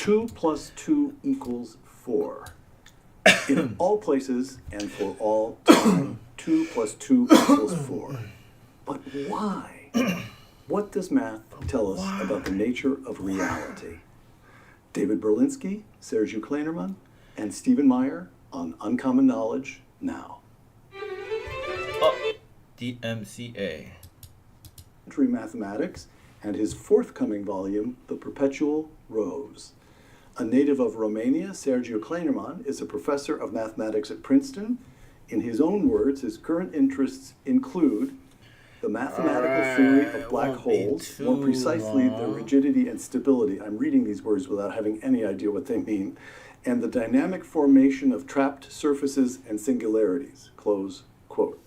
2 plus 2 equals 4. In all places and for all time, 2 plus 2 equals 4. But why? What does math tell us about the nature of reality? David Berlinski, Sergio Kleinerman, and Stephen Meyer on Uncommon Knowledge now. DMCA. Mathematics and his forthcoming volume, The Perpetual Rose. A native of Romania, Sergio Kleinerman is a professor of mathematics at Princeton. In his own words, his current interests include the mathematical theory of black holes, more precisely the rigidity and stability. I'm reading these words without having any idea what they mean. And the dynamic formation of trapped surfaces and singularities. Close quote.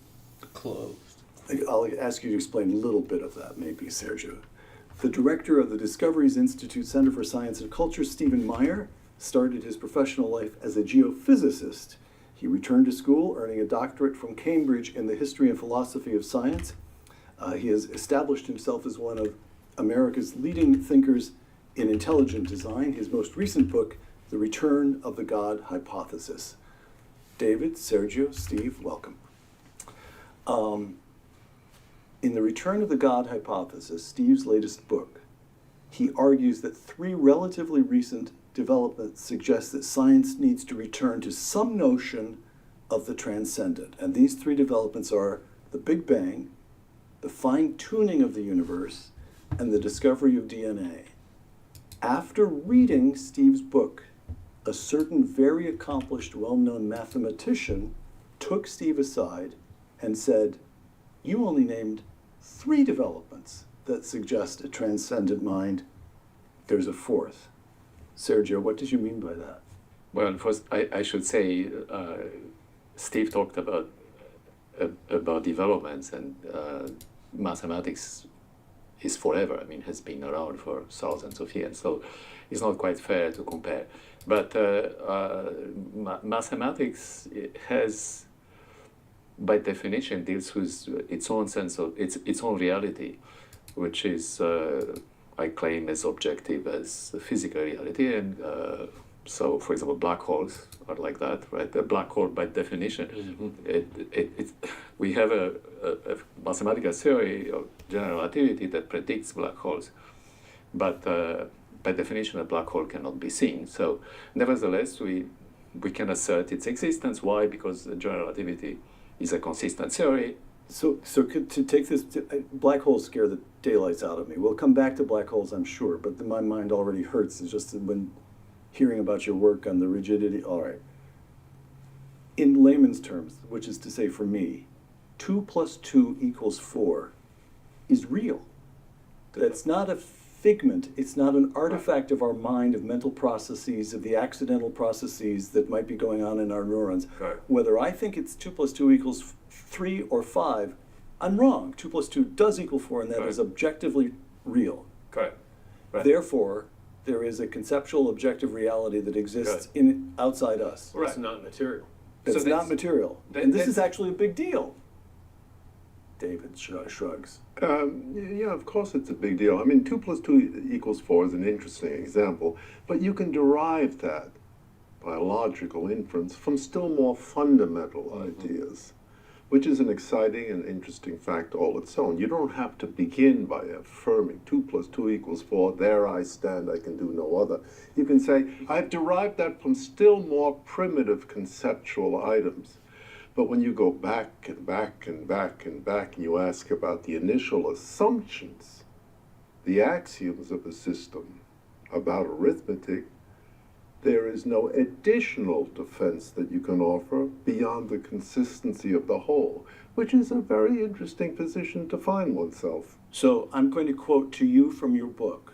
Closed. I'll ask you to explain a little bit of that, maybe, Sergio. The director of the Discoveries Institute Center for Science and Culture, Stephen Meyer, started his professional life as a geophysicist. He returned to school, earning a doctorate from Cambridge in the history and philosophy of science. He has established himself as one of America's leading thinkers in intelligent design. His most recent book, The Return of the God Hypothesis. David, Sergio, Steve, welcome. In The Return of the God Hypothesis, Steve's latest book, he argues that 3 relatively recent developments suggest that science needs to return to some notion of the transcendent. And these 3 developments are the Big Bang, the fine-tuning of the universe, and the discovery of DNA. After reading Steve's book, a certain very accomplished, well-known mathematician took Steve aside and said, "You only named 3 developments that suggest a transcendent mind. There's a 4th. Sergio, what did you mean by that? Well, first, I should say, Steve talked about developments, and mathematics is forever. I mean, has been around for thousands of years, so it's not quite fair to compare. But mathematics has, by definition, deals with its own sense of its own reality, which is I claim as objective as the physical reality. And so, for example, black holes are like that, right? A black hole, by definition, we have a mathematical theory of general relativity that predicts black holes, but by definition, a black hole cannot be seen. So, nevertheless, we can assert its existence. Why? Because general relativity is a consistent theory. So to take this, black holes scare the daylights out of me. We'll come back to black holes, I'm sure, but my mind already hurts. It's just when hearing about your work on the rigidity. All right. In layman's terms, which is to say for me, 2 plus 2 equals 4 is real. That's not a figment. It's not an artifact of our mind, of mental processes, of the accidental processes that might be going on in our neurons. Right. Whether I think it's 2 plus 2 equals 3 or 5, I'm wrong. 2 plus 2 does equal 4, and that is objectively real. Correct. Right. Therefore, there is a conceptual objective reality that exists outside us. Right. It's not material. It's not material. And this is actually a big deal. David shrugs. Yeah, of course it's a big deal. I mean, 2 plus 2 equals 4 is an interesting example, but you can derive that by a logical inference from still more fundamental ideas, which is an exciting and interesting fact all its own. You don't have to begin by affirming 2 plus 2 equals 4, there I stand, I can do no other. You can say, I've derived that from still more primitive conceptual items. But when you go back and back and back and back and you ask about the initial assumptions, the axioms of the system about arithmetic, there is no additional defense that you can offer beyond the consistency of the whole, which is a very interesting position to find oneself. So I'm going to quote to you from your book.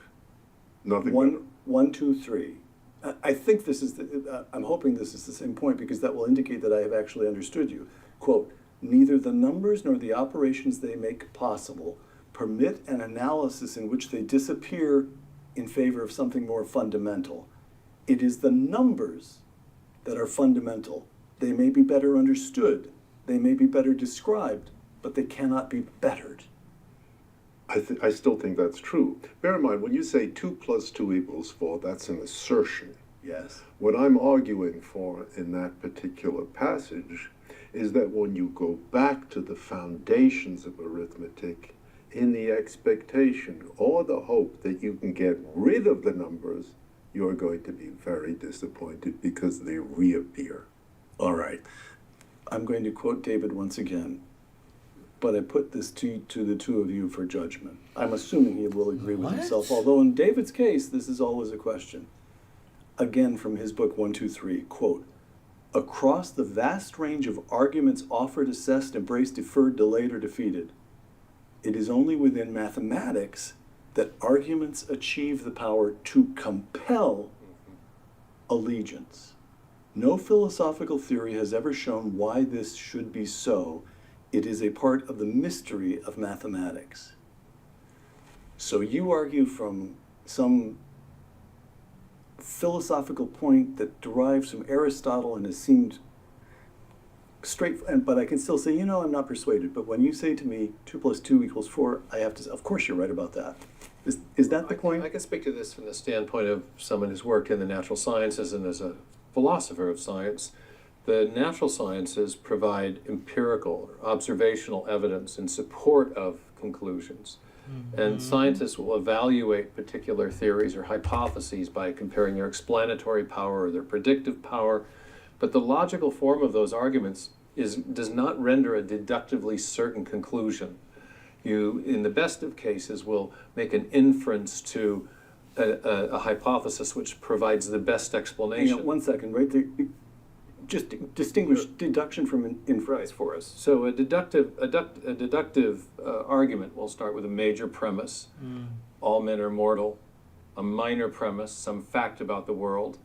Nothing. 1, 2, 3. I think this is, I'm hoping this is the same point because that will indicate that I have actually understood you. Quote, neither the numbers nor the operations they make possible permit an analysis in which they disappear in favor of something more fundamental. It is the numbers that are fundamental. They may be better understood, they may be better described, but they cannot be bettered. I still think that's true. Bear in mind, when you say 2 plus 2 equals 4, that's an assertion. Yes. What I'm arguing for in that particular passage is that when you go back to the foundations of arithmetic in the expectation or the hope that you can get rid of the numbers, you're going to be very disappointed because they reappear. All right. I'm going to quote David once again, but I put this to the two of you for judgment. I'm assuming he will agree with What? himself, although in David's case, this is always a question. Again, from his book 123, quote, across the vast range of arguments offered, assessed, embraced, deferred, delayed, or defeated, it is only within mathematics that arguments achieve the power to compel allegiance. No philosophical theory has ever shown why this should be so. It is a part of the mystery of mathematics. So you argue from some philosophical point that derives from Aristotle and has seemed straight, but I can still say, I'm not persuaded. But when you say to me 2 plus 2 equals 4, I have to say, of course you're right about that. Is that the point? I can speak to this from the standpoint of someone who's worked in the natural sciences and as a philosopher of science. The natural sciences provide empirical or observational evidence in support of conclusions. And scientists will evaluate particular theories or hypotheses by comparing their explanatory power or their predictive power. But the logical form of those arguments does not render a deductively certain conclusion. You, in the best of cases, will make an inference to a hypothesis which provides the best explanation. Hang on 1 second, right? Just distinguish deduction from inference for us. So a deductive argument will start with a major premise. All men are mortal. A minor premise, some fact about the world.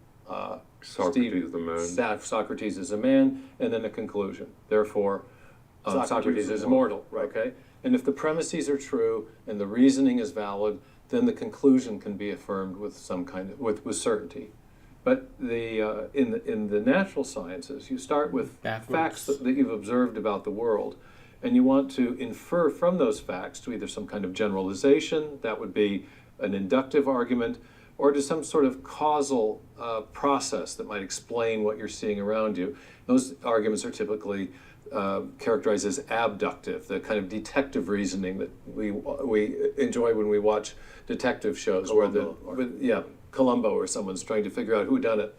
Socrates the man. Socrates is a man, and then a conclusion. Therefore, Socrates is immortal. Right. Okay. And if the premises are true and the reasoning is valid, then the conclusion can be affirmed with some kind of with certainty. But in the natural sciences, you start with Backwards. facts that you've observed about the world, and you want to infer from those facts to either some kind of generalization, that would be an inductive argument, or to some sort of causal process that might explain what you're seeing around you. Those arguments are typically characterized as abductive, the kind of detective reasoning that we enjoy when we watch detective shows, Columbo or someone's trying to figure out who done it.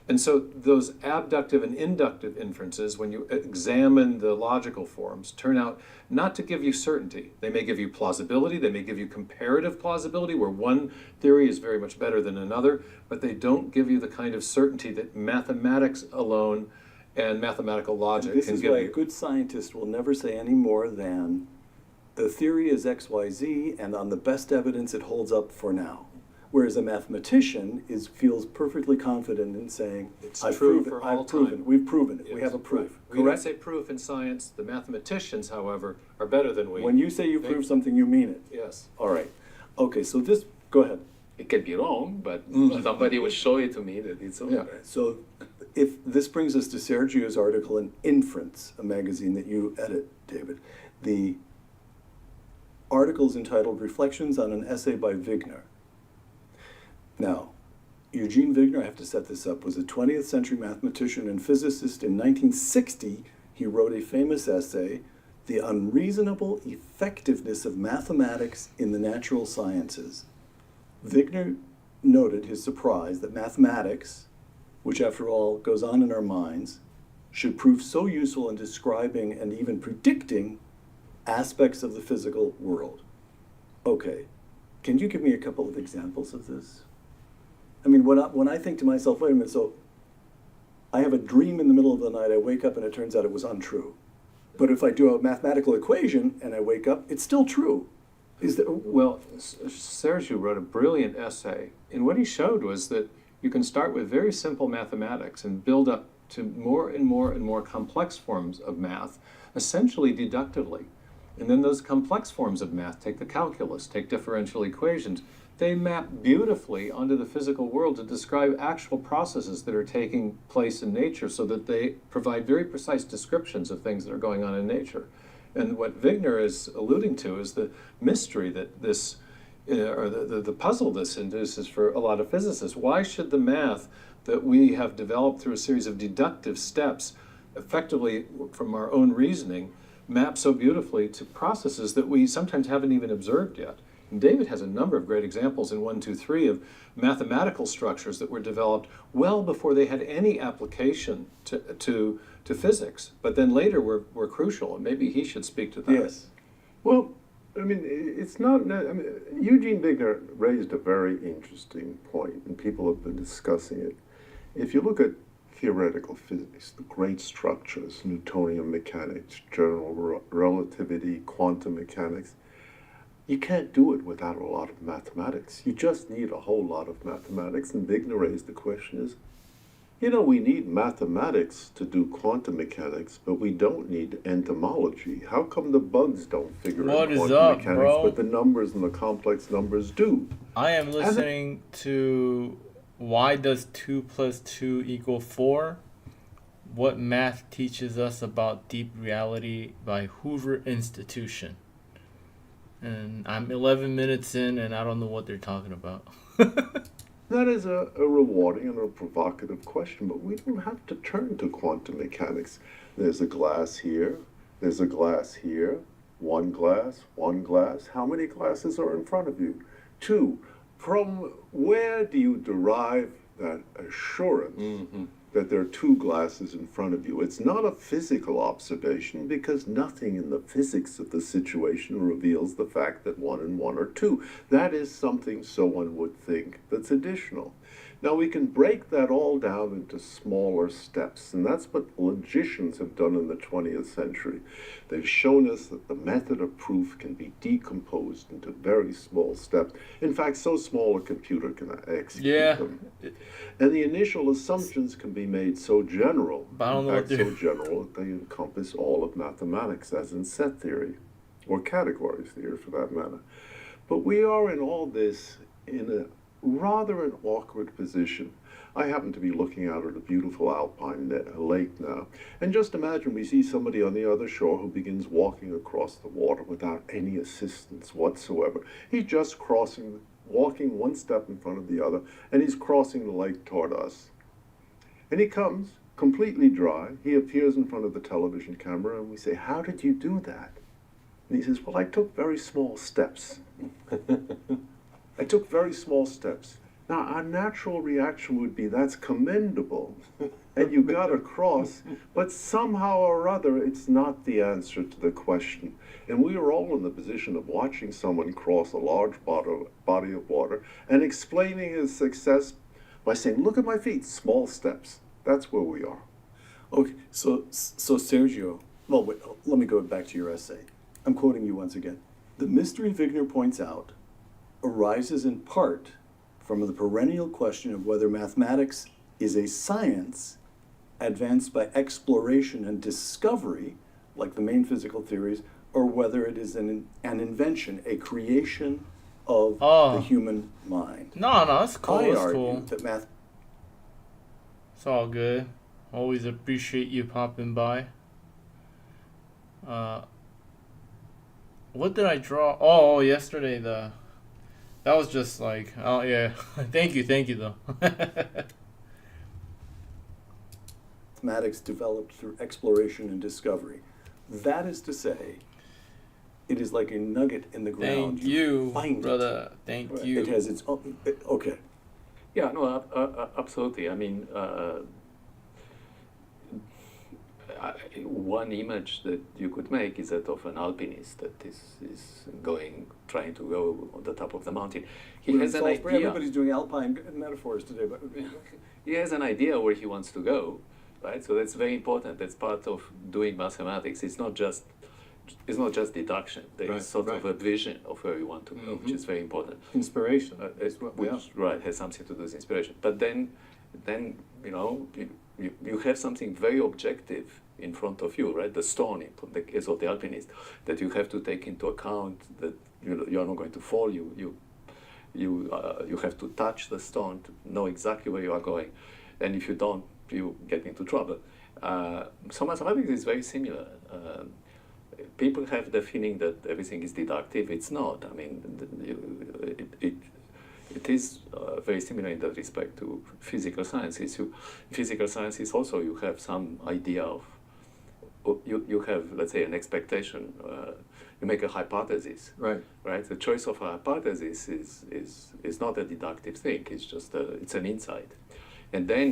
And so those abductive and inductive inferences, when you examine the logical forms, turn out not to give you certainty. They may give you plausibility, they may give you comparative plausibility, where one theory is very much better than another, but they don't give you the kind of certainty that mathematics alone and mathematical logic This can is give why a you. good scientist will never say any more than the theory is XYZ, and on the best evidence it holds up for now. Whereas a mathematician feels perfectly confident in saying, It's I've true proven, for all I've proven, time. we've proven it, we Yes, have a proof. We don't Correct? say proof in science. The mathematicians, however, are better than we. When you say you prove something, you mean it. Yes. All right. Okay, so this, go ahead. It can be wrong, but somebody will show it to me that it's wrong. Yeah. So if this brings us to Sergio's article in Inference, a magazine that you edit, David. The article is entitled Reflections on an Essay by Wigner. Now, Eugene Wigner, I have to set this up, was a 20th century mathematician and physicist. In 1960, he wrote a famous essay, The Unreasonable Effectiveness of Mathematics in the Natural Sciences. Wigner noted his surprise that mathematics, which after all goes on in our minds, should prove so useful in describing and even predicting aspects of the physical world. Okay, can you give me a couple of examples of this? I mean, when I think to myself, wait a minute, so I have a dream in the middle of the night, I wake up and it turns out it was untrue. But if I do a mathematical equation and I wake up, it's still true. Is that, Well, Sergio wrote a brilliant essay, and what he showed was that you can start with very simple mathematics and build up to more and more and more complex forms of math, essentially deductively. And then those complex forms of math, take the calculus, take differential equations, they map beautifully onto the physical world to describe actual processes that are taking place in nature, so that they provide very precise descriptions of things that are going on in nature. And what Wigner is alluding to is the mystery that this, or the puzzle this induces for a lot of physicists. Why should the math that we have developed through a series of deductive steps, effectively from our own reasoning, map so beautifully to processes that we sometimes haven't even observed yet? And David has a number of great examples in 1, 2, 3 of mathematical structures that were developed well before they had any application to physics, but then later were crucial, and maybe he should speak to that. Yes. Well, I mean, it's not. I mean, Eugene Wigner raised a very interesting point, and people have been discussing it. If you look at theoretical physics, the great structures, Newtonian mechanics, general relativity, quantum mechanics, you can't do it without a lot of mathematics. You just need a whole lot of mathematics. And Wigner raised the question is, we need mathematics to do quantum mechanics, but we don't need entomology. How come the bugs don't figure What out is quantum up, mechanics, bro? but the numbers and the complex numbers do? I am listening to Why Does 2 + 2 = 4? What Math Teaches Us About Deep Reality by Hoover Institution. And I'm 11 minutes in and I don't know what they're talking about. That is a rewarding and a provocative question, but we don't have to turn to quantum mechanics. There's a glass here, there's a glass here, one glass. How many glasses are in front of you? 2. From where do you derive that assurance that there are 2 glasses in front of you? It's not a physical observation because nothing in the physics of the situation reveals the fact that 1 and 1 are 2. That is something someone would think that's additional. Now we can break that all down into smaller steps, and that's what logicians have done in the 20th century. They've shown us that the method of proof can be decomposed into very small steps. In fact, so small a computer can execute them. And the initial assumptions can be made so general, But I don't know what so general that they encompass all of mathematics, as in set theory, or category theory for that matter. But we are in all this in a rather an awkward position. I happen to be looking out at a beautiful alpine lake now, and just imagine we see somebody on the other shore who begins walking across the water without any assistance whatsoever. He's just walking one step in front of the other, and he's crossing the lake toward us. And he comes completely dry. He appears in front of the television camera, and we say, "How did you do that?" And he says, "Well, I took very small steps." I took very small steps. Now, our natural reaction would be, that's commendable, and you got across, but somehow or other, it's not the answer to the question. And we are all in the position of watching someone cross a large body of water and explaining his success by saying, "Look at my feet, small steps." That's where we are. Okay, so Sergio, well, wait, let me go back to your essay. I'm quoting you once again. The mystery Wigner points out arises in part from the perennial question of whether mathematics is a science advanced by exploration and discovery, like the main physical theories, or whether it is an invention, a creation of the human mind. No, that's cool. I That's argue cool. that It's all good. Always appreciate you popping by. What did I draw? Oh, yesterday that was just like, oh yeah. thank you though. mathematics developed through exploration and discovery. That is to say, it is like a nugget in the ground. Thank you, find brother. Thank you. It has its own. Okay. Yeah, no, absolutely. I mean, one image that you could make is that of an alpinist that is trying to go on the top of the mountain. He has an idea. Everybody's doing alpine metaphors today, but he has an idea where he wants to go, right? So that's very important. That's part of doing mathematics. It's not just deduction. There is sort of a vision of where you want to go, which is very important. Inspiration. Right, has something to do with inspiration. But then you have something very objective in front of you, right? The stone, in the case of the alpinist, that you have to take into account that you are not going to fall. You have to touch the stone to know exactly where you are going, and if you don't, you get into trouble. So mathematics is very similar. people have the feeling that everything is deductive. It's not. I mean, it is very similar in that respect to physical sciences. Physical sciences also, you have some idea of, you have, let's say, an expectation. You make a hypothesis. Right. Right. The choice of a hypothesis is not a deductive thing. It's just it's an insight, and then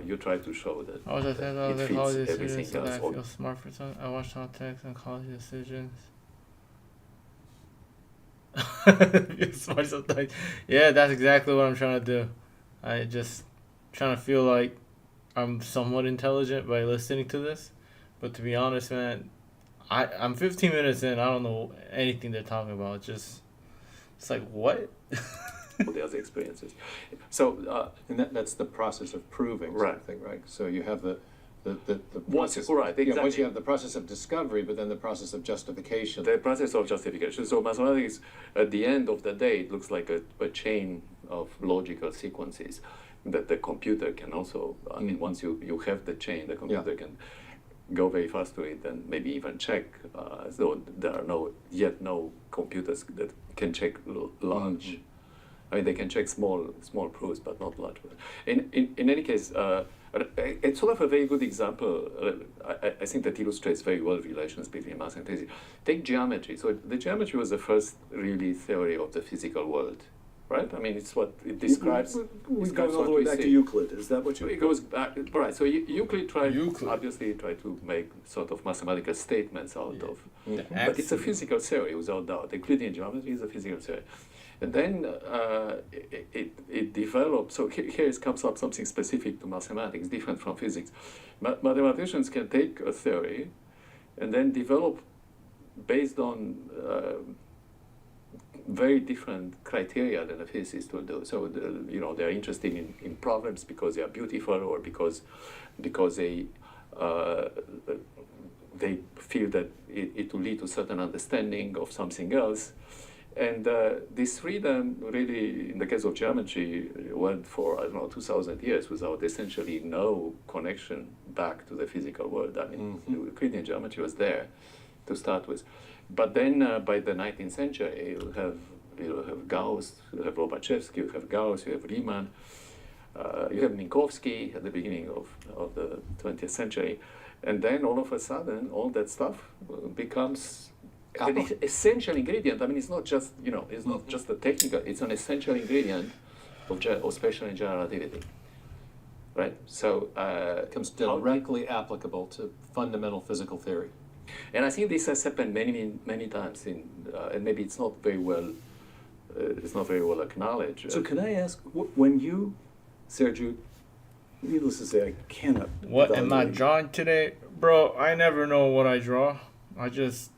you try to show that I was just saying, it fits college everything decisions so that I else. feel smart for some. I watch context and college decisions. Feel smart sometimes. Yeah, that's exactly what I'm trying to do. I just trying to feel like I'm somewhat intelligent by listening to this. But to be honest, man, I'm 15 minutes in. I don't know anything they're talking about. It's like, what? All the other experiences. So And that's the process of proving Right. something, right? So you have the Once- process. right, Yeah, once exactly. you have the process of discovery, but then the process of justification. the process of justification. So mathematics, at the end of the day, it looks like a chain of logical sequences that the computer can also. I mean, once you have the chain, the computer can go very fast to it and maybe even check. So there are no computers that can check large. I mean, they can check small proofs, but not large ones. In any case, it's sort of a very good example. I think that illustrates very well relations between math and physics. Take geometry. So the geometry was the first really theory of the physical world, right? I mean, it's what it describes. We're describes going all what the way we back see. to Euclid. Is that what you? It goes back, right? So Euclid Euclid. obviously tried to make sort of mathematical statements out Yeah. of. The But it's a axiom. physical theory, without doubt. Euclidean geometry is a physical theory. And then it developed, so here comes up something specific to mathematics, different from physics. Mathematicians can take a theory and then develop based on very different criteria than a physicist will do. So, they're interested in problems because they are beautiful or because they feel that it will lead to certain understanding of something else. And this freedom really, in the case of geometry, went for, 2,000 years without essentially no connection back to the physical world. I mean, Euclidean geometry was there to start with. But then by the 19th century, you have Gauss, you have Lobachevsky, you have Gauss, you have Riemann, you have Minkowski at the beginning of the 20th century. And then all of a sudden, all that stuff becomes an essential ingredient. I mean, it's not just, it's not just a technical, it's an essential ingredient of special and general relativity. Right? So Becomes directly applicable to fundamental physical theory. and I think this has happened many, many times and maybe it's not very well acknowledged. So can I ask, when you, Sergio, needless to say, I cannot. What am I evaluate- drawing today? Bro, I never know what I draw. I just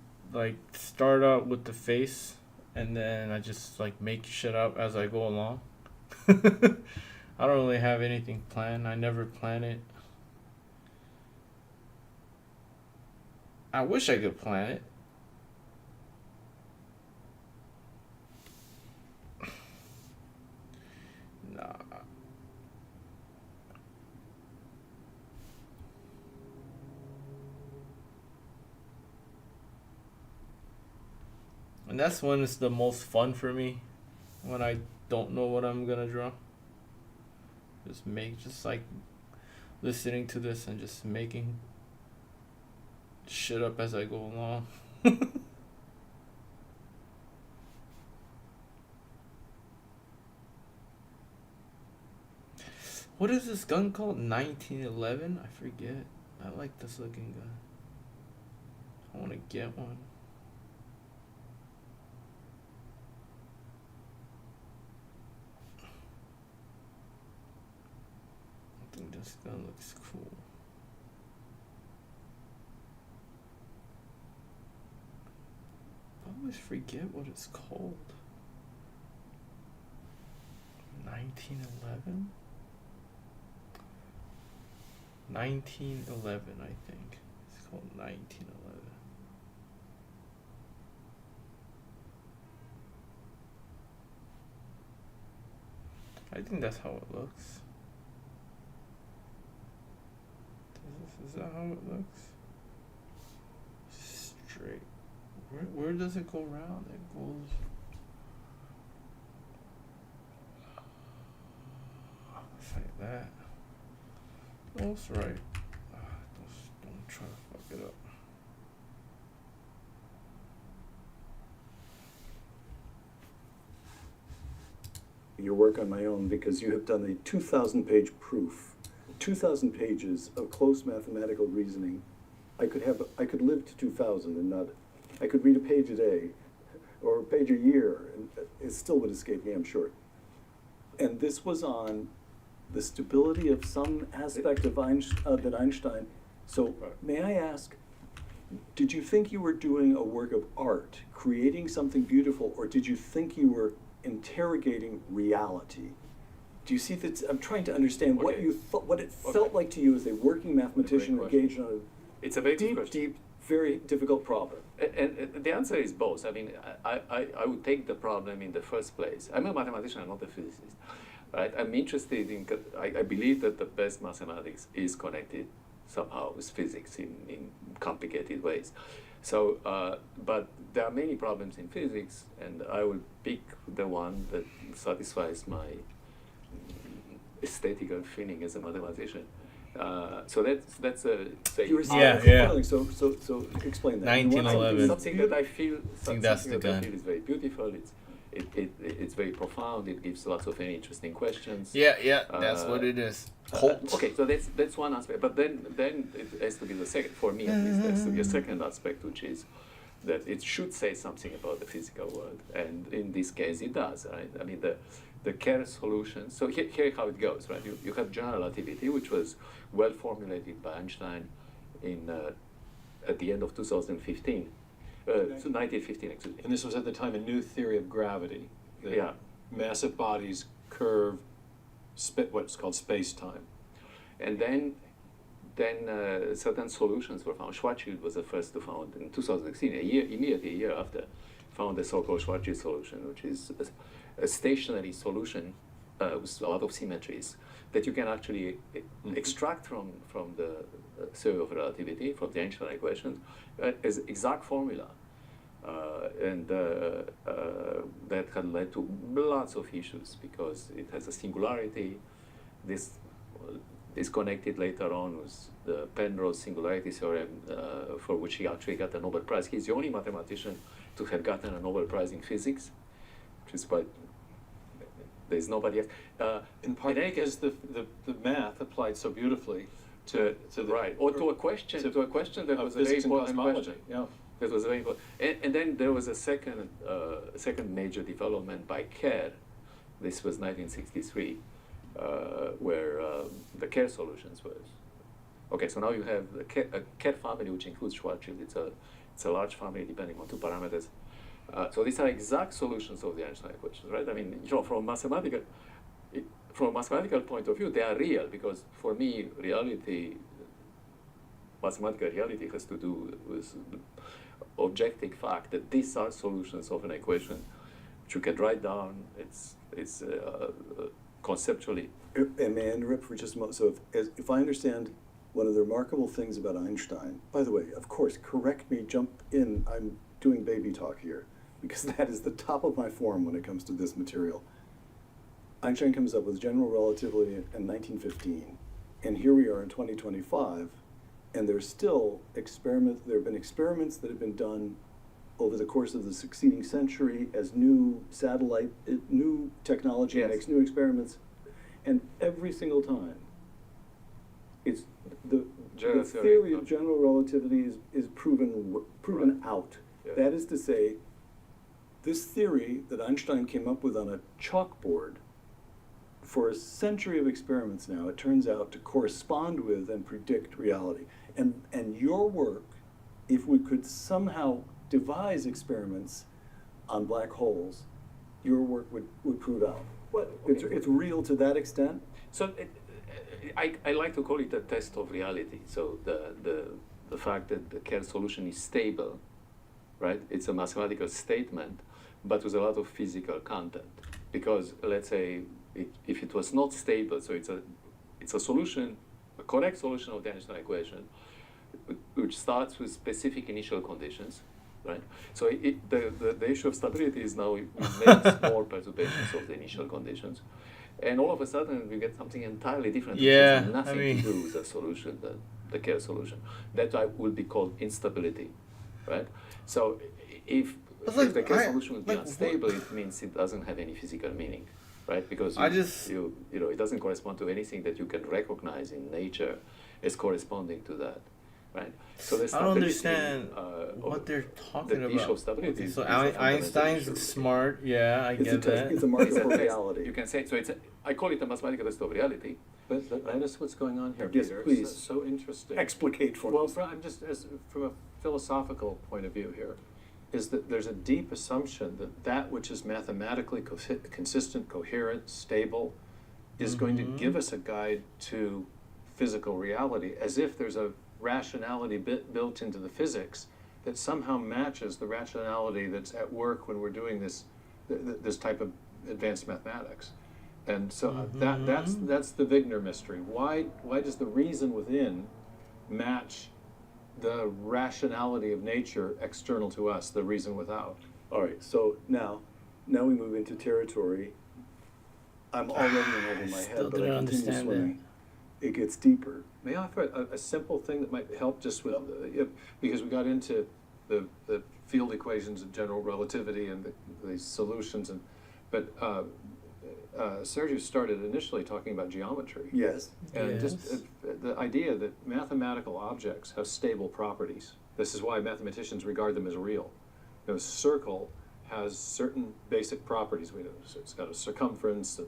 start out with the face and then I just make shit up as I go along. I don't really have anything planned. I never plan it. I wish I could plan it. Nah. And that's when it's the most fun for me, when I don't know what I'm gonna draw. Just listening to this and just making shit up as I go along. What is this gun called? 1911? I forget. I like this looking gun. I want to get one. I think this gun looks cool. I always forget what it's called. 1911? 1911, I think. It's called 1911. I think that's how it looks. Is that how it looks? Straight. Where does it go round? It goes. It's like that. Oh, that's right. Don't try to fuck it up. Your work on my own, because you have done a 2,000-page proof, 2,000 pages of close mathematical reasoning. I could live to 2,000 and not. I could read a page a day, or a page a year, and it still would escape me, I'm sure. And this was on the stability of some aspect of that Einstein. So may I ask, did you think you were doing a work of art, creating something beautiful, or did you think you were interrogating reality? Do you see that? I'm trying to understand what Okay. you thought, what it felt like to you as a working mathematician question. engaged on It's a a very good deep, question. deep, very difficult problem. And the answer is both. I mean, I would take the problem in the first place. I'm a mathematician, I'm not a physicist. Right? I'm interested in, I believe that the best mathematics is connected somehow with physics in complicated ways. So, but there are many problems in physics, and I will pick the one that satisfies my aesthetical feeling as a mathematician. So that's a say, You were Yeah, saying, yeah. So explain that. You want 1911. something that I feel think that's something the that I gun. feel is very beautiful. It's very profound. It gives lots of very interesting questions. Yeah, that's what it is. Cult. Okay, so that's one aspect. But then it has to be the second. For me, at least, there has to be a second aspect, which is that it should say something about the physical world, and in this case, it does. Right? I mean, the Kerr solution. So here how it goes. Right? You have general relativity, which was well formulated by Einstein in at the end of 2015. 1915, excuse me. And this was at the time a new theory of gravity. That Yeah. Massive bodies curve what's called space-time. And then certain solutions were found. Schwarzschild was the first to found in 2016, immediately a year after, found the so-called Schwarzschild solution, which is a stationary solution with a lot of symmetries that you can actually extract from the theory of relativity, from the Einstein equations, as exact formula. And that had led to lots of issues because it has a singularity. This is connected later on with the Penrose singularity theorem, for which he actually got a Nobel Prize. He's the only mathematician to have gotten a Nobel Prize in physics, which is quite. There's nobody else. In part in any because case, the math applied so beautifully to the right, or to a question that of was a very physics and important cosmology. question. Yeah. That was very important. And then there was a second major development by Kerr. This was 1963, where the Kerr solutions was. Okay, so now you have the Kerr family, which includes Schwarzschild. It's a large family depending on two parameters. So these are exact solutions of the Einstein equations, right? I mean, from a mathematical point of view, they are real because for me, mathematical reality has to do with objective fact that these are solutions of an equation which you can write down. It's conceptually. And may I interrupt for just a moment? So if I understand, one of the remarkable things about Einstein, by the way, of course, correct me, jump in, I'm doing baby talk here, because that is the top of my form when it comes to this material. Einstein comes up with general relativity in 1915, and here we are in 2025, and there's still there have been experiments that have been done over the course of the succeeding century as new technology Yes. makes new experiments, and every single time, it's the General theory theory, of general relativity is proven out. Yeah. That is to say, this theory that Einstein came up with on a chalkboard, for a century of experiments now, it turns out to correspond with and predict reality. And your work, if we could somehow devise experiments on black holes, your work would prove out. It's real to that extent? So I like to call it a test of reality. So the fact that the Kerr solution is stable, right? It's a mathematical statement, but with a lot of physical content. Because let's say if it was not stable, so it's a solution, a correct solution of the Einstein equation, which starts with specific initial conditions, right? So the issue of stability is now we make small perturbations of the initial conditions, and all of a sudden we get something entirely different, which Yeah, has nothing I mean- to do with the solution, the Kerr solution. That would be called instability, right? So if But if like, the Kerr I- solution would be like, what- unstable, it means it doesn't have any physical meaning, right? Because I just- you know it doesn't correspond to anything that you can recognize in nature as corresponding to that, right? So the I don't stability, understand what of- they're talking the about. issue of stability Okay, is so a fundamental Einstein's issue. smart. Yeah, I It's a get test, that. it's a marker It's a for test. reality. You can say so. I call it a mathematical test of reality. But notice what's going on here, Yes, Peter. It's please. so interesting. Explicate for Well, us. I'm just from a philosophical point of view here, is that there's a deep assumption that that which is mathematically consistent, coherent, stable, is going to give us a guide to physical reality, as if there's a rationality built into the physics that somehow matches the rationality that's at work when we're doing this type of advanced mathematics. And so that's the Wigner mystery. Why does the reason within match the rationality of nature external to us, the reason without? All right, so now we move into territory. I'm already in over my Still head, but I didn't continue understand swimming. It gets deeper. May I offer a simple thing that might help just with, because we got into the field equations of general relativity and the solutions, but Sergio started initially talking about geometry. Yes. And just Yes. the idea that mathematical objects have stable properties. This is why mathematicians regard them as real. A circle has certain basic properties. It's got a circumference, an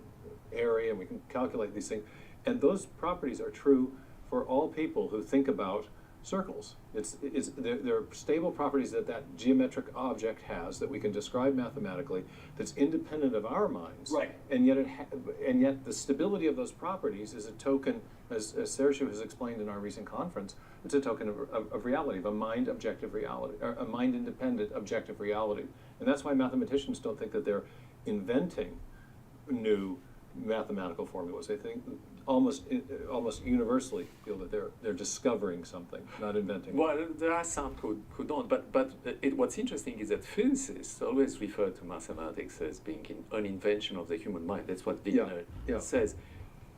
area, and we can calculate these things. And those properties are true for all people who think about circles. They're stable properties that geometric object has that we can describe mathematically, that's independent of our minds. Right. And yet the stability of those properties is a token, as Sergio has explained in our recent conference, it's a token of reality, of a mind objective reality, or a mind independent objective reality. And that's why mathematicians don't think that they're inventing new mathematical formulas. They think almost universally feel that they're discovering something, not inventing. Well, there are some who don't, but what's interesting is that physicists always refer to mathematics as being an invention of the human mind. That's what Wigner yeah. says.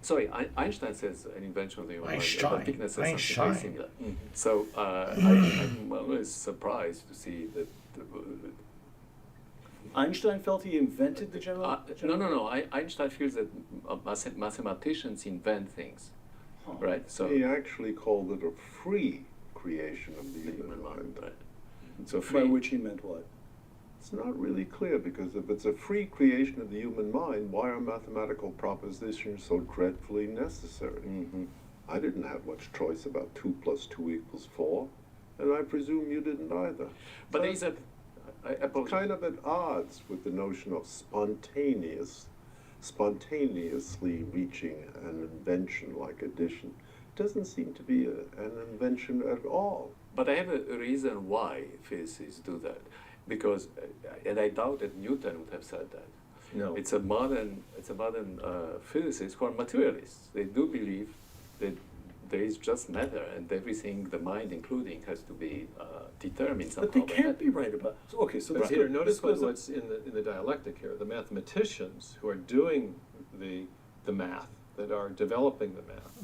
Sorry, Einstein says an invention of the human mind, Einstein. but Wigner says something Einstein. very similar. So I'm always surprised to see that. Einstein felt he invented the general. No. Einstein feels that mathematicians invent things, right? So He actually called it a free creation of the human mind. right? So By free. which he meant what? It's not really clear, because if it's a free creation of the human mind, why are mathematical propositions so dreadfully necessary? I didn't have much choice about 2 + 2 = 4, and I presume you didn't either. But So there is a. I it's apologize. kind of at odds with the notion of spontaneously reaching an invention like addition. Doesn't seem to be an invention at all. But I have a reason why physicists do that, because, and I doubt that Newton would have said that. No. It's a modern physicists who are materialists. They do believe that there is just matter, and everything, the mind including, has to be determined somehow. But they by can't matter. be right about. Okay, so But this Peter, goes- notice this goes up- what's in the dialectic here. The mathematicians who are doing the math, that are developing the math,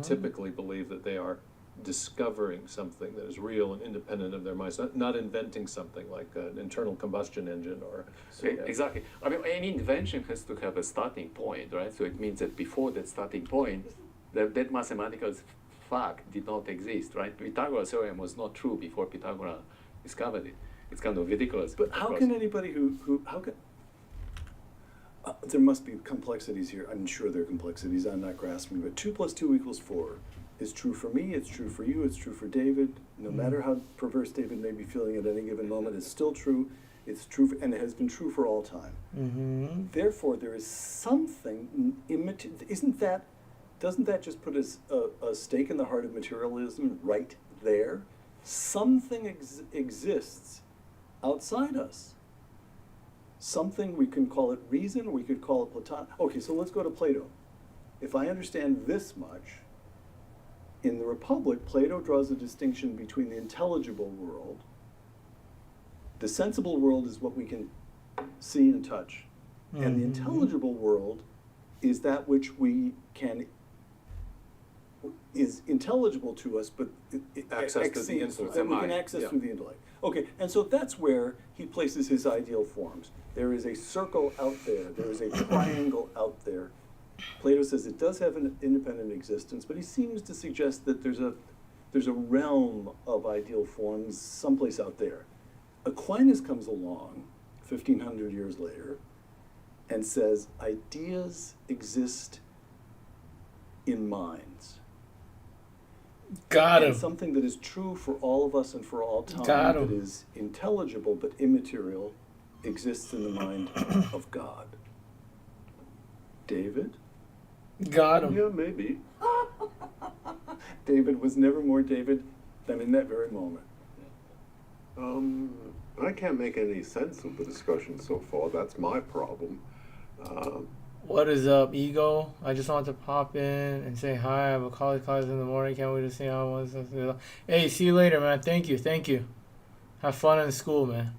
typically believe that they are discovering something that is real and independent of their minds, not inventing something like an internal combustion engine or. Exactly. I mean, any invention has to have a starting point, right? So it means that before that starting point, that mathematical fact did not exist, right? Pythagoras' theorem was not true before Pythagoras discovered it. It's kind of ridiculous. But how of can course. anybody how can, there must be complexities here. I'm sure there are complexities I'm not grasping, but 2 + 2 = 4 is true for me, it's true for you, it's true for David. No matter how perverse David may be feeling at any given moment, it's still true. It's true, and it has been true for all time. Therefore, there is something, doesn't that just put a stake in the heart of materialism right there? Something exists outside us. Something, we can call it reason, we could call it Platon. Okay, so let's go to Plato. If I understand this much, in the Republic, Plato draws a distinction between the intelligible world The sensible world is what we can see and touch. And the Mhm. intelligible world is that which we can is intelligible to us, but Access to the exceeds- intellect. we can access Yeah. through the intellect. Okay, and so that's where he places his ideal forms. There is a circle out there. There is a triangle out there. Plato says it does have an independent existence, but he seems to suggest that there's a realm of ideal forms someplace out there. Aquinas comes along 1,500 years later and says ideas exist in minds. Got And him. something that is true for all of us and for all time, Got that him. is intelligible but immaterial, exists in the mind of God. David? Got him. Yeah, maybe. David was never more David than in that very moment. I can't make any sense of the discussion so far. That's my problem. What is up, ego? I just wanted to pop in and say hi. I have a college class in the morning. Can't wait to see how it was. Hey, see you later, man. Thank you. Thank you. Have fun in school, man.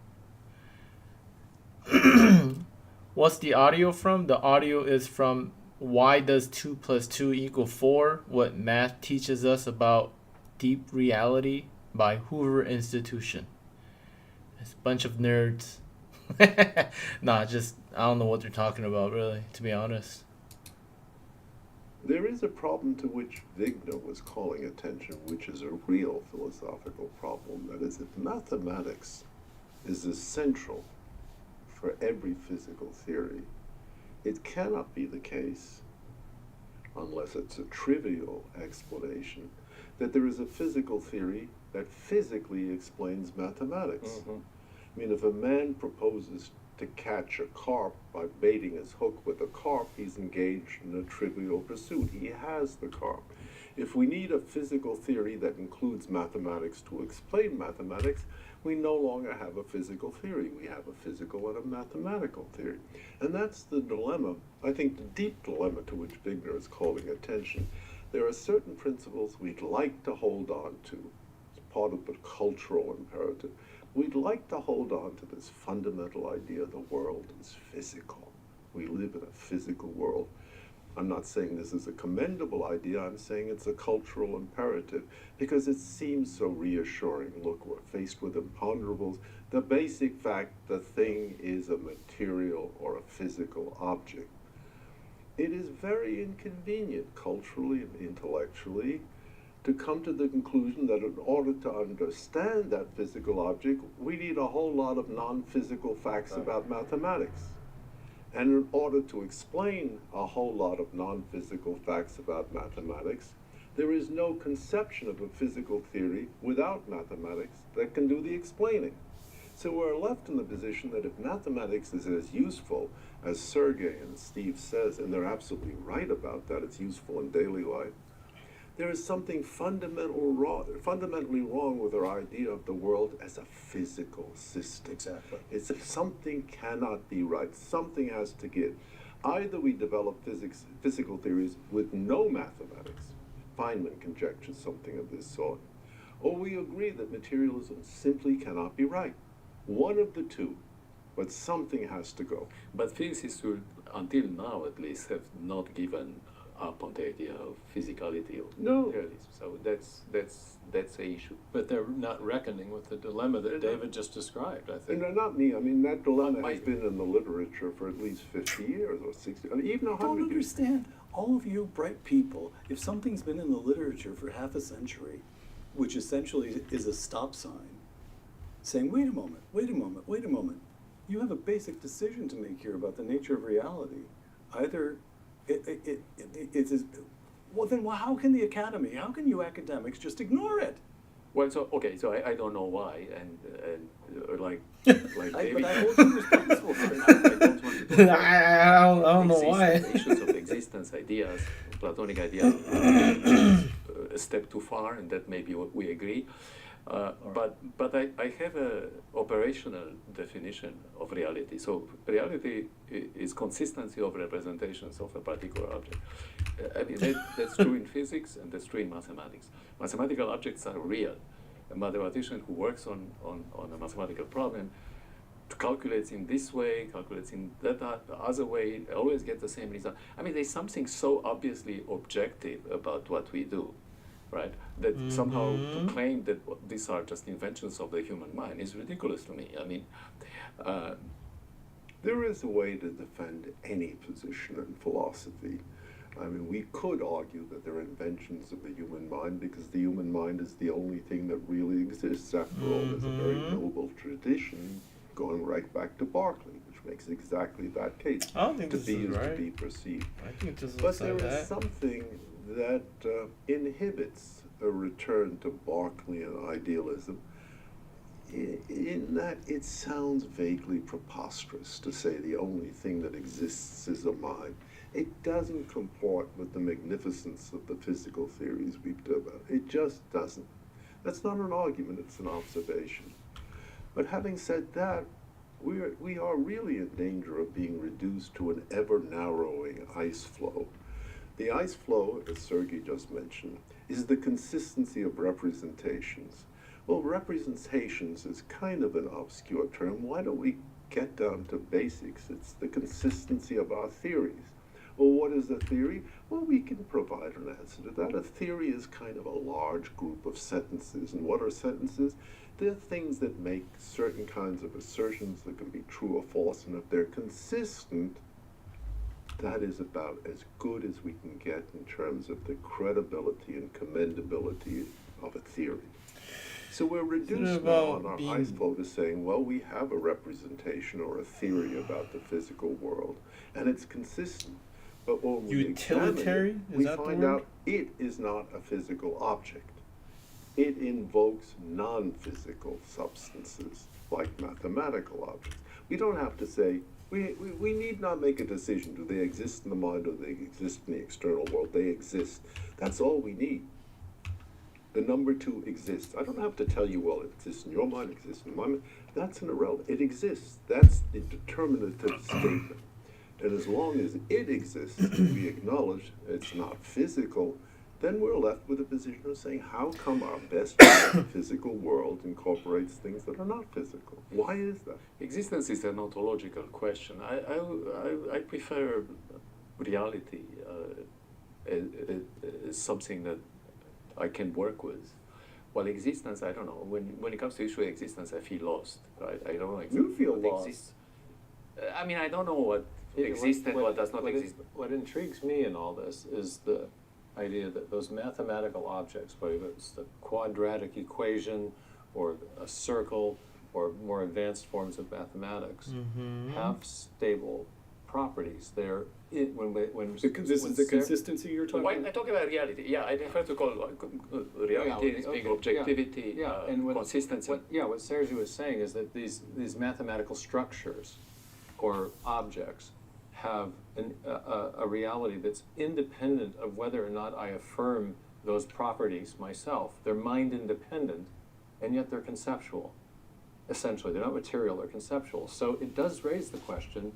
What's the audio from? The audio is from Why Does 2 + 2 = 4? What Math Teaches Us About Deep Reality by Hoover Institution. It's a bunch of nerds. Nah, just I don't know what they're talking about, really, to be honest. There is a problem to which Wigner was calling attention, which is a real philosophical problem. That is, if mathematics is essential for every physical theory, it cannot be the case, unless it's a trivial explanation, that there is a physical theory that physically explains mathematics. Mhm. I mean, if a man proposes to catch a carp by baiting his hook with a carp, he's engaged in a trivial pursuit. He has the carp. If we need a physical theory that includes mathematics to explain mathematics, we no longer have a physical theory. We have a physical and a mathematical theory. And that's the dilemma, I think the deep dilemma to which Wigner is calling attention. There are certain principles we'd like to hold on to. It's part of the cultural imperative. We'd like to hold on to this fundamental idea the world is physical. We live in a physical world. I'm not saying this is a commendable idea, I'm saying it's a cultural imperative because it seems so reassuring. Look, we're faced with imponderables. The basic fact the thing is a material or a physical object. It is very inconvenient culturally and intellectually to come to the conclusion that in order to understand that physical object, we need a whole lot of non-physical facts about mathematics. And in order to explain a whole lot of non-physical facts about mathematics, there is no conception of a physical theory without mathematics that can do the explaining. So we're left in the position that if mathematics is as useful as Sergey and Steve says, and they're absolutely right about that, it's useful in daily life, there is something fundamentally wrong with our idea of the world as a physical system. Exactly. It's if something cannot be right, something has to give. Either we develop physical theories with no mathematics, Feynman conjectures something of this sort, or we agree that materialism simply cannot be right. One of the two, but something has to go. But physicists, until now at least, have not given up on the idea of physicality of No. materialism. So that's the issue. But they're not reckoning with the dilemma that They're not. David just described, I think. And not me, I mean, that dilemma Might has been in the literature for at least 50 years or 60, I mean, even I don't 100 years. understand. All of you bright people, if something's been in the literature for half a century, which essentially is a stop sign, saying, wait a moment, wait a moment, wait a moment. You have a basic decision to make here about the nature of reality. Either it is, well then how can the academy, how can you academics just ignore it? Well, so okay, so I don't know why, and like But David, I hold you responsible for I don't want to go I don't know why. issues of existence, ideas, Platonic ideas, a step too far, and that may be what we agree. But I have a operational definition of reality. So reality is consistency of representations of a particular object. I mean that's true in physics and that's true in mathematics. Mathematical objects are real. A mathematician who works on a mathematical problem calculates in this way, calculates in that other way, always get the same result. I mean, there's something so obviously objective about what we do, right? That somehow to claim that these are just inventions of the human mind is ridiculous to me. I mean, There is a way to defend any position in philosophy. I mean, we could argue that they're inventions of the human mind because the human mind is the only thing that really exists. After all, there's a very noble tradition going right back to Berkeley, which makes exactly that case. I don't think To this be is is to right. be perceived. I think this But looks there like is that. something that inhibits a return to Berkeleyan idealism, in that it sounds vaguely preposterous to say the only thing that exists is a mind. It doesn't comport with the magnificence of the physical theories we've developed. It just doesn't. That's not an argument, it's an observation. But having said that, we are really in danger of being reduced to an ever-narrowing ice flow. The ice flow, as Sergei just mentioned, is the consistency of representations. Well, representations is kind of an obscure term. Why don't we get down to basics? It's the consistency of our theories. Well, what is a theory? Well, we can provide an answer to that. A theory is kind of a large group of sentences. And what are sentences? They're things that make certain kinds of assertions that can be true or false. And if they're consistent, that is about as good as we can get in terms of the credibility and commendability of a theory. So we're reduced now on our ice flow to saying, well, we have a representation or a theory about the physical world, and it's consistent. But when we Utilitarian? examine it, Is we that the find word? out it is not a physical object. It invokes non-physical substances, like mathematical objects. We don't have to say, we need not make a decision. Do they exist in the mind or do they exist in the external world? They exist. That's all we need. The number 2 exists. I don't have to tell you, well, it exists in your mind, it exists in my mind. That's an irrelevant. It exists. That's the determinative statement. And as long as it exists, and we acknowledge it's not physical, then we're left with a position of saying, how come our best physical world incorporates things that are not physical? Why is that? existence is an ontological question. I prefer reality as something that I can work with. While existence, I don't know. When it comes to issue of existence, I feel lost. Right? I don't know exactly You feel what lost. exists. I mean, I don't know what exists and what does not exist. What intrigues me in all this is the idea that those mathematical objects, whether it's the quadratic equation or a circle or more advanced forms of mathematics, have stable properties. They're when This is the consistency you're talking Why about? I talk about reality? Yeah, I prefer to call reality as being okay, objectivity, and what consistency. what Sergei was saying is that these mathematical structures or objects have a reality that's independent of whether or not I affirm those properties myself. They're mind independent, and yet they're conceptual. Essentially, they're not material, they're conceptual. So it does raise the question,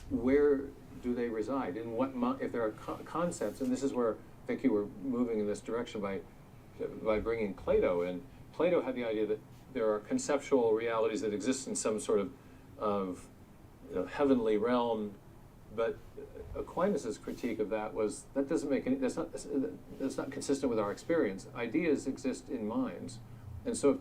where do they reside? In what if there are concepts, and this is where I think you were moving in this direction by bringing Plato in. Plato had the idea that there are conceptual realities that exist in some sort of heavenly realm, but Aquinas' critique of that was that doesn't make any. That's not consistent with our experience. Ideas exist in minds, and so if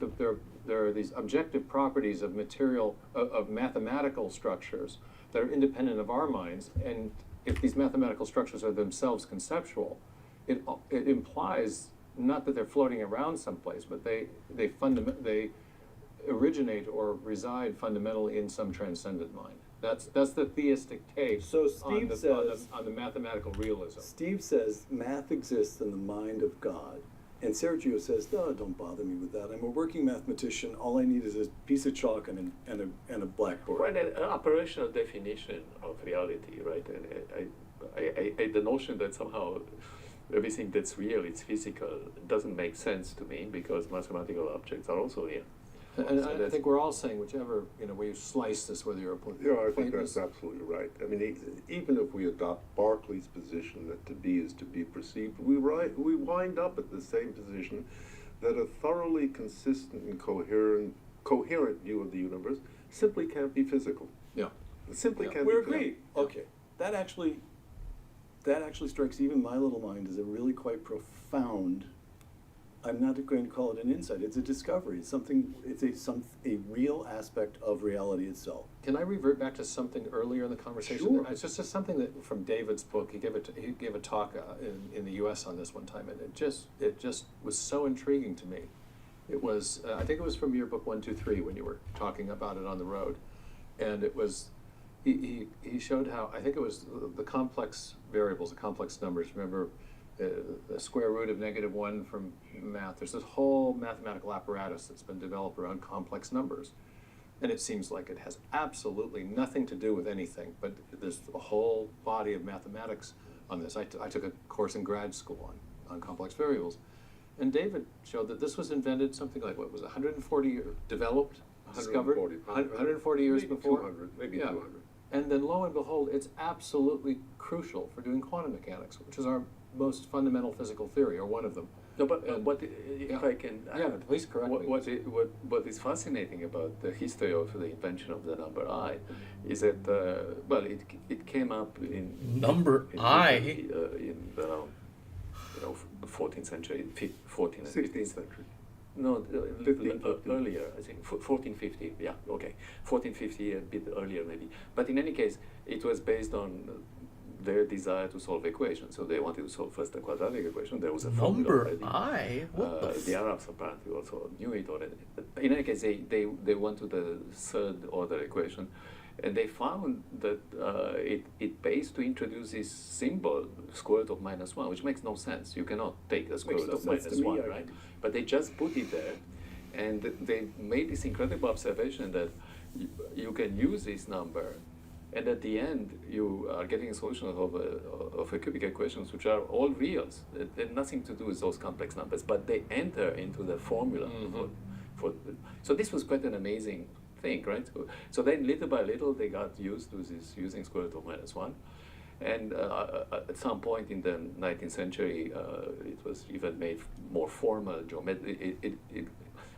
there are these objective properties of material of mathematical structures that are independent of our minds, and if these mathematical structures are themselves conceptual, it implies not that they're floating around someplace, but they originate or reside fundamentally in some transcendent mind. That's the theistic take So Steve says- on the mathematical realism. Steve says math exists in the mind of God. And Sergio says, no, don't bother me with that. I'm a working mathematician. All I need is a piece of chalk and a blackboard. Well, an operational definition of reality, right? And the notion that somehow everything that's real is physical doesn't make sense to me because mathematical objects are also real. And So I that's- think we're all saying, whichever, way you slice this, whether you're a Yeah, I think that's absolutely right. I mean, even if we adopt Berkeley's position that to be is to be perceived, we wind up at the same position that a thoroughly consistent and coherent view of the universe simply can't be physical. Yeah. It simply Yeah. can't We're be physical. agreed. Okay, that actually strikes even my little mind as a really quite profound. I'm not going to call it an insight. It's a discovery. It's something. It's a real aspect of reality itself. Can I revert back to something earlier in the conversation? Sure. It's just something that from David's book. He gave a talk in the U.S. on this one time, and it just was so intriguing to me. It was I think it was from your book 123 when you were talking about it on the road, and it was he showed how I think it was the complex variables, the complex numbers. Remember. The square root of -1 from math. There's this whole mathematical apparatus that's been developed around complex numbers. And it seems like it has absolutely nothing to do with anything, but there's a whole body of mathematics on this. I took a course in grad school on complex variables. And David showed that this was invented something like, what was it, 140 years, developed, discovered, 140 years maybe before? 200, maybe Yeah. 200. And then lo and behold, it's absolutely crucial for doing quantum mechanics, which is our most fundamental physical theory, or one of them. No, but And- what if yeah. I can add, Yeah, please correct me. what is fascinating about the history of the invention of the number I is that well, it came up in Number in I? Italy, in around 14th century, 14th and 16th 15th. century. No, a little 15th. earlier, I think, 1450, yeah, okay. 1450, a bit earlier maybe. But in any case, it was based on their desire to solve equations. So they wanted to solve first the quadratic equation. There was a formula Number already. I? What the The Arabs apparently also knew it already. But in any case, they went to the third order equation, and they found that it pays to introduce this symbol, square root of -1, which makes no sense. You cannot take the square Makes root no of sense to me -1, either. right? But they just put it there, and they made this incredible observation that you can use this number, and at the end you are getting a solution of a cubic equations which are all reals. They have nothing to do with those complex numbers, but they enter into the formula. Mhm. So this was quite an amazing thing, right? So then little by little they got used to this using square root of -1. And at some point in the 19th century, it was even made more formal. It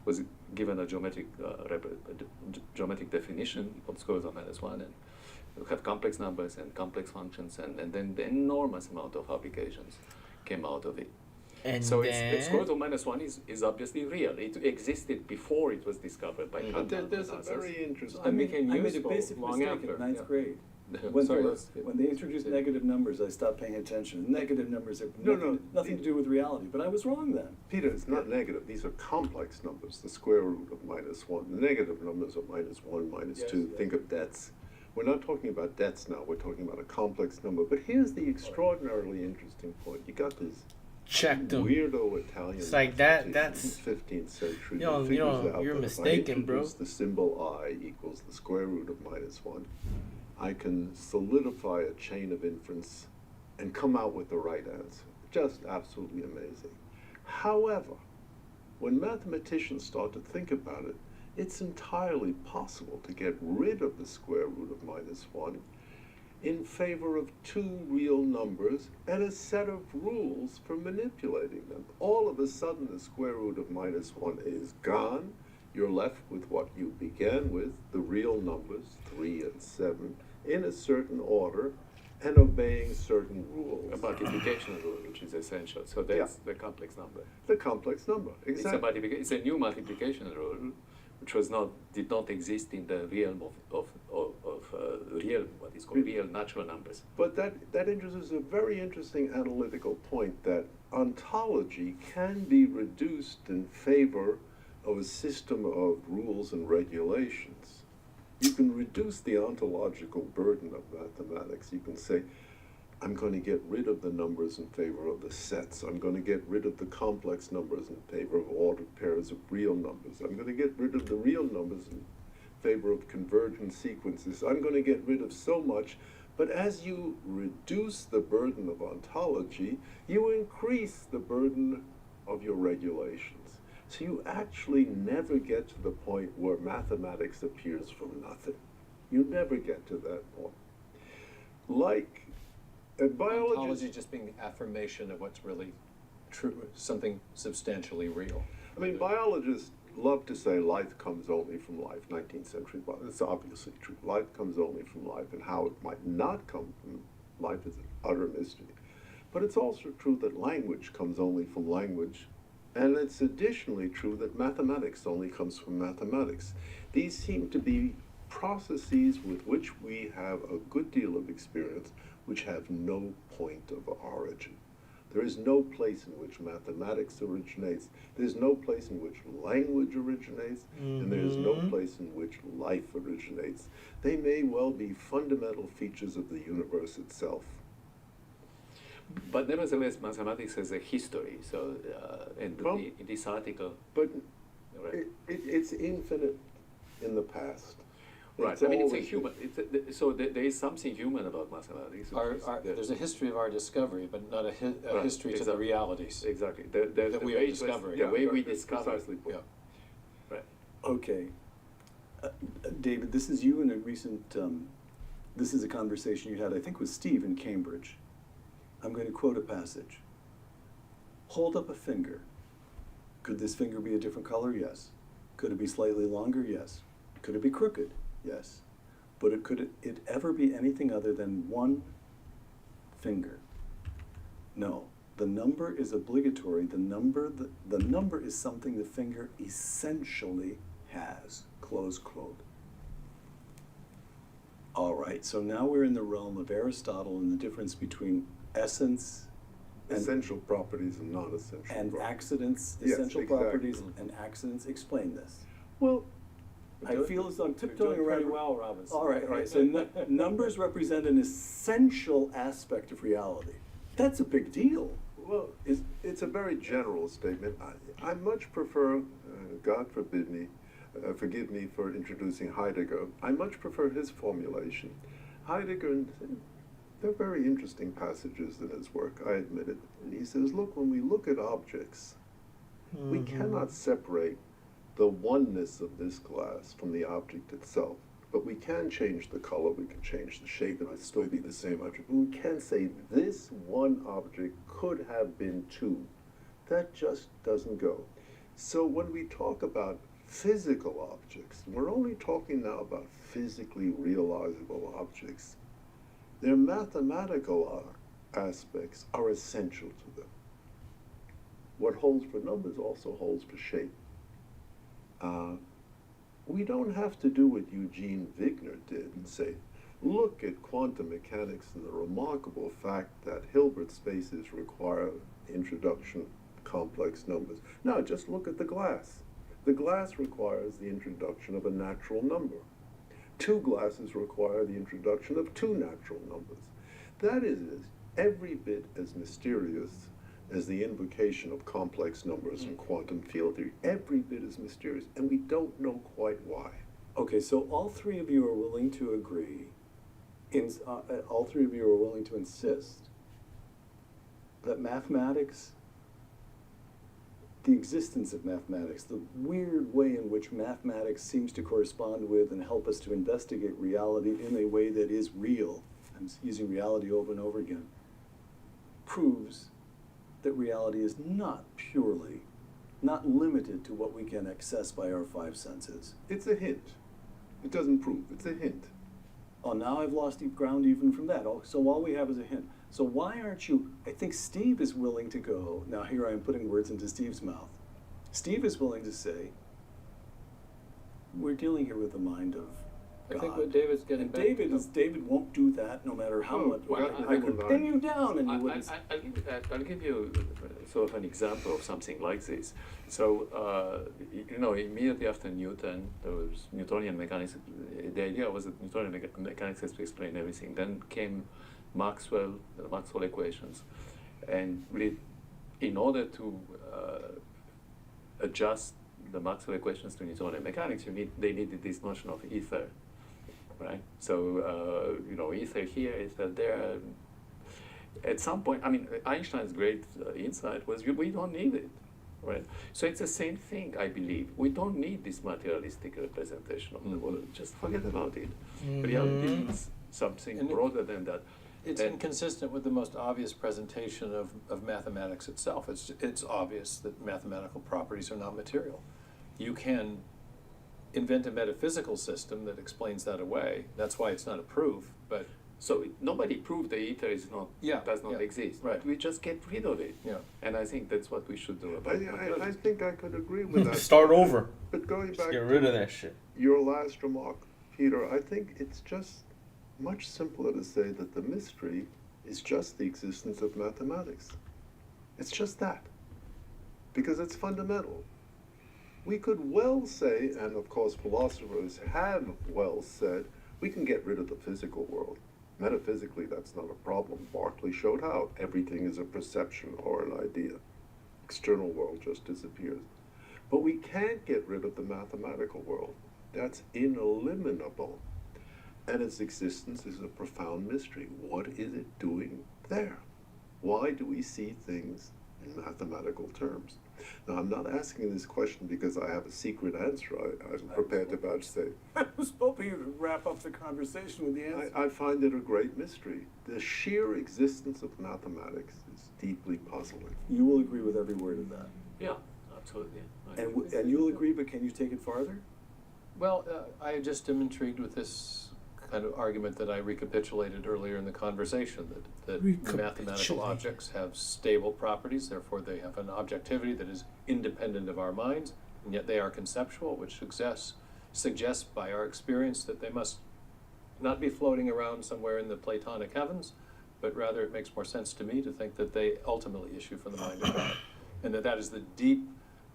was given a geometric definition of square root of -1, and you have complex numbers and complex functions, and then the enormous amount of applications came out of it. And So then it's square root of -1 is obviously real. It existed before it was discovered by Mhm. But Kalman there's a and very others. interesting. I became I made a useful basic long mistake after, in ninth yeah. grade. Yeah. When, Sorry, they, let's- when they introduced negative numbers, I stopped paying attention. Negative numbers have No, nothing to do with reality, but I was wrong then. Peter, it's not negative. These are complex numbers. The square root of -1. The negative numbers are -1, -2. Yes. Think of debts. We're not talking about debts now. We're talking about a complex number. But here's the extraordinarily interesting point. You got this checked them. weirdo Italian It's like that- mathematician that's- in the 15th century. You know, that figures out you're that if I mistaken, bro. introduce the symbol I equals the square root of -1, I can solidify a chain of inference and come out with the right answer. Just absolutely amazing. However, when mathematicians start to think about it, it's entirely possible to get rid of the square root of -1 in favor of two real numbers and a set of rules for manipulating them. All of a sudden, the square root of -1 is gone. You're left with what you began with, the real numbers, 3 and 7, in a certain order and obeying certain rules. A multiplication rule, which is essential. So that's the complex number. The complex number, It's a new multiplication rule, which did not exist in the realm of real, what is called real natural numbers. But that introduces a very interesting analytical point that ontology can be reduced in favor of a system of rules and regulations. You can reduce the ontological burden of mathematics. You can say, I'm going to get rid of the numbers in favor of the sets. I'm going to get rid of the complex numbers in favor of ordered pairs of real numbers. I'm going to get rid of the real numbers in favor of convergent sequences. I'm going to get rid of so much. But as you reduce the burden of ontology, you increase the burden of your regulations. So you actually never get to the point where mathematics appears from nothing. You never get to that point. Like biology. Ontology just being the affirmation of what's really true, something substantially real. I mean, biologists love to say life comes only from life, 19th century, but it's obviously true. Life comes only from life, and how it might not come from life is an utter mystery. But it's also true that language comes only from language, and it's additionally true that mathematics only comes from mathematics. These seem to be processes with which we have a good deal of experience, which have no point of origin. There is no place in which mathematics originates, there's no place in which language originates, and there's no place in which life originates. They may well be fundamental features of the universe itself. But nevertheless, mathematics has a history. So, in this article, But right? it's infinite in the past. Right. I mean, it's a human. So there is something human about mathematics. There's a history of our discovery, but not a Right, history to the exactly. realities. Exactly. That we are discovering. The way we That's discover. precisely put. Yeah. Right. Okay. David, this is you in a recent, this is a conversation you had, I think, with Steve in Cambridge. I'm going to quote a passage. Hold up a finger. Could this finger be a different color? Yes. Could it be slightly longer? Yes. Could it be crooked? Yes. But could it ever be anything other than one finger? No. The number is obligatory. The number is something the finger essentially has. Close quote. All right, so now we're in the realm of Aristotle and the difference between essence Essential properties and non-essential and properties. accidents, Yes, essential exactly. properties and accidents. Explain this. Well, I feel as though I'm tiptoeing Doing pretty around. well, Robinson. All right. So numbers represent an essential aspect of reality. That's a big deal. well, it's a very general statement. I much prefer, God forbid me, forgive me for introducing Heidegger, I much prefer his formulation. Heidegger, there are very interesting passages in his work, I admit it. And he says, look, when we look at objects, we cannot separate the oneness of this glass from the object itself. But we can change the color, we can change the shape, and it still be the same object. We can say this one object could have been two. That just doesn't go. So when we talk about physical objects, we're only talking now about physically realizable objects. Their mathematical aspects are essential to them. What holds for numbers also holds for shape. We don't have to do what Eugene Wigner did and say, look at quantum mechanics and the remarkable fact that Hilbert spaces require introduction of complex numbers. No, just look at the glass. The glass requires the introduction of a natural number. Two glasses require the introduction of two natural numbers. That is every bit as mysterious as the invocation of complex numbers in quantum field theory. Every bit as mysterious, and we don't know quite why. Okay, so all three of you are willing to agree, all three of you are willing to insist that mathematics, the existence of mathematics, the weird way in which mathematics seems to correspond with and help us to investigate reality in a way that is real, I'm using reality over and over again, proves that reality is not purely, not limited to what we can access by our five senses. It's a hint. It doesn't prove, it's a hint. Oh, now I've lost ground even from that. Oh, so all we have is a hint. So why aren't you, I think Steve is willing to go, now here I am putting words into Steve's mouth. Steve is willing to say, we're dealing here with the mind of God. I think what David's getting And back David won't do that no matter how much. well, I could pin you down and you wouldn't. I'll give you sort of an example of something like this. So, immediately after Newton, there was Newtonian mechanics. The idea was that Newtonian mechanics has to explain everything. Then came Maxwell, the Maxwell equations. And really, in order to adjust the Maxwell equations to Newtonian mechanics, they needed this notion of ether. Right, so ether here, ether there. At some point, I mean, Einstein's great insight was we don't need it, right? So it's the same thing, I believe. We don't need this materialistic representation of the world. Just forget about it. Reality is something And broader than that. It's And- inconsistent with the most obvious presentation of mathematics itself. It's obvious that mathematical properties are not material. you can invent a metaphysical system that explains that away. That's why it's not a proof, but So nobody proved the ether is not Yeah, does not yeah, exist. right. We just get rid of it. yeah. And I think that's what we should do about I think I could agree with that. Start over. But going Just back get to rid of that shit. your last remark, Peter, I think it's just much simpler to say that the mystery is just the existence of mathematics. It's just that. Because it's fundamental. We could well say, and of course philosophers have well said, we can get rid of the physical world. Metaphysically, that's not a problem. Berkeley showed how everything is a perception or an idea. External world just disappears. But we can't get rid of the mathematical world. That's ineliminable. And its existence is a profound mystery. What is it doing there? Why do we see things in mathematical terms? Now, I'm not asking this question because I have a secret answer I'm prepared to vouchsafe. I was hoping you would wrap up the conversation with the answer. I find it a great mystery. The sheer existence of mathematics is deeply puzzling. You will agree with every word of that. Yeah, absolutely. And you'll agree, but can you take it farther? Well, I just am intrigued with this kind of argument that I recapitulated earlier in the conversation, that mathematical objects have stable properties, therefore they have an objectivity that is independent of our minds, and yet they are conceptual, which suggests by our experience that they must not be floating around somewhere in the Platonic heavens, but rather it makes more sense to me to think that they ultimately issue from the mind of God, and that is the deep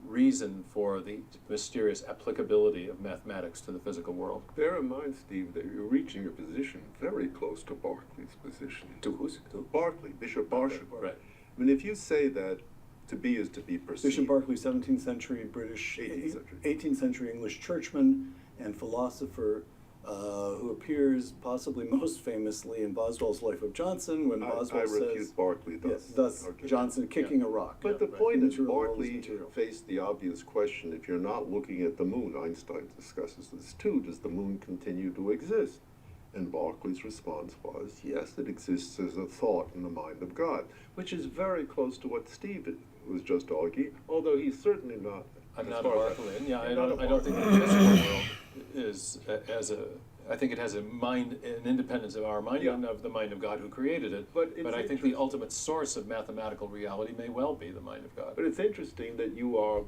reason for the mysterious applicability of mathematics to the physical world. Bear in mind, Steve, that you're reaching a position very close to Berkeley's position. To who's? To? Berkeley, Bishop Berkeley. Right. I mean, if you say that to be is to be perceived. Bishop Berkeley, 17th century British, 18th century. 18th century English churchman and philosopher who appears possibly most famously in Boswell's Life of Johnson when I Boswell refute says, Berkeley thus. yes, thus Okay. Johnson kicking a rock. But the right. point is, Material world is Berkeley material. faced the obvious question, if you're not looking at the moon, Einstein discusses this too, does the moon continue to exist? And Berkeley's response was, yes, it exists as a thought in the mind of God, which is very close to what Steve was just arguing, although he's certainly not. I'm as not a far as Berkeleyan. Yeah, You're not a I don't think the physical world is I think it has a mind, an independence of our mind Yeah. and of the mind of God who created it. But it's I think interesting. the ultimate source of mathematical reality may well be the mind of God. But it's interesting that you are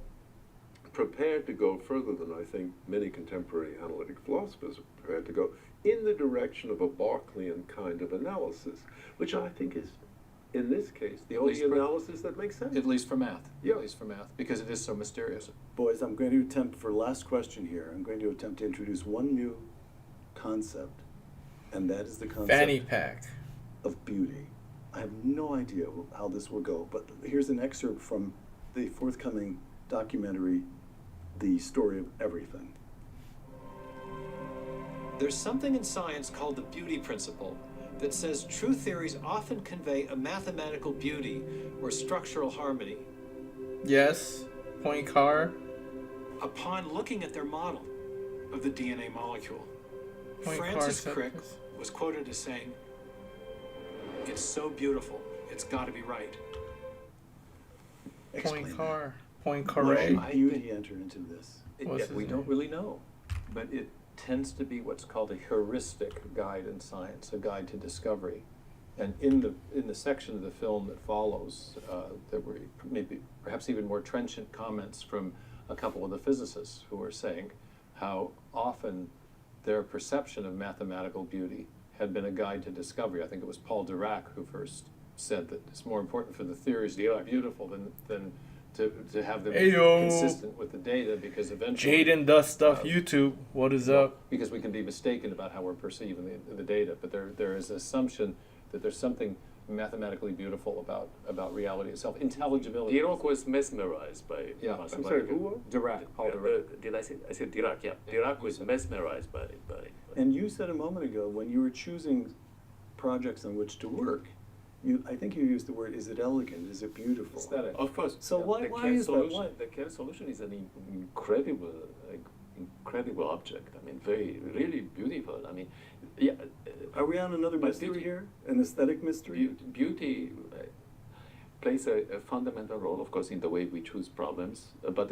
prepared to go further than I think many contemporary analytic philosophers are prepared to go, in the direction of a Berkeleyan kind of analysis, which I think is, in this case, the only least for- analysis that makes sense. At least for math. Yeah. At least for math, because it is so mysterious. Boys, I'm going to attempt, for last question here, I'm going to attempt to introduce one new concept, and that is the concept Fanny pack. of beauty. I have no idea how this will go, but here's an excerpt from the forthcoming documentary, The Story of Everything. There's something in science called the beauty principle that says true theories often convey a mathematical beauty or structural harmony Yes. Poincar. upon looking at their model of the DNA molecule. Poincar Francis said Crick this. was quoted as saying, "It's so beautiful, it's got to be right." Explain that. Poincar. What Poincaré. should beauty enter into this? What's his We name? don't really know, but it tends to be what's called a heuristic guide in science, a guide to discovery. And in the section of the film that follows, there were maybe perhaps even more trenchant comments from a couple of the physicists who were saying how often their perception of mathematical beauty had been a guide to discovery. I think it was Paul Dirac who first said that it's more important for the theories to be beautiful than to have them Ayo. consistent with the data, because eventually Jaden does stuff. Uh, YouTube. What is up? because we can be mistaken about how we're perceiving the data, but there is an assumption that there's something mathematically beautiful about reality itself. Intelligibility. Dirac was mesmerized by Yeah. I'm I'm sorry, mathematical. who was? Dirac, Paul Dirac. Did I say Dirac? Yeah, Dirac was mesmerized by And you said a moment ago, when you were choosing projects on which to work, I think you used the word, is it elegant, is it beautiful? Aesthetic. Of course. So why the is Kerr that? solution, Why? The Kerr solution is an incredible object. I mean, really beautiful. I mean, yeah. Are we on another But mystery beauty- here? An aesthetic mystery? Beauty. plays a fundamental role, of course, in the way we choose problems, but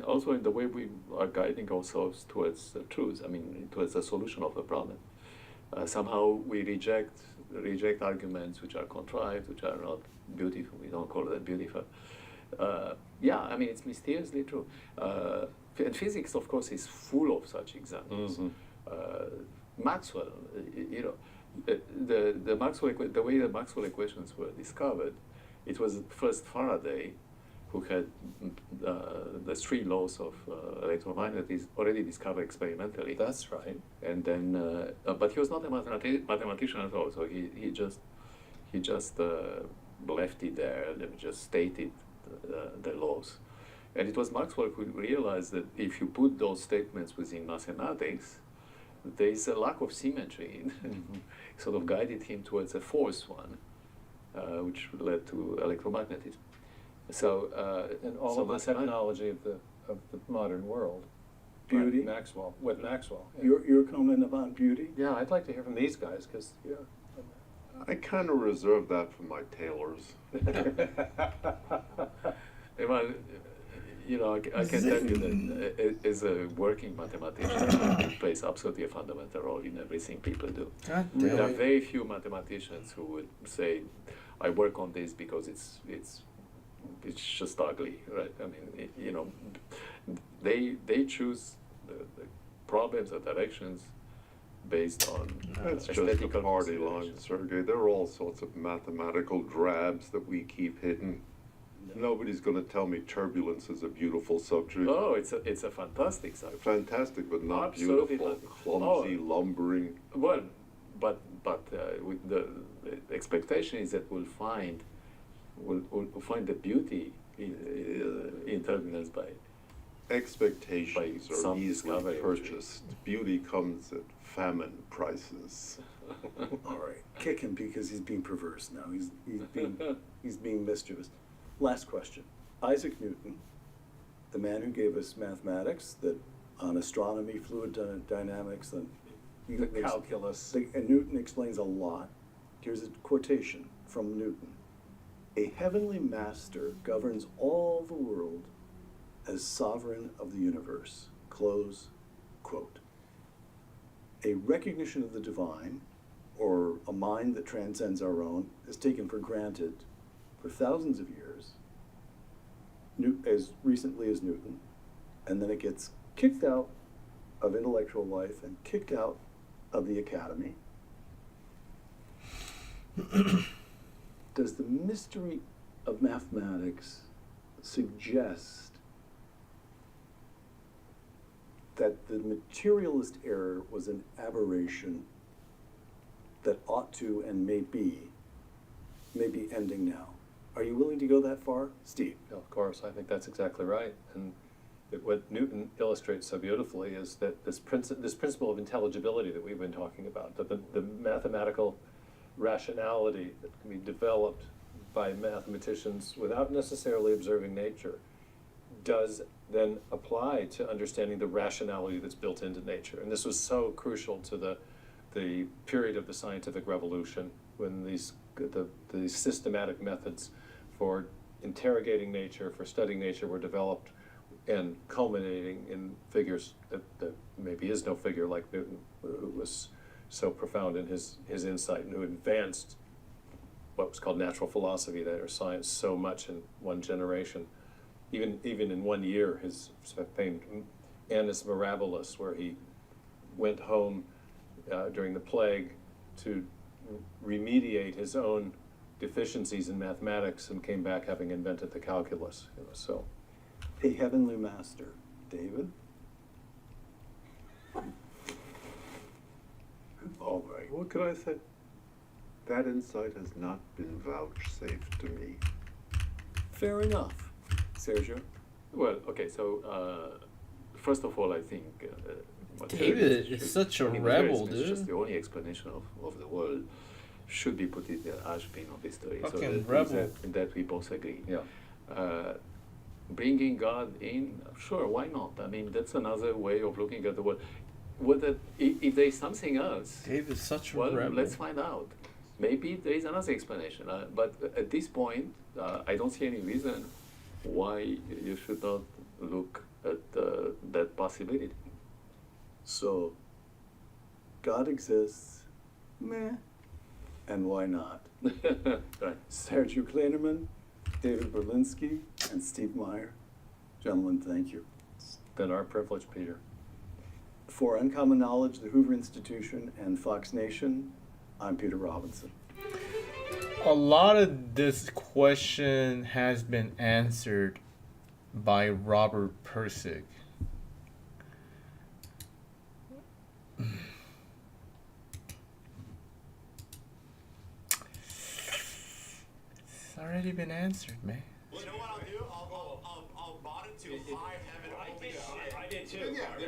also in the way we are guiding ourselves towards truth. I mean, towards the solution of a problem. Somehow we reject arguments which are contrived, which are not beautiful. We don't call them beautiful. Yeah, I mean, it's mysteriously true. And physics, of course, is full of such examples. Maxwell, you know, the Maxwell, the way the Maxwell equations were discovered, it was first Faraday who had the three laws of electromagnetism already discovered experimentally. That's right. And then, but he was not a mathematician at all. So he just left it there and just stated the laws. And it was Maxwell who realized that if you put those statements within mathematics, there is a lack of symmetry. Sort of guided him towards a fourth one, which led to electromagnetism. So And all so of the technology of the modern world. Beauty. Maxwell, with Maxwell. Yeah. Your comment about beauty? Yeah, I'd like to hear from these guys, because, yeah. I kind of reserve that for my tailors. Well, you know, I can tell you that as a working mathematician, it plays absolutely a fundamental role in everything people do. God There are damn it. very few mathematicians who would say, "I work on this because it's just ugly," right? I mean, you know, they choose the problems or directions based on That's just a aesthetical party line, considerations. Sergey. There are all sorts of mathematical drabs that we keep hidden. Nobody's going to tell me turbulence is a beautiful subject. Oh, it's a fantastic subject. Fantastic, but not Absolutely beautiful. not. Clumsy, Oh. lumbering. Well, but with the expectation is that we'll find the beauty in turbulence by Expectations By are some easily discovery. purchased. Beauty comes at famine prices. All right, kick him because he's being perverse now. He's being mischievous. Last question. Isaac Newton, the man who gave us mathematics, that on astronomy, fluid dynamics, and The calculus. And Newton explains a lot. Here's a quotation from Newton. A heavenly master governs all the world as sovereign of the universe. Close quote. A recognition of the divine, or a mind that transcends our own, is taken for granted for thousands of years, as recently as Newton, and then it gets kicked out of intellectual life and kicked out of the academy. Does the mystery of mathematics suggest that the materialist error was an aberration that ought to and may be ending now? Are you willing to go that far, Steve? Of course, I think that's exactly right. And what Newton illustrates so beautifully is that this principle of intelligibility that we've been talking about, that the mathematical rationality that can be developed by mathematicians without necessarily observing nature, does then apply to understanding the rationality that's built into nature. And this was so crucial to the period of the scientific revolution, when the systematic methods for interrogating nature, for studying nature, were developed and culminating in figures that maybe is no figure like Newton, who was so profound in his insight, and who advanced what was called natural philosophy, that or science, so much in one generation. Even in 1 year, his famed Annus Mirabilis, where he went home during the plague to remediate his own deficiencies in mathematics, and came back having invented the calculus. So, A heavenly master. David? All right. What could I say? That insight has not been vouchsafed to me. Fair enough. Sergio? Well, okay, so first of all, I think David is such a rebel, It's just dude. the only explanation of the world should be put in the ashpin of history. Fucking so rebel. that we both agree. yeah. Bringing God in, sure, why not? I mean, that's another way of looking at the world. If there's something else, David's such a well, rebel. let's find out. maybe there is another explanation. But at this point, I don't see any reason why you should not look at that possibility. So, God exists, meh, and why not? Right. Sergio Kleinerman, David Berlinski, and Steve Meyer. Gentlemen, thank you. It's been our privilege, Peter. For Uncommon Knowledge, the Hoover Institution, and Fox Nation, I'm Peter Robinson. A lot of this question has been answered by Robert Pirsig. It's already been answered, man. Well, you know what I'll do? I'll mod it to high heaven only shit. I did too. Yeah, I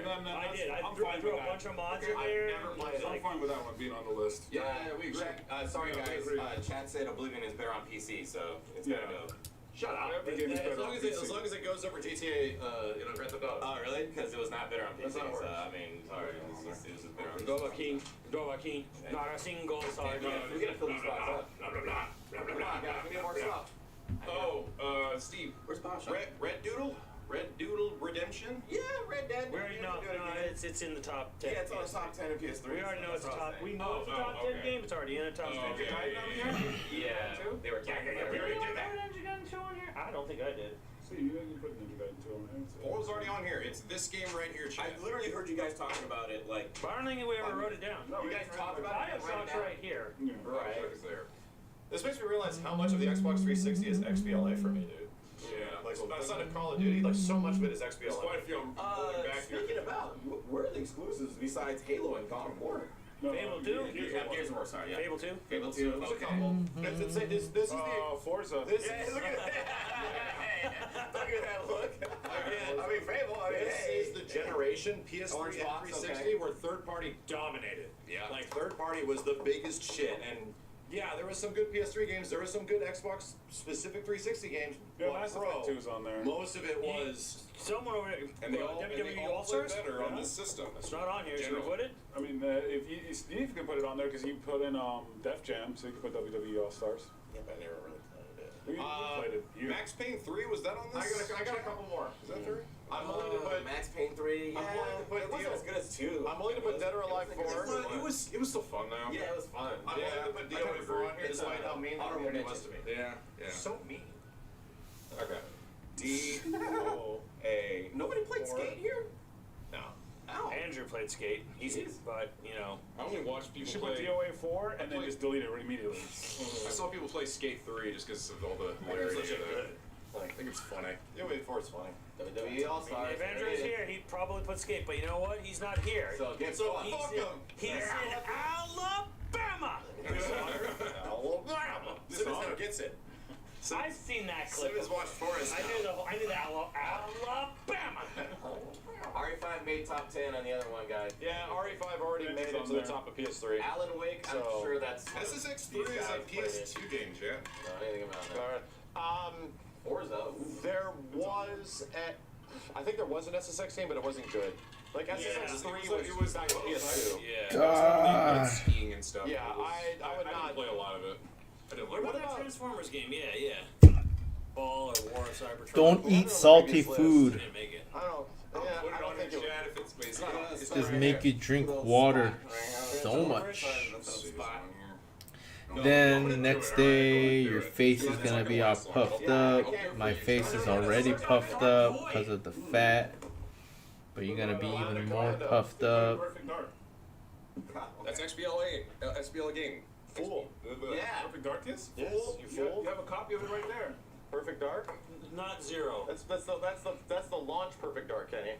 did. I I'm threw fine a with that. bunch of mods in I've there. never played it. Like, I'm fine with that one being on the list. Yeah, we agree. Sorry Yeah, we guys, agree. chat said Oblivion is better on PC, so it's Yeah. gotta go. Shut up. Every game is better on PC. As long as it goes over GTA, Grand Theft Auto. Oh, really? Because it was not better on PC. That's not So, worse. I mean, sorry, it was just better on Dova PC. King, Dova King, not a single sorry. We gotta fill these spots up. Blah, blah, blah. Blah, blah, Come on, blah. guys, we need more stuff. Oh, Steve. Where's Pasha? Red Doodle? Red Doodle Redemption? Yeah, Red Dead. We already know. Do it No, again. it's in the top 10. Yeah, it's on the top 10 of PS3. We already know it's a top. We know Oh, it's a top oh, 10 okay. game. It's already in the top 10. Okay. Yeah, they were talking about we already it. did that. I don't think I did. See, you put Ninja Gaiden 2 on there. Paul's already on here. It's this game right here, I chat. literally heard you guys talking about it, like, But I don't think we ever wrote it down. No, you guys talked about I it have and write it songs down. right here. Yeah. Right. It's there. This makes me realize how much of the Xbox 360 is XBLA for me, dude. Yeah. Like, outside of Call of Duty, like, so much of it is That's XBLA. why I feel I'm going back here. speaking about, where are the exclusives besides Halo and God of War? No, Fable 2? Gears of War, sorry, yeah. Fable 2? Fable 2, There's a okay. couple. This is the... Forza. This Hey, is... look at that. Hey, look at that look. I mean, Fable, I mean, This hey. is the generation PS3 Orange and box, 360 okay. where third party dominated. Yeah. Like third party was the biggest shit. And yeah, there was some good PS3 games. There was some good Xbox specific 360 games. Yeah, but Mass bro, Effect 2's on there. most of it was, Someone over there. and they all, WWE play All-Stars? better on Yeah. this system. It's not on here. Should we General. put it? I mean, if you, Steve can put it on there because he put in Def Jam, so you can put WWE All Stars. Yeah, but I never really played it. You played it. You. Max Payne 3 was that on this? I got a couple more. Is that 3? I'm willing to put. Max Payne 3, yeah. I'm willing to put it wasn't Dio- as good as 2. I'm willing to put Dead or Alive 4. It was still fun though. Yeah, it was fun. I'm willing to put DO4 on here despite how mean the Honorable community mention. was to me. Yeah, yeah. So mean. Okay. DOA. Nobody played Four. Skate here? No. Ow. Andrew played Skate. But, you know. I only watched You people should put play. DOA 4 and then played- just delete it immediately. I saw people play Skate 3 just because of all the It's hilarity legit of good. it. I think it's funny. DOA4 is funny. WWE All Stars. If Andrew's here, he'd probably put Skate. But you know what? He's not here. So get So fucked. fuck He's him. in Alabama. Alabama. Simmons never gets it. I've seen that clip. Simmons watched Forrest. I knew the Alabama. RE5 made top 10 on the other one, guys. Yeah, RE5 already Ninja's made it on to the there. top of PS3. Alan Wake, I'm So- sure that's. SSX3 these is guys a played it. PS2 game, yeah? Know anything about that? Alright. Forza. Ooh. There was I think there was an SSX game, but it wasn't good. Like SSX3 was back on PS2. Yeah. Skiing and stuff. Yeah, It was- I would I not. didn't play a lot of it. I didn't What learn about that about- Transformers game? Yeah. Ball or War of Cybertron. Don't Well, eat that's salty on the previous food. Didn't make it. I don't. Yeah, Put I it don't on think your it chat if it's basically. It's Just right make here. you drink Little water spot right here. so much. Spot. Then the next day, your face is gonna be all puffed up. My face is already puffed up because of the fat. But you're gonna be even more puffed up. Perfect Dark. That's XBLA game. Fool. Yeah. Perfect Dark is? Yes, you You fool. have a copy of it right there. Perfect Dark. Not zero. That's the launch Perfect Dark, Kenny.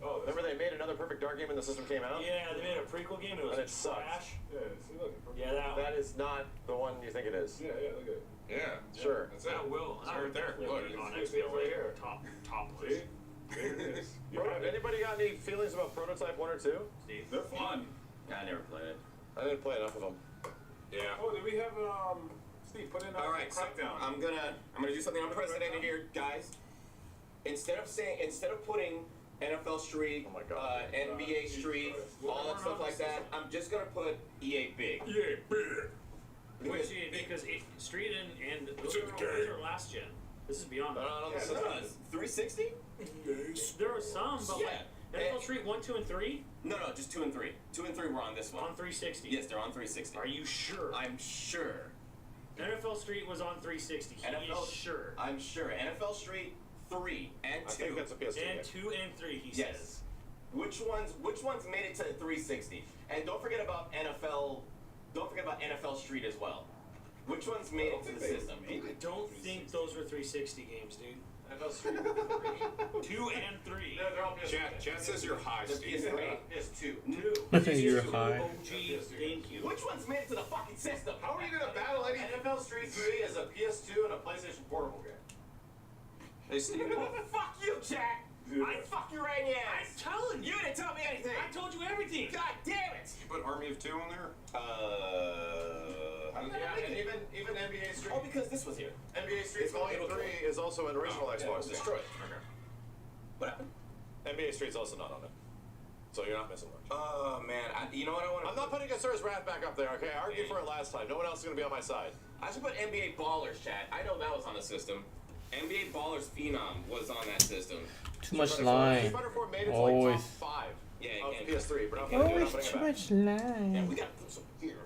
Oh, Remember they made another Perfect Dark game when the system came out? Yeah, they made a prequel game. It was And it sucks. trash. Yeah, see, look. Perfect Yeah, that That is not the one you think it is. Yeah, look at it. Yeah. Sure. That's it. that will. It's right there. Look. On It's XBLA right here. top See? list. There it is. You have it. Anybody got any feelings about Prototype 1 or 2? Steve. They're fun. I never played it. I didn't play enough of them. Yeah. Oh, did we have, Steve, put in All right, so Crackdown. I'm gonna do something unprecedented here, guys. Instead of putting NFL Street, Oh my God. NBA Street, all that stuff like that, I'm just gonna put EA Big. Yeah, big. Because Street and those are last gen. This is beyond that. Yeah, no, 360? There are some, but Yeah. like NFL Street 1, 2, and 3 No, just 2 and 3. 2 and 3 were on this one. on 360. Yes, they're on 360. Are you sure? I'm sure. NFL Street was on 360. He NFL is sure. I'm sure. NFL Street 3 and 2. I think that's a PS2 And game. 2 and 3, he Yes. says. Which ones made it to 360? And don't forget about NFL. Don't forget about NFL Street as well. Which ones made it to the system? I don't think those were 360 games, dude. NFL Street 3. 2 and 3. No, they're all PS2. Chat says you're high, The Steve. PS3 is 2. 2. You're high. OG GameCube. Which ones made it to the fucking system? How are you gonna battle any? NFL Street 3 is a PS2 and a PlayStation Portable game. Hey, Steve. Well, fuck you, Jack. I fuck you right in the I'm ass. telling you. You didn't tell me anything. I told you everything. God damn it. You put Army of Two on there? How did I Yeah, make and it? even NBA Street. Oh, because this was here. NBA Street Volume 3 is also an original Xbox game. Destroyed. What happened? NBA Street's also not on it. So you're not missing much. Oh man, you know what I want to? I'm not putting Asura's Wrath back up there, okay? I argued for it last time. No one else is going to be on my side. I should put NBA Ballers, chat. I know that was on the system. NBA Ballers Phenom was on that system. Too much Street line. Fighter 4 made it to Always. like top 5 Yeah, of and- PS3, but I'm and- not Always putting it too back. much line. Yeah, we gotta put some here.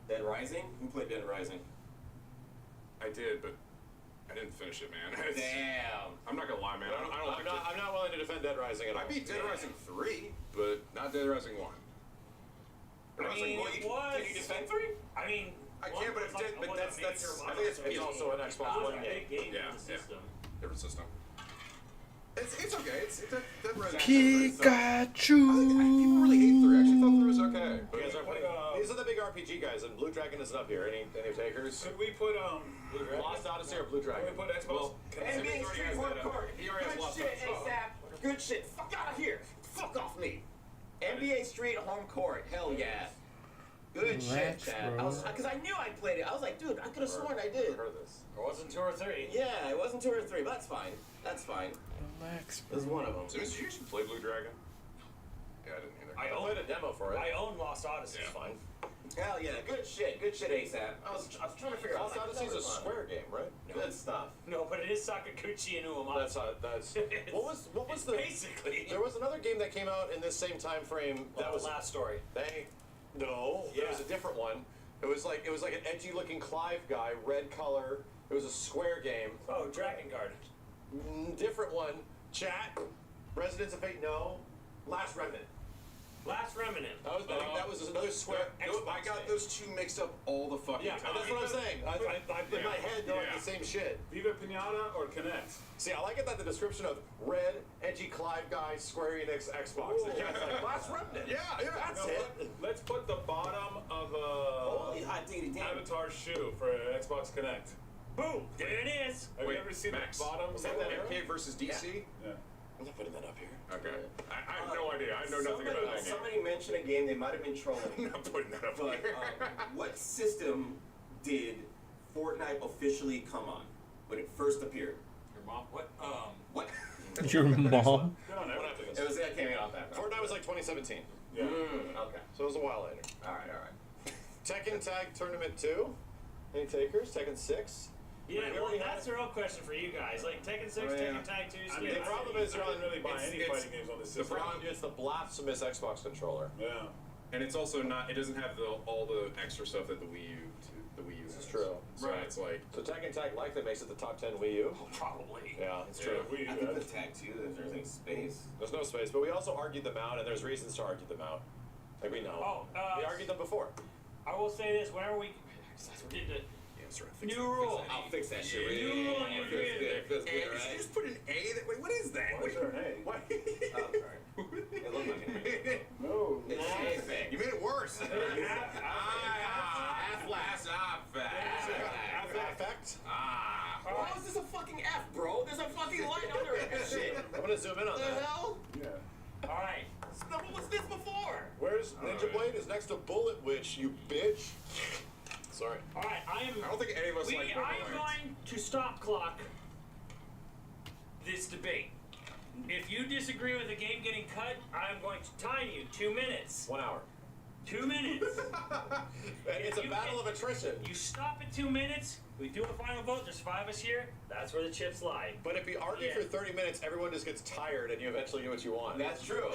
Dead Rising? Who played Dead Rising? I did, but I didn't finish it, man. It's- Damn. I'm not gonna lie, man. I don't like it. I'm not willing to defend Dead Rising at all. I beat Dead Rising 3, but not Dead Rising 1. Dead I Rising mean, 1, can you defend 3? I mean, I one can, but was it's dead- but was a that's- major I think it's milestone. also an Xbox It was One a game. big game Yeah, in the yeah. system. different system. It's okay. It's Dead Rising. Pikachu. People really hate 3. I actually thought 3 was okay. You guys are putting, these are the big RPG guys, and Blue Dragon isn't up here. Any takers? Could we put Lost Odyssey or Blue Dragon? Can we put Xbox? NBA Street Hardcore. He already has Good lost shit, that. ASAP. Good shit. Fuck out of here. Fuck off me. NBA Street Home Court. Hell yeah. Good shit, Chad. Because I knew I played it. I was like, dude, I could have sworn I did. Heard of this. It wasn't 2 or 3. Yeah, it wasn't 2 or 3, but that's fine. That's fine. Relax, It was one of them. So, did you actually play Blue Dragon? Yeah, I didn't either. I I played a demo for it. I own Lost Odyssey. Yeah. It's fine. Hell yeah. Good shit. Good shit, ASAP. I was trying to figure out. Lost Odyssey's a Square game, right? Good stuff. No, but it is Sakaguchi and Uematsu. That's what was the Basically. There was another game that came out in this same time frame that was Last Story. no, Yeah. it was a different one. It was like an edgy looking Clive guy, red color. It was a Square game. Oh, Dragon Guard. Different one. Chat. Residents of Fate. No. Last Remnant. Last Remnant. That was another Square. I got game. those two mixed up all the fucking Yeah, time. that's what I'm saying. In my head, they're like the same shit. Viva Pinata or Connect? See, I like it that the description of red, edgy Clive guy, Square Enix, Xbox. The chat's like, Last Remnant. Yeah, That's No, it. Let's put the bottom of Holy hot diggity damn. Avatar shoe for Xbox Connect. Boom! There it is. Have Wait, you ever seen Max, the bottom? was that MK versus DC? Yeah. I'm not putting that up here. Okay. I have no idea. I know nothing about that game. Somebody mentioned a game. They might have been trolling. I'm not putting that up But here. what system did Fortnite officially come on when it first appeared? Your mom. What? What? Your mom. Get on What there. after this? It was that came out that. Fortnite was like 2017, Yeah. Okay. so it was a while later. All right. Tekken Tag Tournament 2. Any takers? Tekken 6. Yeah, We well, already that's the real question for you guys. Like Tekken 6, Oh, yeah. Tekken Tag 2, I mean, The problem is I didn't really buy any it's- fighting games on this the system. problem- It's the blasphemous Xbox controller. Yeah. And it's also not. It doesn't have all the extra stuff that the Wii U This is has. true. So Right. it's like So Tekken Tag likely makes it the top 10 Wii U. probably. Yeah, it's Yeah, true. we I think the tag too. There's any space. There's no space, but we also argued them out, and there's reasons to argue them out. Like we know. Oh, we argued them before. I will say this: whenever we did the yeah, that's right. new rule, I'll fix that shit. New rule on your Feels grid. good. Feels good, Did you right? just put an A? Wait, what is that? Why is there an A? Why? Oh, sorry. It looked like it. No. It's a thing. You made it worse. Effect. How is this a fucking F, bro? There's a fucking light under it and shit. I'm gonna zoom in on What the that. hell? Yeah. All right. What was this before? Where's Ninja Blade? Is next to Bullet Witch, you bitch. Sorry. All right. I don't think any of us like I am Borderlands. going to stop clock this debate. If you disagree with the game getting cut, I am going to time you 2 minutes. 1 hour. 2 minutes. It's a battle of attrition. You stop at 2 minutes. We do a final vote. There's 5 of us here. That's where the chips lie. But if you argue for 30 minutes, everyone just gets tired, and you eventually get what you want. That's true.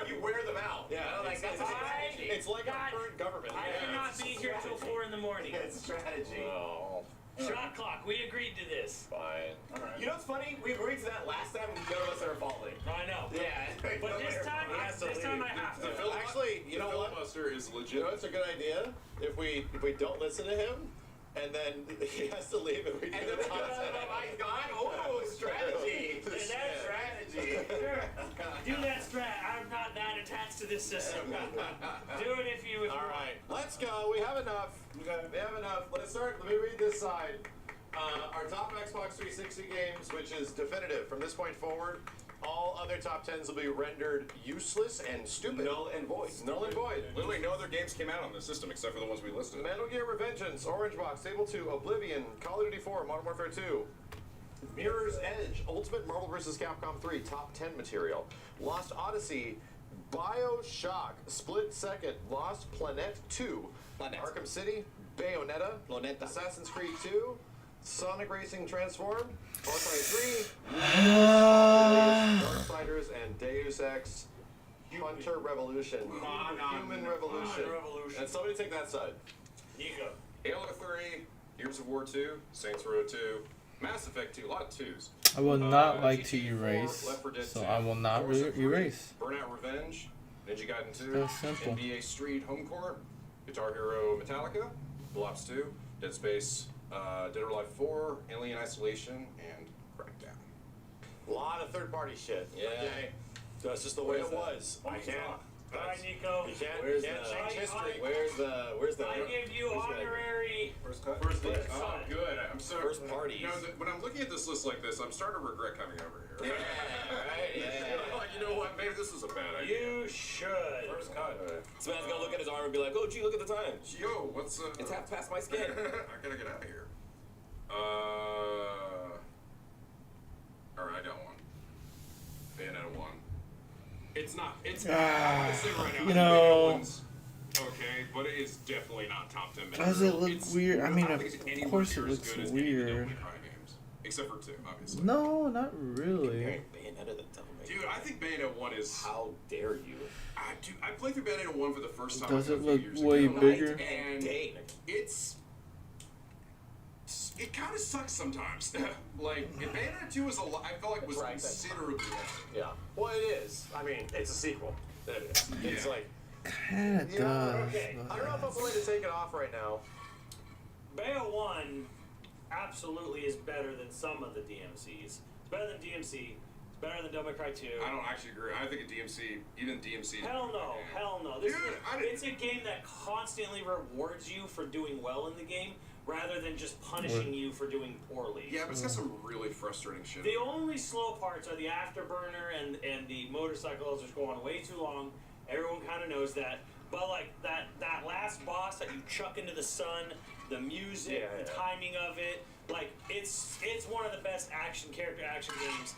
You wear them out. Yeah, You know, like, that's a strategy. It's like our current government. I cannot be here till 4 in the morning. It's strategy. Oh, Shot clock. We agreed to this. fine. You know what's funny? We agreed to that last time, and none of us are falling. I know. Yeah. But this time, I have to. Actually, you know what? Filibuster is You legit. know what's a good idea? If we don't listen to him, and then he has to leave, and we do And the then content. my God, oh, strategy. And that's strategy. Sure. Do that strat. I'm not that attached to this system. Do it if you. All right, let's go. We have enough. We have enough. Let's start. Let me read this side. Our top Xbox 360 games, which is definitive from this point forward. All other top 10s will be rendered useless and stupid. Null and void. Null and void. Literally no other games came out on the system except for the ones we listed. Metal Gear Revengeance, Orange Box, Fable 2, Oblivion, Call of Duty 4, Modern Warfare 2. Mirror's Edge, Ultimate Marvel vs. Capcom 3, top 10 material. Lost Odyssey, BioShock, Split Second, Lost Planet 2, Arkham City, Bayonetta, Assassin's Creed 2, Sonic Racing Transformed, Far Cry 3, Darksiders, and Deus Ex Hunter Revolution. Human Revolution. And somebody take that side. Nico. Halo 3, Gears of War 2, Saints Row 2, Mass Effect 2, a lot of 2s. I will not like to GTA 4, erase, Left 4 Dead so 2, I will not Forza 3, erase. Burnout Revenge, Ninja Gaiden 2, That's simple. NBA Street Home Court, Guitar Hero Metallica, Black Ops 2, Dead Space, Dead or Alive 4, Alien Isolation, and Crackdown. A lot of third-party shit. Yeah. Okay? That's just the way it was. I can't. All right, Nico. You can't Where's change the- history. Where's the? I give you honorary. First cut? First cut. Oh, good. I'm so. First parties. You know, when I'm looking at this list like this, I'm starting to regret coming over here. Yeah, right. Yeah. Like, you know what? Maybe this is a bad idea. You should. First cut. This man's gonna look at his arm and be like, "Oh, gee, look at the time. Yo, what's It's half past my skin." I gotta get out of here. Alright, I got one. Bayonetta 1. It's not. It's. I'm gonna say right now. You I think know. Bayonetta 1's okay, but it is definitely not top 10 Does it material. look It's- weird? I mean, don't of think it's anywhere course it near as looks good as any of the weird. Devil May Cry games, except for 2, obviously. No, not really. Bayonetta, the devil may Dude, I think Bayonetta 1 is. How dare you? I played through Bayonetta 1 for the first time. Does a it few look years way ago. bigger? And Day. it kind of sucks sometimes. Like, in Bayonetta 2 was I felt like was Right. considerably better. Yeah. Well, it is. I mean, it's a sequel. It is. It's Yeah. like. Kinda Yeah, does. okay. but- I don't know if I'm willing to take it off right now. Bayo 1 absolutely is better than some of the DMCs. It's better than DMC. It's better than Devil May Cry 2. I don't actually agree. I think a DMC, even DMC. is Hell a better no, game. hell no. This Dude, is I didn't- it's a game that constantly rewards you for doing well in the game rather than just punishing you for doing poorly. Yeah, but it's got some really frustrating shit. The only slow parts are the afterburner and the motorcycles are going way too long. Everyone kind of knows that. But like that last boss that you chuck into the sun, the music, the timing of it, like it's one of the best character action games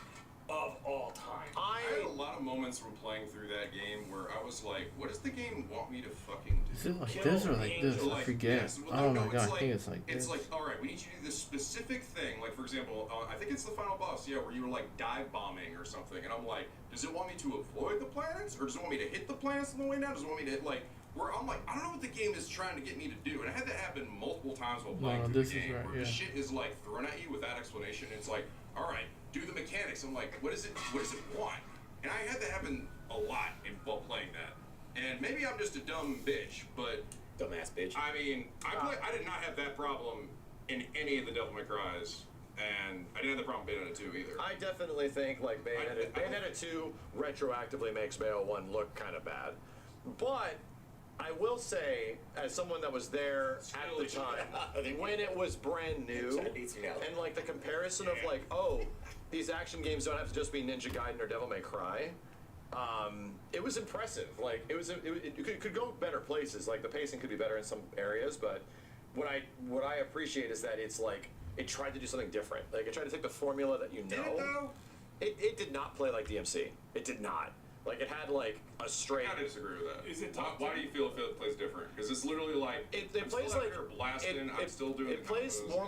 of all time. I had a lot of moments from playing through that game where I was like, what does the game want me to fucking do? Is it like this or like this? I forget. yes, well, Oh no, my it's god, I like- think it's like It's this. like, all right, we need you to do this specific thing. Like, for example, I think it's the final boss, yeah, where you were like dive bombing or something. And I'm like, does it want me to avoid the planets? Or does it want me to hit the planets on the way down? Does it want me to hit, like, where I'm like, I don't know what the game is trying to get me to do. And I had that happen multiple times while playing No, through this the is game, right, where yeah. the shit is like thrown at you without explanation. It's like, all right, do the mechanics. I'm like, what does it want? And I had that happen a lot while playing that. And maybe I'm just a dumb bitch, but Dumbass bitch. I mean, I did not have that problem in any of the Devil May Cries, and I didn't have the problem with Bayonetta 2 either. I definitely think like Bayonetta 2 retroactively makes Bayo 1 look kind of bad. But I will say, as someone that was there at the time, when it was brand new, and like the comparison of like, oh, these action games don't have to just be Ninja Gaiden or Devil May Cry. It was impressive. Like it could go better places. Like the pacing could be better in some areas, but what I appreciate is that it's like it tried to do something different. Like it tried to take the formula that you know. Did it though? It did not play like DMC. It did not. Like it had like a straight. I disagree with that. Is it why, top why 10? do you feel it plays different? Because it's literally like It I'm plays still out like here blasting. I'm still doing. It plays combos. more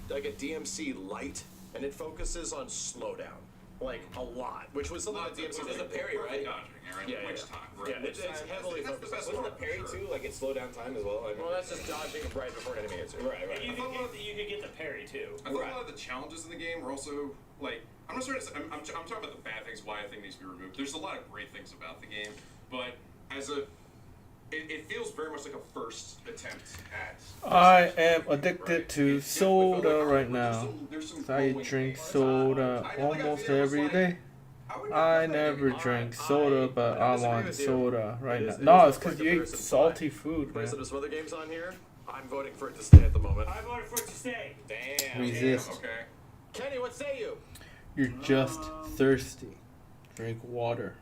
like a DMC light, and it focuses on slowdown, like a lot, which was something that DMC does a parry, right? Dodging, right? Yeah, Which yeah. time? Right? Yeah, it's heavily That's the focused. best Wasn't part, the parry for sure. too? Like it slowed down time as well. Well, that's just dodging right before an enemy hits you. Right, And you could get the parry too. I thought a lot of the challenges in the game were also like I'm not trying to say, I'm talking about the bad things, why I think needs to be removed. There's a lot of great things about the game, but as a it feels very much like a first attempt at. I am addicted Right. to It definitely felt soda like, right there's now. there's some I growing drink pains. soda I know the guy almost video was every like, day. I would I not never drink soda, but I disagree want with you. soda right It now. is- it No, is it's a because quick you ate comparison salty food, There's man. some other games on here. I'm voting for it to stay at the moment. I voted for it to stay. Damn. Resist. Okay. Kenny, what say you? You're just thirsty. Drink water.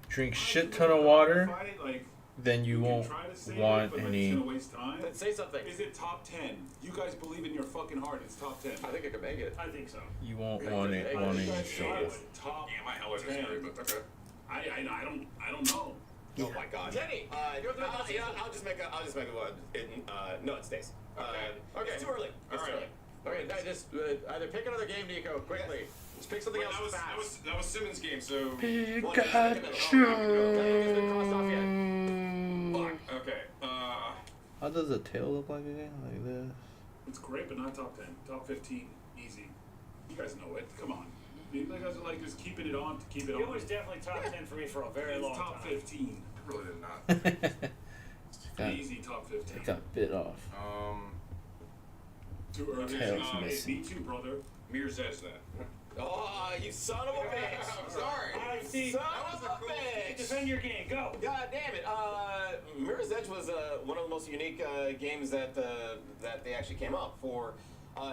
Drink shit ton of water, Fight, like, then you can won't try to save want it, but any. It's gonna waste time. Then say something. Is it top 10? You guys believe in your fucking heart it's top 10. I think it could make it. I think so. You won't Yeah, want yeah, it. yeah, Want yeah, any yeah. soda. It's top Yeah, my hell is 10. scary, but okay. I don't know. Oh my God. Kenny, I'll just make a one. No, it stays. Okay. It's too early. It's too early. Okay, now just either pick another game, Nico, quickly. Just pick something Wait, else fast. that was Simmons' game, so. Pikachu. Okay. How does a tail look like again? Like this? It's great, but not top 10. Top 15, easy. You guys know it. Come on. You guys are like just keeping it on to keep it on. It was definitely top 10 for me for a very It's long top time. 15. I really did not. Got- Easy top 15. It got bit off. Too early. Tail's missing. Me too, brother. Mirror's Edge then. Oh, you son of a bitch! I'm sorry. I see. Son of a bitch! Defend your game. Go. God damn it! Mirror's Edge was one of the most unique games that they actually came out for.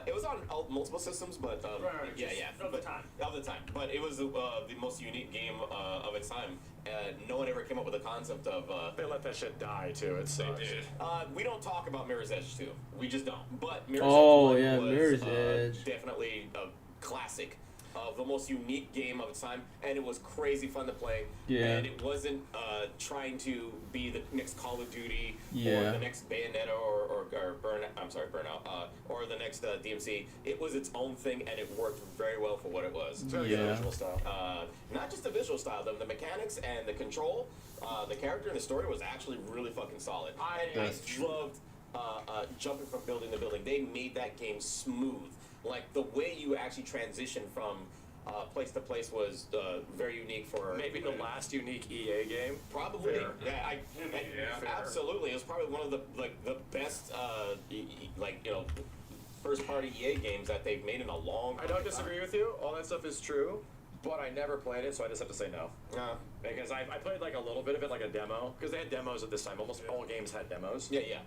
It was on multiple systems, but Right, yeah, just yeah, of the but- time. Of the time. But it was the most unique game of its time. No one ever came up with the concept of. They let that shit die too. It sucks. They did. We don't talk about Mirror's Edge 2. We just don't. But Mirror's Oh, Edge 1 yeah, was, Mirror's Edge. definitely a classic. The most unique game of its time, and it was crazy fun to play. Yeah. And it wasn't trying to be the next Call of Duty Yeah. or the next Bayonetta or Burnout, or the next DMC. It was its own thing, and it worked very well for what it was. Very good Yeah. visual style. Not just the visual style, the mechanics and the control, the character and the story was actually really fucking solid. I That's true. loved jumping from building to building. They made that game smooth. Like the way you actually transition from place to place was very unique for maybe the last unique EA game. Probably, Fair. yeah, Yeah. absolutely. It was probably one of the best first party EA games that they've made in a long. I don't disagree with you. All that stuff is true, but I never played it, so I just have to say no. Because I played like a little bit of it, like a demo, because they had demos at this time. Almost all games had demos. Yeah, yeah.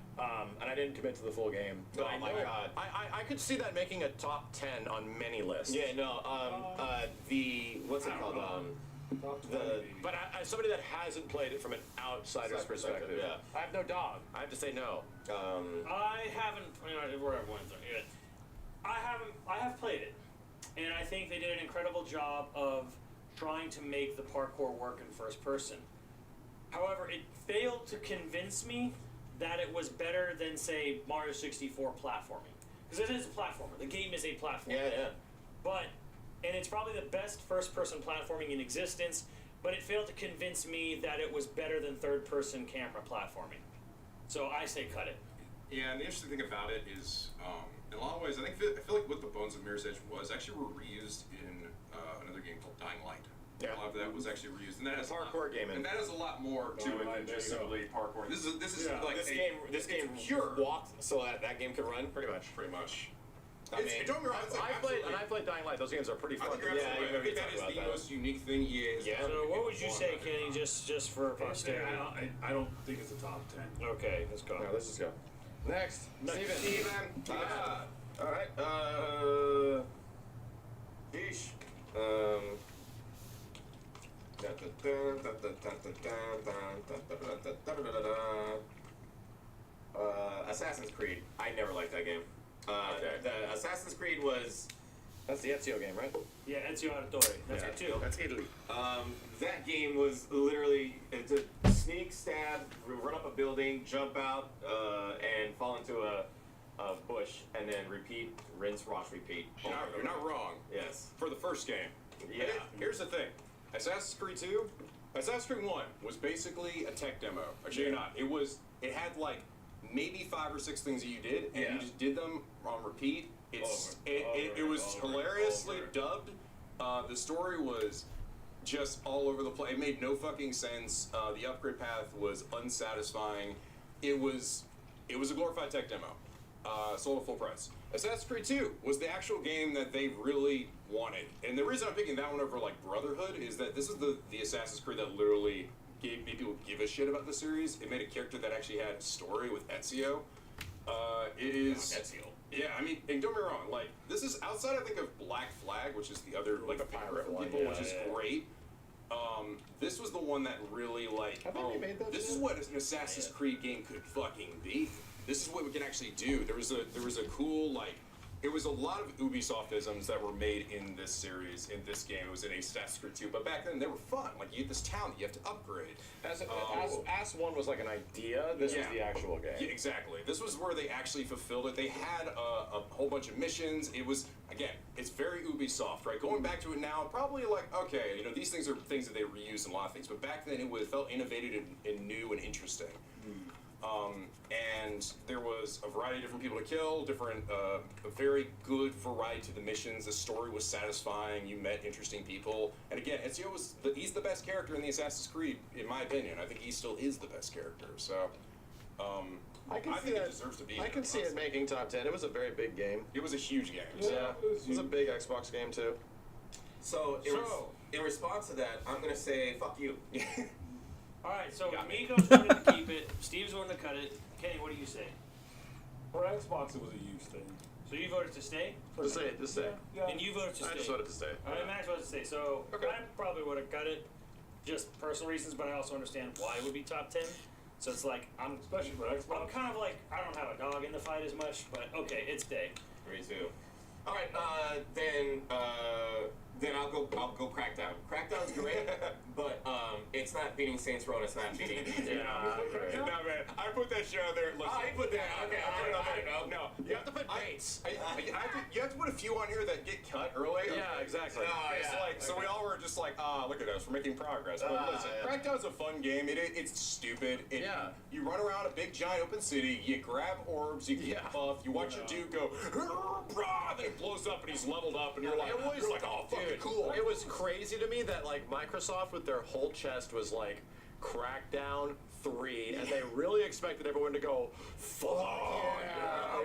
And I didn't commit to the full game. But Oh I my know- God. I could see that making a top 10 on many lists. Yeah, no. The what's it called? Top 20 The maybe. But as somebody that hasn't played it from an outsider's Outside perspective, perspective, yeah. I have no dog. I have to say no. I haven't. Wherever one's yeah. I have played it, and I think they did an incredible job of trying to make the parkour work in first person. However, it failed to convince me that it was better than, say, Mario 64 platforming, because it is a platformer. The game is a platformer. yeah, yeah. And it's probably the best first-person platforming in existence, but it failed to convince me that it was better than third-person camera platforming. So I say cut it. Yeah, and the interesting thing about it is, in a lot of ways, I feel like what the bones of Mirror's Edge was actually were reused in another game called Dying Light. Yeah. A lot of that was actually reused, and that has Parkour game, and that has a lot more to Dying it Light, than just there you go. simply parkour. This is Yeah. like This it's game pure. walked so that game could run. Pretty much. Pretty much. I mean, don't get me wrong, it's like I played absolutely- Dying Light. Those games are pretty I fun. think you're Yeah, absolutely you right. I think talked that is about the that. most unique thing EA has Yeah. done. So what would you in say, long. Kenny, just for posterity? I don't think it's a top 10. Okay, let's go. No, let's just go. Next, Steven. Steven. All right. Yeesh. Assassin's Creed. I never liked that game. Okay. The Assassin's Creed was. That's the Ezio game, right? Yeah, Ezio Auditore. That's it too. That's Italy. That game was literally it's a sneak, stab, run up a building, jump out, and fall into a bush, and then repeat, rinse, wash, repeat. You're not wrong. Yes. For the first game. Yeah. Here's the thing. Assassin's Creed 2, Assassin's Creed 1 was basically a tech demo. I shit you not. It had like maybe 5 or 6 things that you did, and you just did them on repeat. It was hilariously dubbed. The story was just all over the place. It made no fucking sense. The upgrade path was unsatisfying. It was a glorified tech demo. Sold at full price. Assassin's Creed 2 was the actual game that they really wanted. And the reason I'm picking that one over like Brotherhood is that this is the Assassin's Creed that literally made people give a shit about the series. It made a character that actually had story with Ezio. It is Ezio. Yeah, I mean, and don't get me wrong, like, this is outside, I think, of Black Flag, which is the other, like, pirate one, people, which is great. This was the one that really, like, this is what an Assassin's Creed game could fucking be. This is what we can actually do. There was a cool, like, it was a lot of Ubisoft-isms that were made in this series, in this game. It was in Assassin's Creed 2, but back then they were fun. Like, you had this town that you have to upgrade. As 1 was like an idea, this was the actual game. Yeah, exactly. This was where they actually fulfilled it. They had a whole bunch of missions. It was, again, it's very Ubisoft, right? Going back to it now, probably like, okay, you know, these things are things that they reuse in a lot of things, but back then it felt innovative and new and interesting. And there was a variety of different people to kill, a very good variety to the missions. The story was satisfying. You met interesting people. And again, Ezio he's the best character in the Assassin's Creed, in my opinion. I think he still is the best character. So, I think it deserves to be. I can see it making top 10. It was a very big game. It was a huge game. Yeah, it was a big Xbox game too. So in response to that, I'm gonna say fuck you. Alright, so Miko's wanting to keep it, Steve's wanting to cut it. Kenny, what do you say? For Xbox, it was a huge thing. So you voted to stay? Just say it. Just say. Yeah. And you voted to stay? I just voted to stay. Alright, Max voted to stay. So I probably would have cut it, just personal reasons, but I also understand why it would be top 10. So it's like, especially for Xbox. I'm kind of like, I don't have a dog in the fight as much, but okay, it's stay. Me too. All right, then I'll go Crackdown. Crackdown's great, but it's not beating Saints Row and it's not beating. No, man. I put that shit out there. Listen, you put that. Okay, I don't know. No, you have to put dates. You have to put a few on here that get cut early. Yeah, exactly. It's like, so we all were just like, look at us, we're making progress. But listen, Crackdown's a fun game. It's stupid. You run around a big giant open city. You grab orbs. You get buff. You watch your dude go, then it blows up and he's leveled up, and you're like, oh, fucking cool. It was crazy to me that like Microsoft with their whole chest was like Crackdown 3, and they really expected everyone to go, fuck yeah.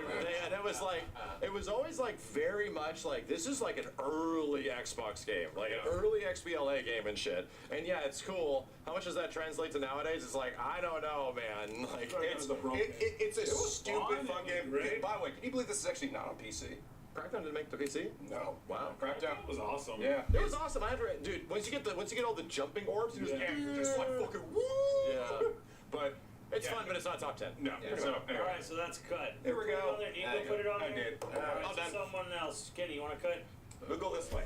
And it was always like very much like, this is like an early Xbox game, like an early XBLA game and shit. And yeah, it's cool. How much does that translate to nowadays? It's like, I don't know, man. Like, it's a stupid fun game. Right? By the way, can you believe this is actually not on PC? Crackdown didn't make the PC? No. Wow. Crackdown was awesome. Yeah. It was awesome. Dude, once you get all the jumping orbs, you just like fucking woo. Yeah. But it's fun, but it's not top 10. No. Yeah. So, anyway. Alright, so that's cut. Here we go. Nico put it on there? I did. Alright, All so done. someone else. Kenny, you want to cut? We'll go this way.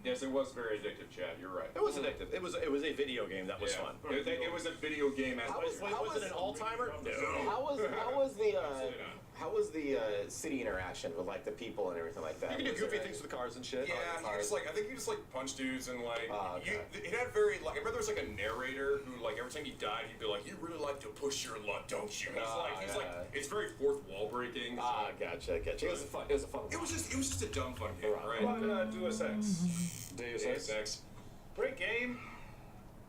Yes, it was very addictive, Chad. You're right. It was addictive. It was a video game that was fun. It was a video game. Was it an all-timer? No. How was the city interaction with like the people and everything like that? You can do goofy things with cars and shit. Yeah, I think you just like punch dudes and like okay. it had very like I remember there was like a narrator who like every time he died he'd be like, you really like to push your luck, don't you? He's like it's very fourth wall breaking. Gotcha. It was a fun. It was just a dumb fun game, right? How about Deus Ex? Deus Ex. Great game.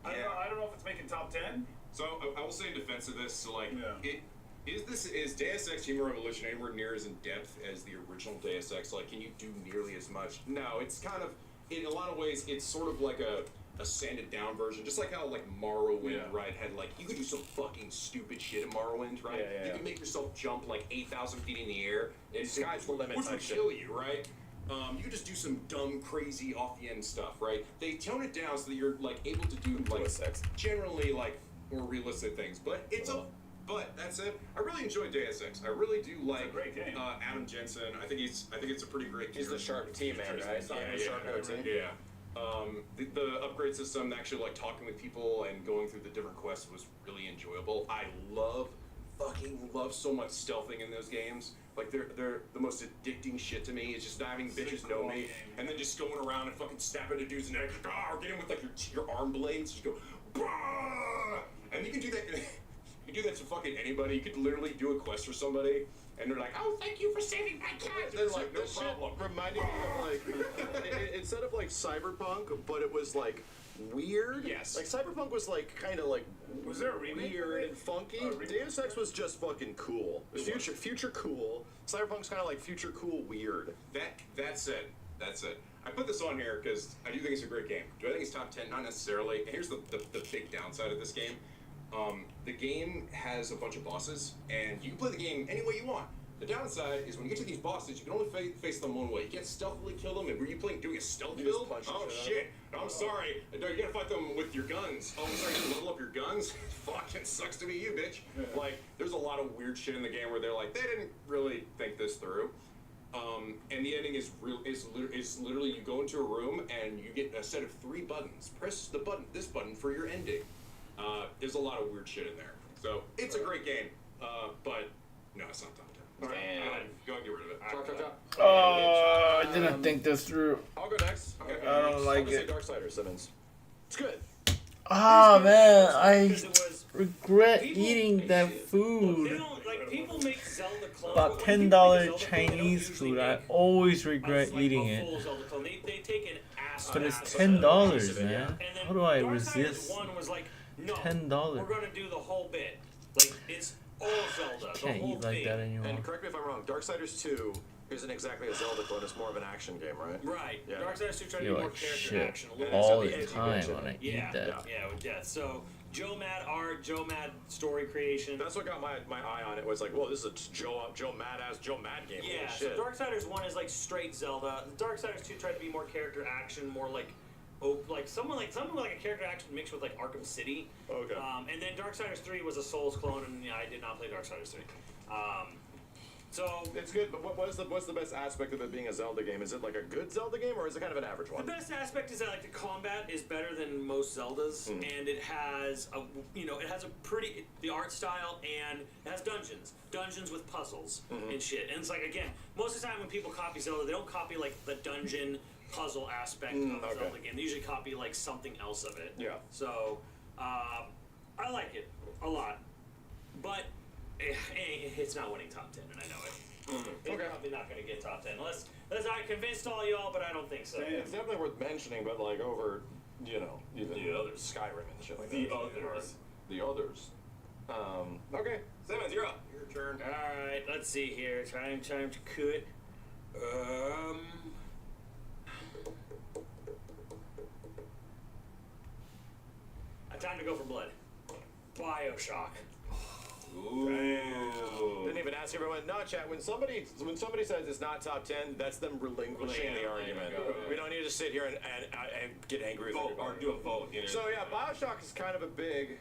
I don't know if it's making top 10. So I will say in defense of this, so like is Deus Ex Human Revolution anywhere near as in depth as the original Deus Ex? Like, can you do nearly as much? No, it's kind of in a lot of ways it's sort of like a sanded down version, just like how like Morrowind, right, had like you could do some fucking stupid shit in Morrowind, right? You could make yourself jump like 8,000 feet in the air, and sky's the limit, which would kill you, right? You could just do some dumb, crazy, off the end stuff, right? They tone it down so that you're like able to do like generally like more realistic things, but it's a But that said, I really enjoy Deus Ex. I really do like great game. Adam Jensen. I think it's a pretty great. He's the Sharp T man, right? Sharp goatee. Yeah. The upgrade system, actually like talking with people and going through the different quests was really enjoyable. I fucking love so much stealthing in those games. Like they're the most addicting shit to me. It's just not having bitches know me and then just going around and fucking snapping into dudes' neck, or getting with like your arm blades, just go, bah! And you can do that. You can do that to fucking anybody. You could literally do a quest for somebody, and they're like, "Oh, thank you for saving my cat." They're like, "No problem." Reminded me of like instead of like Cyberpunk, but it was like weird. Yes. Like Cyberpunk was like kind of like Was there a remake? weird and funky. Deus Ex was just fucking cool. Future cool. Cyberpunk's kind of like future cool weird. That's it. I put this on here because I do think it's a great game. Do I think it's top 10? Not necessarily. And here's the big downside of this game. The game has a bunch of bosses, and you can play the game any way you want. The downside is when you get to these bosses, you can only face them one way. You can't stealthily kill them. And were you doing a stealth build? Oh shit! I'm sorry. You gotta fight them with your guns. Oh, I'm sorry. You level up your guns. Fucking sucks to be you, bitch. Like, there's a lot of weird shit in the game where they're like, they didn't really think this through. And the ending is literally you go into a room and you get a set of 3 buttons. Press this button for your ending. There's a lot of weird shit in there. So it's a great game, but no, it's not top 10. All right, go and get rid of it. Talk. Oh, I didn't think this through. I'll go next. Okay. I don't like I'll say it. Darksiders, Simmons. It's good. Ah, man, I Because it was regret people- eating that they food. don't like people make Zelda clones. About when $10 people make a Zelda clone, they don't Chinese usually food. I make always a, regret like, eating a it. full Zelda clone. They take an ass. But it's ass $10, piece of it, man. And then How do I Darksiders resist 1 was like, no, $10? we're gonna do the whole bit. Like it's all Zelda. Can't the whole eat like thing. that anymore. And correct me if I'm wrong. Darksiders 2 isn't exactly a Zelda clone. It's more of an action game, right? Right. Yeah. Darksiders 2 tried to Feel be more like character shit action. A little all bit. the edgy time bitch. when I Yeah, eat that. yeah, with death. So Joe Mad art, Joe Mad story creation. That's what got my eye on it. Was like, whoa, this is a Joe Mad game. Yeah, Holy so shit. Darksiders 1 is like straight Zelda. Darksiders 2 tried to be more character action, more like something like a character action mixed with like Arkham City. Okay. And then Darksiders 3 was a Souls clone, and yeah, I did not play Darksiders 3. So It's good, but what's the best aspect of it being a Zelda game? Is it like a good Zelda game, or is it kind of an average the one? best aspect is that like the combat is better than most Zeldas, and it has the art style, and it has dungeons with puzzles and shit. And it's like, again, most of the time when people copy Zelda, they don't copy like the dungeon puzzle aspect of the okay. Zelda game. They usually copy like something else of it. Yeah. So I like it a lot, but it's not winning top 10, and I know it. It's probably not going to get top 10 unless I convinced all y'all, but I don't think so. It's definitely worth mentioning, but like over, even The others. Skyrim and shit like The that. others. The others. Okay. Simmons, you're up. Your turn. All right, let's see here. Time to cut. Time to go for blood. BioShock. Ooh. Didn't even ask everyone. No, chat. When somebody says it's not top 10, that's them relinquishing the argument. We don't need to sit here and get angry with Vote everybody. or do a vote. You know. So yeah, BioShock is kind of a big.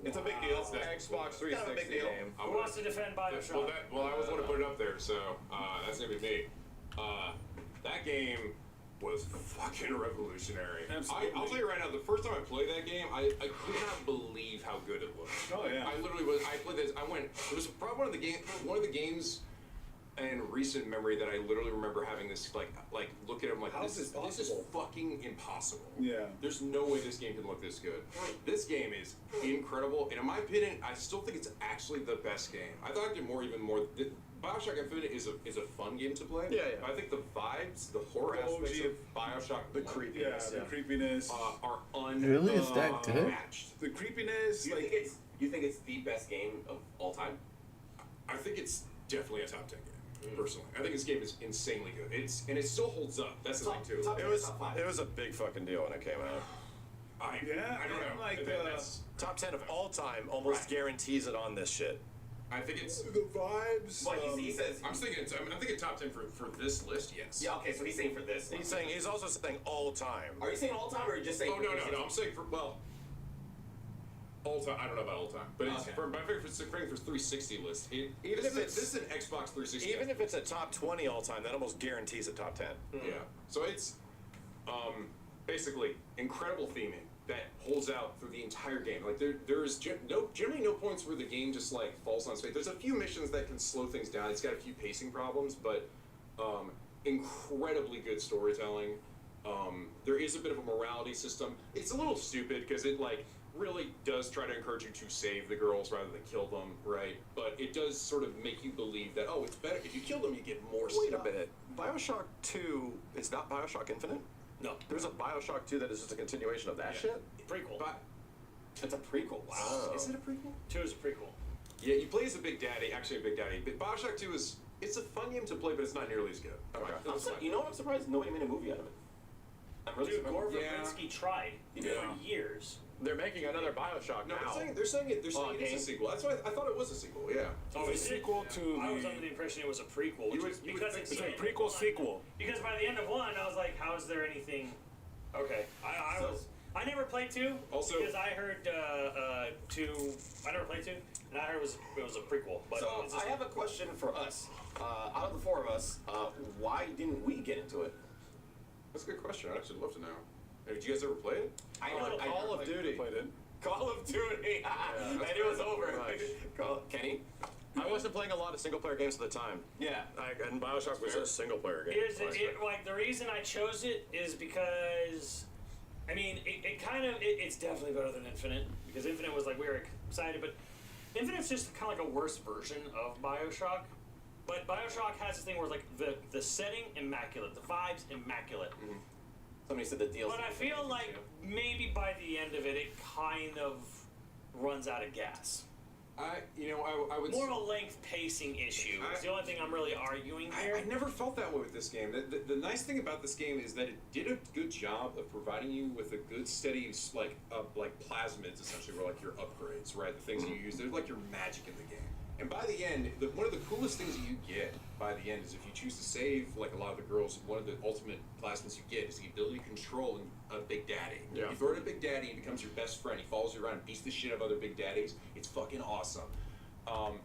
it's a big deal. Xbox 360 Kind of a big deal. game. Who wants to defend BioShock? Well, I always want to put it up there, so that's gonna be me. That game was fucking revolutionary. Absolutely. I'll tell you right now, the first time I played that game, I could not believe how good it looked. Oh, yeah. I literally was. I played this. It was probably one of the games in recent memory that I literally remember having this like look at it, I'm like, this is fucking impossible. Yeah. There's no way this game can look this good. This game is incredible, and in my opinion, I still think it's actually the best game. I thought it even more. BioShock Infinite is a fun game to play. Yeah. I think the vibes, the horror aspects of BioShock, The 1, creepiness. The creepiness. are unmatched. Really? Is that good? The creepiness. Do you think it's the best game of all time? I think it's definitely a top 10 game. Personally, I think this game is insanely good. And it still holds up. That's the thing too. It was a big fucking deal when it came out. I don't know. like, That's- Top 10 of all time almost guarantees it on this shit. I think it's. the vibes. Well, he says. I'm thinking top 10 for this list. Yes. Yeah. Okay. So he's saying for this. He's also saying all time. Are you saying all time, or are you just saying? Oh no. I'm saying All time, I don't know about all time, but it's Okay. for my favorite for 360 list. Even if it's- this is an Xbox 360. Even if it's a top 20 all time, that almost guarantees a top 10. Yeah. So it's basically incredible theming that holds out through the entire game. Like there's generally no points where the game just like falls on its face. There's a few missions that can slow things down. It's got a few pacing problems, but incredibly good storytelling. There is a bit of a morality system. It's a little stupid because it like really does try to encourage you to save the girls rather than kill them, right? But it does sort of make you believe that, oh, it's better if you kill them, you get more Wait a stuff. minute. Bioshock 2 is not Bioshock Infinite? No. There's a Bioshock 2 that is just a continuation of that Yeah. shit? Prequel. But It's a prequel. Wow. Oh. Is it a prequel? 2 is a prequel. Yeah, you play as a Big Daddy, actually a Big Daddy. But Bioshock 2 it's a fun game to play, but it's not nearly as good. Okay. It's fun. You know what? I'm surprised nobody made a movie out of it. I'm really Dude, Gore surprised. Yeah. Verbinski tried. He did Yeah. for years. They're making another Bioshock No, now. they're saying it is game? a sequel. That's why I thought it was a sequel. Yeah. Oh, It's a sequel to I was the- under the impression it was a prequel. You Which would- is you would because think it's so. the It's a end of prequel one. sequel. Because by the end of 1, I was like, how is there anything? Okay. I never played 2. Also- because I heard 2. I never played 2, and I heard it was a prequel. But So it's just, I have a question for us. Out of the four of us, why didn't we get into it? That's a good question. I'd actually love to know. Hey, did you guys ever play it? I know Call of Duty. Played it. Call of Duty. And it was over. Kenny? I wasn't playing a lot of single player games at the time. Yeah. And Bioshock was a single player game. here's like the reason I chose it is because, I mean, it's definitely better than Infinite, because Infinite was like we were excited, but Infinite's just kind of like a worse version of Bioshock. But Bioshock has this thing where it's like the setting immaculate, the vibes immaculate. Somebody said the DLC. But I feel like maybe by the end of it, it kind of runs out of gas. I would. More of a length pacing issue. It's the only thing I'm really arguing here. I never felt that way with this game. The nice thing about this game is that it did a good job of providing you with a good steady like plasmids, essentially, were like your upgrades, right? The things that you use, they're like your magic in the game. And by the end, one of the coolest things that you get by the end is if you choose to save, like a lot of the girls, one of the ultimate plasmids you get is the ability to control a Big Daddy. Yeah. You throw it at Big Daddy, he becomes your best friend. He follows you around and beats the shit out of other Big Daddies. It's fucking awesome.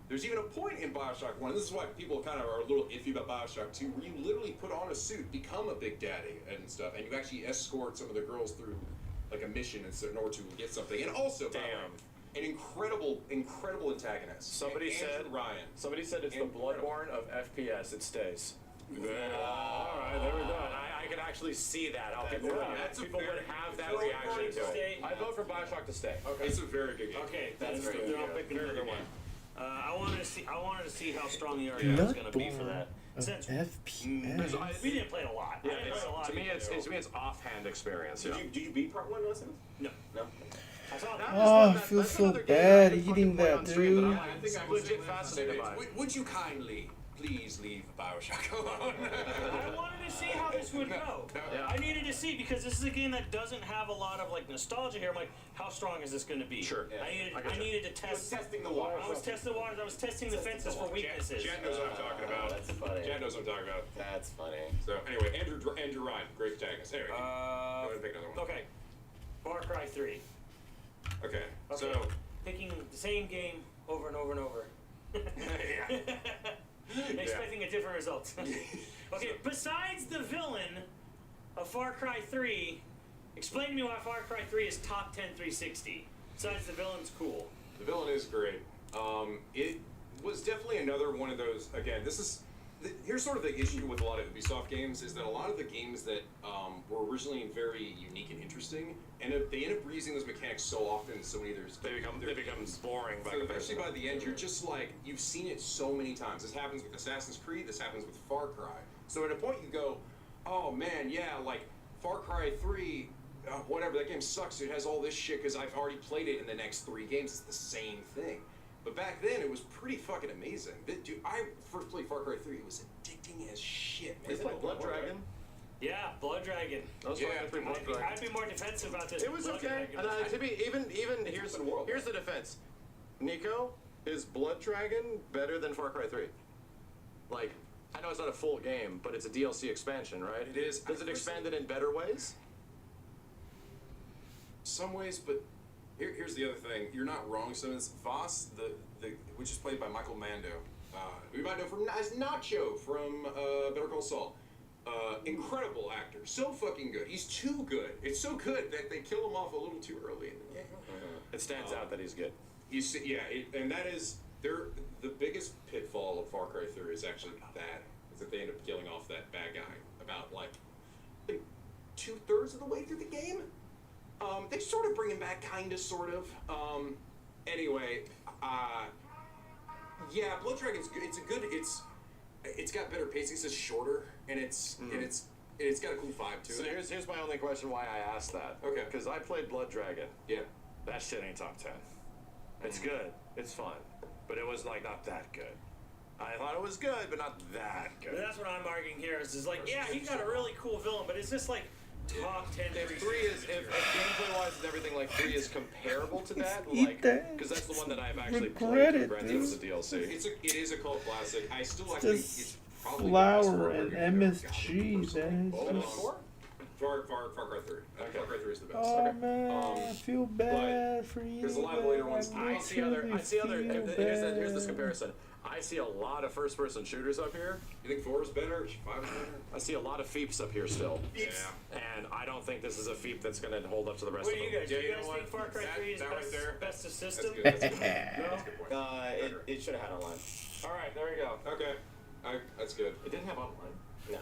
There's even a point in Bioshock 1, and this is why people kind of are a little iffy about Bioshock 2, where you literally put on a suit, become a Big Daddy and stuff, and you actually escort some of the girls through like a mission in order to get something. And also, by the way, an incredible antagonist. Somebody Andrew said Ryan. Somebody said it's the Incredible. Bloodborne of FPS. It stays. All right, there we go. I could actually see that. How people, that's a people would very have that good reaction to to stay. it. I vote for Bioshock to stay. Okay. It's a very good game. Okay, That's then very good. I'll pick Very another good one. one. I wanted to see how strong the argument was going to be for that. Since FPS. we didn't play it a lot. Yeah, I didn't play it a lot. to me, it's offhand experience. Yeah. Did you beat part 1 last time? No. No. I saw that. Oh, I feel so bad eating that, dude. I think I'm legit fascinated by it. Would you kindly please leave Bioshock alone? I wanted to see how this would go. Yeah. I needed to see because this is a game that doesn't have a lot of like nostalgia here. I'm like, how strong is this going to be? Sure. I needed to test. Testing the waters. I was testing the waters. I was testing the fences for weaknesses. Jan knows what I'm talking about. That's funny. Jan knows what I'm talking about. That's funny. So anyway, Andrew Ryan, great protagonist. Anyway, go ahead and pick another one. Okay. Far Cry 3. Okay. Okay. So Picking the same game over and over and over. Expecting a different result. Okay, besides the villain of Far Cry 3, explain to me why Far Cry 3 is top 10 360. Besides the villain's cool. the villain is great. It was definitely another one of those. Again, here's sort of the issue with a lot of Ubisoft games is that a lot of the games that were originally very unique and interesting, and they end up reusing those mechanics so often, so many they become boring. So eventually, by the end, you're just like you've seen it so many times. This happens with Assassin's Creed. This happens with Far Cry. So at a point, you go, "Oh man, yeah, like Far Cry 3." Whatever, that game sucks. It has all this shit because I've already played it in the next 3 games. It's the same thing. But back then, it was pretty fucking amazing. Dude, I first played Far Cry 3. It was addicting as shit, man. It's like Blood Dragon. Yeah, Blood Dragon. Blood Dragon. I'd be more defensive about this. It was Blood okay. Dragon. And to be even here's the defense. Nico, is Blood Dragon better than Far Cry 3? Like, I know it's not a full game, but it's a DLC expansion, right? It is. Does it expand it in better ways? Some ways, but Here's the other thing. You're not wrong, Simmons. Voss, which is played by Michael Mando, we might know from as Nacho from Better Call Saul. Incredible actor, so fucking good. He's too good. It's so good that they kill him off a little too early in the game. It stands out that he's good. And that is the biggest pitfall of Far Cry 3 is actually that they end up killing off that bad guy about like 2/3 of the way through the game. They sort of bring him back, kind of, sort of. Anyway, yeah, Blood Dragon's good. It's got better pacing. It's just shorter, and it's got a cool vibe to So it. here's my only question why I asked that. Okay. Because I played Blood Dragon. Yeah. That shit ain't top 10. It's good. It's fun. But it was like not that good. I thought it was good, but not that good. And that's what I'm arguing here. Is like, yeah, he got a really cool villain, but is this like top 10? If 3 is, if gameplay wise and everything, like 3 is comparable to that, like, because that's the one that I've actually played and granted it was a DLC. It is a cult classic. I still actually it's probably Flower and MSG, man. Far Cry 3. Far Cry 3 is the best. Oh man, I feel bad for you. There's a lot of later ones. I see other. Here's this comparison. I see a lot of first-person shooters up here. You think 4 is better? 5 is better? I see a lot of FEEPs up here still. Yeah. And I don't think this is a FEEP that's going to hold up to the rest What of do them. you guys? Do you Yeah, guys you know think Far what? Cry 3 is That right there. best of system? That's good. That's a good point. It should have had online. All right, there we go. Okay. That's good. It didn't have online. No.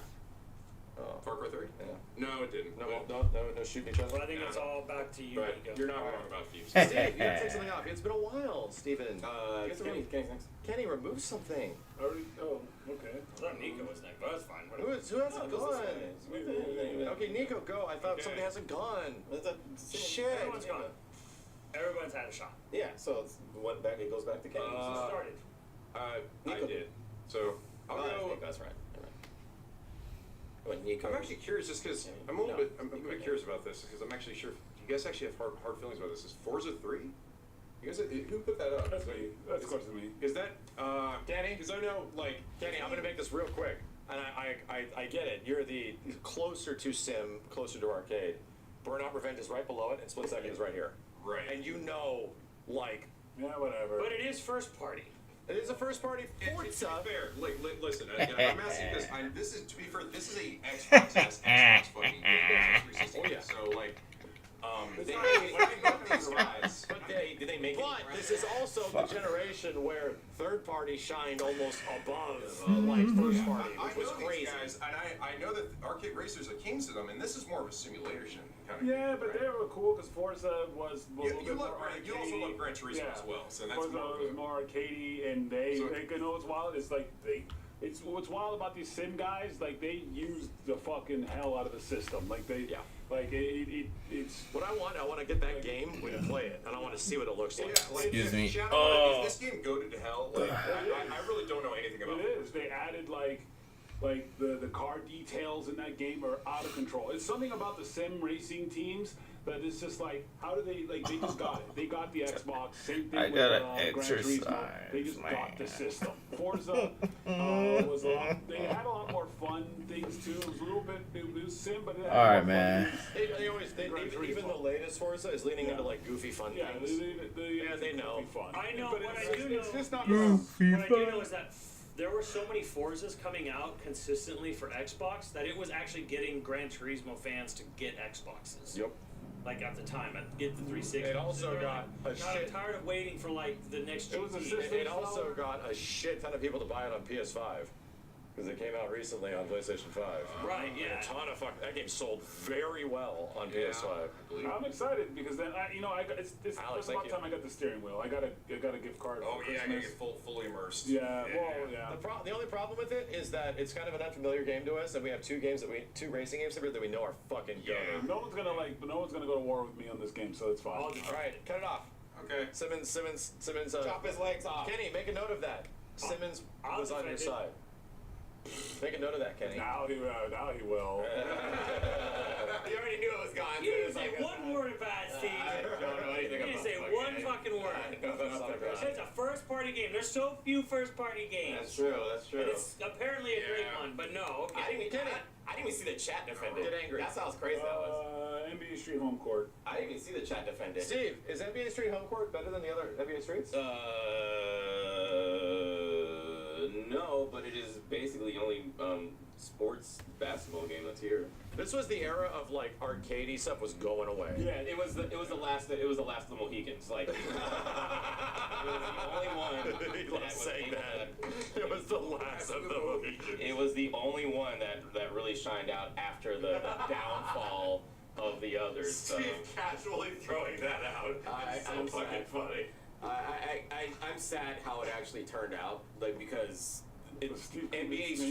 Far Cry 3? Yeah. No, it didn't. No shooting each other. But I think it's all back to you, But Nico. you're not wrong about thieves. Steve, you gotta take something off. It's been a while, Steven. Kenny, remove something. Oh, okay. I thought Nico was next, but that's fine. Who Whatever. hasn't gone? Okay, Nico, go. I thought somebody hasn't gone. Shit. Everyone's gone. Everyone's had a shot. Yeah, so it's it goes back to Kenny. Who started? I Nico did. So I'll I go. think that's right. When Nico. I'm actually curious, just because I'm a bit curious about this, because I'm actually sure you guys actually have hard feelings about this. Is Forza 3? You guys, who put that up? That's me. That's close to me. Is that Danny? Because I know, like, Kenny, I'm gonna make this real quick. And I get it. You're the closer to sim, closer to arcade. Burnout Revenge is right below it, and Split Second is right here. right? And you know, like, Yeah, whatever. But it is first party. it is a first party To Forza. be fair, listen, I'm asking this. This is to be fair. This is a Xbox Xbox fucking game. Xbox 360. Oh, yeah. So like, They when I met these guys, But Did they make But it? this is also the generation where third party shined almost above like first party, I which was know crazy. these guys, and I know that Arcade Racers are kings to them, and this is more of a simulation kind of. Yeah, game, but right? they were cool because Forza was a little You bit love more Gran- you also arcadey. love Gran Turismo Yeah. as well, so that's Forza more of was a- more arcadey, and they So- you know what's wild? It's like it's what's wild about these sim guys. Like they used the fucking hell out of the system. Like they, Yeah. like it's. What I want to get that game when you play it, and I want to see what it looks like. Yeah, like, Excuse me. Shadow, Oh. is this game goated to hell? Like, I really don't know anything about It is. They added like the car details in that game are out of control. It's something about the sim racing teams that it's just like, how do they like? They just got it. They got the Xbox. Same thing I with gotta Gran Turismo. They just exercise, got the man. system. Forza was a lot. They had a lot more fun things too. It was a little bit. It was sim, but it had All right, more fun man. things. They always, Gran even the Turismo. latest Forza is leaning Yeah. into like goofy fun Yeah, things. yeah, they know. Fun. I know, But what it's, I do it's know- just not. What I do know is that there were so many Forzas coming out consistently for Xbox that it was actually getting Gran Turismo fans to get Xboxes. Yep. Like at the time, I'd get the 360. It also They're got like, a "God, shit- I'm tired of waiting for like the next It was a GT." system It also seller. got a shit ton of people to buy it on PS5 because it came out recently on PlayStation 5. Right, And yeah. a ton of that game sold very well on Yeah, PS5. I believe. I'm excited because then it's Alex, about thank you. time I got the steering wheel. I got a gift card. Oh for yeah, I gotta Christmas. get fully immersed. Yeah, well, yeah. The only problem with it is that it's kind of an unfamiliar game to us, and we have two racing games here that we know are fucking good. Yeah. No one's gonna go to war with me on this game, so it's fine. I'll just- All right, cut it off. Okay. Simmons. Chop his legs off. Kenny, make a note of that. Simmons I'll was on your defend it. side. Make a note of that, Kenny. Now he will. You already knew it was gone. You so didn't it's say like, one word about it, Steve. I don't know anything You didn't about say fucking- one fucking word. No, that's not a question. said it's a first-party game. There's so few first-party games. That's true. That's true. And it's apparently a great one, but no. Okay. I didn't even see the chat defend it. Get angry. That's how crazy that was. NBA Street Home Court. I didn't even see the chat defend it. Steve, is NBA Street Home Court better than the other NBA Streets? No, but it is basically the only sports basketball game that's here. This was the era of like arcadey stuff was going away. Yeah, it was the last of the Mohicans. Like it was the only one. He loves saying that. It was the last of the Mohicans. It was the only one that really shined out after the downfall of the others. So. Steve casually throwing that out. I'm so fucking sad. funny. I'm sad how it actually turned out, like because it's Steve NBA Smith.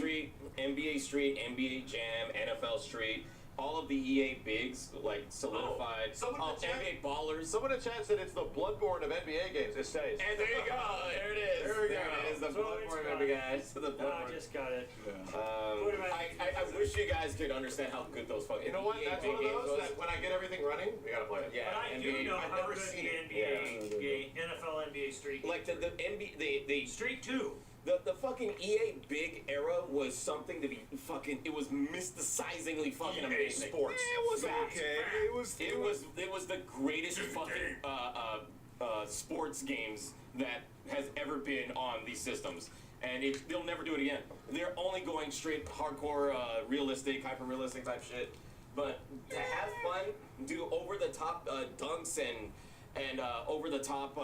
Street, NBA Jam, NFL Street, all of the EA bigs like solidified. someone in the chat- NBA Ballers. Someone in chat said it's the Bloodborne of NBA games. It stays. And there you go. There it is. There we go. It is the So Bloodborne it's of NBA guys. The No, I Bloodborne. just got it. Yeah. I wish you guys could understand how good those fucking You know what? EA That's big one of games those was. that when I get everything running, we gotta play it. Yeah, But I do NBA know I've how never good seen the it. NBA, NFL NBA Street. Like the NBA the Street 2. The fucking EA big era was something to be fucking. It was mysticizingly fucking amazing. Sports. It was Fact. okay. It was the greatest fucking sports games that has ever been on these systems, and they'll never do it again. They're only going straight hardcore, realistic, hyper realistic type shit. But to have fun, do over the top dunks and over the top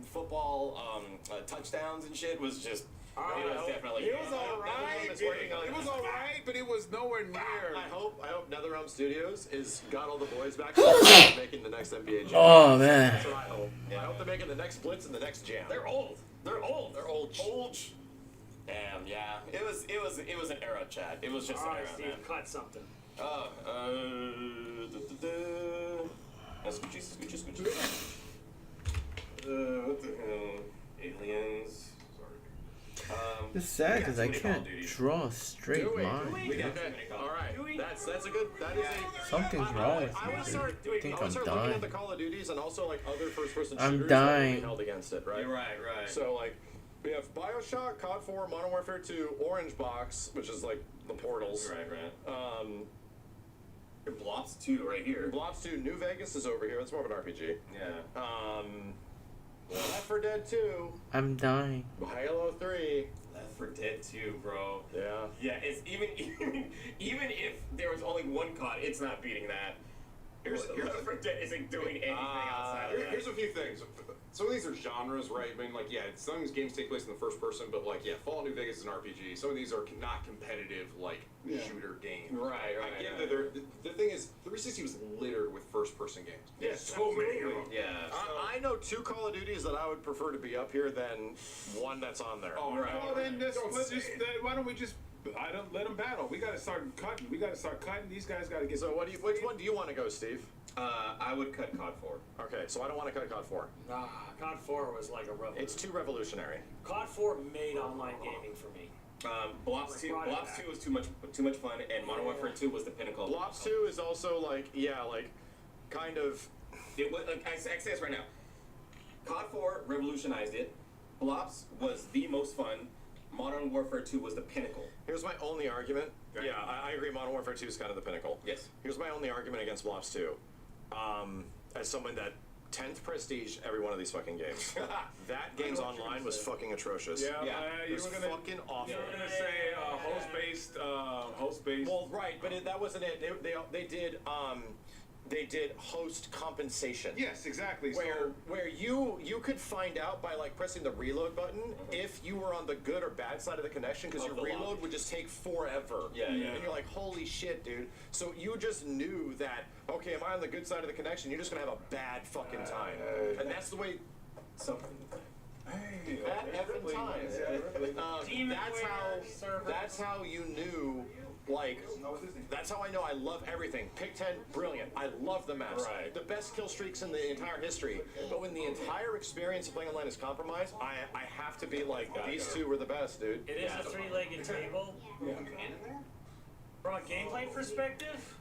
football touchdowns and shit was just. It was definitely. It was alright. It was alright, but it was nowhere near. I hope NetherRealm Studios is got all the boys back making the next NBA Jam. Oh man. That's what I hope. I hope they're making the next Blitz and the next Jam. They're old. They're old. They're old. Damn, yeah. It was an era, Chad. It was just All an right, era, Steve, man. cut something. Scoochie. What the hell? Aliens. It's sad because I too many Call of can't Duty. draw a straight line. We got Okay, too many Call all of right. Duty. That's a good. That is a. Something's wrong with I me, would dude. start. I think I would I'm start looking dying. at the Call of Duties and also like other first-person I'm shooters that would be dying. held against it, right? You're right. So like, we have BioShock, COD 4, Modern Warfare 2, Orange Box, which is like the Portals. Right. Blobs 2 right here. Blobs 2, New Vegas is over here. That's more of an RPG. Yeah. Left 4 Dead 2, I'm dying. Halo 3. Left 4 Dead 2, bro. Yeah. Yeah, it's even if there was only one COD, it's not beating that. Here's Left 4 Dead isn't doing anything outside of that. Here's a few things. Some of these are genres, right? I mean, like, yeah, some of these games take place in the first person, but like, yeah, Fallout New Vegas is an RPG. Some of these are not competitive, like, shooter games. Right. I get that they're, the thing is, 360 was littered with first-person games. Yeah, so many of them. Yeah. I know 2 Call of Duties that I would prefer to be up here than one that's on there. Oh, Right. Well, then Don't let's say just it. why don't we just I don't let them battle. We got to start cutting. These guys got to get. So which one do you want to go, Steve? I would cut COD 4. Okay, so I don't want to cut COD 4. COD 4 was like a revolution. It's too revolutionary. COD 4 made online gaming for me. Blobs 2 was too much fun, and Modern Warfare 2 was the pinnacle. Blobs 2 is also like, yeah, like, kind of. It was, I say this right now. COD 4 revolutionized it. Blobs was the most fun. Modern Warfare 2 was the pinnacle. Here's my only argument. Right. Yeah, I agree. Modern Warfare 2 is kind of the pinnacle. Yes. Here's my only argument against Blobs 2. As someone that 10th prestige every one of these fucking games. That game's online was fucking atrocious. Yeah, Yeah, It you was were gonna. fucking awful. You were gonna say host-based. Well, right, but that wasn't it. They did host compensation. Yes, exactly. Where you could find out by like pressing the reload button if you were on the good or bad side of the connection, because your Of the reload lobby. would just take forever. Yeah. And you're like, holy shit, dude. So you just knew that, okay, am I on the good side of the connection? You're just gonna have a bad fucking time. And that's the way. Something. Bad effing time. Demon That's how you knew. Like, that's how I know I love everything. Pick 10, brilliant. I love the maps. Right. The best kill streaks in the entire history. But when the entire experience of playing online is compromised, I have to be like, these two were the best, dude. It is a three-legged table. From a gameplay perspective,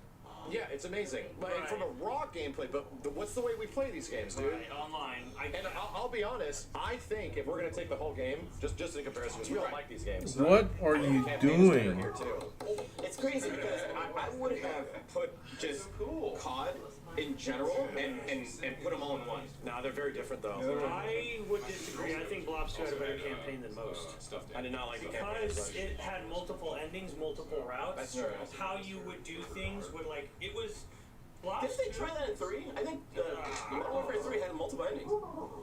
Yeah, it's amazing. Like Right. from a raw gameplay, but what's the way we play these games, dude? Right, online. And I'll be honest, I think if we're gonna take the whole game, just in comparison, because we all like these games. What are you Campaign's doing doing? here too. It's crazy because I would have put just COD in general and put them all in one. Nah, they're very different though. I would disagree. I think Blobs 2 had a better campaign than most. I did not like the campaign as Because much. it had multiple endings, multiple routes. That's true. How you would do things would like it was. Blobs Didn't they 2 try that in 3? I think Modern Warfare 3 had multiple endings.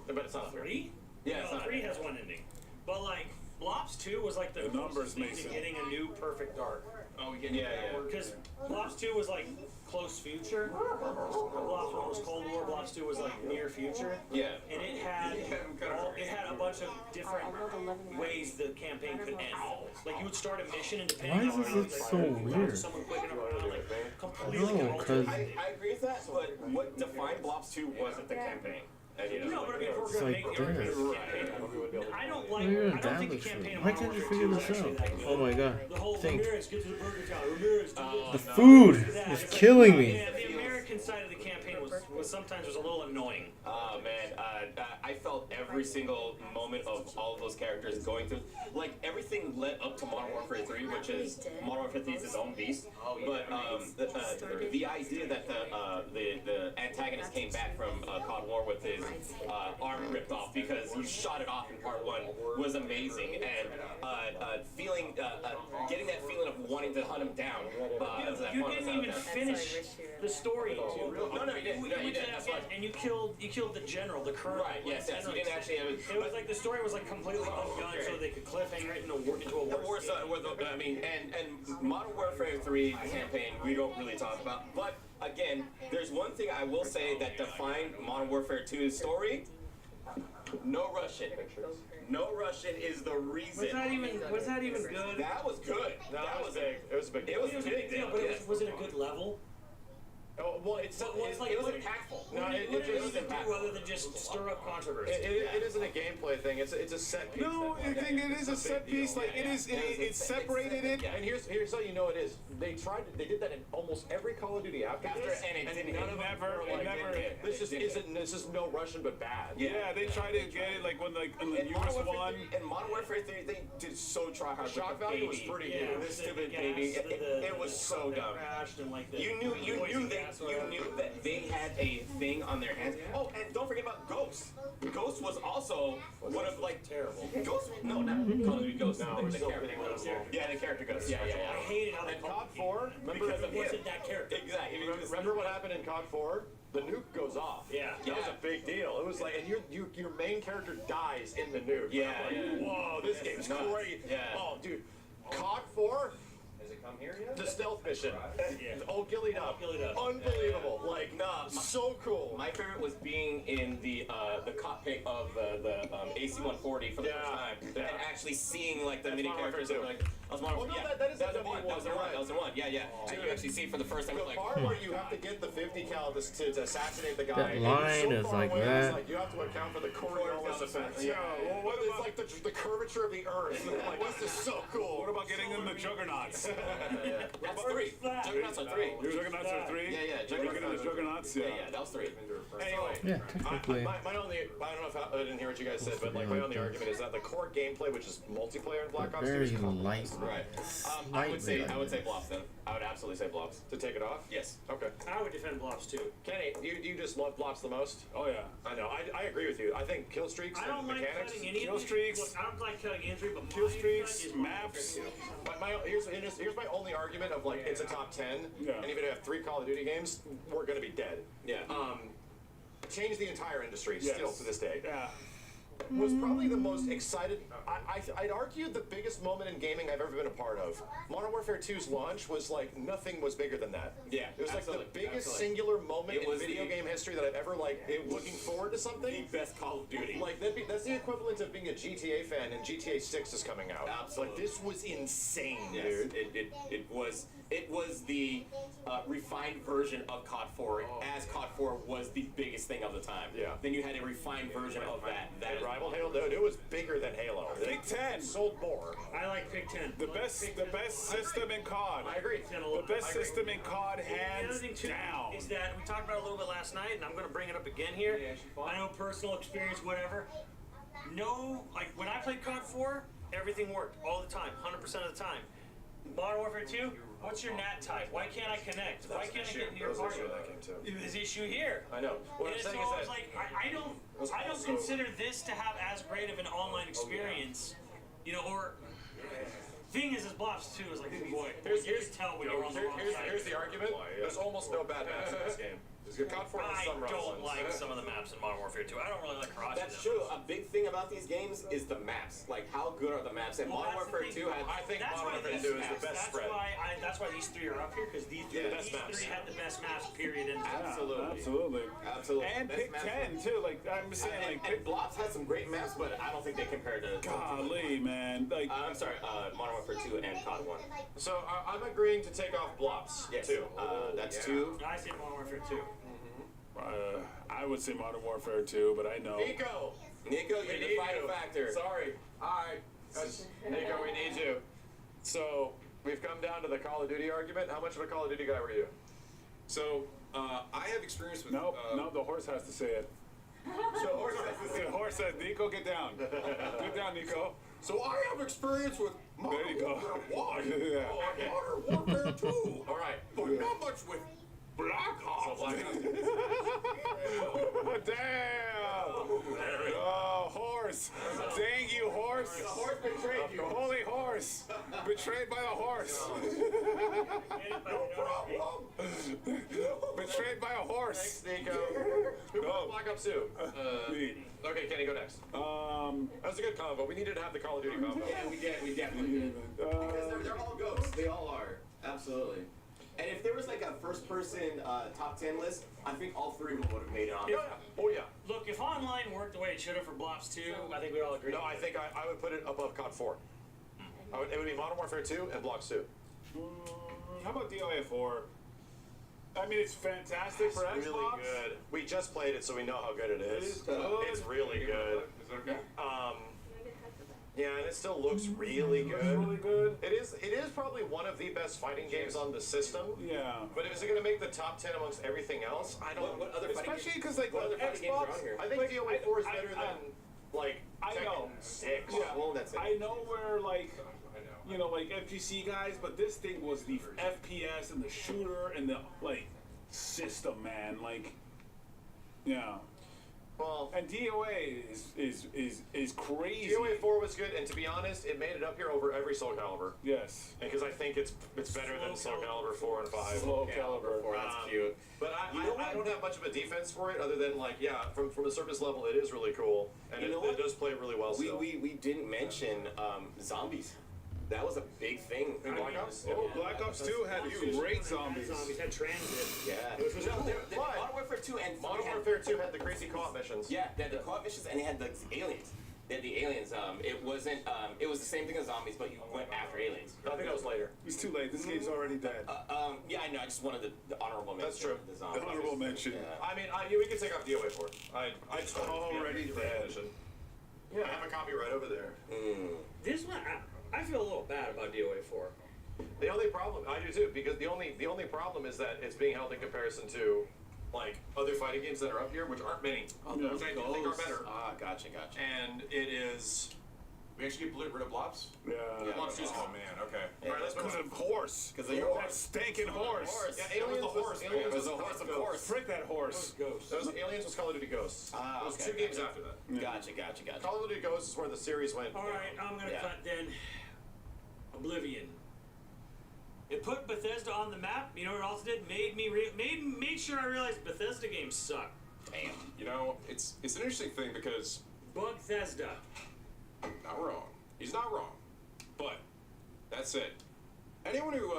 But it's not 3? Yeah, it's no, not 3 has one ending. But like Blobs 2 was like the numbers closest thing make to sense. getting a new Perfect Dark. Oh, we get Yeah. Because Blobs 2 was like close future. Blobs 1 was Cold War. Blobs 2 was like near future. Yeah. And it had a bunch of different ways the campaign could end. Like you would start a mission and depending Why on is how it so weird? someone quick enough around, like completely No, altered. because I agree with that, but what defined Blobs 2 wasn't the campaign. No, but I mean, if we're It's gonna like make everything this. campaign, I don't like. you're I don't think the download campaign shit. of Why Modern can't you Warfare figure 2 is this actually out? that good. Oh my god. The whole Think. Ramirez, get to the burger town. Ramirez, do The this. food That. is It's like, killing me. Yeah, the American side of the campaign was sometimes a little annoying. Oh man, I felt every single moment of all of those characters going through, like everything led up to Modern Warfare 3, which is Modern Warfare 3 is its own beast. But the idea that the antagonist came back from COD War with his arm ripped off because he shot it off in part 1 was amazing, and getting that feeling of wanting to hunt him down. You didn't even finish the story. No, you didn't. No, you didn't. That's why. And you killed the general, the colonel. Right, yes, you didn't actually have it. It was like the story was like completely undone, so they could cliffhanger it into a war. I mean, and Modern Warfare 3 campaign we don't really talk about. But again, there's one thing I will say that defined Modern Warfare 2's story. No Russian. No Russian is the reason. Was that even good? That was good. That was big. It was a big deal. It was a big deal, but was it a good level? Oh, well, it was impactful. No, it What just did it do other than just stir up controversy? It isn't a gameplay thing. It's a set piece. No, I think it is a set piece. Like it separated it. And here's how you know it is. They did that in almost every Call of Duty after this, and it didn't none hit. of them were like, this is no Russian but bad. Yeah, they tried to get it like when in the In Modern newest Warfare one. 3, in Modern Warfare 3, they did so try hard. Shock with the value was baby. pretty Yeah, good. This stupid baby. It was so dumb. You knew that they had a thing on their hands. Oh, and don't forget about Ghost. Ghost was also one of like terrible. Ghost. No, not Call of Duty Ghost. No, the character Ghost. Yeah, the character Ghost. Yeah. I hated how they And called COD 4, because it him. wasn't that character. Exactly. remember what happened in COD 4? The nuke goes off. Yeah. That was a big deal. It was like, and your main character dies in the nuke. Yeah, I'm like, yeah. whoa, this game's nuts. great. Yeah. Oh, dude. COD 4, Has it come here yet? the stealth mission. Yeah. Oh, Gillied Up. Gillied Up. Unbelievable. Like, so cool. My favorite was being in the cockpit of the AC-140 for the first time and actually seeing like the mini Modern characters. Warfare Like, I was Modern Well, no, Warfare. that is that the was the one. one, That was the you're one. right. That was the one. Yeah. And you actually see it for the first time. The Like, part where you have to get the 50 cal to assassinate the guy. That and line it's so is far like away, that. It's like you have to account for the Coriolis effect. Yeah, well, what it's about- like the curvature of the Earth. Like, this is so cool. What about getting them the Juggernauts? that's 3. Juggernauts are 3. Your Juggernauts are 3? Yeah. Juggernauts, yeah. Yeah, that was 3. Anyway, Yeah, technically. my only, I don't know if I didn't hear what you guys said, but like my only argument is that the core gameplay, which is multiplayer in Black Ops 2, Very is compromised. light. Right. I would say Slightly. Blobs then. I would absolutely say Blobs. To take it off? Yes. Okay. I would defend Blobs too. Kenny, you just love Blobs the most? Oh yeah. I know. I agree with you. I think kill streaks I and don't like mechanics. cutting any Kill of these. streaks. Look, I don't like cutting entry, but Kill my streaks, cut is maps. Here's my only argument of like it's a top 10, Yeah. and even if you have 3 Call of Duty games, we're gonna be dead. Yeah. Change the entire industry Yes. still to this day. Yeah. Was probably the most excited. I'd argue the biggest moment in gaming I've ever been a part of. Modern Warfare 2's launch was like nothing was bigger than that. Yeah, it was absolutely, like the biggest absolutely. singular moment It in was video the- game history that I've ever like looking forward to something. The best Call of Duty. Like that's the equivalent of being a GTA fan and GTA 6 is coming out. Absolutely. Like this was insane, Yes, dude. it was the refined version of COD 4, as COD 4 was the biggest thing of the time. Yeah. Then you had a refined version of that. It Well, Halo, dude, it was bigger than Halo. Big Ten. Sold more. I like Big Ten. The best system in COD. I agree. The best system in COD, The other hands thing too down. is that we talked about it a little bit last night, and I'm going to bring it up again here. I know personal experience, whatever. No, like when I played COD 4, everything worked all the time, 100% of the time. Modern Warfare 2, what's your NAT type? Why can't I connect? Why can't I get into your party? There's an issue here. I know. What And I'm it's saying always is that like I don't consider this to have as great of an online experience, you know. Or thing is Blobs 2 is like, boy, you just tell when you're on the wrong side. here's the argument. There's almost no bad maps in this game. COD 4 has I some rough don't ones. like some of the maps in Modern Warfare 2. I don't really like Karachi. That's true. A big thing about these games is the maps. Like, how good are the maps? And Modern Warfare 2 had. I think That's Modern why Warfare these 2 is the maps- best spread. That's why these three are up here, because these three had the best maps, period. And Absolutely. Absolutely. And Best Big maps Ten too. Like I'm saying, like and Blobs had some great maps, but I don't think they compare to. golly, man. Like I'm sorry, Modern Warfare 2 and COD 1. So I'm agreeing to take off Blops, Yes. too. That's 2. I say Modern Warfare 2. I would say Modern Warfare 2, but I know. Nico, Nico, we you're the need defining you. factor. Sorry. All right. Nico, we need you. So we've come down to the Call of Duty argument. How much of a Call of Duty guy were you? So I have experience with. No, the horse has to say it. The horse says, Nico, get down. Get down, Nico. So I have experience with There you go. Modern Yeah. Warfare 2. All right. But not much with Black Ops. Damn! Oh, horse! Dang you, horse! The horse betrayed you. Holy horse! Betrayed by a horse! Betrayed by a horse! Thanks, Nico. Who won Black Ops 2? Me. Okay, Kenny, go next. That was a good combo. We needed to have the Call of Duty combo. Yeah, we definitely did. Because they're all ghosts. They all are. Absolutely. And if there was like a first-person top 10 list, I think all three of them would have made it on. Oh, yeah. Look, if online worked the way it should have for Blobs 2, I think we all agree. No, I think I would put it above COD 4. It would be Modern Warfare 2 and Blocks 2. How about DOA 4? I mean, it's fantastic for It's Xbox. really good. We just played it, so we know how good it is. It is good. It's really good. Is it okay? Yeah, and it still looks really It's good. really good. It is probably one of the best fighting games on the system. Yeah. But is it going to make the top 10 amongst everything else? I don't. What other fighting Especially games? because like What other fighting games are on Xbox, here? I think like, DOA 4 is I- better I- than like I know. Tekken 6. Yeah. Well, that's it. I know where like you know like FGC guys, but this thing was the FPS and the shooter and the like system, man. Like, yeah. Well, And DOA is crazy. DOA 4 was good, and to be honest, it made it up here over every Soul Calibur. Yes. Because I think it's better than Soul Calibur 4 and 5. Slow Calibur. Four, that's cute. But I You know what? don't have much of a defense for it, other than like, yeah, from a surface level, it is really cool, and You know it what? does play really well still. We didn't mention zombies. That was a big thing in Black Ops? Oh, Black Ops 2 had great zombies. Zombies had transit. Yeah. Which was No, really the fun. Modern Warfare 2 and Modern had- Warfare 2 had the crazy co-op missions. Yeah, they had the co-op missions and they had the aliens. They had the aliens. It wasn't. It was the same thing as zombies, but you went after aliens. I think that was later. It's too late. This game's already dead. Yeah, I know. I just wanted the honorable mention. That's true. of The zombies. The honorable mention. Yeah. I mean, we can take off DOA 4. I just already dead. Yeah, I have a copy right over there. This one, I feel a little bad about DOA 4. The only problem, I do too, because the only problem is that it's being held in comparison to like other fighting games that are up here, which aren't many, which I do think are better. Ah, gotcha. And it is. We actually get rid of Blobs? Yeah. Blobs just. Oh man. Okay. All right, let's move Because on. of horse. Because of your That stinking horse. Yeah, Aliens was Aliens It was was a Call horse, of of Duty course. Frick that horse. Ghosts. Aliens was Call of Duty Ghosts. Ah, it was okay, 2 games gotcha. after that. Gotcha. Call of Duty Ghosts is where the series went. All right, I'm gonna Yeah. cut then. Oblivion. It put Bethesda on the map. You know what it also did? Made sure I realized Bethesda games suck. Damn. You know, it's an interesting thing because Bugthesda. not wrong. He's not wrong. But that said, anyone who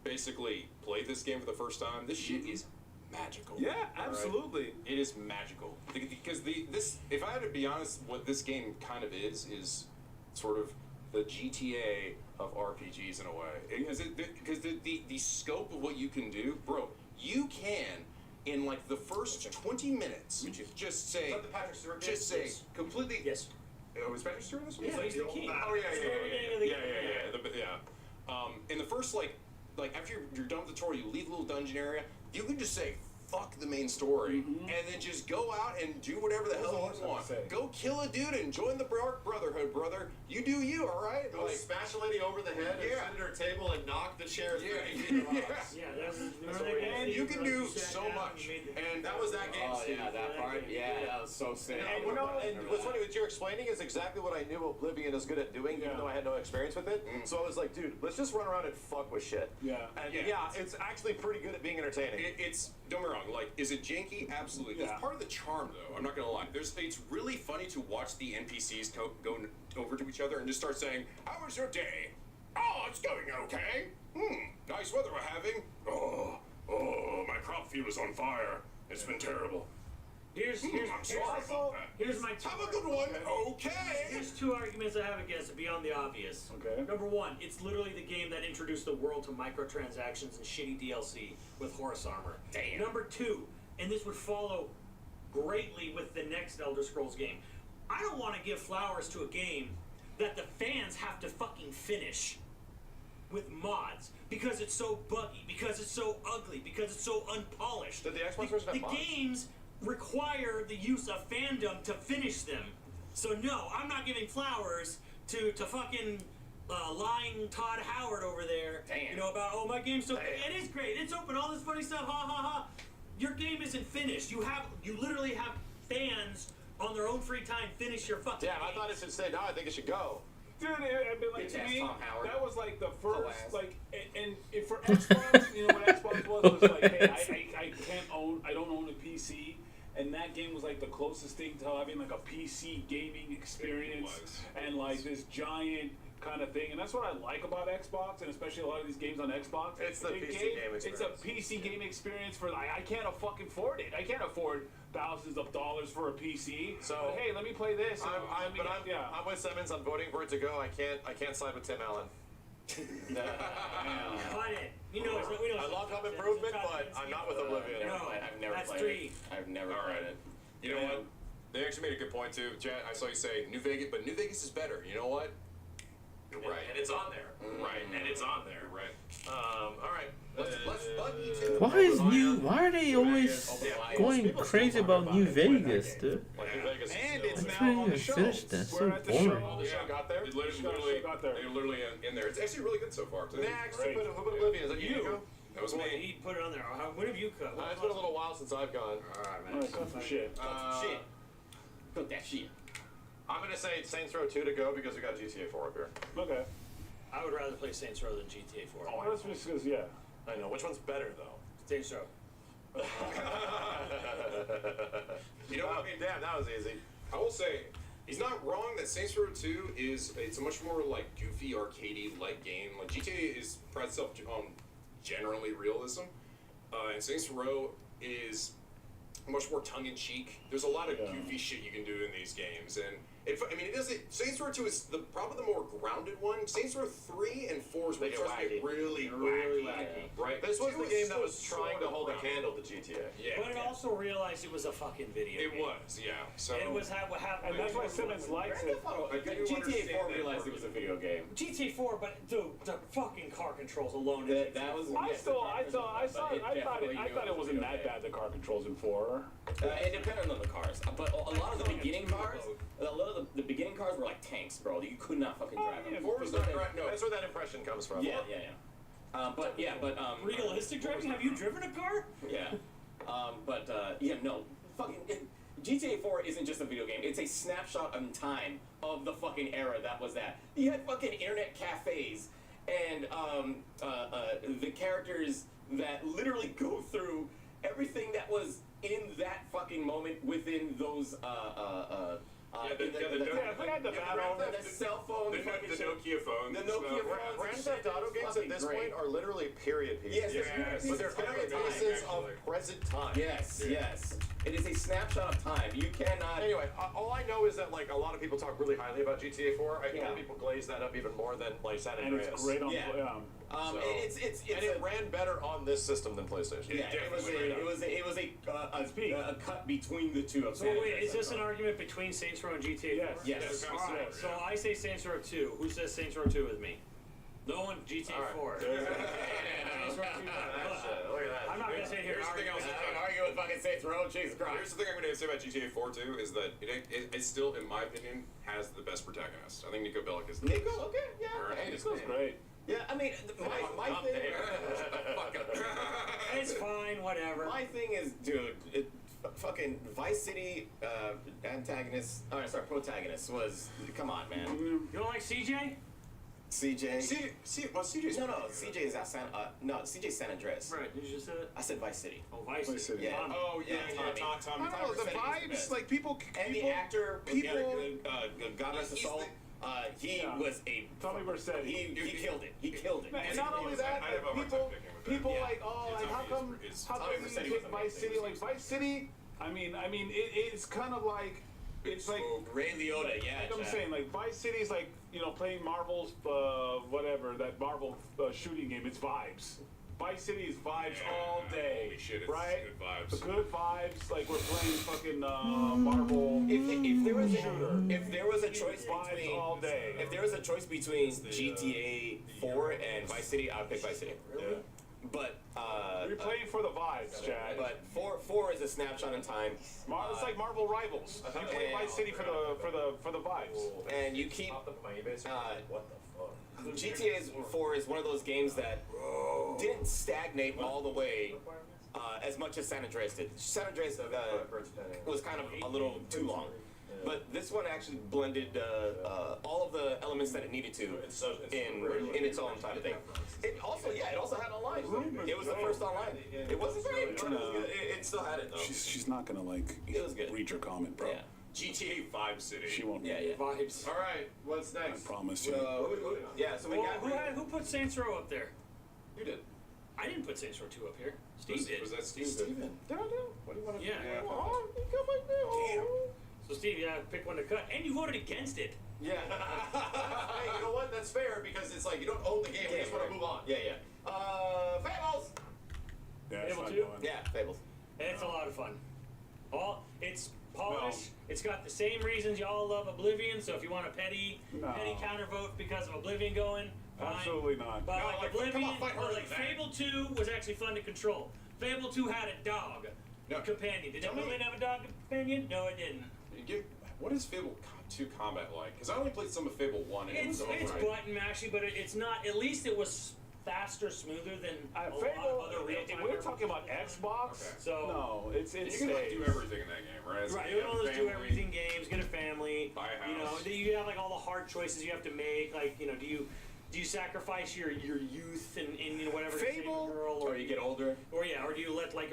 basically played this game for the first time, this shit is magical. Yeah, All right? absolutely. It is magical because this. If I had to be honest, what this game kind of is sort of the GTA of RPGs in a way. Because the scope of what you can do, bro. You can in like the first 20 minutes, just say, Is that the Patrick Stewart game? just say, Yes. completely. Yes. Oh, was Patrick Stewart in this one? Yeah, he's the king. Oh yeah, He's yeah, the beginning of the game. In the first like after you're done with the tour, you leave the little dungeon area. You can just say fuck the main story and then just go out and do whatever the hell you want. Go kill a dude and join the Brotherhood, brother. You do you, all right? Go smash a lady over the head and sit at her table and knock the chairs. Yeah, that's And you can do so much. And that was that game. Oh yeah, that part. Yeah, that was so sick. And, and what's funny, what you're explaining is exactly what I knew Oblivion is good at doing, even though I had no experience with it. So I was like, dude, let's just run around and fuck with shit. Yeah. And yeah, it's actually pretty good at being entertaining. It's don't get me wrong. Like, is it janky? Absolutely. It's part of the charm, though. I'm not gonna lie. It's really funny to watch the NPCs go over to each other and just start saying, "How was your day? Oh, it's going okay. Nice weather we're having. Oh, my crop field is on fire. It's been terrible. Here's I'm sorry about that. Here's my two. Have a good one. Okay. Here's two arguments I have against it beyond the obvious. Okay. Number one, it's literally the game that introduced the world to microtransactions and shitty DLC with horse armor. Damn. Number two, and this would follow greatly with the next Elder Scrolls game, I don't want to give flowers to a game that the fans have to fucking finish with mods because it's so buggy, because it's so ugly, because it's so unpolished. Did the Xbox version have The mods? games require the use of fandom to finish them. So no, I'm not giving flowers to fucking lying Todd Howard over there. Damn. You know about my game's so it is great. It's open, all this funny stuff. Ha ha ha. Your game isn't finished. You literally have fans on their own free time finish your fucking. Damn, I thought it should say, no, I think it should go. Dude, I mean, like, to Bitch-ass me, Tom Howard. that was like the first, Ass. like, and for Xbox, you know what Xbox was like, hey, I don't own a PC, and that game was like the closest thing to having like a PC gaming experience, and like this giant kind of thing, and that's what I like about Xbox, and especially a lot of these games on Xbox. It's the PC game experience. It's a PC game experience for, I can't fucking afford it. I can't afford thousands of dollars for a PC. So, but hey, let me play this. and I'm with Simmons. I'm voting for it to go. I can't side with Tim Allen. Cut it. You know, I love Home Improvement, but I'm not with Oblivion. No, I've never that's played three. it. I've never All played right. it. You know what? They actually made a good point too. Jet, I saw you say New Vegas, but New Vegas is better. You know what? You're right. And it's on there. Right. And it's on there. Right. All right. Let's bug you too. Why are they always going crazy about New Vegas, dude? Like New Vegas. And it's I'm now trying on the to show. finish that. We're So at the boring. show. The show got there. It literally got there. they're literally in there. It's actually really good so far. Too. Next, who put Oblivion? Is that you, Nico? That was me. He put it on there. When have you cut? It's been a little while since I've gone. All right, cut some shit. Shit. Cook that shit. I'm gonna say Saints Row 2 to go because we got GTA 4 up here. Okay. I would rather play Saints Row than GTA 4. Oh, that's just because, yeah. I know. Which one's better though? Saints Row. You know what? Damn, that was easy. I will say, he's not wrong that Saints Row 2 it's a much more like goofy, arcadey like game. Like GTA prides itself on generally realism, and Saints Row is much more tongue in cheek. There's a lot of goofy shit you can do in these games, and it doesn't. Saints Row 2 is probably the more grounded one. Saints Row 3 and 4 is They get wacky, wacky. really Really wacky. wacky. Right? This was 2 the is game that still was trying sort to of hold a grounded. candle to GTA. Yeah, But it also realized it was a fucking video it game. was, yeah. So And it was what happened. And that's why Simmons likes it. GTA 4 realized it was a video game. GTA 4, but the fucking car controls alone. That was. I thought it wasn't that bad, the car controls in 4. It depended on the cars, but a lot of the beginning cars, the beginning cars were like tanks, bro. You could not fucking drive them. 4 was not right. No, that's where that impression comes from. Yeah. Realistic driving? Have you driven a car? Yeah. No. Fucking GTA 4 isn't just a video game. It's a snapshot in time of the fucking era that was that. You had fucking internet cafes and the characters that literally go through everything that was in that fucking moment within those the cell phone, the Nokia phones. The Nokia phones. Grand Theft Auto games at this point are literally period pieces. Yes, But they're period pieces of present time. Yes. It is a snapshot of time. You cannot. Anyway, all I know is that like a lot of people talk really highly about GTA 4. I think Yeah. people glaze that up even more than like San And Andreas. it's great on. Yeah. So- It's and it ran better on this system than PlayStation. yeah. It was a cut between the two of So San wait, Andreas, is this I an thought. argument between Saints Row and GTA 4? Yes. Yes. All right, so I say Saints Row 2. Who says Saints Row 2 with me? No one. GTA 4. Saints Row 2. Look at that. I'm not gonna sit here. Here's the thing else. I can argue with fucking Saints Row. Jesus Christ. Here's the thing I'm going to say about GTA 4 too is that it still, in my opinion, has the best protagonist. I think Nico Bellic is the Nico, best. okay, yeah. Alright. Hey, Nico's great. Yeah, I mean, my thing. It's fine, whatever. My thing is, dude, fucking Vice City protagonist was. Come on, man. You don't like CJ? CJ. CJ's No, CJ is at CJ's San Andreas. Right. Did you just say that? I said Vice City. Oh, Vice City. Yeah. Tommy. Oh yeah, Tommy. I don't know, the vibes, like people. And the people- actor, people- God rest his soul. He Yeah. was a. Tommy Vercetti. He killed it. He killed it. And not only that, I have a hard time people, picking with that. people Yeah. like, oh, like how come Tommy Vercetti you was take Vice amazing. City? Like Vice City, I mean, it's kind of like, it's like. Ray Liotta, yeah. Like I'm Jack. saying, like Vice City's like, you know, playing Marvel's whatever, that Marvel shooting game. It's vibes. Vice City is vibes all day. Holy shit, it's right? good vibes. The good vibes, like we're playing fucking Marvel. If there was a choice Vibes between all day. If there was a choice between GTA 4 and Vice City, I would pick Vice City. Yeah. But We're playing for the vibes, Chad. but four is a snapshot in time. It's like Marvel Rivals. You play Vice City for the vibes. And you keep GTA 4 is one of those games that didn't stagnate all the way as much as San Andreas did. San Andreas was kind of a little too long. But this one actually blended all of the elements that it needed to in its own type of thing. It also had online. It was the first online. It wasn't great, but it still had it though. She's not gonna like It was good. read your comment, bro. Yeah. GTA 5 City. She won't. Yeah, yeah. Vibes. All right, what's I next? promise you. Yeah, so we Well, got. who put Saints Row up there? You did. I didn't put Saints Row 2 up here. Steve did. Was that Steve? Steven. Did I do? What do you want to Yeah. Oh, you got my name. So Steve, you gotta pick one to cut, and you voted against it. Yeah. Hey, you know what? That's fair because it's like you don't own the game. We just want to move on. Yeah, yeah. Fables. Yeah, it's Able not to? going. Yeah, Fables. And it's a lot of fun. It's polished. It's got the same reasons y'all love Oblivion. So if you want a petty counter vote because of Oblivion going, fine. Absolutely not. But No, like like, come Oblivion, on, fight harder like than that. Fable 2 was actually fun to control. Fable 2 had a dog companion. Did Oblivion have a dog companion? No, it didn't. What is Fable 2 combat like? Because I only played some of Fable 1 and It's button mashy, but it's not. At least it was faster, smoother than a lot Fable, of other real-time. we're talking about Xbox. Okay. So No, it's You can like do everything in that game, right? It's right, like, you have know a those do family. everything games, get a family. Buy a You know, house. you have like all the hard choices you have to make. Like, you know, do you sacrifice your youth and you know whatever to save a Fable? girl, Or you get older. or do you let like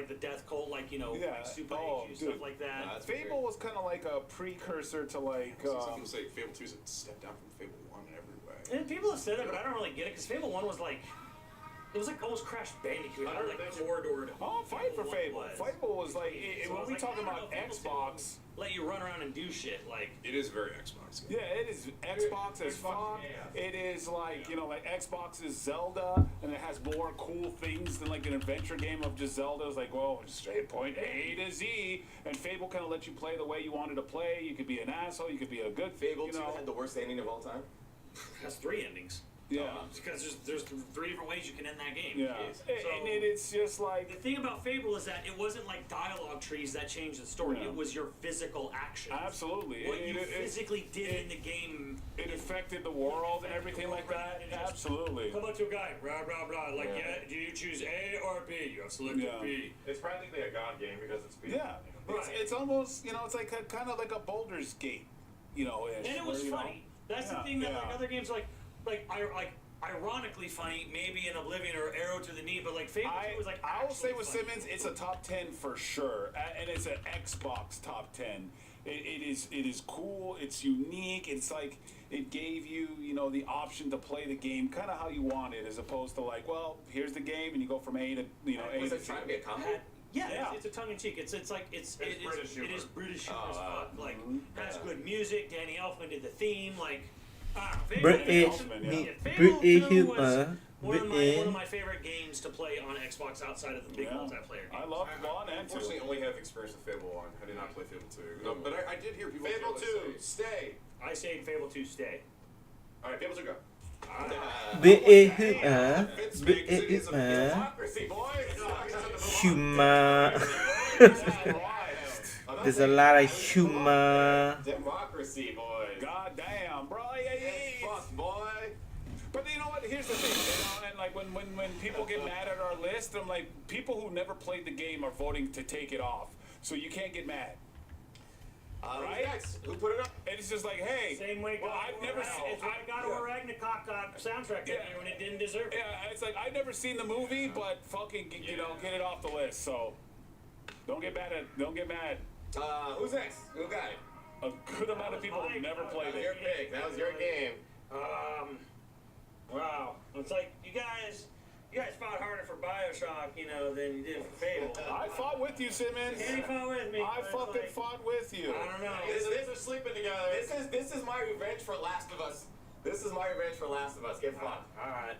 the death cult, like, you know, Yeah. like super Oh, age you, dude. stuff like that. That's Fable was kind of like a precursor to like. Some people say Fable 2 is a step down from Fable 1 in every way. And people have said that, but I don't really get it because Fable 1 was like. It was like almost Crash Bandicoot. How like corridored. Oh, fight for Fable. was. Fable was like So I when was we like, talking I don't about know if people Xbox. let you run around and do shit like. It is very Xbox. Yeah, it is Xbox as fuck. It is like, you know, like Xbox is Zelda, and it has more cool things than like an adventure game of just Zelda. It's like, well, straight point A to Z, and Fable kind of let you play the way you wanted to play. You could be an asshole, you could be a good Fable you 2 know. had the worst ending of all time. Has 3 endings. Yeah. Because there's 3 different ways you can end that game. Yeah, and it's just The like thing about Fable is that it wasn't like dialogue trees that changed the story. Yeah. It was your physical actions. absolutely What it, you it- physically did in the game. it affected the world and everything like that. And just Absolutely. Come up to a guy, blah blah blah. Like, yeah, do you choose A or B? You have selected Yeah. B. It's practically a god game because it's speed. Yeah, it's almost, you know, it's like kind of like a Baldur's Gate, you know. And it was funny. That's the Yeah, thing that like yeah. other games like ironically funny, maybe in Oblivion or Arrow to the Knee, but like Fable 2 was like. I will say actually with funny. Simmons, it's a top 10 for sure, and it's an Xbox top 10. It is cool. It's unique. It's like it gave you, you know, the option to play the game kind of how you want it, as opposed to like, well, here's the game, and you go from A to, you know, A Was to it Z. trying to be a comedy? Yeah, it's a tongue in cheek. It's like it is British humor as fuck. Like has good music. Danny Elfman did the theme. Like British Fable 2 humor. was one of my favorite games to play on Xbox outside of the big multiplayer games. I love 1 and 2. Unfortunately, only have experience with Fable 1. I did not play Fable 2. No, but I did hear people Fable say 2, stay. I say Fable 2 stay. All right, Fable 2 go. British Democracy, boys. humor. There's a lot of humor. Democracy, boys. God damn, bro. Fuck, boy. But you know what? Here's the thing, and like when people get mad at our list, I'm like, people who never played the game are voting to take it off, so you can't get mad. Right? Next? Who put it up? And it's just like, hey, Same way I've never seen. it's like God of War Ragnarok soundtrack that year when it didn't deserve it. Yeah, it's like I've never seen the movie, but fucking get it off the list. So don't get mad. Who's next? Who got it? A good amount of people have never played Your it. pick. That was your game. Wow. It's like you guys fought harder for BioShock, than you did for Fable. I fought with you, Simmons. Danny fought with me. I fucking fought with you. I don't know. This is sleeping together. This is my revenge for Last of Us. This is my revenge for Last of Us. Get fucked. Alright.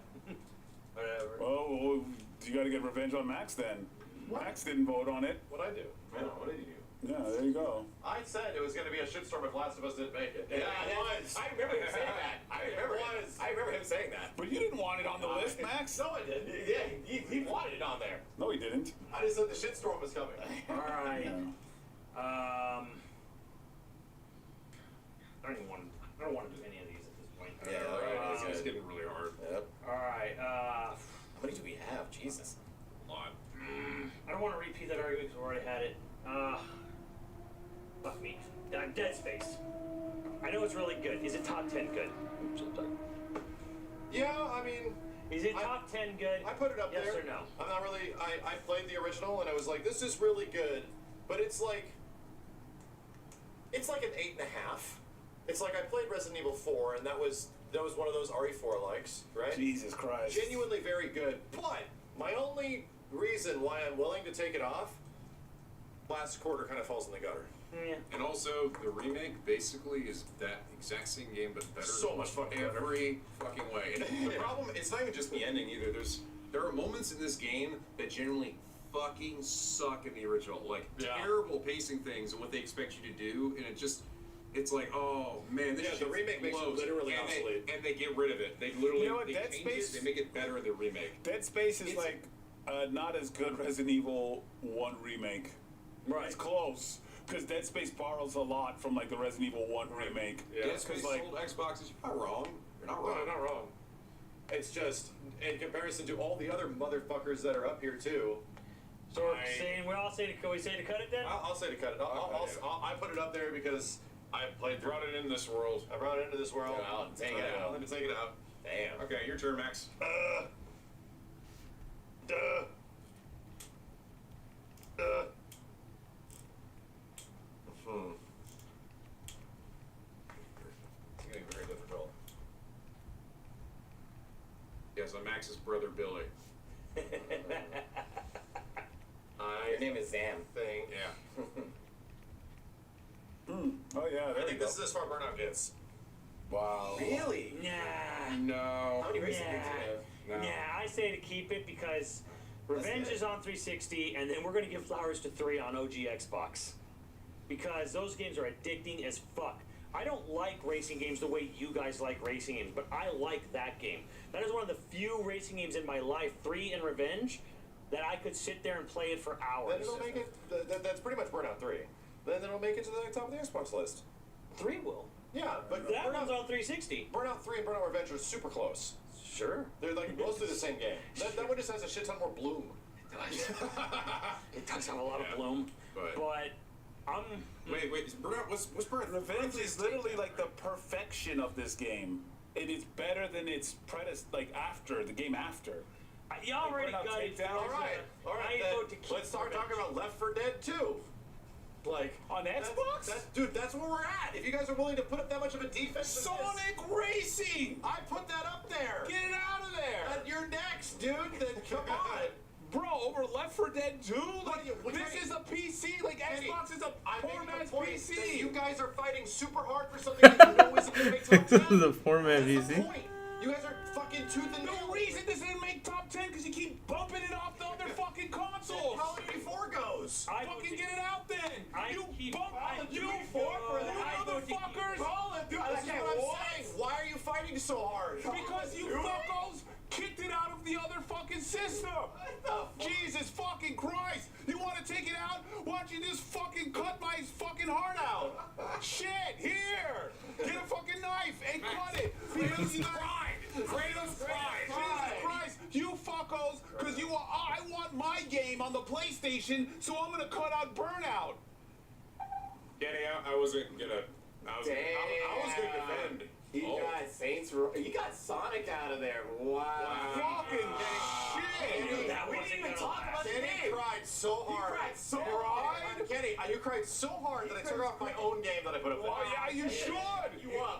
Whatever. Well, you got to get revenge on Max then. Max didn't vote on it. What'd I do? I know. What did you do? Yeah, there you go. I said it was going to be a shitstorm if Last of Us didn't make it. Yeah, it was. I remember him saying that. I remember him saying that. But you didn't want it on the list, Max. No, I didn't. Yeah, he wanted it on there. No, he didn't. I just said the shitstorm was coming. Alright. I don't want to do any of these at this point. Yeah, right. It's getting really hard. Yep. Alright. How many do we have? Jesus. A lot. I don't want to repeat that argument because we already had it. Fuck me. Dead Space. I know it's really good. Is it top 10 good? Yeah, I mean... Is it top 10 good? I put it up yes there. Yes or no? I'm not really... I played the original and I was like, this is really good. But it's like... It's like an 8.5. It's like I played Resident Evil 4 and that was one of those RE4 likes, right? Jesus Christ. Genuinely very good. But my only reason why I'm willing to take it off, last quarter kind of falls in the gutter. Yeah. And also, the remake basically is that exact same game, but better. So much fucking better. Every fucking way. And the problem, it's not even just the ending either. There are moments in this game that generally fucking suck in the original. Like, terrible pacing things and what they expect you to do, and it's like, oh man, this shit's the remake makes it literally obsolete. And they get rid of it. They literally, You know what, they Dead change Space- it, they make it better in the remake. Dead Space is like not as good Resident Evil 1 remake. Right. It's close. Because Dead Space borrows a lot from like the Resident Evil 1 remake. Yeah, Yeah, Dead Space like, sold Xboxes. You're not wrong. You're not No, wrong. I'm not wrong. It's just, in comparison to all the other motherfuckers that are up here too, So we all say to cut it then? I'll say to cut it. I put it up there because I played through Brought it into this world. I brought it into this world. I'll take it I'm out. going to take it out. Damn. Okay, your turn, Max. It's getting very difficult. Yes, I'm Max's brother, Billy. Your name is Zam. Thing. Yeah. oh yeah, there I you think go. this is as far burn out gets. Wow. Really? Nah. No. How many racing games do you have? No. Yeah, I say to keep it because Revenge good. is on 360, and then we're going to give flowers to 3 on OG Xbox. Because those games are addicting as fuck. I don't like racing games the way you guys like racing games, but I like that game. That is one of the few racing games in my life, 3 and Revenge, that I could sit there and play it for hours. Then it'll make it. That's pretty much Burnout 3. Then it'll make it to the top of the Xbox list. 3 will. Yeah, but That Burnout, one's on 360. Burnout 3 and Burnout Revenge are super close. Sure. They're like mostly the same game. That one just has a shit ton more bloom. It does have a lot of bloom. But I'm... Wait, is Burnout, what's Burnout? Revenge is literally like the perfection of this game. It is better than its after the game after. You already Burnout got it. Takedown. All right. I vote to Then keep let's start Revenge. talking about Left 4 Dead 2. Like On Xbox? Dude, that's where we're at. If you guys are willing to put up that much of a defense, Sonic Racing! I put that up there. Get it out of there! You're next, dude. Then come on. Bro, over Left 4 Dead 2? Like, What this is a PC. Like, Kenny, Xbox is a I'm poor making man's the point PC. that you guys are fighting super hard for something that you know isn't going to make top 10. The poor man That's the PC. point. You guys are fucking tooth and nail. The reason this didn't make top 10 because you keep bumping it off the other fucking consoles. Call of Duty 4 goes. I Fucking get it out then. You bump I you keep- for I you vote to keep- motherfuckers. This is what I'm saying. Why are you fighting so hard? Because you fuckos kicked it out of the other fucking system. Jesus fucking Christ. You want to take it out? Why don't you just fucking cut my fucking heart out? Shit, here. Get a fucking knife and cut it. Because you cried. Kratos cried. Jesus Christ. You fuckos, because I want my game on the PlayStation, so I'm going to cut out Burnout. Kenny, I wasn't gonna. I was gonna defend. He got Saints Row. You got Sonic out of there. Wow. Fucking shit. We didn't even talk about the Kenny game. cried so hard. Kenny, you cried so hard that I took off my own game that I put up there. Oh, yeah, you should.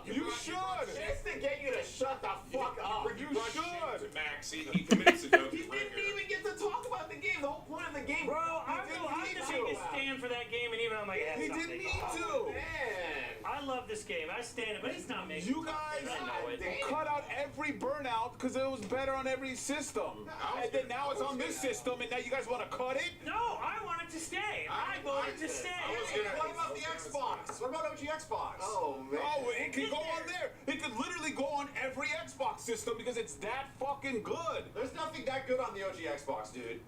You should. Just to get you to shut the fuck up. You should. Max, he commits to joking. He didn't even get to talk about the game. The whole point of the game. Bro, I'm didn't gonna need take a to. stand for that game, and even I'm like, He didn't need to. Man. I love this game. I stand it, but he's not making. You guys I know it. cut out every Burnout because it was better on every system. And then now it's on this system, and now you guys want to cut it? No, I want it to stay. I voted to stay. What about the Xbox? What about OG Xbox? Oh, man. Oh, it can go on there. It could literally go on every Xbox system because it's that fucking good. There's nothing that good on the OG Xbox, dude.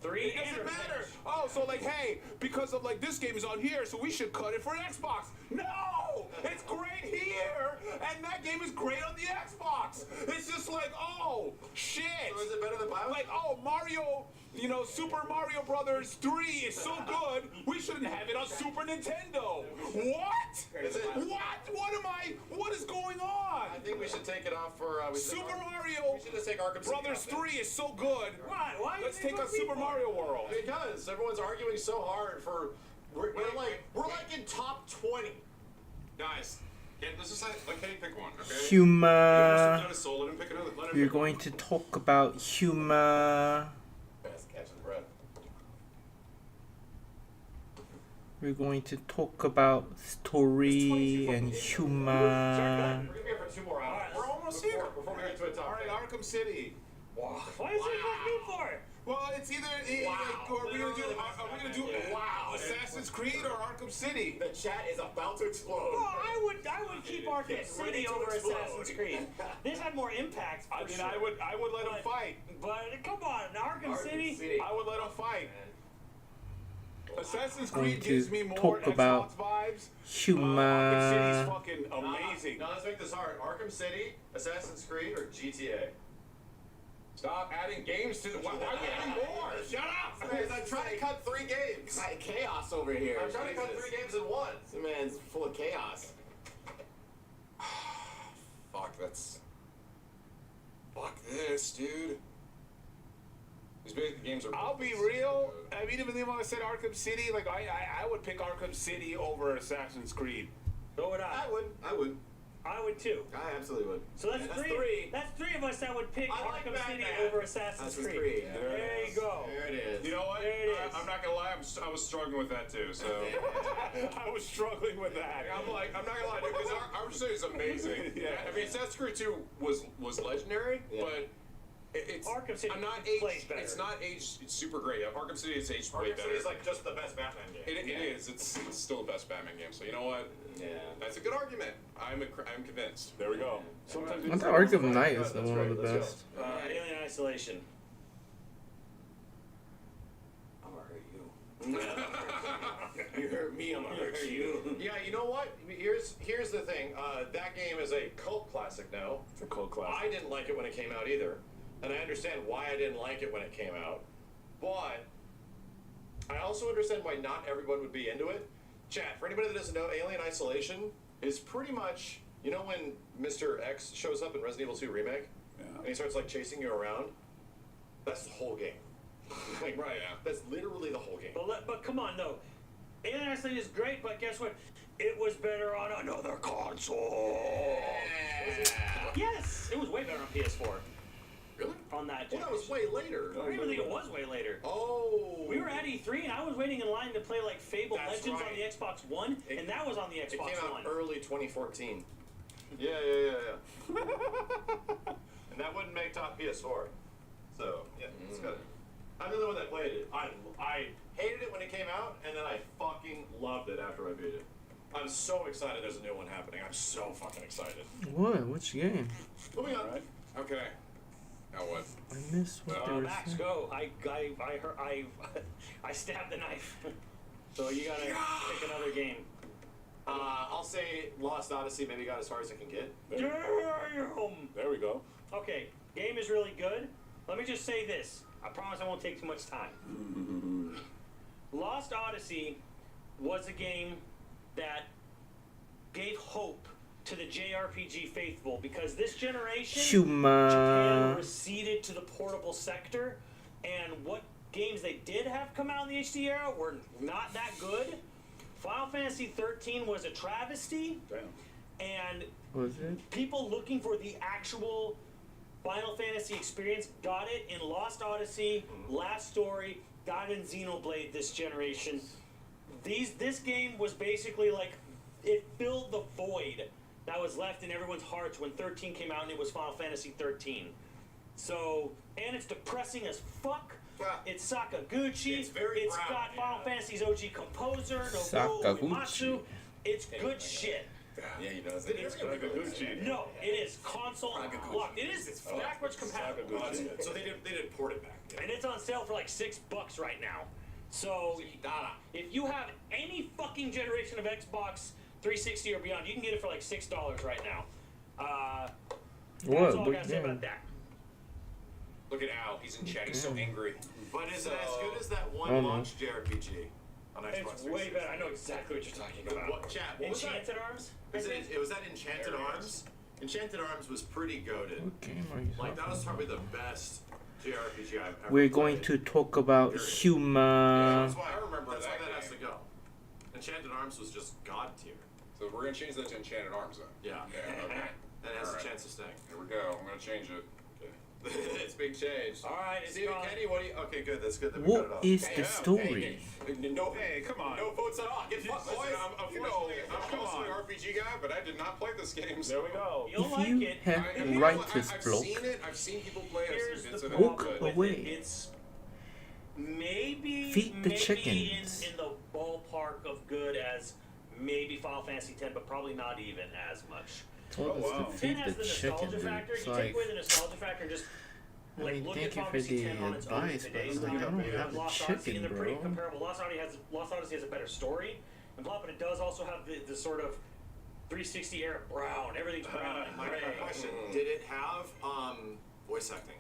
It doesn't matter. Oh, so like, hey, because of like this game is on here, so we should cut it for Xbox. No, it's great here, and that game is great on the Xbox. It's just like, oh, shit. So is it better than BioShock? Like, oh, Mario, Super Mario Brothers 3 is so good, we shouldn't have it on Super Nintendo. What? Is it? What is going on? I think we should take it off for Super Mario We should just take Arkham City Brothers off there. 3 is so good. Why? Why? Let's take on Super Mario World. Because everyone's arguing so hard for we're like in top 20. Guys, let's just let Kenny pick one, okay? Humor. He soul, let him pick another. Let him We're pick going to talk about humor. Best catching breath. We're going to talk about story and humor. We're gonna be here for 2 more hours. We're almost here. Before we get to a top All right, 10. Arkham City. Why is he fucking me for it? Well, it's either like, are we gonna do Assassin's Creed or Arkham City? The chat is about to explode. Well, I would keep Arkham City over Assassin's Creed. This had more impact. I mean, I would let them fight. But come on, Arkham City. I would let them fight. Assassin's Going Creed to gives me more talk Xbox about vibes. humor. Arkham City's fucking amazing. Now let's make this hard. Arkham City, Assassin's Creed, or GTA? Stop adding games to the. Why are you adding more? Shut up! Because I'm trying to cut 3 games. Chaos over here. I'm trying to cut 3 games in 1. This man's full of chaos. Fuck this, dude. These big games are. I'll be real. I mean, even when I said Arkham City, like I would pick Arkham City over Assassin's Creed. So would I. I would. I would too. I absolutely would. So that's, three. That's 3 of us that would pick I like Arkham City Batman. over Assassin's Creed. There you go. There it is. You know what? There it is. I'm not gonna lie. I was struggling with that too. So I was struggling with that. I'm not gonna lie, dude, because Arkham City is amazing. Yeah. I mean, Assassin's Creed 2 was legendary, but it's Arkham City I'm not plays aged. better. It's not aged super great. Arkham City is aged way Arkham better. City is like just the best Batman game. It is. It's still the best Batman game. So you know what? Yeah. That's a good argument. I'm convinced. There we go. Sometimes I thought Arkham Knight is That's one of right, the let's go. best. Alien Isolation. I'm gonna hurt you. You hurt me, I'm gonna hurt you. Yeah, you know what? Here's the thing. That game is a cult classic now. It's a cult classic. I didn't like it when it came out either, and I understand why I didn't like it when it came out. But I also understand why not everyone would be into it. Chat, for anybody that doesn't know, Alien Isolation is pretty much, you know when Mr. X shows up in Resident Evil 2 Remake? Yeah. And he starts like chasing you around? That's the whole game. Like, Right, yeah. That's literally the whole game. But come on, though. Alien Isolation is great, but guess what? It was better on another console. Yes, it was way better on PS4. Really? on that. Well, that was way later. I don't even think it was way later. Oh. We were at E3 and I was waiting in line to play like Fable That's Legends right. on the Xbox One, and that was on the It Xbox came out One. early 2014. Yeah. And that wouldn't make top PS4. So, yeah, it's good. I'm the only one that played it. I hated it when it came out, and then I fucking loved it after I beat it. I'm so excited there's a new one happening. I'm so fucking excited. What? Which game? Moving on. Okay. Now what? I missed what they were Max, saying. go. I stabbed the knife. So you gotta pick another game. I'll say Lost Odyssey maybe got as far as it can get. Damn! There we go. Okay, game is really good. Let me just say this. I promise I won't take too much time. Lost Odyssey was a game that gave hope to the JRPG faithful because this generation, Japan receded to the portable sector, and what games they did have come out in the HD era were not that good. Final Fantasy 13 was a travesty, and Was it? people looking for the actual Final Fantasy experience got it in Lost Odyssey, Last Story, got it in Xenoblade this generation. This game was basically like, it filled the void that was left in everyone's hearts when 13 came out and it was Final Fantasy 13. So, and it's depressing as fuck. It's Sakaguchi. It's very It's brown, got Final Fantasy's OG composer, Nobuo Sakaguchi. Uematsu. It's good shit. Yeah, he does. It's No, it is console locked. It is backwards compatible. So they did port it back. And it's on sale for like $6 right now. So if you have any fucking generation of Xbox 360 or beyond, you can get it for like $6 right now. That's all I gotta say about that. Look at Al. He's in chat. He's so angry. But is it as good as that I one don't know. launch JRPG on Xbox It's way better. I know exactly what you're talking about. What chat? What was that? Enchanted Arms? It was that Enchanted Arms? Enchanted Arms was pretty goated. What game are you Like that talking was about? probably the best JRPG I've ever We're going played. to talk about Huma. That's why I remember that's that why that has to game. go. Enchanted Arms was just god tier. So we're gonna change that to Enchanted Arms then. Yeah. Yeah. Okay. And it has Alright. a chance of staying. Here we go. I'm gonna change it. It's being changed. Alright, it's Steve and gone. Kenny, what do you? Okay, good. That's good that we got it What off. is the story? Hey, come on. No votes at all. Get fucked, boys. I'm also an RPG guy, but I did not play this game. So. There we go. You'll If like you it. have I mean, writers I've block, seen it. I've seen people play it. I've Here's seen bits the of it. Walk problem but with away. it. It's maybe Feed the maybe chickens. in the ballpark of good as maybe Final Fantasy X, but probably not even as much. told us wow. to 10 feed has the the chicken, nostalgia dude. factor. It's You like, take away the nostalgia factor and just I like mean, look thank at you Final for Fantasy the X on its own advice, but today's it's like, I standard. don't You have a Lost Odyssey, chicken, and they're pretty bro. comparable. Lost Odyssey has a better story and plot, but it does also have the sort of 360 era brown. Everything's brown and My gray. question: did it have voice acting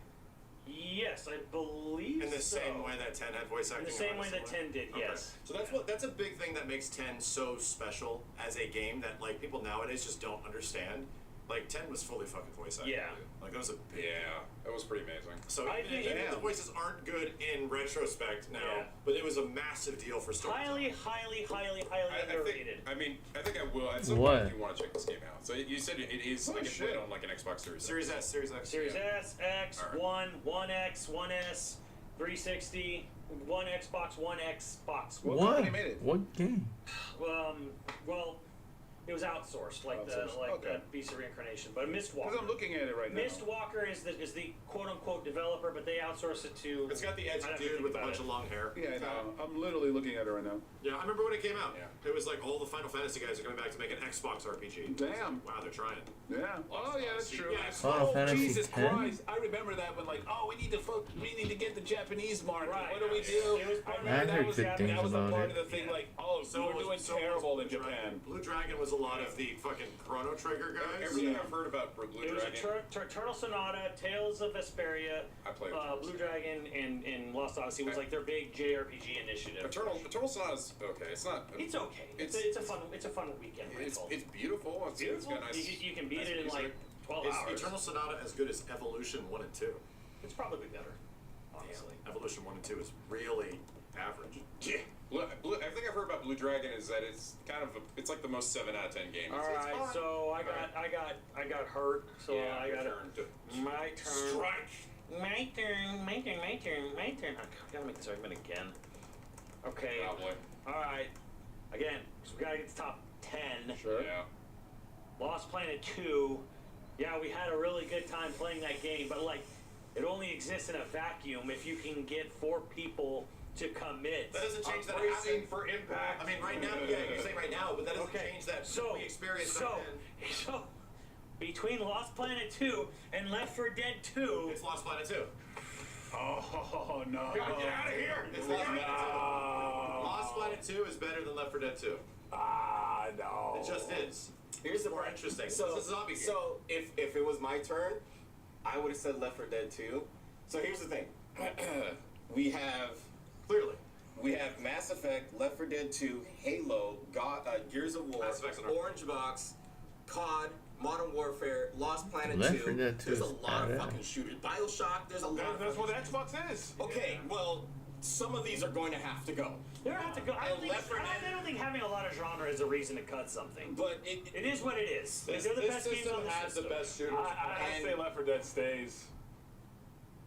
Yes, I believe in the so. same way that 10 had voice acting? In the or same way something? that 10 did, Okay. yes. So that's a big thing that makes 10 so special as a game that like people nowadays just don't understand. Like 10 was fully fucking voice acting. Yeah. Like that was a big Yeah, that was pretty amazing. So I even think- if the voices aren't good in retrospect now, Yeah. but it was a massive deal for storytelling. Highly I underrated. think I will at some What? point if you want to check this game out. So you said it is like it played on like an Xbox Series. Series S, Series X. Series yeah. S, X, Alright. 1, 1X, 1S, 360, 1 Xbox, 1 Xbox. What What? company made it? What game? Well, it was outsourced, like Outsourced, the okay. Beast of Reincarnation, but Mistwalker. Because I'm looking at it right now. Mistwalker is the quote unquote developer, but they outsource it to. It's got the I'd edgy have to dude think with a about bunch it. of long hair. Yeah, I know. I'm literally looking at it right now. Yeah, I remember when it came out. Yeah. It was like all the Final Fantasy guys are coming back to make an Xbox RPG. Damn. Wow, they're trying. Yeah. Oh, yeah, that's true. Yeah, Final Fantasy Jesus 10? Christ! I remember that when like, oh, we need to get the Japanese market. Right. What do we do? It was I part of- remember I that heard was good happening. things That was a about part it. of the thing. Like, oh, so we're doing terrible in Japan. Blue Dragon was a lot of the fucking Chrono Trigger guys. Everything I've heard about Blue It was Dragon, a Eternal Sonata, Tales of Vesperia, I played. Blue Dragon, and Lost Odyssey was like their big JRPG initiative. Eternal Sonata's okay. It's not. It's okay. It's a fun weekend rental. It's beautiful. It's Beautiful. got nice. You can beat nice it in music. like 12 Is hours. Eternal Sonata as good as Evolution 1 and 2? It's probably better, honestly. Evolution 1 and 2 is really average. Yeah. I think I've heard about Blue Dragon is that it's kind of it's like the most 7 out of 10 game. All right, so I got hurt, so Yeah, I your got turn to my turn. Strike! My turn. I gotta make this argument again. Okay. Probably. Alright. Again, so we gotta get to top 10. Sure. Yeah. Lost Planet 2. Yeah, we had a really good time playing that game, but like, it only exists in a vacuum if you can get 4 people to commit. That doesn't change that Bracing happening. for impact. I mean, right now, yeah, you're saying right now, but that doesn't change that So, we experienced so, back then. so, between Lost Planet 2 and Left 4 Dead 2, It's Lost Planet 2. Oh no! Get out of here! It's Lost Planet 2. Lost Planet 2 is better than Left 4 Dead 2. Ah, no. It just is. Here's the More part. interesting. So, It's a zombie game. so if it was my turn, I would have said Left 4 Dead 2. So here's the thing. we have Mass Effect, Left 4 Dead 2, Halo, Gears of War, Mass Effect's an Orange Box, COD, Modern Warfare, Lost Planet Left 2. 4 Dead 2 There's a is lot of badass. fucking shooters. BioShock, there's a lot of That's fucking what Xbox is. Okay, well, some of these are going to have to go. they don't have to go. I don't think having a lot of genre is a reason to cut something. But It is what it is. This They're the best games system on the has system. the best shooters. I And- say Left 4 Dead stays.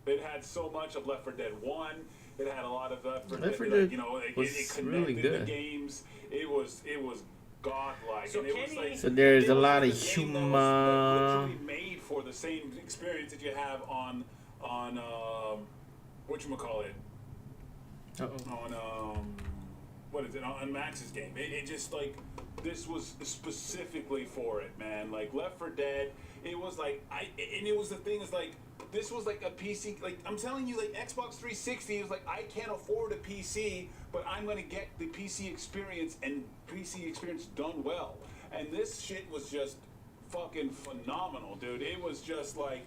It had so much of Left 4 Dead 1. It had a lot of Left 4 Left 4 Dead. Dead Like, you know, it was connected really the good. games. It was godlike. So and it can was he- like, So there's it a was lot like of a game that was, humor. literally made for the same experience that you have on whatchamacallit? Uh-oh. On what is it, on Max's game. It just like, this was specifically for it, man. Like Left 4 Dead, it was like, and it was the thing is like, this was like a PC, like I'm telling you, like Xbox 360 is like, I can't afford a PC, but I'm gonna get the PC experience and PC experience done well. And this shit was just fucking phenomenal, dude. It was just like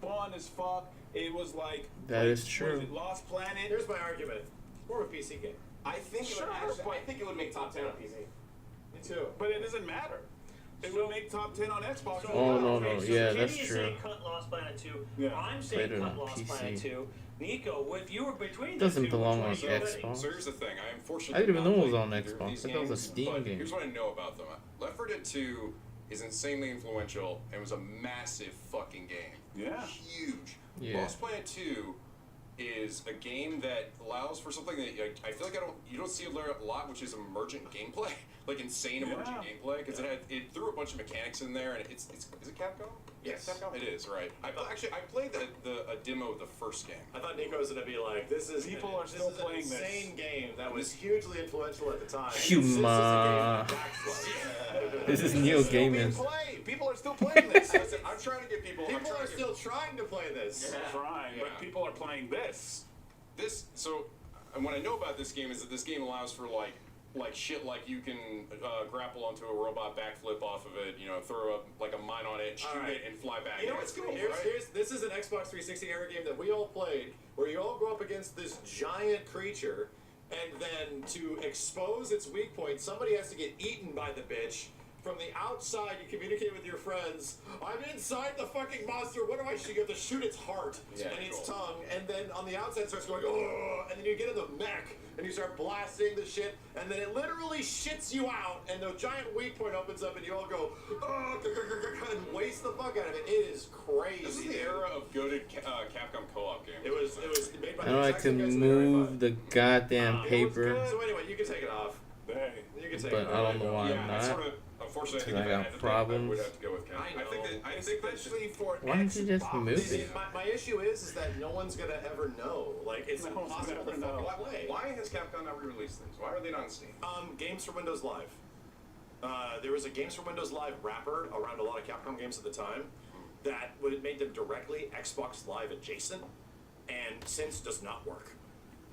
fun as fuck. It was like, That is what true. it, Lost Planet. Here's my argument. It's more of a PC game. I think Sure, I think it would make top 10 on PC. Me too. But it doesn't matter. It would make top 10 on Xbox. Oh, no, Okay, no, so yeah, Kenny that's is true. saying cut Lost Planet 2. Yeah. I'm saying Played it cut on Lost PC. Planet 2. Nico, if you were between Doesn't the two, belong which on one are you betting? Xbox. So here's the thing. I unfortunately I didn't even did not know it was play on either of Xbox. these I thought it was a games, Steam but game. Here's what I know about them. Left 4 Dead 2 is insanely influential and was a massive fucking game. Yeah. Huge. Yeah. Lost Planet 2 is a game that allows for something that I feel like you don't see a lot, which is emergent gameplay, like insane emergent gameplay, because it threw a bunch of mechanics in there, and is it Capcom? Yes. Capcom. It is, right. I played a demo of the first game. I thought Nico was gonna be like, this is People are still playing an this. insane game that was hugely influential at the time. Humor. This is Neil Gaiman. People are still playing this. Listen, I'm trying to get people. People are still trying to play this. Trying, Yeah. but people are playing this. And what I know about this game is that this game allows for like shit, like you can grapple onto a robot, backflip off of it, throw a mine on it, shoot it, and fly back. You know It's what's cool, cool? right? This is an Xbox 360 era game that we all played, where you all go up against this giant creature, and then to expose its weak point, somebody has to get eaten by the bitch. From the outside, you communicate with your friends. I'm inside the fucking monster. What do I shoot? You have to shoot its heart and its tongue, and then on the outside it starts going, oh, and then you get in the mech and you start blasting the shit, and then it literally shits you out, and the giant weak point opens up, and you all go, oh, and waste the fuck out of it. It is crazy. This is the era of goated Capcom co-op game. It was made by I don't like to move the goddamn paper, So anyway, you can take it off. Hey. You can take but it I off. don't know why Yeah, I'm I not. sort of. Unfortunately, I Because think I if I got had to pick, I problems. would have to go with Capcom. I think that Especially for Why don't you just Xbox. move it? My issue is that no one's gonna ever know. Like, it's No one's impossible gonna to know. fucking play. Why has Capcom not re-released things? Why are they not on Steam? Games for Windows Live. There was a Games for Windows Live wrapper around a lot of Capcom games at the time that would have made them directly Xbox Live adjacent, and since does not work.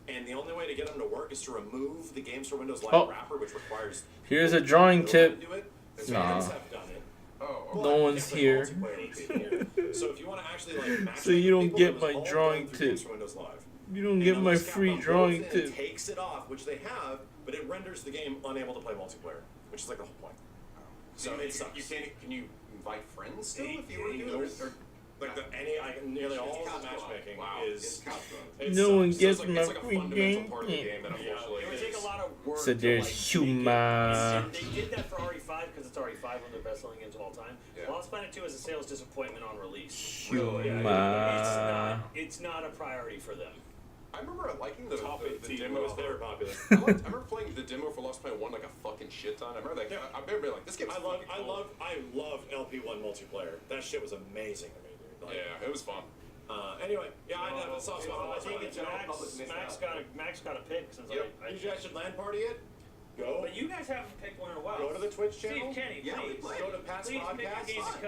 And the only way to get them to work is to remove the Games for Windows Live Oh. wrapper, which requires Here's a drawing tip. do it. Nah. Fans have done it. Oh, But No you one's can't play here. multiplayer with people here. So if you want to actually like match So you don't people, get it was my all done drawing through tip. Games for Windows Live. You don't And get my unless free Capcom drawing goes in and tip. takes it off, which they have, but it renders the game unable to play multiplayer, which is like the whole point. So it sucks. You can't. Can you invite friends still if you Nope. were to do it? Or, Like nearly all of the matchmaking Wow. is. It No one sucks. gets So my it's like a free fundamental game. part of the game that Yeah, unfortunately It would is. take a lot of work So to, there's like, humor. They did that for RE5 because it's RE5. 5, one of the best-selling games of all time. Yeah. Lost Planet 2 is a sales disappointment on release. Huma. It's not a priority for them. I remember liking the It demo. was very popular. I remember playing the demo for Lost Planet 1 like a fucking shit ton. I remember that. I remember being like, this game is fucking cool. I loved LP1 multiplayer. That shit was amazing to me, dude. Like, Yeah, it was fun. Anyway, yeah, I have a soft spot. I think it's Max got a pick since I You guys should LAN party it. Go. But you guys haven't picked one in a while. Go to the Twitch channel. Steve Kenny, Yeah, please. go to past Please pick a broadcasts. game to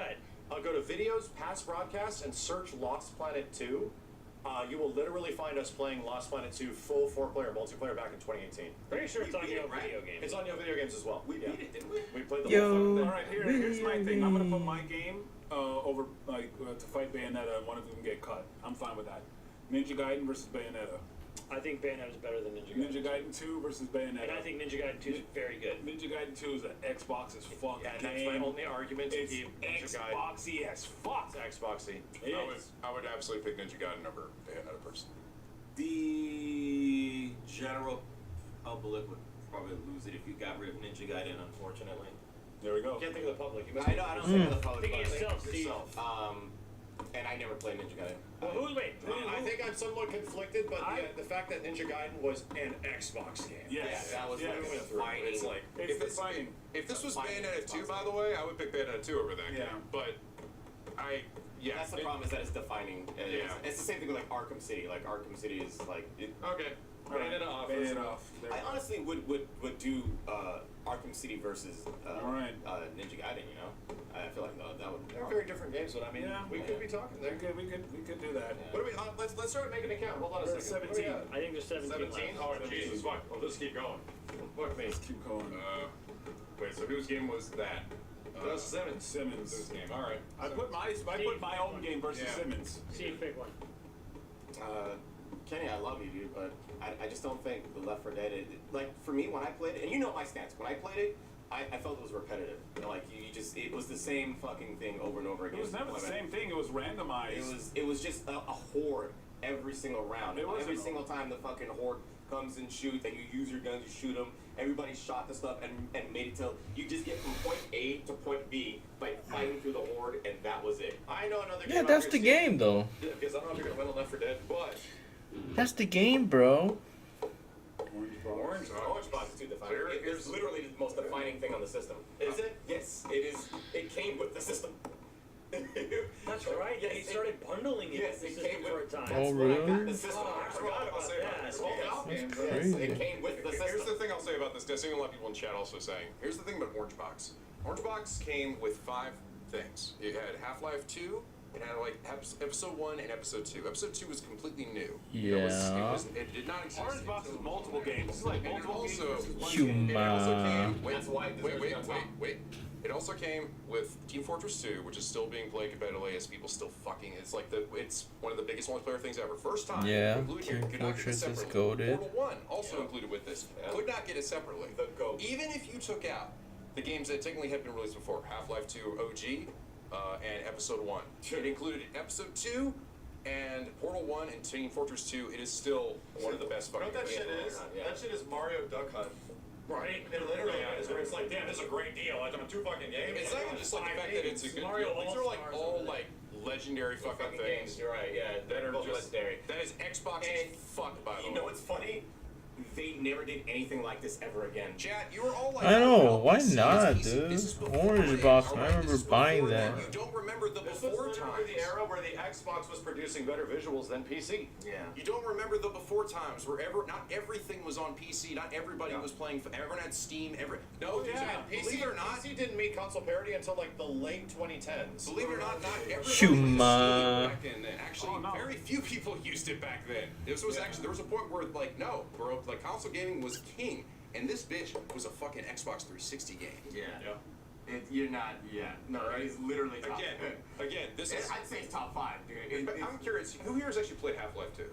cut. Go to videos, past broadcasts, and search Lost Planet 2. You will literally find us playing Lost Planet 2 full 4-player multiplayer back in 2018. Pretty sure it's on beat Yo it, right? Video Games. It's on Yo Video Games as well. We beat it, didn't we? We played the Yo. whole fucking thing. All right, here's my thing. I'm gonna put my game over to fight Bayonetta, and one of them get cut. I'm fine with that. Ninja Gaiden versus Bayonetta. I think Bayonetta is better than Ninja Gaiden. Ninja Gaiden 2 versus Bayonetta. And I think Ninja Gaiden 2 is very good. Ninja Gaiden 2 is an Xbox as fuck Yeah, game. that's my only argument to It's keep Ninja Gaiden. Xboxy as fuck. It's Xboxy. I would absolutely pick Ninja Gaiden over Bayonetta personally. The general public would probably lose it if you got rid of Ninja Gaiden, unfortunately. There we go. Can't think of the public. I know, I don't think of the public. Think but of yourself, Steve. yourself. And I never played Ninja Gaiden. Well, I think I'm somewhat conflicted, but the fact that Ninja Gaiden was an Xbox game. Yes. that was yes. like defining. It's like It's defining. if this was Defining Bayonetta 2, Xbox by game. the way, I would pick Bayonetta 2 over that Yeah. game. But That's the problem, is that it's defining. Yeah. It's the same thing with like Arkham City. Like Arkham City is like. Okay. Bayonetta off. Bayonetta off. There we I go. honestly would do Arkham City versus Alright. Ninja Gaiden. You know, I feel like that would. They're very different games, but I mean, Yeah. we could be talking there. We could do that. What do we? Let's start making a count. Hold on a We're second. at 17. I think there's 17 17. left. Oh Jesus! Fuck. Well, let's keep going. Fuck me. Let's keep going. Wait, so whose game was that? That was Simmons. Simmons. This game. All right. I put my own game versus Yeah. Simmons. Steve, pick one. Kenny, I love you, dude, but I just don't think the Left 4 Dead, like, for me, when I played it, and you know my stance, when I played it, I felt it was repetitive. You know, like, it was the same fucking thing over and over again. It was never the same thing. It was randomized. It was just a horde every single round. It wasn't Every a- single time the fucking horde comes and shoots, and you use your guns, you shoot them. Everybody shot the stuff and made it till you just get from point A to point B by fighting through the horde, and that was it. I know another game. Yeah, that's the game, though. Yeah, because I don't know if you're gonna win on Left 4 Dead, but That's the game, bro. Orange Box is too defining. It's literally the most defining thing on the system. Is it? Yes, it is. It came with the system. That's right. Yeah, he started bundling it Yes, with the it came system with for a time. Oh, The really? system. Oh, I forgot about that. Yes, Crazy. it came with the Here's the system. thing I'll say about this. I see a lot of people in chat also saying. Here's the thing about Orange Box. Orange Box came with 5 things. It had Half-Life 2. It had like episode 1 and episode 2. Episode 2 was completely new. Yeah. It did not exist. Orange Box is until- multiple games. This is like And it multiple games also, versus one Huma. game. it also came. That's why it deserves to be on top. Wait. It also came with Team Fortress 2, which is still being played competitively as people still fucking. It's like it's one of the biggest multiplayer things ever. First time. Yeah, included Team here. Could not get it Fortress is separately. goated. Portal 1 also included with this. Could not get it separately. The GOAT. Even if you took out the games that technically had been released before, Half-Life 2 OG and Episode 1. It included Episode 2 and Portal 1 and Team Fortress 2. It is still one of the best you know fucking what that shit games. is? That shit is Mario Duck Hunt. Right. It literally is. Where it's like, damn, this is a great deal. Like, I'm 2 fucking games. It's not even just like the fact that it's a good Mario deal. These are like All-Stars all over there. like legendary fucking Fucking games. things. You're right. Yeah, That are both just legendary. That is Xbox And as fuck, by the way. You know what's funny? They never did anything like this ever again. Chat, you were all like, I know, "Oh, why PC, not, it's PC." This is dude? before Orange it. Box, I Alright, remember this is buying before that. You don't remember the This was before literally the times. era where the Xbox was producing better visuals than PC. Yeah. You don't remember the before times where not everything was on PC, not everybody was playing, everyone had Steam, no, dude, believe it or not, PC didn't meet console parity until like the late 2010s. believe it or not everybody Huma. used Steam back then. Actually, Oh, no. very few people used it back then. This was actually, there was a point where where like console gaming was king, and this bitch was a fucking Xbox 360 game. Yeah. You're not. Yeah. No, it is literally top. Again, this is. I'd say it's top 5, dude. But I'm curious, who here has actually played Half-Life 2?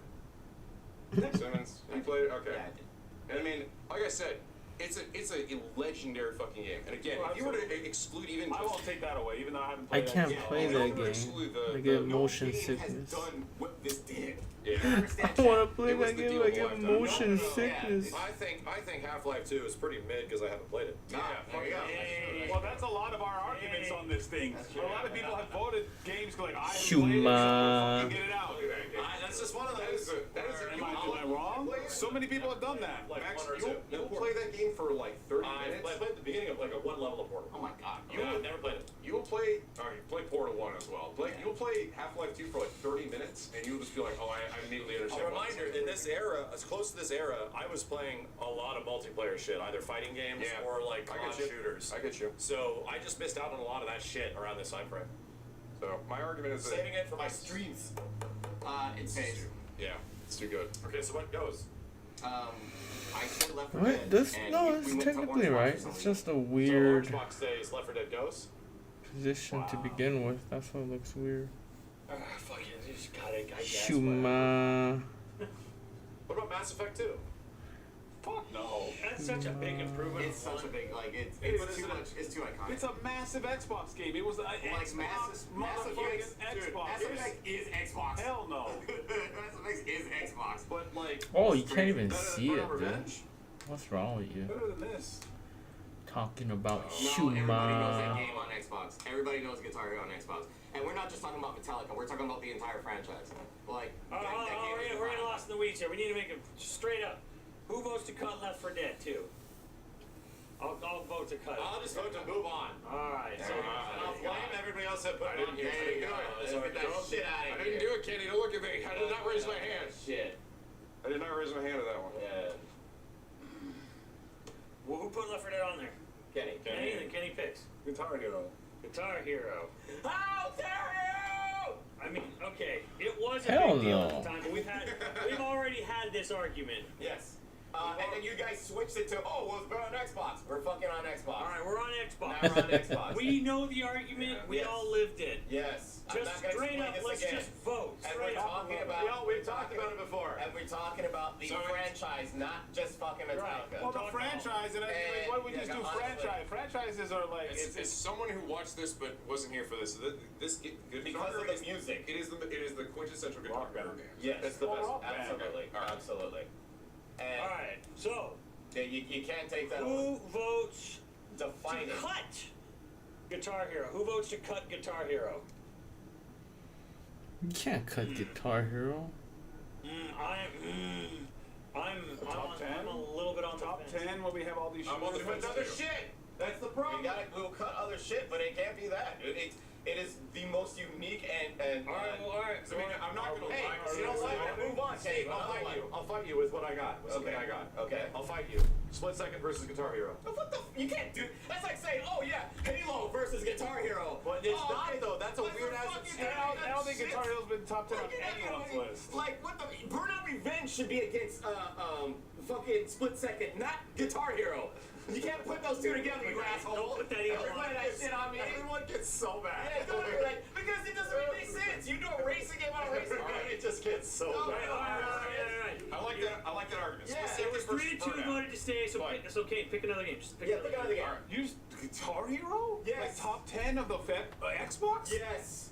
Simmons, you played it? Okay. Yeah, I did. And I mean, like I said, it's a legendary fucking game. And again, Well, if you were to absolutely. exclude even I just won't take that away, even though I haven't I played can't that. play if that you were to game. exclude I the get No motion game sickness. has done what this did. Yeah. I understand. I want to Chad. play It was that the game. deal I of get lifetime. motion No, sickness. I think Half-Life 2 is pretty mid because I haven't played it. Yeah, There you go. Well, that's a lot lot of our arguments on this thing. A lot of people have voted games like I Shuma. fucking get it out. That's just one of those. Am I wrong? So many people have done that. Max, One or two. you'll play that game for like 30 minutes. I played at the beginning of like a one level of Portal. Oh my god. I've never played it. You'll play, you play Portal 1 as well. You'll play Half-Life 2 for like 30 minutes, and you'll just be like, oh, I immediately understand. A reminder, in this era, as close to this era, I was playing a lot of multiplayer shit, either fighting games or like I COD get you. shooters. I get you. So I just missed out on a lot of that shit around this time frame. So my argument is that Saving it for my streams. It's yeah, it's too good. Okay, so what goes? I said Left 4 What? Dead, This and no, we it's went to technically Orange Box right. for some It's reason. just a So weird Orange Box stays, Left 4 Dead goes. position to begin with. That's what looks weird. Fuck it, you just got it, I guess. Shuma. What about Mass Effect 2? Fuck no. That's such a big improvement. It's such a big, like, it's But too much, it's too iconic. It's a massive Xbox game. It was Like Xbox, Mass motherfucking Effect, Xbox. Mass Effect is Xbox. Hell no. Mass Effect is Xbox. But like, Oh, you can't even better than see it, Burnout dude. Revenge? What's wrong with you? Better than this. Talking about No, everybody knows that Shuma. game on Xbox. Everybody knows Guitar Hero on Xbox. And we're not just talking about Metallica, we're talking about the entire franchise. Like, that game is We're getting fine. lost in the weeds here. We need to make it straight up. Who votes to cut Left 4 Dead 2? I'll vote to cut it. I'll just vote to move on. Alright, so I'll blame everybody else that put I it didn't on hear here. it. Let's get that shit out I of didn't here. do it, Kenny. Don't look at me. I did not raise my hand. Shit. I did not raise my hand to that one. Yeah. well, who put Left 4 Dead on there? Kenny. Kenny, and then Kenny picks. Guitar Hero. Guitar Hero. How dare you! I mean, okay, it was a Hell big deal no. at the time, but we've already had this argument. Yes. And then you guys switched it to, oh, well, it's better on Xbox. We're fucking on Xbox. Alright, we're on Xbox. Now we're on Xbox. We know the argument, we Yes. all lived it. Yes. I'm Just not gonna straight explain up, this let's again. just vote. And we're talking about. We've talked about it before. And we're talking about the So it's- franchise, not just fucking Metallica. Well, the Talk franchise, and And, why would we yeah, just do honestly. franchise? Franchises are like, As someone who watched this but wasn't here for this, this Because of the music. It is the quintessential Guitar Hero game. Yes. It's the best. Absolutely. Alright. Absolutely. And Alright, so, you can't take that away. who votes to Define it. cut Guitar Hero? Who votes to cut Guitar Hero? You can't cut Guitar Hero. Top 10? I'm a little bit on top the fence. 10 when we have all these I'm on the shooters. fence Other too. shit. That's the problem. We'll cut other shit, but it can't be that. It is the most unique and. Alright, well, alright. I mean, I'm not gonna Hey, lie. you know what? Move on, Dave. I'll fight you with what I got. With something I got. Okay. I'll fight you. Split Second versus Guitar Hero. What the? You can't do. That's like saying, oh yeah, Halo versus Guitar Hero. But it's Oh, not okay. though. That's a Like, weird for ass. fucking I don't think shit. Guitar Hero's been top 10 on Like, you're not anyone's gonna be- list. Like what the? Burnout Revenge should be against fucking Split Second, not Guitar Hero. You can't put those two together, you asshole. Don't put that either Don't on. put that shit on me. Everyone gets so mad. Yeah, don't do that, because it doesn't make any sense. You do a racing game on a racing game. It just gets so No, bad. Alright. I like that argument. Yeah, Split It was Second 3 to versus 2 Burnout. voted to stay, so Fine. it's okay. Pick another game. Just pick Yeah, another pick another game. You just Guitar Hero? Yes. Like top 10 of the Xbox? Yes.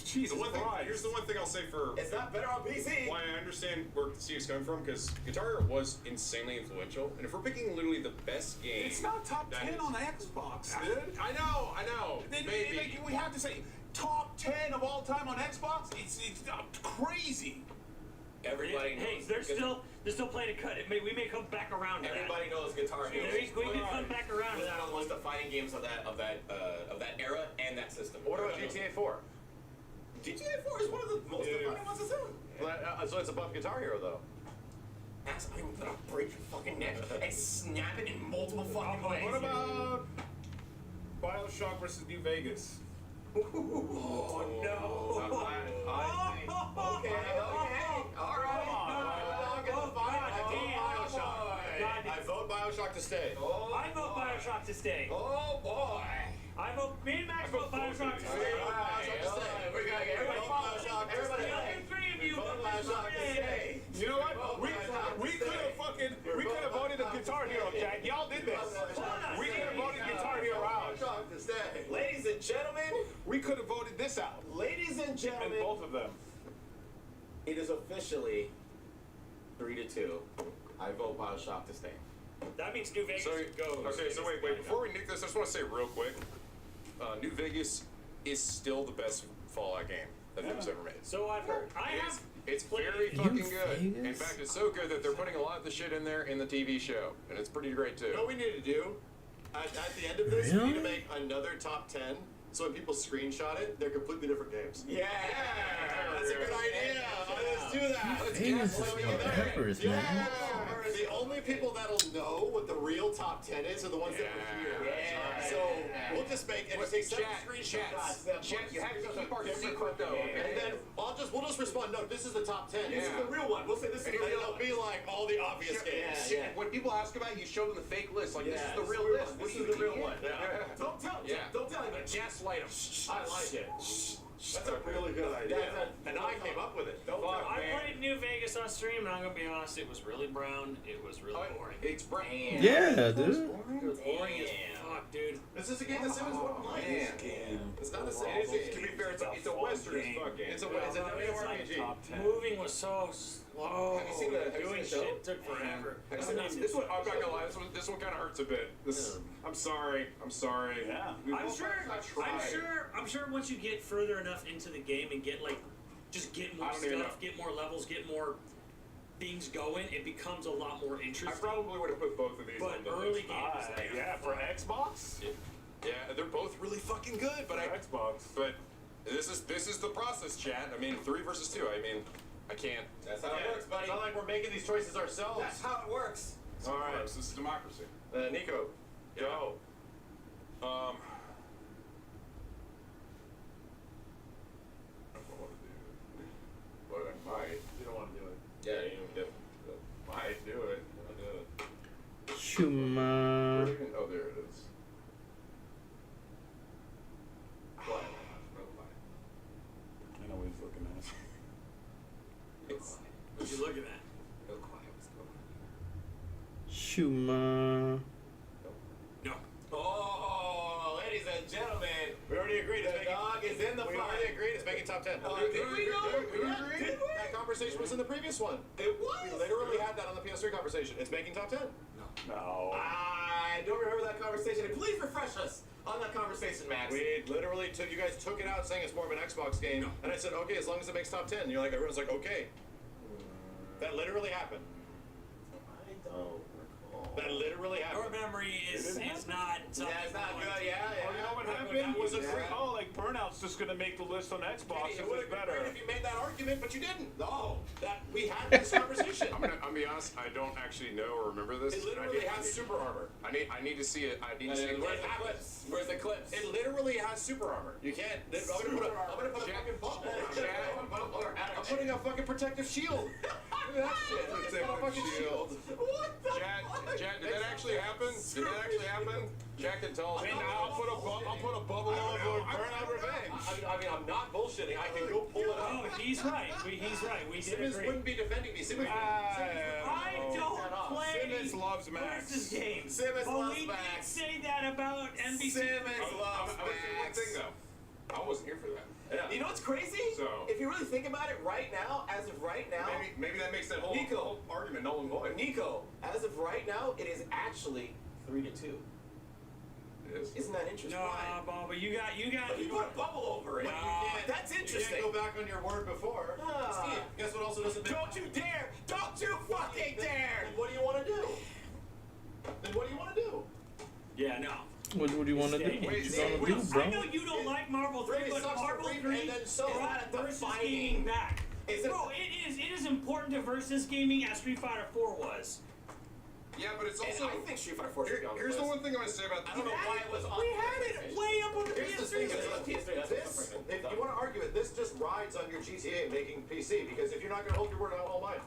Jesus The one thing, Christ. here's the one thing I'll say for It's not better on PC. why I understand where Steve's coming from, because Guitar Hero was insanely influential, and if we're picking literally the best game, It's not top that 10 is- on the Xbox, dude. I know, maybe. Like, we have to say top 10 of all time on Xbox? It's crazy. Everybody Hey, knows. they're still playing to cut it. We may come back around to that. Everybody knows Guitar Hero. We can come back around to It was that. one of the most defining games of that era and that system. What about GTA 4? GTA 4 is one of the most defining ones of them. So it's above Guitar Hero though. That's I'm gonna break your fucking neck and snap it in multiple fucking ways. What about Bioshock versus New Vegas? Oh no! Okay, alright. I vote Bioshock to stay. I vote Bioshock to stay. Oh boy. Me and Max vote Bioshock to stay. We gotta get everybody Bioshock. Everybody. The other 3 of you vote Bioshock to stay. You know what? We could have voted a Guitar Hero, Jack. Y'all did this. We could have voted Guitar Hero out. Ladies and gentlemen, We could have voted this out. ladies and And gentlemen, both of them. it is officially 3 to 2. I vote Bioshock to stay. That means New Vegas So, goes. okay, so wait, before we nick this, just want to say real quick, New Vegas is still the best Fallout game that was ever made. So I've heard. It's very fucking good. In fact, it's so good that they're putting a lot of the shit in there in the TV show, and it's pretty great too. You know what we need to do? At the end of this, we need to make another top 10. So when people screenshot it, they're completely different games. Yeah, That's a good idea. Let's do that. Let's Vegas is for peppers, man. The only people that'll know what the real top 10 is are the ones that were here. So we'll just make and take 7 screenshots. Chat, you have to keep our secret though. And then we'll just respond. No, this is the top 10. This is the real one. We'll say this is. And it'll be like all the obvious games. When people ask about it, you show them the fake list. Like this is the real list. This is the real one. Don't tell him. Don't tell him. Gaslight them. I like it. That's a really good idea. And I came up with it. I played New Vegas on stream, and I'm gonna be honest, it was really brown. It was really boring. It's brown. Yeah, dude. It was boring as fuck, dude. This is a game that Simmons wouldn't like. It's not the same. To be fair, it's a Western as fuck game. It's a WRPG. Moving was so slow. Have you seen the Doing show? shit took forever. This one, I'm not gonna lie. This one kind of hurts a bit. I'm sorry. Yeah. I'm sure once you get further enough into the game and get get more stuff, get more levels, get more things going, it becomes a lot more interesting. I probably would have put both of these But on the early list. games, Yeah, for Xbox? Yeah, they're both really fucking good, but Xbox. But this is the process, chat. I mean, 3 versus 2. I mean, I can't. That's how it works, buddy. It's not like we're making these choices ourselves. That's how it works. All right. This is democracy. Nico, go. I don't want to do it, but I might. You don't want to do it. Yeah, you Might do it. I'll do it. Shuma. Oh, there it is. I know what he's looking at. What you looking at? Real quiet. What's going on? Shuma. No. Oh, ladies and gentlemen, We already agreed. the dog is in the We fight. already agreed. It's making top 10. Did we know? We Yeah, agreed. did we? That conversation was in the previous one. It was. We literally had that on the PS3 conversation. It's making top 10. No. I don't remember that conversation. Please refresh us on that conversation, Max. We literally took, you guys took it out saying it's more of an Xbox game. And I said, okay, as long as it makes top 10. And you're like, everyone's like, okay. That literally happened. I don't recall. That literally Your happened. memory is not. Yeah, it's not good. Yeah, Oh, you know what happened? Was a free call like Burnout's just gonna make the list on Xbox It if would it's have been better. great if you made that argument, but you didn't. No. That we had this conversation. I'm be honest. I don't actually know or remember this. It literally has super armor. I need to see it. I need to see it. Where's the clips? Where's the clips? It literally has super armor. You can't. I'm gonna put a fucking bubble. I'm putting a fucking protective shield. Look at that shit. It's got a fucking shield. What the? Jack, did that actually happen? Did that actually happen? Jack can tell us. I mean, I'll put a bubble on for Burnout Revenge. I mean, I'm not bullshitting. I can go pull it Oh, up. he's right. He's right. We did Simmons agree. wouldn't be defending me. Simmons. I don't play Simmons loves Max. versus games. Simmons but loves we Max. did say that about NBC. Simmons loves I would say one Max. thing though. I wasn't here for that. Yeah. You know what's crazy? So- if you really think about it, right now, as of right now, Maybe that makes that whole Nico. argument null and void. Nico, as of right now, it is actually 3-2. It is. Isn't that interesting? No, Bob, you got. But you put a bubble over it. No. That's You interesting. can't go back on your word before. Ah. Steve, guess what also doesn't make Don't you dare! Don't you fucking dare! Then what do you want to do? Then what do you want to do? Yeah, no. What do you want to do? Wait, What you wait, gonna do, bro? I know you don't like Marvel 3, Three but sucks to Marvel read 3 and then so is not not versus defining. gaming back. Is it- Bro, it is important to versus gaming as Street Fighter 4 was. Yeah, but it's And also. I think Street Fighter 4 should be on the Here's the list. one thing I'm gonna say about I don't know why it was on We the had PlayStation. it way up on the Here's the PS3 thing, list. on PS3, that's This, different. if you want to argue it, this just rides on your GTA making PC, because if you're not going to hold your word, I'll hold mine.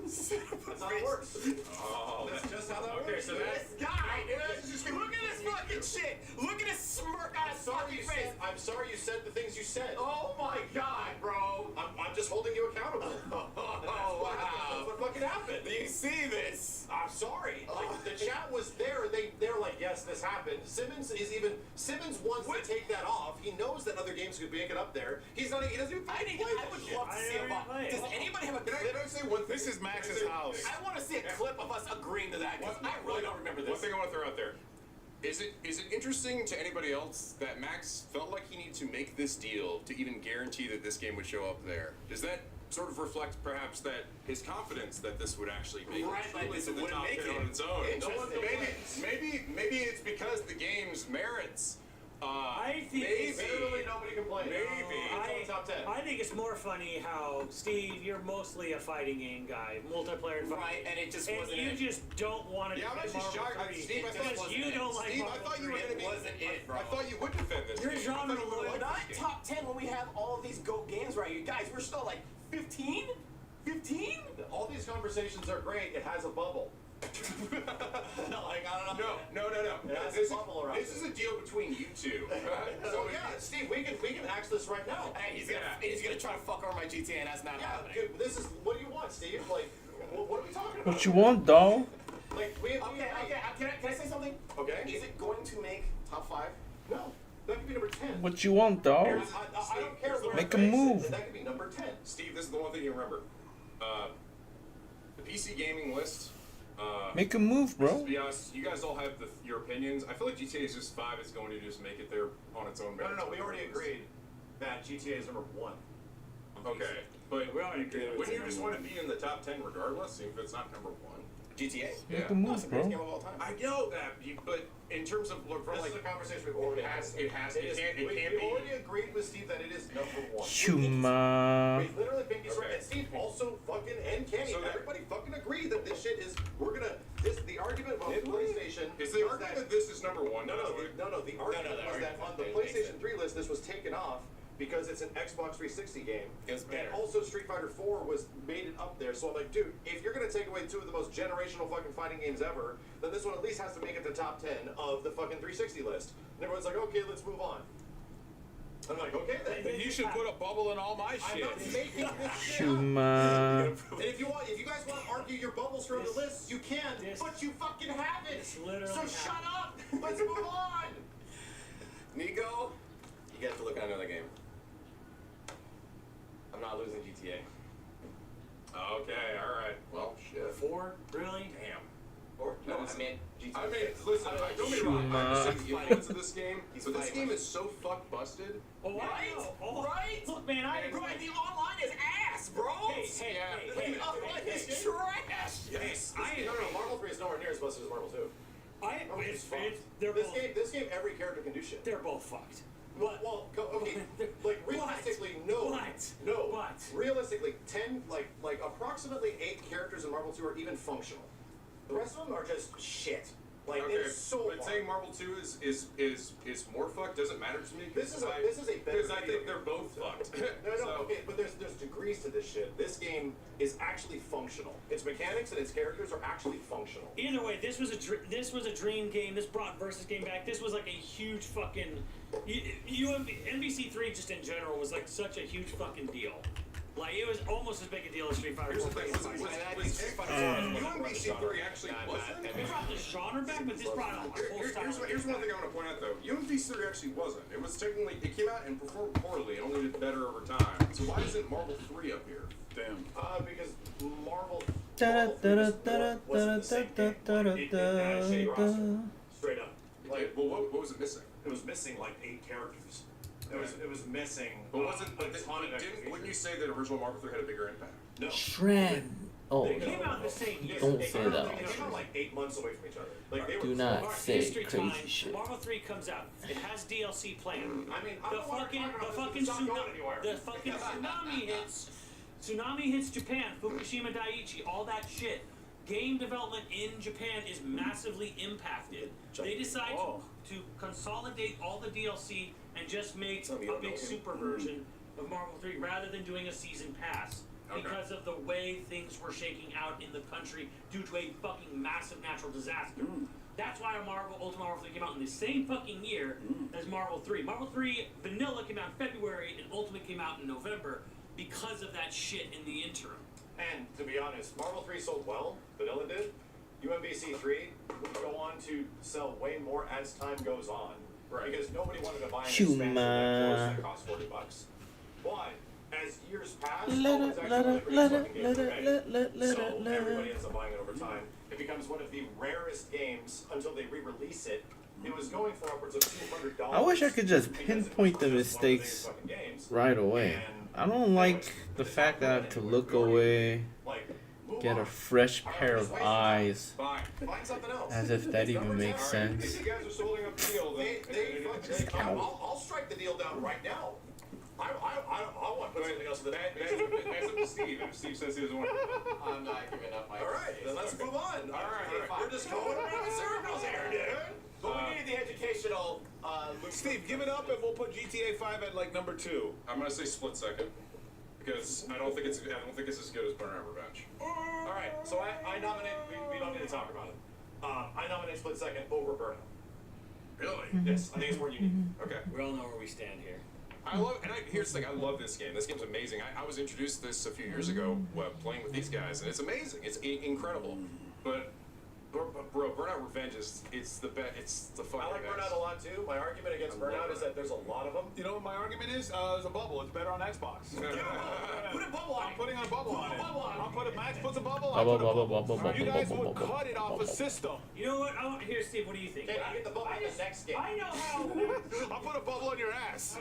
That's how it works. Oh, That's just how that okay, works. so This guy, dude! Look at this fucking shit! Look at his smirk on I'm his sorry fucking you face! said. I'm sorry you said the things you said. Oh my god, bro! I'm just holding you accountable. Oh, That's what fucking happened. Do you see this? I'm sorry. Like the chat was there. They're like, yes, this happened. Simmons wants to take that off. He knows that other games could make it up there. He doesn't even I would play love that to shit. see a box. Does anybody have a clip? Can I say one thing? This is Max's house. I want to see a clip of us agreeing to that because I really don't remember One this. thing I want to throw out there. Is it interesting to anybody else that Max felt like he needed to make this deal to even guarantee that this game would show up there? Does that sort of reflect perhaps that his confidence that this would actually make Right, it like truly this to the wouldn't top make 10 it. on its own? Interesting. Maybe it's because the game's merits. I think maybe. Literally nobody complained. Maybe. It's on the top 10. I think it's more funny how Steve, you're mostly a fighting game guy, multiplayer and Right, and it just and wasn't you it. just don't want to Yeah, I'm defend actually Marvel shocked. 3 Steve, I thought because wasn't you it. don't like Steve, I Marvel thought you 3. were going to be. wasn't it, bro. I thought you would defend this. You're game. I genre thought you would loyal. like Not this game. top 10 when we have all of these GOAT games right here. Guys, we're still like 15? 15? All these conversations are great. It has a bubble. Like, I don't know. No. It has This a bubble around is a deal between you two. So yeah, Steve, we can axe this right now. Hey, he's gonna try to fuck over my GTA, and that's not Yeah, happening. dude, this is what do you want, Steve? Like, what are we talking about? What you want, dog? Like, we Okay, can I say something? Okay. Is it going to make top 5? No, that could be number 10. What you want, dog? I don't care where Make it a ranks it, move. That could be number 10. Steve, this is the one thing you remember. The PC gaming list. Make a move, To bro. be honest, you guys all have your opinions. I feel like GTA is just 5 is going to just make it there on its own merits. No, we already agreed that GTA is number 1. Okay, but We already agreed. wouldn't you just want to be in the top 10 regardless, if it's not number 1? GTA? Make Yeah. a No, it's move, the greatest game bro. of all time. I know that, but in terms of look, This like is a conversation we've already had. it can't We be. already agreed with Steve that it is number 1. Huma. We literally think he's right. Okay. And Steve also fucking and Kenny. So that- Everybody fucking agree that this shit is. The argument about PlayStation Is the argument that this is number 1? No, by the no, way? the argument the was that argument on the makes PlayStation sense. 3 list, this was taken off because it's an Xbox 360 game. It was better. And also Street Fighter 4 was made it up there. So I'm like, dude, if you're gonna take away 2 of the most generational fucking fighting games ever, then this one at least has to make it the top 10 of the fucking 360 list. And everyone's like, okay, let's move on. I'm like, okay then. Then you should put a bubble in all my I'm shit. not making this shit up. Huma. And if you guys want to argue your bubbles from the list, you can, but you fucking have it. This literally So shut up. Let's move on. Nico, you guys are looking at another game. I'm not losing GTA. Okay, all right. Well, shit. 4? Really? Damn. Or, no, I mean GTA. I mean, listen, don't get me wrong. I understand the influence of this game, He's but this fighting. game is so fuck busted. Oh, I Right? know. Oh, Right? Look, man, I agree. Right, the online is ass, bro. Hey, The online is trash. Yes. No, Marvel 3 is nowhere near as busted as Marvel 2. They're This both, game, every character can do shit. they're both fucked. Well, okay, like realistically, no. What? No. What? Realistically, 10, like approximately 8 characters in Marvel 2 are even functional. The rest of them are just shit. Like, Okay, it's so but hard. saying Marvel 2 is more fucked doesn't matter to me. This is a better because I video think game. they're both fucked. No, So- okay, but there's degrees to this shit. This game is actually functional. Its mechanics and its characters are actually functional. Either way, this was a dream game. This brought Versus game back. This was like a huge fucking. NBC3 just in general was like such a huge fucking deal. Like it was almost as big a deal as Street Fighter. Here's the 4. thing, UMBC 3 actually wasn't. It brought the genre back, but this brought a whole style. Here's one thing I want to point out though. UMBC 3 actually wasn't. It was technically, it came out and performed poorly and only did better over time. So why isn't Marvel 3 up here? Damn. Because Marvel 3 wasn't the same game. It had a shitty roster. Straight up. Like, well, what was it missing? It was missing like 8 characters. It was missing. But wasn't, but a ton of extra wouldn't you features. say that original Marvel 3 had a bigger impact? No. Trend. Oh, They It came out the same year. Don't They say came that. out- They came out like 8 months away from each other. Like they do were. not Alright, say history crazy time. shit. Marvel 3 comes out. It has DLC planned. I mean, I The don't wanna fucking, talk the about fucking this. It's not going anywhere. tsunami, the fucking tsunami hits. Tsunami hits Japan. Fukushima Daiichi. All that shit. Game development in Japan is massively impacted. They decide to consolidate all the DLC and just make a big super version of Marvel 3 rather than doing a season pass. Okay. Because of the way things were shaking out in the country due to a fucking massive natural disaster. That's why Ultimate Marvel 3 came out in the same fucking year as Marvel 3. Marvel 3 Vanilla came out in February and Ultimate came out in November because of that shit in the interim. And to be honest, Marvel 3 sold well. Vanilla did. UMBC 3 would go on to sell way more as time goes on. Right. Because nobody wanted to buy an expansion that cost $40. But as years pass, it's actually one of the greatest fucking games ever made. So everybody ends up buying it over time. It becomes one of the rarest games until they re-release it It was going for upwards of $200. I wish I could just because it pinpoint the was one of mistakes fucking games. right away. And I don't like the fact that I have to look away, like, move get a on. fresh pair of eyes, Fine. Find something else. as if that even makes sense. If you guys are just holding up the deal, then I'll strike the deal down right now. I want to put something else in the bag. that's up to Steve. If Steve says he doesn't want I'm not giving up my All right, then let's move on. All right, we're just going around in circles here, dude. But we needed the educational. Steve, give it up and we'll put GTA 5 at like number 2. I'm gonna say split second because I don't think it's as good as Burnout Revenge. All right, so I nominate. We don't need to talk about it. I nominate Split Second over Burnout. Really? Yes, I think it's more unique. Okay. We all know where we stand here. I love, and here's the thing, I love this game. This game's amazing. I was introduced to this a few years ago playing with these guys, and it's amazing. It's incredible. But bro, Burnout Revenge it's the best. It's the fucking I like best. Burnout a lot too. My argument against I love Burnout is that there's a lot of them. You know what my argument is? There's a bubble. It's better on Xbox. Put a bubble on I'm it. putting a bubble on it. Bubble on it. I'll put a Max puts a bubble. Bubble, I put a bubble, bubble. bubble, You bubble, guys bubble, would bubble, cut it off a system. You know what? I want here, Steve. What do you think? Okay, you get the bubble in the next game. I know how. I'll put a bubble on your ass.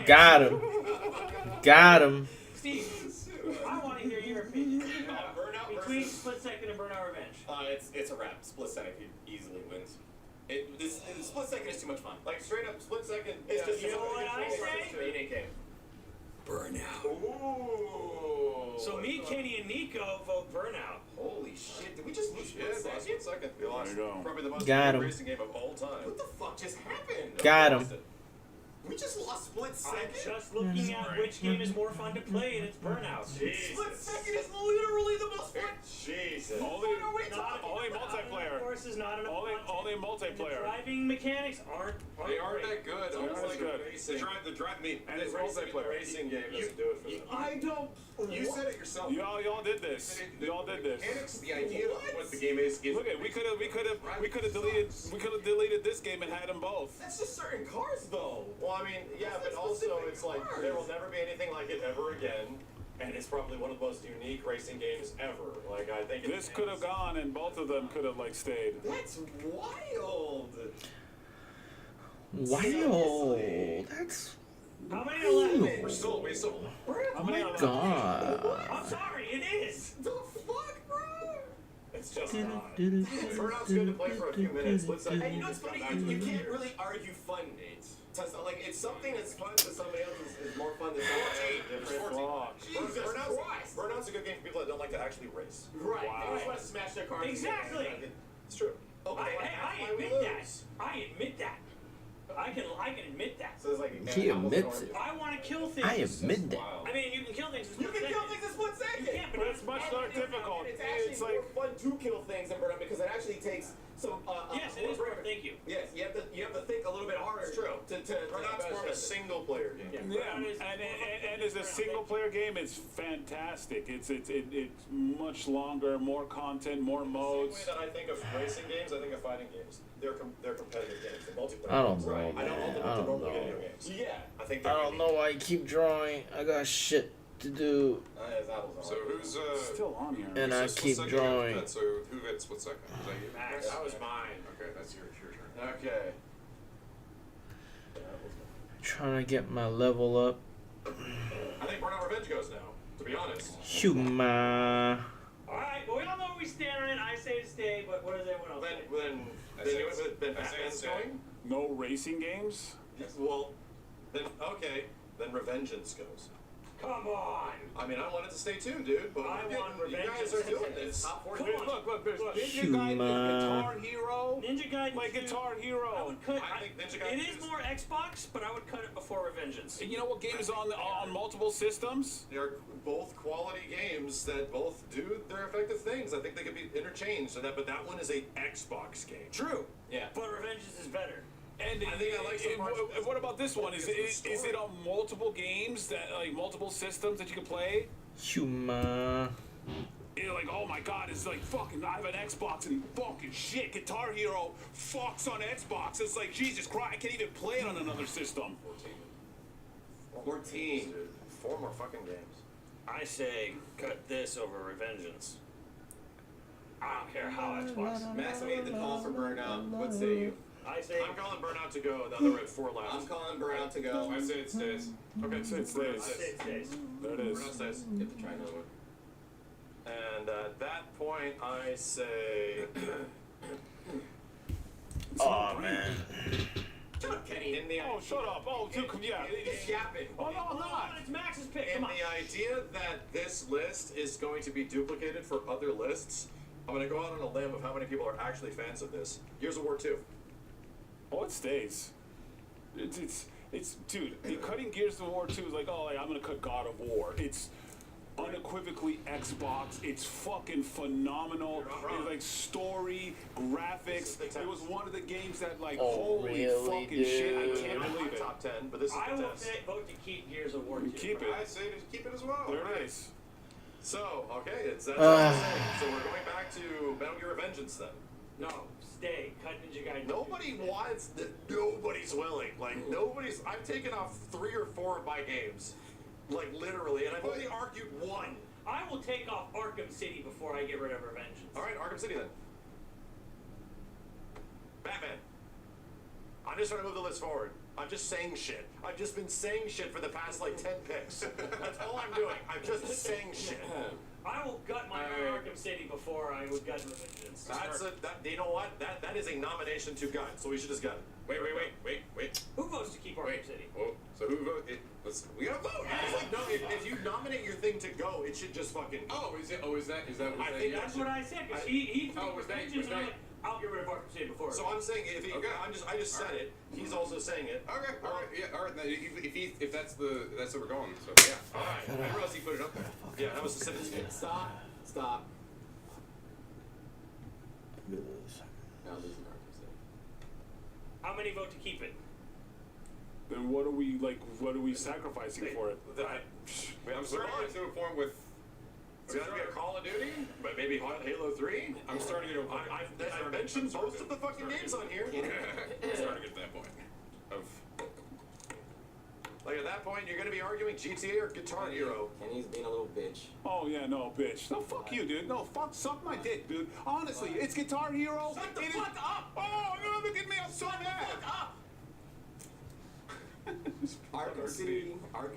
Got him. Got him. Steve, I want to hear your opinion. Burnout Between versus. Split Second and Burnout Revenge. It's a wrap. Split second easily wins. Split second is too much fun. Like straight up Split Second. It's just you know what I say? It's a unique game. Burnout. Ooh. So me, Kenny, and Nico vote Burnout. Holy shit! Did we just lose Yeah, Split lost Second? Split Second. We lost. There you go. Probably the most Got fun him. racing game of all time. What the fuck just happened? Got him. We just lost split I'm second. just looking at which game is more fun to play, and it's Burnout. Split second is literally the most fun. Jesus. Only Not multiplayer. Course is not enough Only content. multiplayer. The driving mechanics aren't They aren't great. that good. It's almost Honestly. like a good. racing. The drive me. And it's Racing multiplayer. game doesn't do it for them. I don't. You said it yourself. Y'all did this. Y'all did this. Mechanics, the idea of what the game is Look at we could have deleted this game and had them both. That's just certain cars, though. Well, I mean, yeah, but also it's like there will never be anything like it ever again, and it's probably one of the most unique racing games ever. Like I think This could have gone, and both of them could have like stayed. That's wild. Wow. That's How many are left? We're still. How many are left? God. I'm sorry, it is. The fuck, bro? it's just not. Burnout's good to play for a few minutes. Let's And you know what's funny? You can't really argue fun, Nate. Like, it's something that's fun to somebody else is more fun than something different. Fuck. Jesus Christ. Burnout's a good game for people that don't like to actually race. Right. Wow. They just want to smash their cars. Exactly. It's true. Oh, but I that's why we admit that. lose. I admit that. I can admit that. So it's like He apples and admits oranges. it. I want to kill things. I admit that. I mean, you can kill things. in You split can kill second. things in split second. You can't, But it's much more difficult. It's actually It's like more fun to kill things in Burnout because it actually takes some. Yes, it is. Thank you. Yes, you have to think a little bit harder. It's true. Burnout's more of a single player game. yeah, and as a single player game, it's fantastic. It's much longer, more content, more The modes. same way that I think of racing games, I think of fighting games. They're competitive games. They're multiplayer I don't games. know, Right. I don't man. hold them I up to don't normal know. video games. Yeah. I think I they're don't know why I keep drawing. I got shit to do. It's apples and So oranges. who's Still on here. And I who's split keep second drawing. after that? So who gets split second? Is that you? Max. That was mine. Okay, that's your turn. Okay. Trying to get my level up. I think Burnout Revenge goes now, to be honest. Huma. All right. Well, we all know where we stand on it. I say to stay, but what does everyone else say? Then I say Batman's it's going? No racing games. Well, then, okay. Then Revengeance goes. Come on. I mean, I wanted to stay too, dude, but I want you guys Revengeance. are doing this. Top 4 Come games. on. Look, there's Ninja Huma. Gaiden, there's Guitar Hero. Ninja Gaiden. Like 2, Guitar I Hero. would cut. I think Ninja Gaiden It is more Xbox, but I would cut it before Revengeance. And you know what game is on multiple systems? They're both quality games that both do their effective things. I think they could be interchanged. But that one is a Xbox game. True. Yeah. But Revengeance is better. And I think I like some parts of and what about this one? Is because of the it story. on multiple games that like multiple systems that you can play? Huma. You're like, oh my god, it's like fucking I have an Xbox and fucking shit, Guitar Hero fucks on Xbox. It's like Jesus Christ, I can't even play it on another system. 14. 4 more fucking games. I say cut this over Revengeance. I don't care how Xbox. Max made the call for Burnout. What say you? I say I'm calling Burnout to go. Now they're at 4 left. I'm calling Burnout to go. I say it stays. Okay, so it's I say it stays. There it is. Burnout stays. You have to try another one. And at that point, I say. Oh man. Shut up, Kenny. In the Oh, shut up. Oh, dude, yeah. You're just yapping. Oh, no, I'm Hold not. on, it's Max's pick. In Come on. the idea that this list is going to be duplicated for other lists, I'm going to go out on a limb of how many people are actually fans of this. Gears of War 2. Oh, it stays. It's dude, the cutting Gears of War 2 is like, oh, like, I'm gonna cut God of War. It's unequivocally Xbox. It's fucking phenomenal. It's like story, graphics. It was one of the games that like, Oh, holy really, fucking shit, I dude? can't believe it. Top 10, but this is I the will test. vote to keep Gears of War 2. Keep it. I say to keep it as well. There it is. So, okay, it's that's what I'm saying. So we're going back to Metal Gear Vengeance then. No, stay. Cut Ninja Gaiden. Nobody wants that. Nobody's willing. Like, nobody's. I've taken off 3 or 4 of my games. Like, literally. And I've only argued 1. I will take off Arkham City before I get rid of Revengeance. All right, Arkham City then. Batman. I'm just trying to move the list forward. I'm just saying shit. I've just been saying shit for the past like 10 picks. That's all I'm doing. I'm just saying shit. I will gut my own Arkham City before I would gut Revengeance. That's a, that, you know what? That is a nomination to gut, so we should just gut it. Wait. Who votes to keep Arkham City? Whoa. So who voted? We gotta vote. It's like, no, if you nominate your thing to go, it should just fucking. Oh, is that what I that think is? That's what I said, because he threw Oh, was that- Revengeance and I'm was like, I'll get rid of Arkham City before. So I'm saying if he, Okay. I just said it. He's also saying it. Okay, all right, yeah, all right. Now, if that's what we're going. So yeah. All right. I didn't realize he put it up there. Yeah, that was the sentence. Stop. Now this is Arkham City. How many vote to keep it? Then what are we sacrificing for it? I'm starting to get to a point with. It's gonna be a Call of Duty, but maybe Halo 3. I'm starting to get to a point. I've mentioned most of the fucking names on here. I'm starting to get to that point. Of. Like at that point, you're gonna be arguing GTA or Guitar Hero. Kenny's being a little bitch. Oh yeah, no, bitch. No, fuck you, dude. No, suck my dick, dude. Honestly, it's Guitar Hero. Shut the It is- fuck up! Oh, no, look at me, I'm so mad. up! Arkham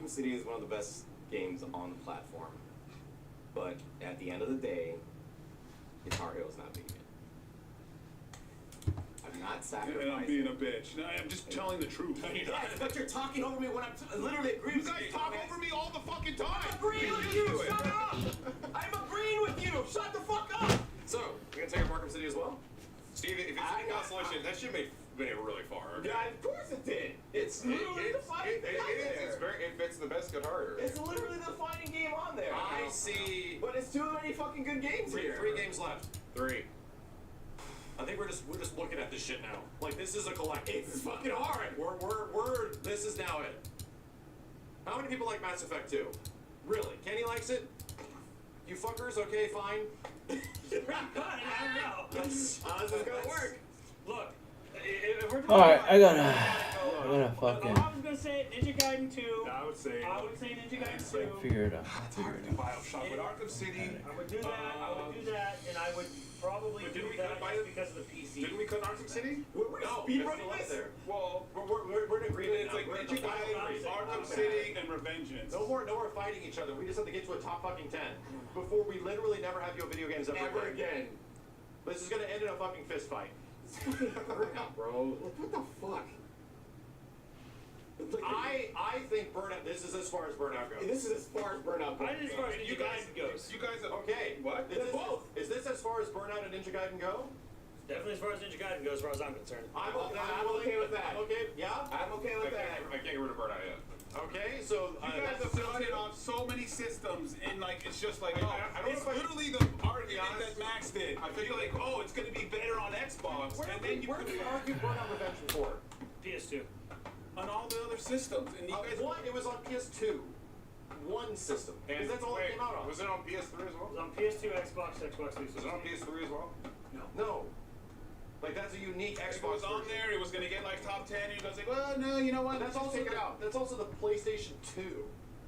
City is one of the best games on the platform. But at the end of the day, Guitar Hero is not beating it. I'm not sacrificing. And I'm being a bitch. No, I'm just telling the truth. Yes, but you're talking over me when I'm literally agreeing You with guys you. talk over me all the fucking time. I'm agreeing with you. Shut up. I'm agreeing with you. Shut the fuck up. So, you're gonna take up Arkham City as well? Steve, if it's in Constellation, that shit made it really far. Okay? Yeah, of course it did. It's literally the fighting game on there. It fits the best guitar. It's literally the fighting game on there. I see. But it's too many fucking good games here. 3 games left. 3. I think we're just looking at this shit now. Like this is a collective. It's fucking hard. We're this is now it. How many people like Mass Effect 2? Really? Kenny likes it? You fuckers, okay, fine. Pretty good, I don't know. How is this gonna work? Look, if we're Alright, I gotta I fucking was gonna say Ninja Gaiden 2. I would say. I would say Ninja Gaiden 2. figure it out. Bioshock with Arkham City. I would do that, and I would probably But do didn't we that cut by just the- because of the PC. Didn't we cut Arkham City? We're No, speedrunning it's this. Well, We're in agreement. it's now. like We're in Ninja the final Gaiden, agreement. Arkham City. And Revengeance. No more fighting each other. We just have to get to a top fucking 10 before we literally never have you video games ever Never again. This is gonna end in a fucking fist fight. Bro. What the fuck? I think Burnout. This is as far as Burnout goes. This is as far as Burnout goes. I did as far as Ninja Gaiden goes. You guys have Okay. What? Is this as far as Burnout and Ninja Gaiden go? Definitely as far as Ninja Gaiden goes, as far as I'm concerned. I'm okay with that. Okay. Yeah. I'm okay with that. I can't get rid of Burnout yet. Okay. So You guys that's have done it on so many systems, and like it's just like, I don't it's know if I- literally the argument honest, that Max did. I You're like, oh, it's gonna be better on Xbox, Where and did then we, you where could did we argue Burnout Revenge before? PS2. on all the other systems, and you guys. One, it was on PS2. One system. Because that's all it came out on. Was it on PS3 as It well? was on PS2, Xbox 360. Was it on PS3 as well? No. Like that's a unique If it Xbox was on version. there, it was gonna get like top 10, and you guys like, well, no, you know what? That's Let's just also take it out. That's also the PlayStation 2.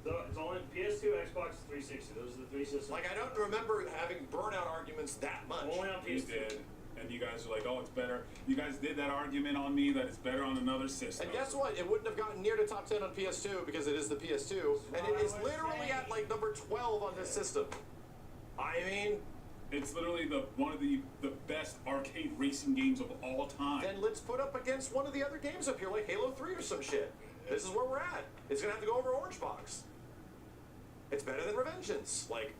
So it's only PS2, Xbox 360. Those are the three systems. Like, I don't remember having burnout arguments that much. Only on You PS2. did. And you guys were like, oh, it's better. You guys did that argument on me that it's better on another system. And guess what? It wouldn't have gotten near to top 10 on PS2 because it is the PS2, and it is literally at like number 12 on this system. I mean, It's literally one of the best arcade racing games of all time. then let's put up against one of the other games up here, like Halo 3 or some shit. This is where we're at. It's gonna have to go over Orange Box. It's better than Revengeance. Like,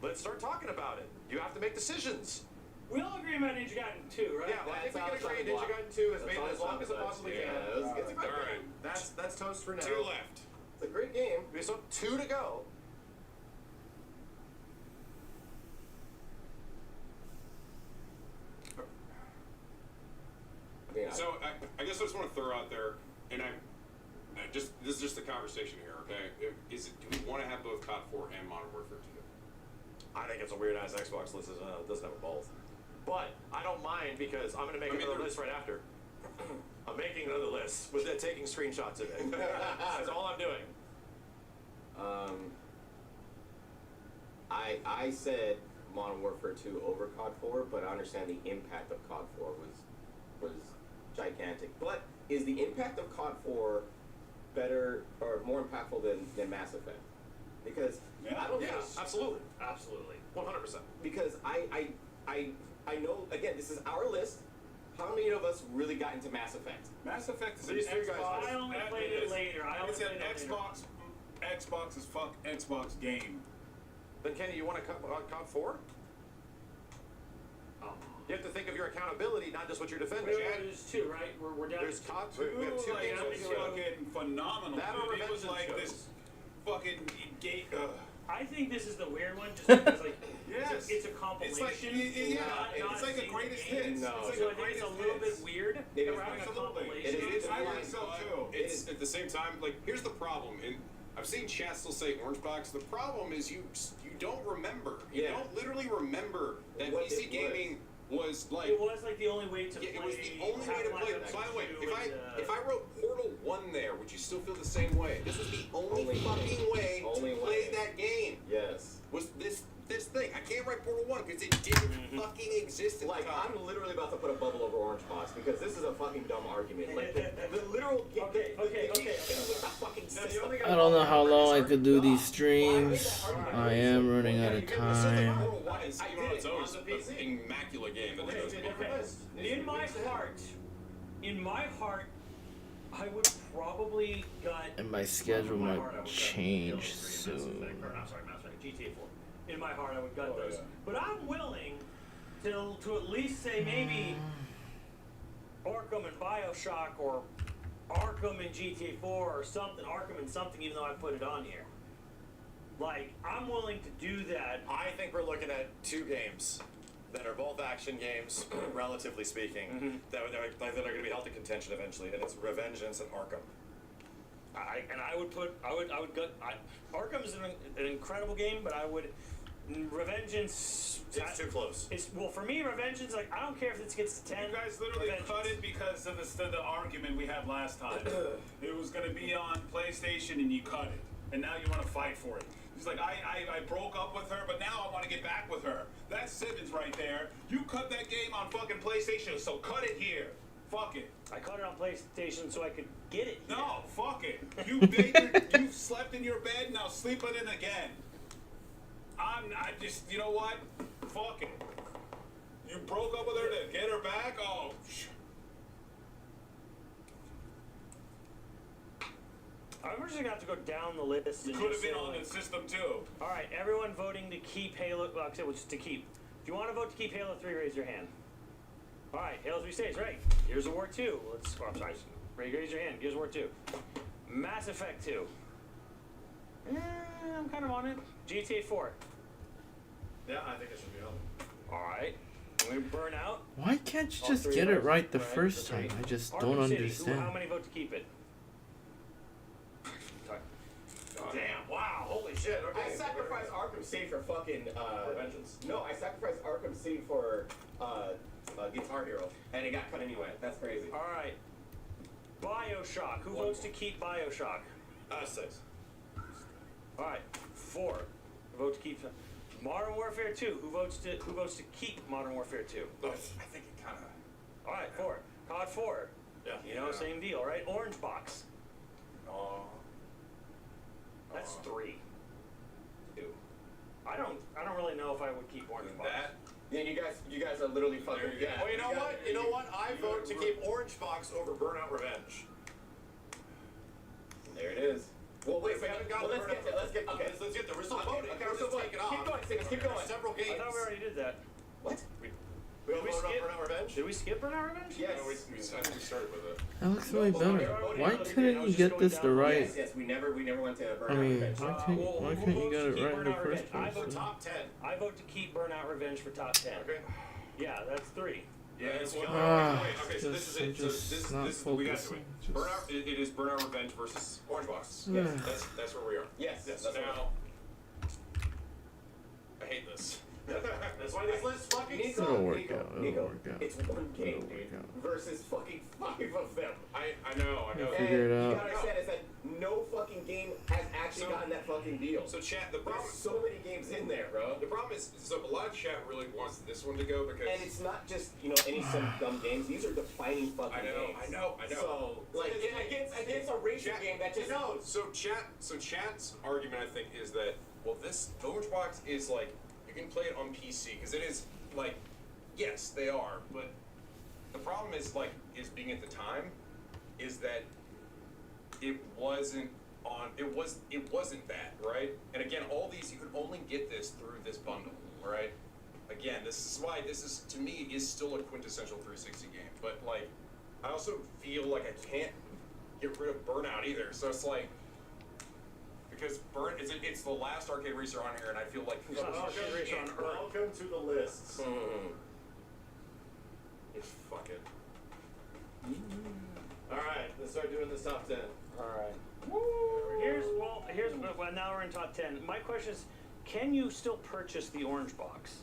let's start talking about it. You have to make decisions. We all agree about Ninja Gaiden 2, right? Yeah, I think we can agree Ninja Gaiden 2 has made it as long as it possibly can. It's a great game. That's toast for now. 2 left. It's a great game. We still have 2 to go. So I guess I just want to throw out there, and this is just a conversation here, okay? Do we want to have both COD 4 and Modern Warfare 2? I think it's a weird ass Xbox list. It doesn't have both. But I don't mind because I'm going to make another list right after. I'm making another list with taking screenshots of it. That's all I'm doing. I said Modern Warfare 2 over COD 4, but I understand the impact of COD 4 was gigantic. But is the impact of COD 4 better or more impactful than Mass Effect? Because I don't think absolutely. Absolutely. 100%. because I know, again, this is our list. How many of us really got into Mass Effect? Mass Effect is These an three guys- Xbox. I only played it later. It's an Xbox is fuck Xbox game. Then Kenny, you want to COD 4? You have to think of your accountability, not just what you're defending. There's 2, right? We're down. There's COD 2. We have 2 Like, games. that was fucking phenomenal. That or Dude. It was Revengeance like shows. this fucking game. I think this is the weird one, just because like Yes. it's a compilation. It's like, it's like a single greatest game. hits. No. It's like So a I think it's greatest a little hits. bit weird. It is Around a absolutely. compilation. It is. I think so too. It's at the same time, like, here's the problem, and I've seen chat still say Orange Box. The problem is you don't remember. You Yeah. don't literally remember that What PC it gaming was like. It was like the only way to play. It was the only way to play. Half-Life By the way, 2 if I wrote Portal 1 there, would you still feel the same way? This was the only fucking way Only to play way. that game. Yes. Was this thing? I can't write Portal 1 because it didn't fucking exist at Like, the time. I'm literally about to put a bubble over Orange Box because this is a fucking dumb argument. Like, the literal Okay. with the fucking system. I don't know how long I could do these streams. I am running out of time. Portal 1 is even on its own is an immaculate game that does In my heart, I would probably gut. And my schedule in my might heart, I would gut change Halo 3 and Mass soon. Effect, or, I'm sorry, Mass Effect, GTA 4. In my heart, I would gut those. But I'm willing to at least say maybe Arkham and Bioshock, or Arkham and GTA 4, or something. Arkham and something, even though I put it on here. Like, I'm willing to do that. I think we're looking at 2 games that are both action games, relatively speaking, that are going to be held in contention eventually, and it's Revengeance and Arkham. I would gut. Arkham's an incredible game, but I would. Revengeance. It's too close. Well, for me, Revengeance, like, I don't care if it gets to 10. You guys literally Revengeance. cut it because of the argument we had last time. It was going to be on PlayStation and you cut it. And now you want to fight for it. He's like, I broke up with her, but now I want to get back with her. That's Simmons right there. You cut that game on fucking PlayStation, so cut it here. Fuck it. I cut it on PlayStation so I could get it. No, fuck it. You slept in your bed, now sleep in it again. I just, you know what? Fuck it. You broke up with her to get her back? Oh, I'm just gonna have to go down the list. you and could have just been say, on like, the system too. all right, everyone voting to keep Halo. Well, I said which is to keep. If you want to vote to keep Halo 3, raise your hand. All right, Halo 3 stays. Right. Gears of War 2. I'm sorry. Raise your hand. Gears of War 2. Mass Effect 2. I'm kind of on it. GTA 4. Yeah, I think it should be on. All right. We burn out. Why can't you All just three get of it us? right the All right, first the three. time? I just Arkham don't City. understand. How many vote to keep it? Sorry. Damn, wow, holy shit. Okay. I sacrificed Arkham City for fucking Revengeance. No, I sacrificed Arkham City for Guitar Hero, and it got cut anyway. That's crazy. All right. Bioshock. Who votes to keep Bioshock? 6. All right, 4. Vote to keep Modern Warfare 2. Who votes to keep Modern Warfare 2? I think it kind of. All right, 4. COD 4. Yeah. You know, same deal, right? Orange Box. That's 3. 2. I don't really know if I would keep Orange Box. That. Then you guys are literally fucking. There you go. Well, you know what? You know what? I vote to keep Orange Box over Burnout Revenge. There it is. Well, wait, We haven't gotten let's get to, Okay, let's get there. We're still voting. Okay, We're we're still just voting. taking off. Keep going, Sickles, keep going. There's several I games. thought we already did that. What? We all Did we voted on skip? Burnout Revenge? Did we skip Burnout Revenge? Yes. I think we started with it. That looks way better. Why I couldn't was you just get going this down the the right? Yes, we never went to Burnout I mean, Revenge. why Well, couldn't who you votes get to it keep right in the Burnout first Revenge? I place? vote Top 10. I vote to keep Burnout Revenge for top 10. Okay. Yeah, that's 3. Yeah, it's one. Ah, Okay, so this is it. So just not this we got to focusing. it. Just- Burnout. It is Burnout Revenge versus Orange Box. Yeah. That's where we are. Yes, Yes. that's Now, I hate this. That's why this list fucking It'll work out. It'll Nico, work out. it's one game, It'll dude, work out. versus fucking 5 of them. I know. We'll And figure it you out. gotta understand is that no fucking game has actually So- gotten that fucking deal. So chat. The problem. There's so many games in there, bro. The problem is, so a lot of chat really wants this one to go because. And it's not just, any some dumb games. These are defining fucking I know. games. I know. So, like, against a racing game that just knows. So chat's argument I think is that this Orange Box is like you can play it on PC because it is like yes they are, but the problem is being at the time is that it wasn't that right. And again, all these you could only get this through this bundle, right? Again, this is why this is to me is still a quintessential 360 game, but like I also feel like I can't get rid of Burnout either. So it's like because it's the last arcade racer on here, and I feel like Arcade Racer on Earth. Welcome to the list. fuck it. All right, let's start doing this top 10. All right. Here's well, now we're in top 10. My question is, can you still purchase the Orange Box?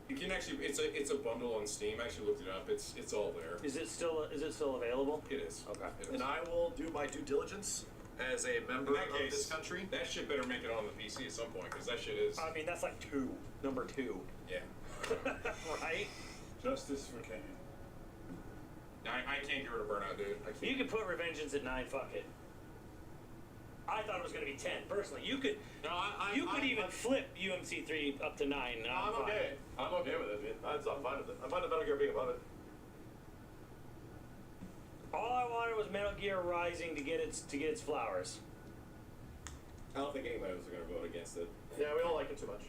You can actually it's a bundle on Steam. I actually looked it up. It's all there. Is it still available? It is. Okay. It is. And I will do my due diligence as a member In that of case, this country. that shit better make it on the PC at some point because that shit is. I mean, that's like 2. Number 2. Yeah. Right? Justice for Kenny. I can't get rid of Burnout, dude. I You can't. could put Revengeance at 9. Fuck it. I thought it was going to be 10. Personally, you could. You could even flip UMC3 up to 9. I'm fine. okay. I'm okay with it, man. I'm fine with it. I'm fine with Metal Gear being above it. All I wanted was Metal Gear Rising to get its flowers. I don't think anybody was going to vote against it. Yeah, we don't like it too much.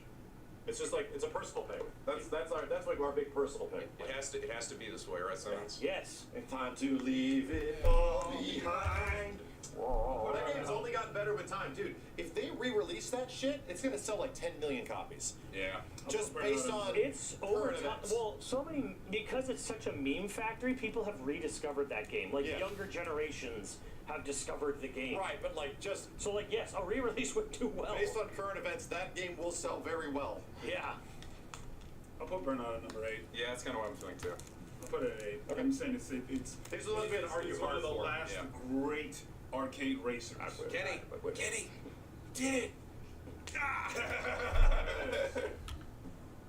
It's just like it's a personal pick. That's like our big personal pick. It has to be this way, right, Science? Yes. It's time to leave it all behind. That game's only gotten better with time, dude. If they re-release that shit, it's gonna sell like 10 million copies. Yeah. Just based on It's over current time. events. Well, so many because it's such a meme factory. People have rediscovered that game. Like Yeah. younger generations have discovered the game. Right, but like just So like yes, a re-release would do well. based on current events, that game will sell very well. Yeah. I'll put Burnout at number 8. Yeah, that's kind of what I'm feeling too. I'll put it at 8. Okay. I'm saying it's These are the ones we had to argue it's one hard of the for. last yeah. great arcade racers. Kenny, did it.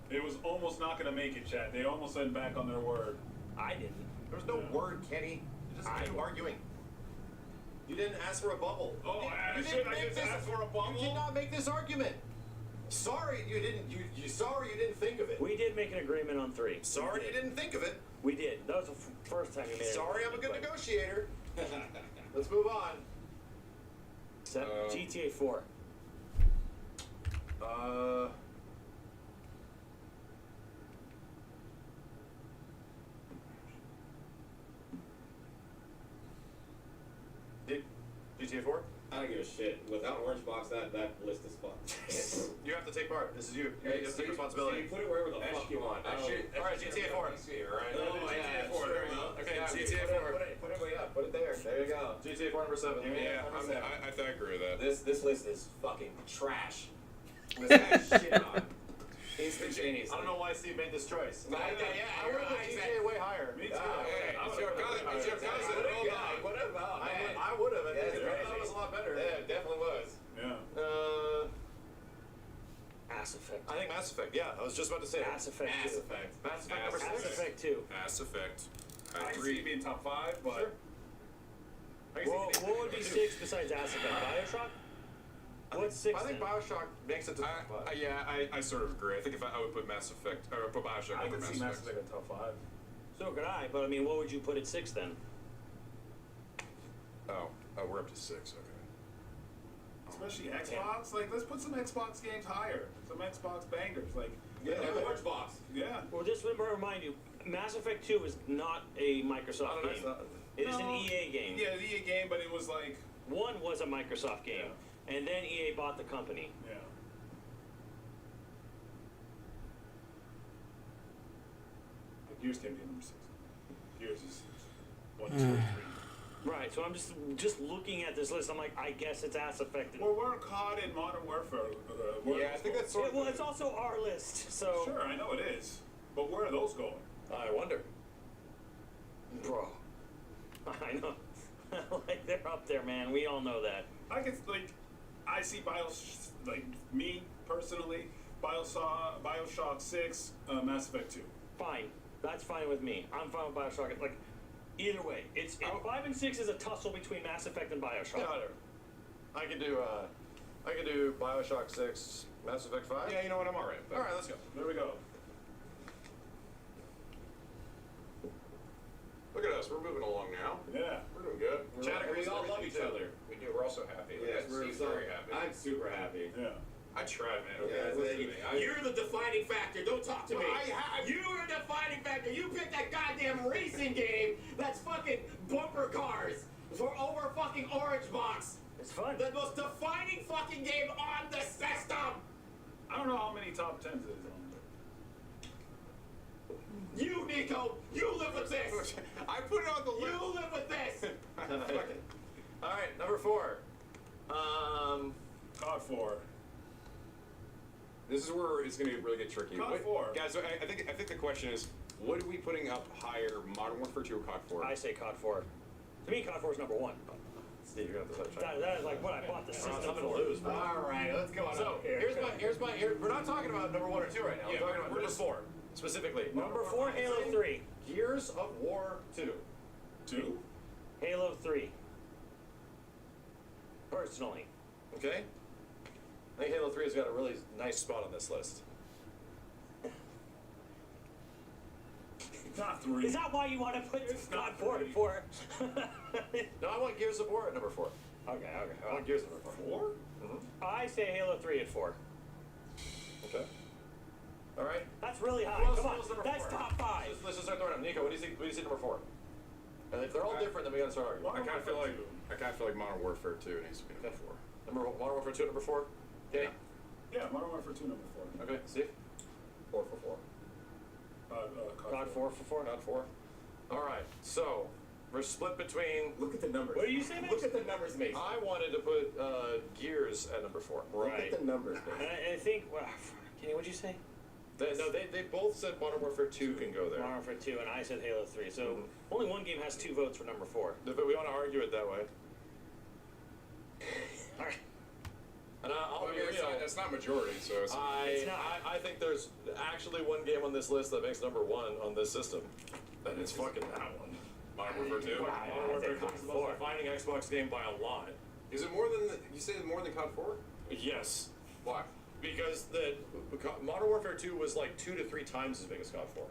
It was almost not gonna make it, Chad. They almost went back on their word. I didn't. There's no word, Kenny. You're just arguing. You didn't ask for a bubble. Oh, you should I make just this. ask for a bubble? You did not make this argument. Sorry, you didn't. You sorry you didn't think of it. We did make an agreement on 3. Sorry you didn't think of it. We did. That was the first time we made it. Sorry, I'm a good negotiator. Let's move on. GTA 4. GTA 4? I don't give a shit. Without Orange Box, that list is fucked. You have to take part. This is you. You have to take So responsibility. you put it wherever the fuck you want. All right, GTA 4. Oh, yeah, GTA 4. There we go. Okay, GTA 4. Put it way up. Put it there. There you go. GTA 4 number 7. Yeah, Number 7. I think I agree with that. This list is fucking trash. Shit on. Instantaneously. I don't know why Steve made this choice. Yeah, I would have put GTA way higher. Me too. Hey, it's your cousin. It's your cousin. Hold on. Whatever. I would have. Yeah, it's I thought crazy. it was a lot better. Yeah, it definitely was. Yeah. Mass Effect. Yeah, I was just about to say Mass Effect Mass 2. Effect. Mass Effect Mass number Mass 6. Effect 2. Mass Effect. I I can see it agree. being top 5, but Sure. I can see Well, it being what would be two. 6 besides Mass Effect? Bioshock? What's 6 I think then? Bioshock makes it to top 5. I sort of agree. I think if I would put Mass Effect or put Bioshock I over can Mass see Mass Effect. Effect in top 5. So could I, but I mean, what would you put at 6 then? Oh, we're up to 6. Okay. Especially Xbox. Like, let's put some Xbox games higher. Some Xbox bangers. Like, Orange Box. yeah. Well, just let me remind you, Mass Effect 2 is not a Microsoft No, it's game. not. It is an No. EA game. Yeah, the EA game, but it was like, 1 was a Microsoft game, and then EA bought the company. yeah. Like, Gears can't be number 6. Gears is 1, 2, or 3. Right, so I'm just looking at this list, I'm like, I guess it's Mass Effect. Well, we're caught in Modern Warfare. Yeah, I think that's sort of. Well, it's also our list, so... Sure, I know it is. But where are those going? I wonder. Bro. I know. Like, they're up there, man. We all know that. I can, like, I see like, me, personally, Bioshock 6, Mass Effect 2. Fine. That's fine with me. I'm fine with Bioshock. Like, either way, it's 5 and 6 is a tussle between Mass Effect and Bioshock. Yeah, whatever. I can do Bioshock 6, Mass Effect 5. Yeah, you know what? I'm alright with that. All right, let's go. There we go. Look at us. We're moving along now. Yeah. We're doing good. Chad And agrees we all with love everything each too. other. We do. We're also happy. Yes, We're we're very happy. I'm super happy. Yeah. I tried, man. Yeah, Okay, listen to me. you're the defining factor. Don't talk to me. I- You're the defining factor. You picked that goddamn racing game that's fucking bumper cars for over fucking Orange Box. It's fun. The most defining fucking game on the system. I don't know how many top 10s it is on. You, Nico, you live with this. I put it on the list. You live with this. All right, number 4. COD 4. This is where it's going to really get tricky. COD 4. Guys, I think the question is, what are we putting up higher, Modern Warfare 2 or COD 4? I say COD 4. To me, COD 4 is number 1. Steve, you're gonna have to try. That is like what I bought the system Something to for. lose. Bro. All right, let's go on So up here. we're not talking about number 1 or 2 right now. Yeah, we're talking about we're number just- 4 specifically. Number 4, Halo 3. Gears of War 2. 2? Halo 3. Personally. Okay. I think Halo 3 has got a really nice spot on this list. Not 3. Is that why you want to put It's COD not 4 at 3. 4? No, I want Gears of War at number 4. Okay. I want Gears at number 4. 4? I say Halo 3 at 4. Okay. All right. That's really high. Who else- Come who on. else number That's 4? top 5. Let's just start throwing them. Nico, what do you think? What do you see number 4? And if they're all different, then we gotta start arguing. I kind of feel like Modern Warfare 2 needs to be number 4. Modern Warfare 2 at number 4. Okay. Yeah, Modern Warfare 2, number 4. Okay. Steve. 4 for 4. COD 4 for 4. COD 4. All right. So we're split between. Look at the numbers. What do you say, Max? Look at the numbers, Mason. I wanted to put Gears at number 4. Look at the numbers, And Mason. I think, Kenny, what'd you say? They both said Modern Warfare 2 can go there. Modern Warfare 2, and I said Halo 3. So only one game has 2 votes for number 4. But we want to argue it that way. All right. And I'll Well, be it's real. not, majority, so it's. It's not. I think there's actually one game on this list that makes number 1 on this system. And it's fucking that one. Modern Warfare 2. Modern Warfare 2 is the most defining Xbox game by a lot. Is it more than you say more than COD 4? Yes. Why? Because Modern Warfare 2 was like 2 to 3 times as big as COD 4.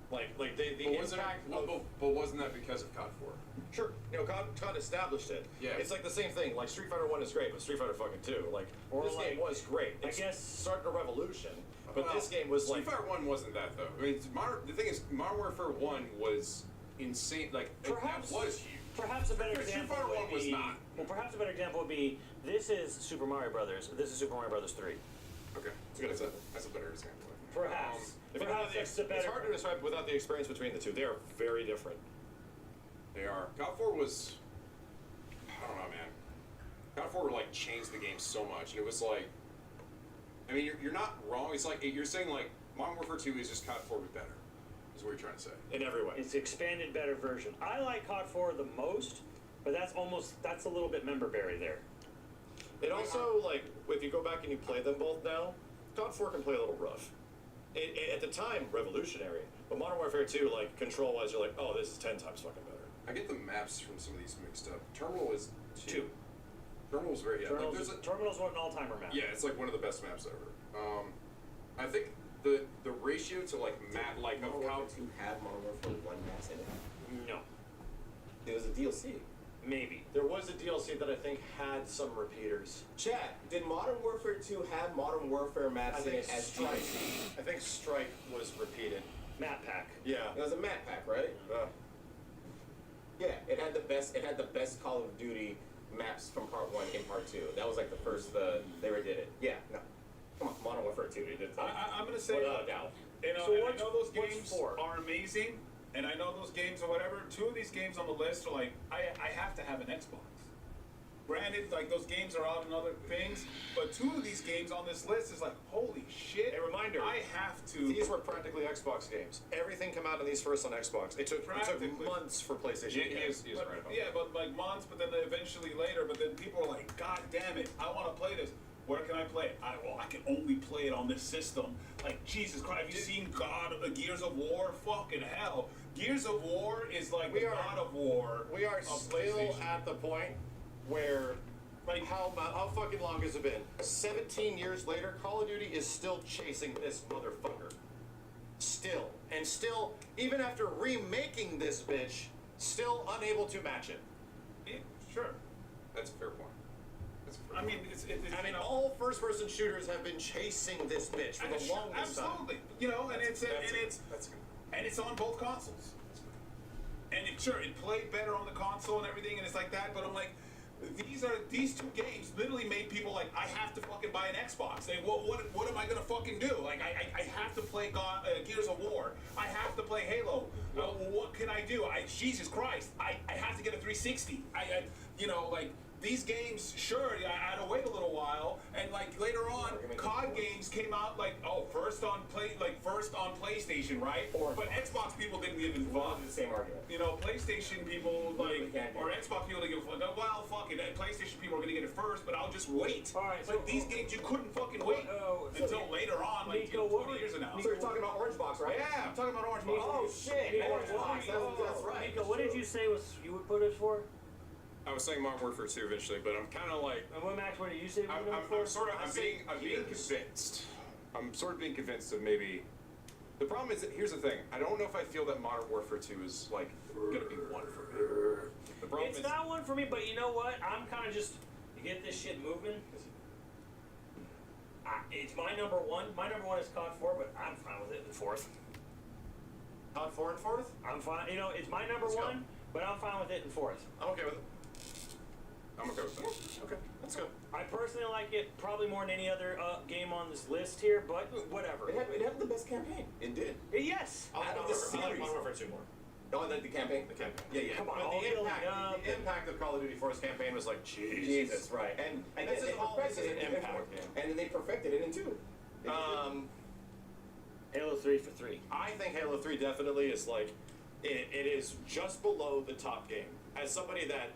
Like the impact of... But wasn't that because of COD 4? Sure, COD established it. Yeah. It's like the same thing. Like Street Fighter 1 is great, but Street Fighter fucking 2, like Or this like- game was great. I It guess- started a revolution, but Well, this game was Street like Fighter 1 wasn't that though. I mean, the thing is, Modern Warfare 1 was insane. Like Perhaps- that was huge. Perhaps a better Street example Fighter would 1 was be, not. Well, perhaps a better example would be, this is Super Mario Brothers. This is Super Mario Brothers 3. Okay, that's a better example. Perhaps. if you don't have Perhaps the that's the it's better. hard to describe without the experience between the two. They are very different. They are. COD 4 was. I don't know, man. COD 4 like changed the game so much, and it was like. I mean, you're not wrong. It's like you're saying like Modern Warfare 2 is just COD 4 but better. Is what you're trying to say. In every way. It's expanded, better version. I like COD 4 the most, but that's a little bit member berry there. It also, like, if you go back and you play them both now, COD 4 can play a little rough. At the time, revolutionary. But Modern Warfare 2, like, control-wise, you're like, oh, this is 10 times fucking better. I get the maps from some of these mixed up. Terminal is 2. Terminal's very Terminal's an all-timer map. Yeah, it's like one of the best maps ever. I think the ratio to like map like Modern of Warfare how 2 had Modern Warfare 1 maps in it. No. It was a DLC. Maybe. There was a DLC that I think had some repeaters. Chad, did Modern Warfare 2 have Modern Warfare maps in it as Strike. DLC? I think Strike was repeated. Map pack. Yeah. It was a map pack, right? Yeah, it had the best. It had the best Call of Duty maps from Part 1 in Part 2. That was like the first they ever did it. Yeah, no, come on, Modern Warfare 2. They did that. I'm gonna say, without a doubt. you know, So and I what's- know those what's games 4? are amazing, and I know those games or whatever. 2 of these games on the list are like, I have to have an Xbox. Granted, like those games are out and other things, but 2 of these games on this list is like, holy shit! A reminder. I have to. These were practically Xbox games. Everything came out of these first on Xbox. It took Practically. months for PlayStation. he games. is But- right about yeah, but like months, but then eventually later, but then people are like, God damn it, I want to play this. Where can I play it? I can only play it on this system. Like, Jesus Christ, have you seen Gears of War? Fucking hell. Gears of War is like We the are- God of War. We are of still PlayStation. at the point where, like, how fucking long has it been? 17 years later, Call of Duty is still chasing this motherfucker. Still. And still, even after remaking this bitch, still unable to match it. Yeah, sure. That's a fair point. That's a fair I point. mean, it's I mean, you know, all first-person shooters have been chasing this bitch for the longest time. absolutely. You know, and it's that's good. and it's on both consoles. And sure, it played better on the console and everything, and it's like that. But I'm like, these 2 games literally made people like, I have to fucking buy an Xbox. Like, what am I gonna fucking do? Like, I have to play Gears of War. I have to play Halo. Well, what can I do? Jesus Christ, I have to get a 360. You know, like. These games, sure, I had to wait a little while, and like later on, COD games came out like, first on PlayStation, right? But Xbox people didn't get involved. The same argument. You know, PlayStation people like, can't do or it. Xbox people, they give a fuck. Well, fuck it. PlayStation people are gonna get it first, but I'll just wait. All right, like so- these games, you couldn't fucking wait until later on, like Nico, what 20 years ago. So you're talking about Orange Box, right? Yeah, I'm talking about Orange Box. Oh shit! Nico, Orange Box. That's right. Nico, what did you say you would put us for? I was saying Modern Warfare 2 eventually, but I'm kind of like And what, Max, what did you say we I'm were for? sort of I'm being convinced. I'm sort of being convinced that maybe the problem is that here's the thing. I don't know if I feel that Modern Warfare 2 is like gonna be one for me. The problem It's is not one for me, but you know what? I'm kind of just to get this shit moving. It's my number 1. My number 1 is COD 4, but I'm fine with it in 4th. COD 4 and 4th? I'm fine. You know, it's my number Let's go. 1, but I'm fine with it in 4th. I'm okay with it. I'm okay with that. Okay, that's good. I personally like it probably more than any other game on this list here, but whatever. It had the best campaign. It did. Yes. Out of the I like series. Modern Warfare 2 more. Oh, the campaign. The campaign. Yeah, yeah. Come on, But all the building impact, up. the impact of Call of Duty 4's campaign was like, Jesus, right. And this they is all this is perfected an it in impact 4. game. And then they perfected it in 2. Halo 3 for 3. I think Halo 3 definitely is like, it is just below the top game. As somebody that,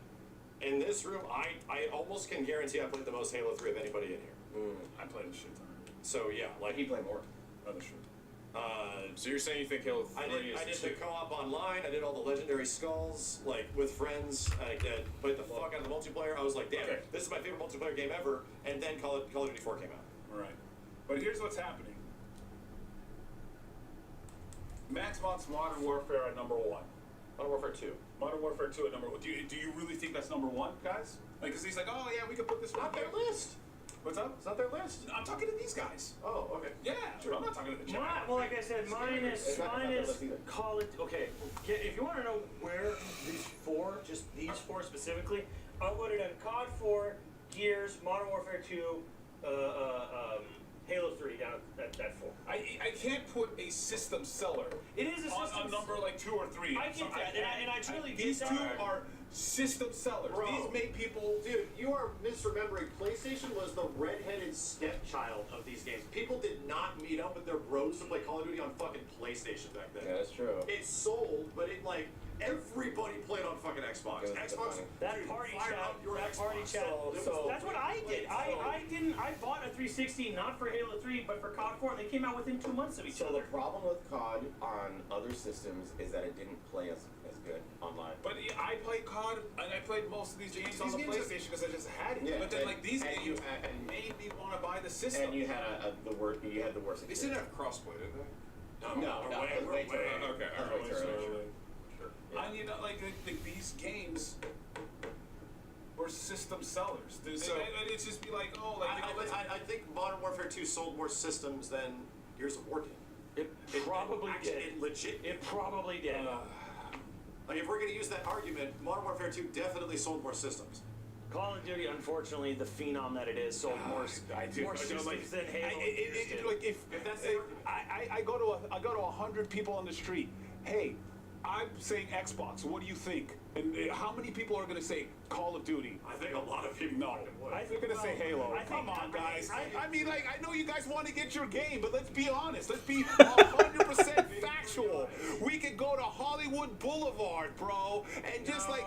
in this room, I almost can guarantee I played the most Halo 3 of anybody in here. I played a shit ton. So yeah, like, He played more. Other shit. So you're saying you think Halo 3 I did is the co-op online, I did all the legendary skulls, like, with friends, I played the fuck out of the multiplayer. I was like, damn, Okay. this is my favorite multiplayer game ever, and then Call of Duty 4 came out. Right. But here's what's happening. Max wants Modern Warfare at number 1. Modern Warfare 2. Modern Warfare 2 at number 1. Do you really think that's number 1, guys? Like, cause he's like, oh yeah, we could put this one. Not their list. What's up? It's not their list. I'm talking to these guys. Oh, okay. Yeah, sure. I'm not talking to the chat. Well, like I said, mine is It's not that list either. Call it. Okay, if you want to know where these 4, just these 4 specifically, I put it in COD 4, Gears, Modern Warfare 2, Halo 3 down at that 4. I can't put a system seller It is a system on number like 2 or 3. I get that, and I truly these get two that. are system sellers. Bro. These made people. Dude, you are misremembering. PlayStation was the redheaded stepchild of these games. People did not meet up with their bros to play Call of Duty on fucking PlayStation back then. Yeah, that's true. It sold, but it like everybody played on fucking Xbox. Yeah, that's Xbox. funny. That dude, party fire chat. up your That Xbox. party chat. So- That's what I did. I bought a 360 not for Halo 3, but for COD 4. They came out within 2 months of each So other. the problem with COD on other systems is that it didn't play as good online. But I played COD and I played most of these games on the games are- PlayStation because I just had it. Yeah, but then and- like these and games you- and- made me want to buy the system. And you had you had the worst They experience. didn't have crossplay, did they? No, we're it was way too early. Okay, It was alright, way too so- early. I mean, like these games were system sellers. So- And it's just be like, oh, like I think Modern Warfare 2 sold more systems than Gears of War did. It probably actually, did. It legit. It probably did. Like if we're gonna use that argument, Modern Warfare 2 definitely sold more systems. Call of Duty, unfortunately, the phenom that it is, sold more systems than Halo. Like if that's if I go to 100 people on the street. Hey, I'm saying Xbox. What do you think? And how many people are gonna say Call of Duty? I think a lot of people No, would. they're gonna say Halo. I think- Come on, guys. I- I mean, like, I know you guys want to get your game, but let's be honest. Let's be 100% factual. We could go to Hollywood Boulevard, bro, and just like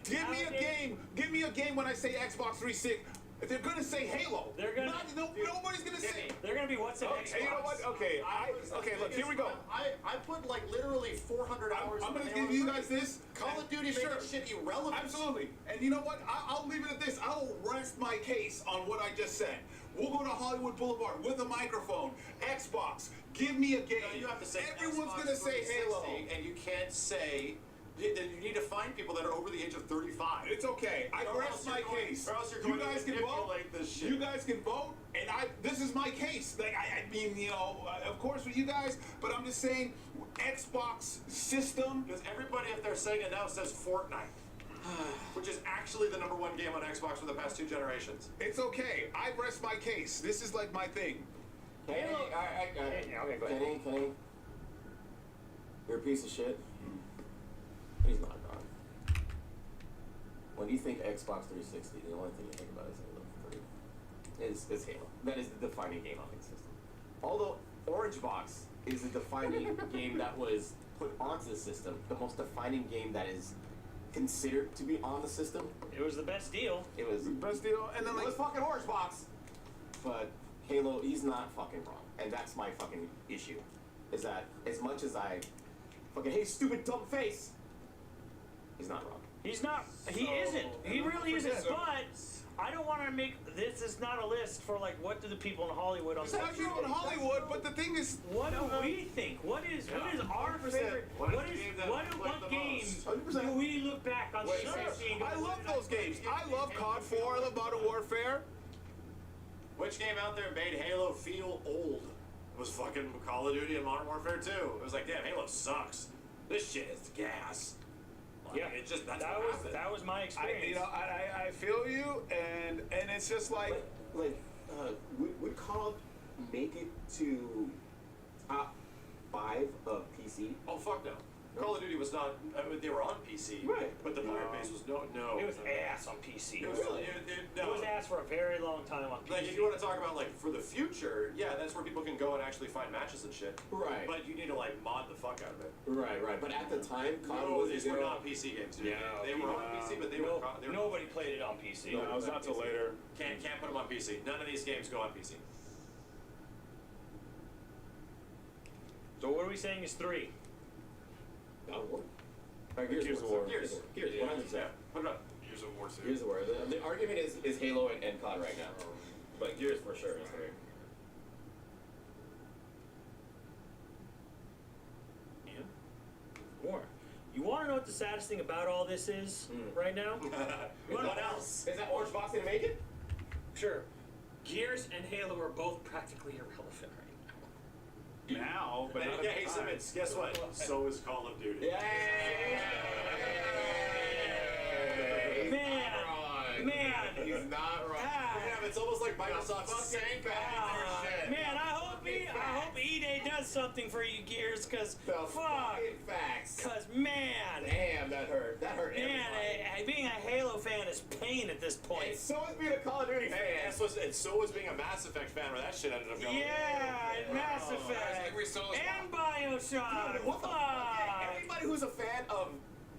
give me a game. Give me a game when I say Xbox 360. They're gonna say Halo. They're gonna- Nobody's gonna say. They're gonna be what's an Xbox. Okay, you know what? Okay, look, here we go. I put like literally 400 hours. I'm in gonna Halo give you 3. guys this. Call of Duty made that shit irrelevant. Absolutely. And you know what? I'll leave it at this. I'll rest my case on what I just said. We'll go to Hollywood Boulevard with a microphone. Xbox, give me a game. No, you have to say Everyone's Xbox gonna say 360, Halo. and you can't say. Then you need to find people that are over the age of 35. It's okay. I Or rest else my you're going- case. or else you're You going to guys can vote. manipulate this shit. You guys can vote, and this is my case. Like I mean, you know, of course with you guys, but I'm just saying, Xbox system. Because everybody, if they're saying it now, says Fortnite, which is actually the #1 game on Xbox for the past 2 generations. It's okay. I rest my case. This is like my thing. Kenny, okay, go ahead. Kenny, you're a piece of shit. He's not God. When you think Xbox 360, the only thing you think about is Halo 3. Is Halo. That is the defining game on the system. Although Orange Box is the defining game that was put onto the system, the most defining game that is considered to be on the system. It was the best deal. It was Best deal, and then it like was fucking Orange Box. But Halo, he's not fucking wrong. And that's my fucking issue. Is that as much as I fucking hate stupid dumb face, he's not wrong. He's not. He isn't. He really isn't. But I don't want to make this is not a list for like what do the people in Hollywood on it's not you in Hollywood, but the thing is, What do we think? What is our 100%. favorite? What is What the is game that what we what played the games most? do we look back on? Wait, 360 and go, I love those games. I love COD 4. I love Modern Warfare. Which game out there made Halo feel old? It was fucking Call of Duty and Modern Warfare 2. It was like, damn, Halo sucks. This shit is gas. Like, Yeah, it just that's that what was happened. that was my experience. I feel you, and it's just like Would COD make it to top 5 of PC? Oh fuck no. Call of Duty was not. I mean, they were on PC, Right. But the pirate base was no. It was ass on PC. It was, It was ass for a very long time on PC. Like if you want to talk about like for the future, yeah, that's where people can go and actually find matches and shit. Right. But you need to like mod the fuck out of it. Right. But at the time, COD No, was these were not PC games. Dude. They were on PC, but they were. Nobody played it on PC. no, it was not till later. Can't put them on PC. None of these games go on PC. So what are we saying is 3? Gears of War. Gears. Gears. Yeah. 100%. Yeah. Put it up. Gears of War 2. Gears of War. The argument is Halo and COD right now. But Gears for sure is 3. More. You want to know what the saddest thing about all this is right now? What else? Is that Orange Box gonna make it? Sure. Gears and Halo are both practically irrelevant right now. Now, but not Yeah, at hey the time. Simmons, guess what? So is Call of Duty. Man, He's not wrong. ah, Damn, it's almost like Microsoft's saying man, I hope E-Day does something for you, Gears, because The fuck. fucking facts. Because, man. Damn, that hurt. That hurt Man, everybody. being a Halo fan is pain at this point. And so is being a Call of Duty fan. And so was being a Mass Effect fan where that shit ended up going. Yeah, and Mass I think Effect. we saw this And Bioshock. Dude, what the fuck? Fuck. Yeah, everybody who's a fan of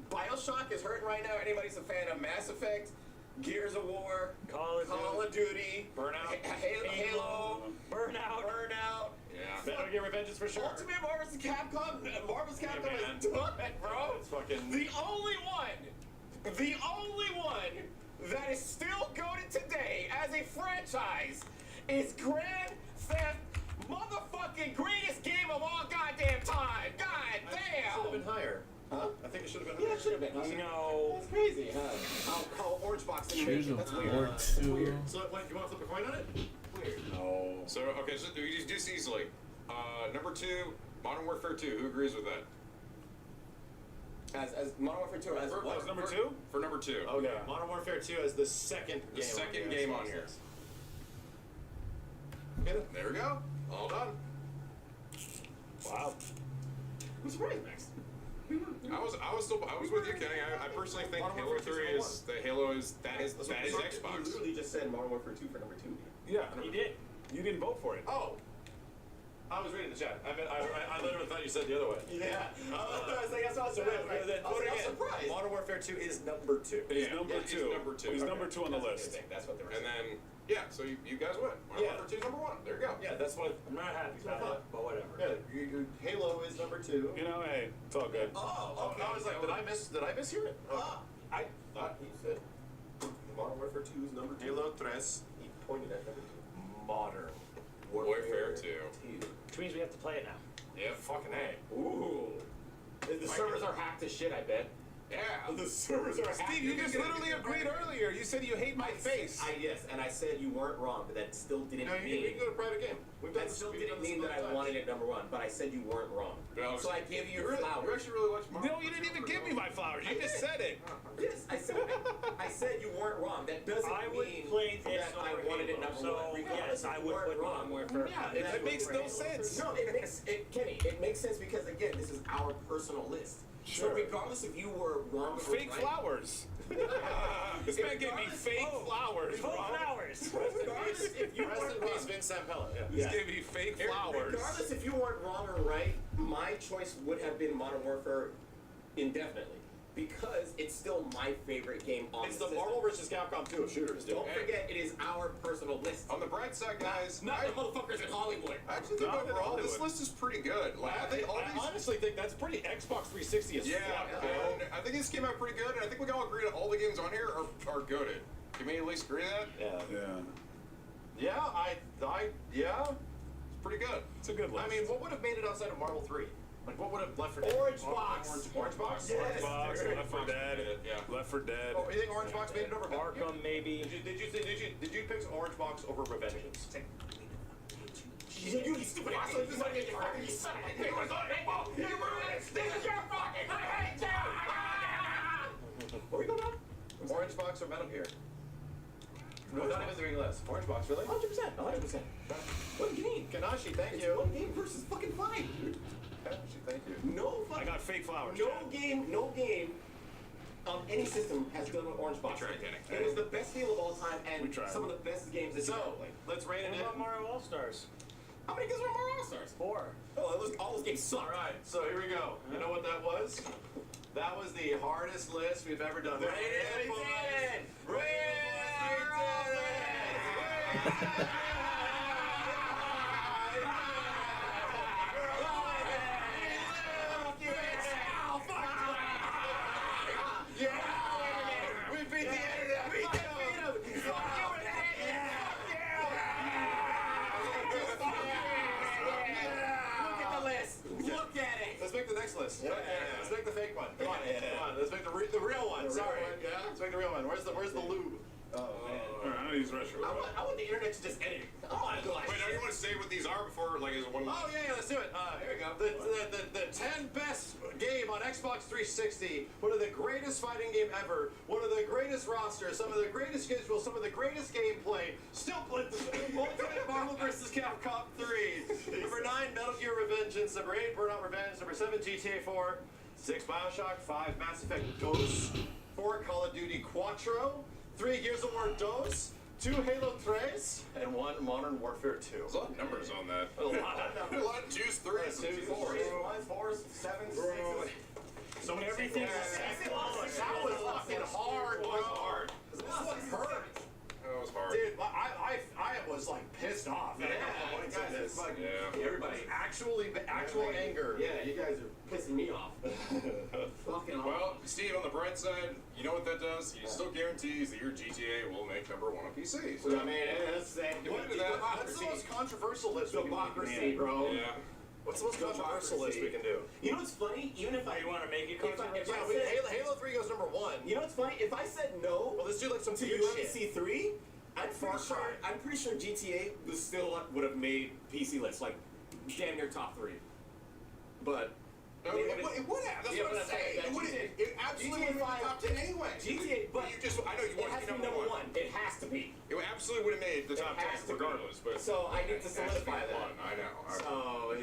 Bioshock is hurting right now. Anybody's a fan of Mass Effect, Gears of War, Call of Duty, Burnout. Halo, Burnout. Yeah. Metal Gear Revengeance for sure. Ultimate Marvel's Capcom. Marvel's Capcom man. is done, bro. It's fucking. The only one that is still goated today as a franchise is Grand Theft motherfucking greatest game of all goddamn time. God Should have damn. been higher. Huh? I think it should have been Yeah, higher. it should have been. Huh? No. That's crazy, huh? How Orange Box didn't make Choose it. a That's board weird. two. So, what, you want to flip a coin on it? Weird. No. So okay, so we just do this easily. Number 2, Modern Warfare 2. Who agrees with that? As Modern Warfare 2 as For what? number 2? For number 2. Okay. Modern Warfare 2 as the second The game. second game on here. Okay, then. There we go. All done. Wow. I'm surprised, Max. I was with you, Kenny. I personally think Modern Halo Warfare 3 2 is the Halo is that is He Xbox. literally just said Modern Warfare 2 for number 2. Yeah. He did. You didn't vote for it. Oh. I was reading the chat. I literally thought you said the other way. Yeah. I was like, that's what I was then vote again. surprised. Modern Warfare 2 is number 2. Yeah, He's number yeah, he's 2. number 2. He's Okay. number 2 on the list. That's what they were And saying. then so you guys win. Modern Yeah. Warfare 2 is number 1. There you go. Yeah, that's what. I'm not happy about it, but whatever. Yeah, Halo is number 2. you know, hey, it's all good. Oh, okay. I was like, did I mishear it? I thought he said Modern Warfare 2 is number 2. Halo 3. He pointed at number 2. Modern. Warfare 2. Which means we have to play it now. Yeah, fucking A. Ooh. The servers are hacked to shit, I bet. Yeah. The servers are hacked. Steve, you just literally agreed earlier. You said you hate my face. Yes, and I said you weren't wrong, but that still didn't No, mean. you can go to private game. That still didn't mean that I wanted it number 1, but I said you weren't wrong. No, So I give you your You flowers. actually really watch Modern No, you didn't even give me my flowers. You just said it. Yes, I said you weren't wrong. That doesn't I would mean play this that I over wanted it Halo, number so 1. Regardless yes, I if would you weren't put wrong. Modern Warfare. Yeah, It makes no sense. No, Kenny, it makes sense because again, this is our personal list. Sure. So regardless if you were wrong or Fake right, flowers. This man gave me fake flowers, Full bro. flowers. regardless if you Rest weren't in wrong, peace, Vince Zampella. Yeah. This gave me fake flowers. regardless if you weren't wrong or right, my choice would have been Modern Warfare indefinitely because it's still my favorite game on It's the the system. Marvel vs. Capcom 2 of shooters, dude. Don't forget, it is our personal list. On the bright side, guys, Not the motherfuckers in Hollywood. I actually think Not in overall this Hollywood. list is pretty good. Like, I think all I these. honestly think that's pretty Xbox 360 as Yeah, fuck, and bro. I think this came out pretty good, and I think we can all agree that all the games on here are goated. Can we at least agree that? Yeah. Yeah, yeah. It's pretty good. It's a good list. I mean, what would have made it outside of Marvel 3? Like, what would have Left 4 Dead? Orange Box. Orange Box? Yes. Orange Box, dude. Left 4 Dead, Yeah. Left 4 Dead. Oh, you think Orange Box made it over Arkham, maybe. Did you pick Orange Box over Revengeance? You stupid asshole! You son of a son of a bitch! You ruined it, Steve! You're fucking hate you! Where we going now? Orange Box or Metal Gear? No, not even doing less. Orange Box, really? 100%, 100%. One game. Kanashi, thank It's you. one game versus fucking 5, dude. Kanashi, thank you. No I fucking. got fake flowers. No Chad. game on any system has done what Orange Box tried, did. Kenny. It was the best deal of all time We and tried. some of the best games that you ever So, played. let's rate it What in. about Mario All Stars? How many games were Mario All-Stars? 4. Oh, all those games suck. All right, so here we go. You know what that was? That was the hardest list we've ever done. Rate it, boys. Rate it! We beat the internet! We beat him! Look at the list. Look at it. Let's make the next list. Yeah. Let's make the fake one. Come on, come on. Let's make the real one. The real Sorry. one, yeah. Let's make the real one. Where's the lube? Oh man. Alright, I'll use retro. I want the internet to just edit it. Oh my gosh. Wait, now you want to say what these are before, like, is it one? Oh yeah, let's do it. There we go. The 10 best game on Xbox 360. One of the greatest fighting game ever. One of the greatest rosters. Some of the greatest visuals. Some of the greatest gameplay. Still played Ultimate Marvel vs. Capcom 3. Number 9, Metal Gear Revengeance. Number 8, Burnout Revenge. Number 7, GTA 4. 6, Bioshock. 5, Mass Effect DOS. 4, Call of Duty Quattro. 3, Gears of War DOS. 2, Halo 3. And 1, Modern Warfare 2. There's a lot of numbers on that. A lot of numbers. A lot of 2s, 3s, and 4s. 4s, 7s, 6s. So everything's That was fucking hard, bro. hard. This one hurt. That was hard. Dude, I was like pissed off. Yeah, Points you of guys are this. fucking. Yeah. Everybody. Actual anger. Yeah, you guys are pissing me off. Fucking Well, Steve, on the bright side, you know what that does? It still guarantees that your GTA will make number 1 on PC. So, I mean, that's What's the most controversial list we can democracy, do? bro. yeah. What's the most controversial list we can do? You know what's funny? Even if I You want to make it if I, controversial? if I said, Halo 3 goes number 1. you know what's funny? If I said no Well, let's do like some to weird shit. UFC 3, Far I'm pretty sure GTA was still would have made PC lists like damn near top 3. But No, it would have. That's Yeah, what but I'm saying. that's It would GTA. have. It absolutely GTA would have 5 top 10 anyway. GTA, but you just, I know you it want has to to be be number number 1. 1. It has to be. It absolutely would have made the top It has 10 to be. regardless. But So I need to it has solidify be that. one. I know. So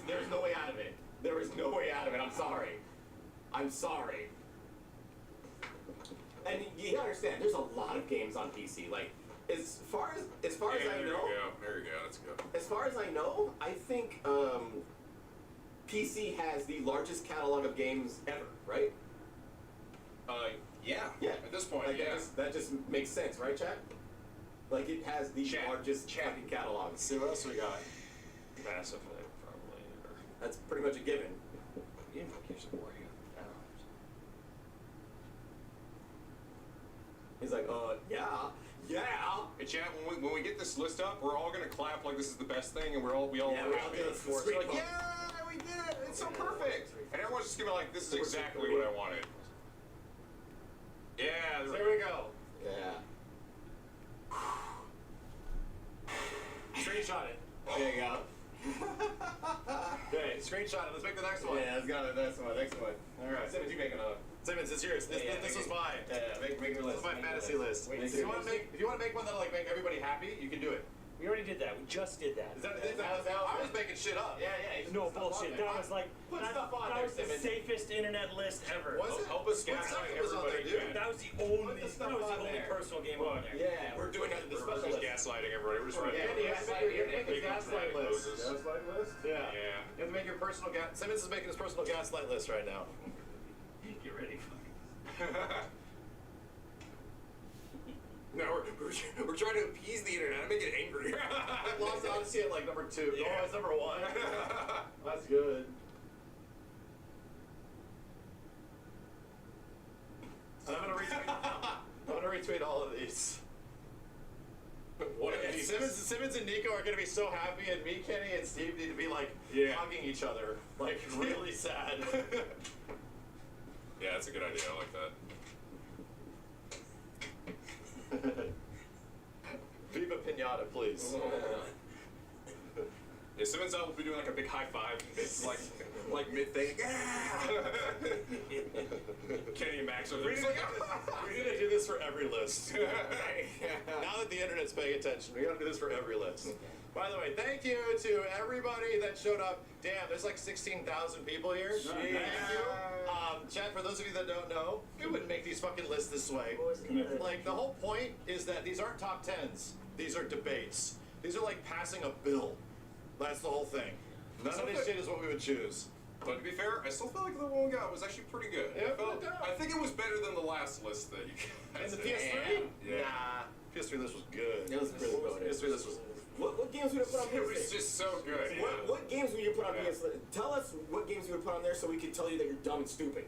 there's no way out of it. There is no way out of it. I'm sorry. I'm sorry. And you gotta understand, there's a lot of games on PC. Like as far as Yeah, I there know, you go. There you go. That's good. as far as I know, I think PC has the largest catalog of games ever, right? Yeah. Yeah. At this point, Like yeah. that just makes sense, right, Chad? Like it has the Chat. largest fucking catalog. See what else we got? Mass Effect, probably. That's pretty much a given. He's like, yeah. Hey, chat. When we get this list up, we're all gonna clap like this is the best thing, and we all Yeah, we all happy. do it. We're Sweet. like, yeah, we did it. It's so perfect. And everyone's just gonna be like, this is exactly what I wanted. Yeah. There we go. Yeah. Screenshot it. There you go. Okay, screenshot it. Let's make the next one. Yeah, let's go to the next one. Next one. All right. Simmons, you make another. Simmons, it's yours. This was mine. Yeah, make your This list. is my Make your fantasy list. Make If your you want to list. make one that'll like make everybody happy, you can do it. We already did that. We just did that. I was making shit up. Yeah, yeah. No Put stuff on bullshit. there. That was like Put that, stuff on that there, was the Simmons. safest internet list ever. Was it? Help us What gaslight second was on there, everybody. dude? That was the only. Put the stuff That was the on only there. personal game on there. Yeah, we're doing it the We're special just list. gaslighting everybody. We're just ready. Yeah, You have to make your gaslight list. Gaslight list? Yeah. Yeah. You have to make your personal Simmons is making his personal gaslight list right now. Get ready. No, we're trying to appease the internet. I make it angry. Lost Odyssey at like number 2. Yeah. Oh, it's number 1. That's good. And I'm gonna retweet all of these. What of these? Simmons and Nico are gonna be so happy, and me, Kenny, and Steve need to be like hugging each other, like really sad. Yeah, that's a good idea. I like that. Viva Pinata, please. Yeah, Simmons will be doing like a big high five. It's like mid thing. Kenny and Max are We just need, like, we need to do this for every list. Now that the internet's paying attention, we gotta do this for every list. By the way, thank you to everybody that showed up. Damn, there's like 16,000 people here. Thank you. Chat, for those of you that don't know, we wouldn't make these fucking lists this way. Like, the whole point is that these aren't top 10s. These are debates. These are like passing a bill. That's the whole thing. None of this shit is what we would choose. But to be fair, I still feel like the one we got was actually pretty good. Yeah, I think it was better than the last list that you guys And the did. PS3? Yeah. Nah. PS3 list was good. It was really good. PS3 list was. What games would you put on It was PS? just so good. What games would you put on Yeah. PS? Tell us what games you would put on there so we could tell you that you're dumb and stupid.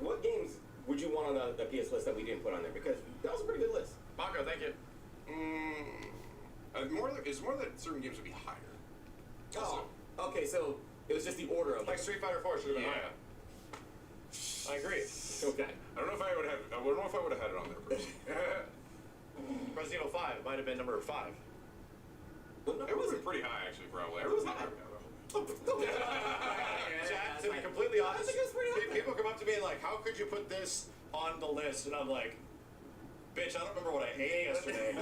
What games would you want on the PS list that we didn't put on there? Because that was a pretty good list. Mako, thank you. It's more that certain games would be higher. Oh, okay. So it was just the order of Like Street Fighter 4 should have been Yeah. higher. I agree. Okay. I don't know if I would have. I don't know if I would have had it on there. Bruce. Resident Evil 5 might have been number 5. It was pretty high, actually, probably. It was high. Chat, to be completely honest, people come up to me and like, how could you put this on the list? And I'm like, bitch, I don't remember what I ate yesterday.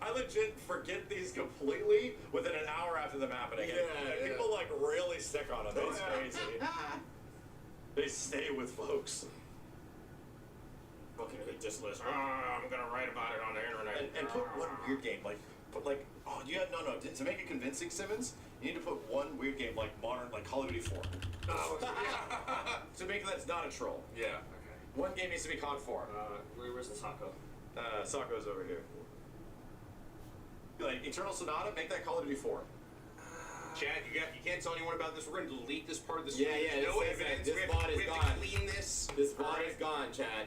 I legit forget these completely within an hour after them happening. And people like really stick on them. It's crazy. They stay with folks. Okay, this list. I'm gonna write about it on the internet. And put one weird game, oh, you have, no, to make it convincing, Simmons, you need to put one weird game, like modern, like Call of Duty 4. To make that's not a troll. Yeah. Okay. One game needs to be COD 4. Where's the Sako? Sako's over here. Like, Eternal Sonata, make that Call of Duty 4. Chad, you can't tell anyone about this. We're gonna delete this part of the Yeah, stream. yeah, No this says that evidence. this We have- bot is we have gone. to clean this. This bot is gone, Chad.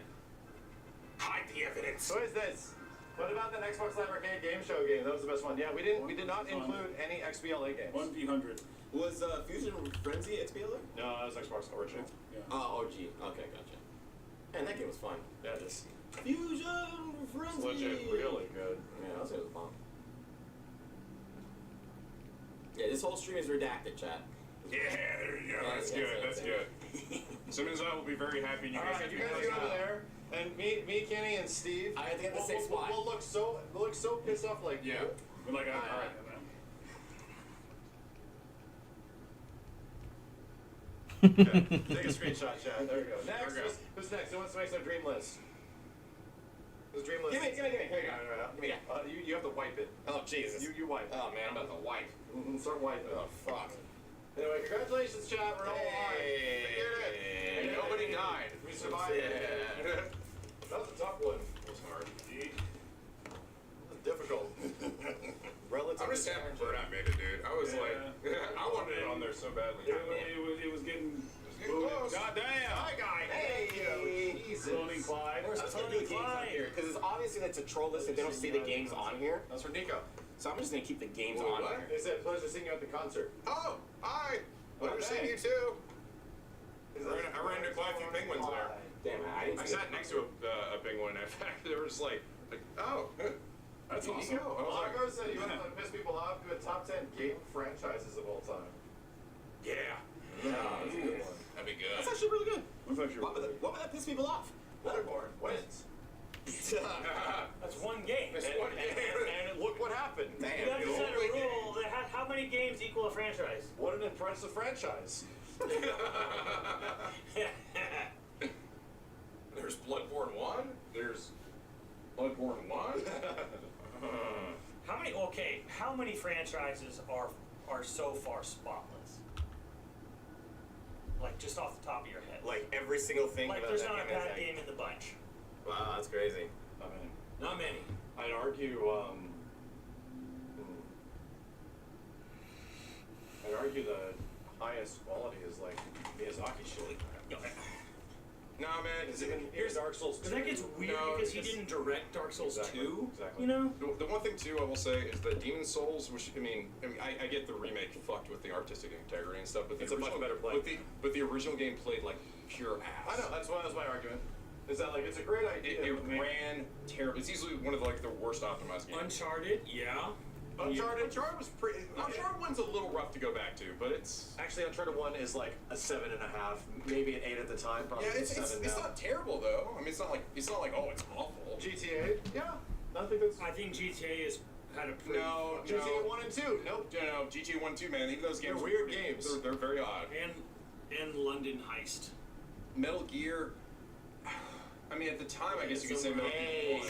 Hide the evidence. What is this? What about that Xbox Live Arcade Game Show game? That was the best one. Yeah, we did not include any XBLA games. 1v100. Was Fusion Frenzy XBLA? No, that was Xbox Origin. Yeah. Oh, OG. Okay, gotcha. And that game was fun. Yeah, it is. Fusion Frenzy. It's legit really good. Yeah, I'll say it was bomb. Yeah, this whole stream is redacted, chat. Yeah, there you go. Yeah, That's yeah, good. yeah, That's yeah. good. Simmons and I will be very happy. And you guys Alright, can you guys get over there, and me, Kenny, and Steve. I have to get the same spot. We'll look so pissed off, like Yeah. We're like, all right. Take a screenshot, Chad. There we go. Next, There we go. who's next? Who wants to make some dream list? Who's dream list? Give me. Here you go. Give me that. You have to wipe it. Oh, Jesus. You wipe. Oh, man, I'm about to wipe. Start wiping. Oh, fuck. Anyway, congratulations, chat. We're all alive. We did it. And nobody died. We survived. Yeah. That was a tough one. It was hard. It was difficult. Relative. I'm just happy Burnout made it, dude. I was like, I wanted it on there so badly. It was getting Getting close. God damn. Hi, guy. Hey, Jesus. Tony Clyde. Where's Tony games on here? Because it's obviously that's a troll list and they don't see the games on here. That's for Nico. So I'm just going to keep the games Wait, on what? here. They said pleasure seeing you at the concert. Oh, hi. Pleasure seeing you too. I ran into quite a few penguins there. Damn, I didn't I see sat next to a penguin. In fact, they were just like oh, that's Nico, awesome. I was like, Marco said you want to piss people off, do a top 10 game franchises of all time. yeah, That's a good one. that'd be good. That's actually really good. That's actually What would that piss people off? Letterboard wins. That's one game. That's one game. And look what happened. You have to set a rule that how many games equal a franchise? What an impressive franchise. There's Bloodborne 1. There's Bloodborne 1. How many franchises are so far spotless? Like just off the top of your head. Like every single thing Like about there's that not a game is bad like, game in the bunch. wow, that's crazy. I mean, Not many. I'd argue, the highest quality is like Miyazaki shit. Nah, man. Here's Dark Souls 2. Because that gets weird No, because he it's- didn't direct Dark Souls Exactly, 2. exactly. You know? The one thing too I will say is that Demon Souls, which I get the remake fucked with the artistic integrity and stuff, but the It's a much original, better play. But the original game played like pure ass. I know, that was my argument. Is that like, it's a great idea. It but man, ran terrible. It's easily one of the worst optimized games. Uncharted, yeah. Uncharted was pretty. Uncharted 1's a little rough to go back to, but it's. Actually, Uncharted 1 is like a 7.5, maybe an 8 at the time, probably Yeah, a it's 7 it's now. not terrible though. I mean, it's not like oh, it's awful. GTA? Yeah. I think that's... I think GTA has had a pretty No, GTA 1 and 2, nope. No, GTA 1, 2, man. Even those games They're are weird pretty- games. They're very odd. and London Heist. Metal Gear. I mean, at the time, I guess you could say Metal Gear 1.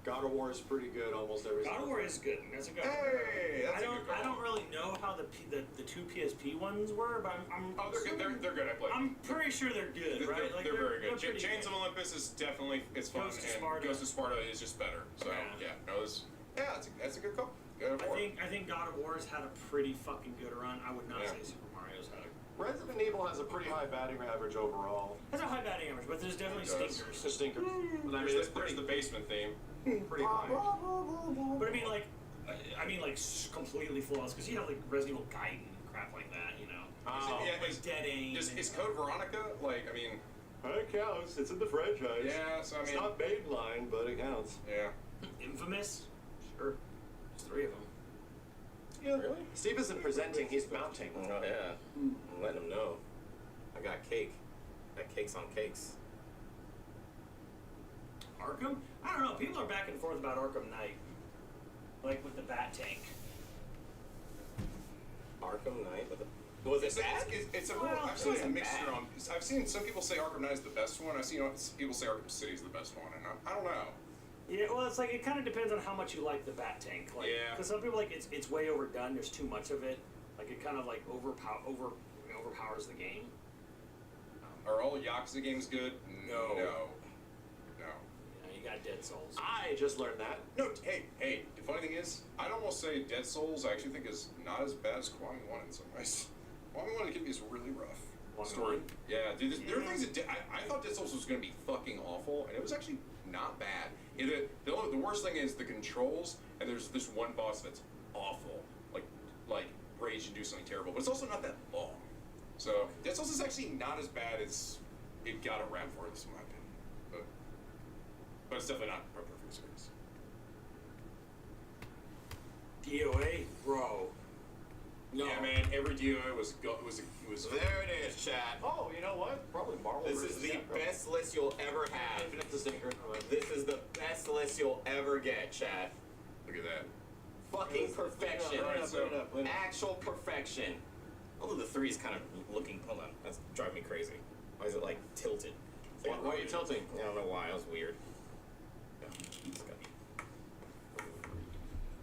God of War is pretty good almost every God of War is good. That's a good. Hey, that's a good call. I don't really know how the two PSP ones were, but I'm Oh, they're good. They're good. I played. I'm pretty sure they're good, They're, right? they're very good. pretty Chains of Olympus is definitely fun, Ghost of and Sparta. Ghost of Sparta is just better. So Yeah. that's a good call. God of War. I think God of War's had a pretty fucking good run. I would not Yeah. say Super Mario's had a. Resident Evil has a pretty high batting average overall. Has a high batting average, but there's definitely It does. stinkers. It's a stinker. But I mean, There's it's the basement theme. pretty high. But I mean like completely flawless because you have like Resident Evil Gaiden and crap like that, you know. Oh. Yeah, Like Dead Aim. Is Code Veronica like? I mean, It counts. It's in the franchise. Yeah, so I It's mean, not mainline, but it counts. yeah. Infamous. Sure. There's 3 of them. Yeah. Really? Steve isn't presenting, he's mounting. Oh yeah. I'm letting him know. I got cake. Got cakes on cakes. Arkham? I don't know. People are back and forth about Arkham Knight. Like with the Bat Tank. Arkham Knight with a. Was it bad? It's a Well, real, I've seen it a wasn't mixture bad. on. I've seen some people say Arkham Knight is the best one. I've seen people say Arkham City is the best one, and I don't know. Yeah, well, it's like it kind of depends on how much you like the Bat Tank. Like, Yeah. Because some people like it's way overdone. There's too much of it. Like it kind of like overpowers the game. Are all Yakuza games good? No. No. You know, you got Dead Souls. I just learned that. No. Hey. The funny thing is, I'd almost say Dead Souls I actually think is not as bad as Kiwami 1 in some ways. Kiwami 1 can be really rough. Story. Yeah, dude. There are things that I thought Dead Souls was going to be fucking awful, and it was actually not bad. The worst thing is the controls, and there's this one boss that's awful, like rage and do something terrible, but it's also not that long. So Dead Souls is actually not as bad as it got a rap for this, in my opinion. But it's definitely not a perfect series. DOA, bro. No. Yeah, man. Every DOA was. There it is, chat. Oh, you know what? Probably Marvel. This versus is the Capcom. best list you'll ever have. Infinite Distinguisher. This is the best list you'll ever get, chat. Look at that. Fucking perfection. Alright, so- Actual perfection. Although the 3 is kind of looking. Hold on, that's driving me crazy. Why is it like tilted? It's like Why are you tilting? I don't know why. It was weird. Yeah, it's gotta be-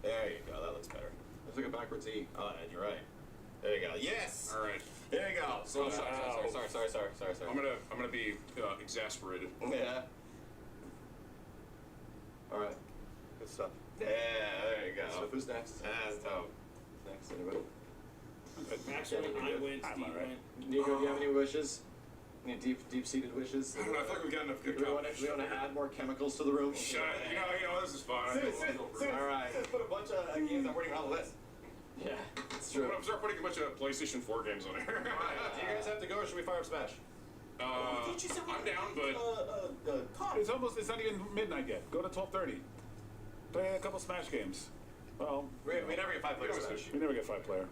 There you go. That looks better. Let's look at backwards E. Oh, and you're right. There you go. Yes. All right. There you go. So sorry. I'm gonna be exasperated. Yeah. All right. Good stuff. Yeah. There you go. So who's next? That's dope. Next, anybody? Actually, I went. Steve went. Nico, do you have any wishes? Any deep-seated wishes? I don't know. I feel like we got enough good Do we want to add more chemicals to the room? Shut up. You know, this is fun. All right. Put a bunch of games that weren't even on the list. Yeah, it's I'm true. gonna start putting a bunch of PlayStation 4 games on here. Do you guys have to go, or should we fire up Smash? I'm down, but It's almost, it's not even midnight yet. Go to 12:30. Play a couple Smash games. Well, We never get 5 players Smash. we never get 5-player.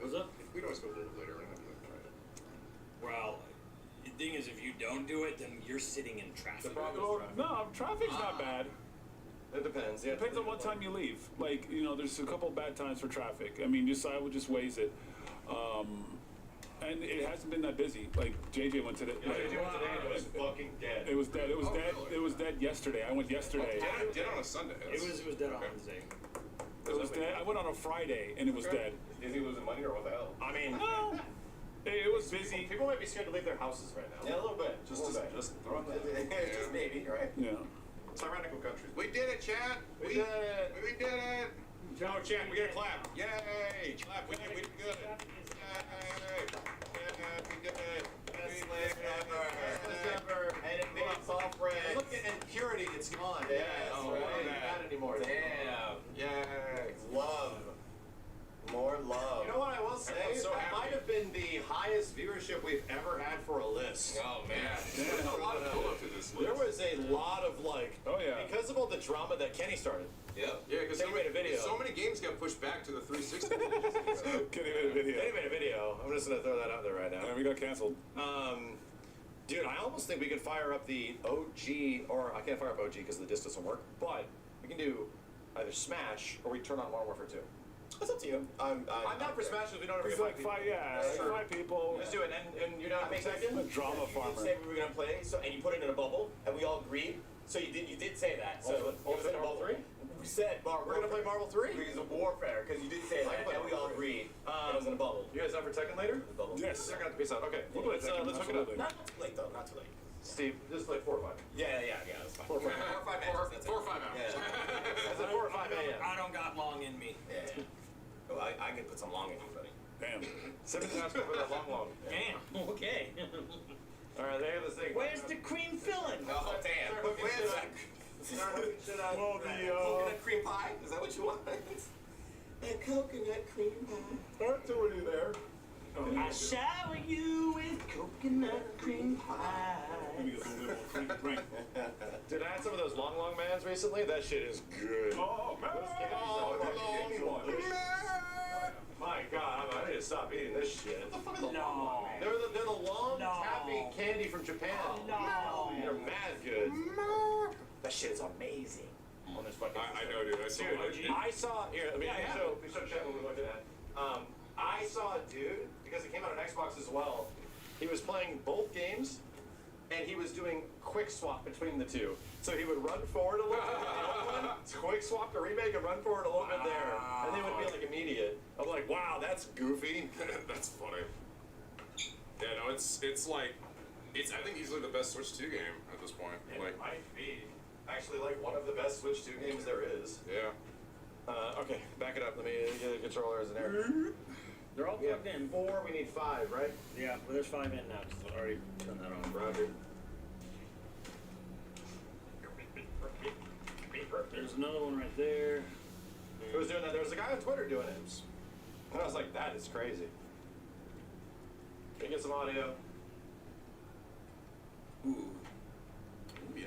What's up? we'd always go a little later. Well, the thing is, if you don't do it, then you're sitting in traffic. The problem Well, is no, traffic's not bad. it depends. Yeah, Depends on what time you leave. Like, you know, there's a couple bad times for traffic. I mean, I would just waste it. And it hasn't been that busy. Like, JJ went today. JJ went today and it was fucking dead. It was dead. It was Oh, dead. really? It was dead yesterday. I went yesterday. Dead on a Sunday. It was dead on Wednesday. It was dead. I went on a Friday and it was dead. Is he losing money or what the hell? I mean, No, it was busy. people might be scared to leave their houses right now. Yeah, a little bit. Just throw it there. Just maybe, right? Yeah. Tyrannical countries. We did it, chat. We did it. We did it. No, chat. We got a clap. Yay! Clap. We did good. Yay! We did it. Best list ever. And it made soft bread. Look at and purity, it's gone. Yes, Oh, right. not anymore. Damn. Yay. Love. More love. You know what I will say? Everyone's so that happy. might have been the highest viewership we've ever had for a list. Oh man. There's a lot of pull up to this list. There was a lot of like, Oh, yeah. because of all the drama that Kenny started. Yep. Yeah, because Kenny made a video. so many games got pushed back to the 360. Kenny made a video. Kenny made a video. I'm just gonna throw that out there right now. And we got canceled. Dude, I almost think we could fire up the OG, or I can't fire up OG because the disc doesn't work, but we can do either Smash or we turn on Modern Warfare 2. It's up to you. I'm not for Smash because we don't ever It's get like five, yeah, Sure. 5 people. Let's do it, and you're down for a second? A drama You farmer. did say we were gonna play, so and you put it in a bubble, and we all agreed. So you did say that. So it was in a Marvel bubble. 3? We said We're gonna play Marvel 3? Because of warfare, because you did say I that, play and we Marvel all 3. agreed. And it was in a bubble. You guys up for Tekken later? Bubble. Yes. Check out the piece out. Okay, We'll play Tekken, let's hook it up. absolutely. Not too late though. Not too late. Steve, just like 4 or 5. Yeah, that's fine. 4 or 5. 4 or 5 hours. Yeah. Is it 4 or 5 a.m.? I don't got long in me. Yeah. Oh, I can put some long in you, buddy. Damn. Simmons asked for that long. Damn. Okay. Alright, there this thing. Where's the cream filling? Oh damn. Start hooking Where's shit that? up. Start hooking shit up. Well, Coconut cream pie? Is that what you want? And coconut cream pie. Start doing you there. I shower you with coconut cream pie. Let me get some little drink. Dude, I had some of those long mans recently. That shit is good. Oh, man. My God, I need to stop eating this shit. What the fuck are the No. They're the long No. taffy candy from Japan. No. They're mad good. That shit is amazing. On this fucking. I know, dude. I saw Dude, I saw here. Let me Yeah, yeah. show Chad what we're looking at. I saw a dude because it came out on Xbox as well. He was playing both games, and he was doing quick swap between the two. So he would run forward a little bit, the other one, quick swap the remake, and run forward a little bit there, and they would be like immediate. I'm like, wow, that's goofy. That's funny. Yeah, no, it's like, I think easily the best Switch 2 game at this point. It might be actually like one of the best Switch 2 games there is. Yeah. Okay, back it up. Let me get the controllers in there. They're all We have plugged in. 4. We need 5, right? Yeah, well, there's 5 in now. Just already turned that on. Roger. There's another one right there. Who was doing that? There was a guy on Twitter doing it. And I was like, that is crazy. Can you get some audio? Ooh, yeah.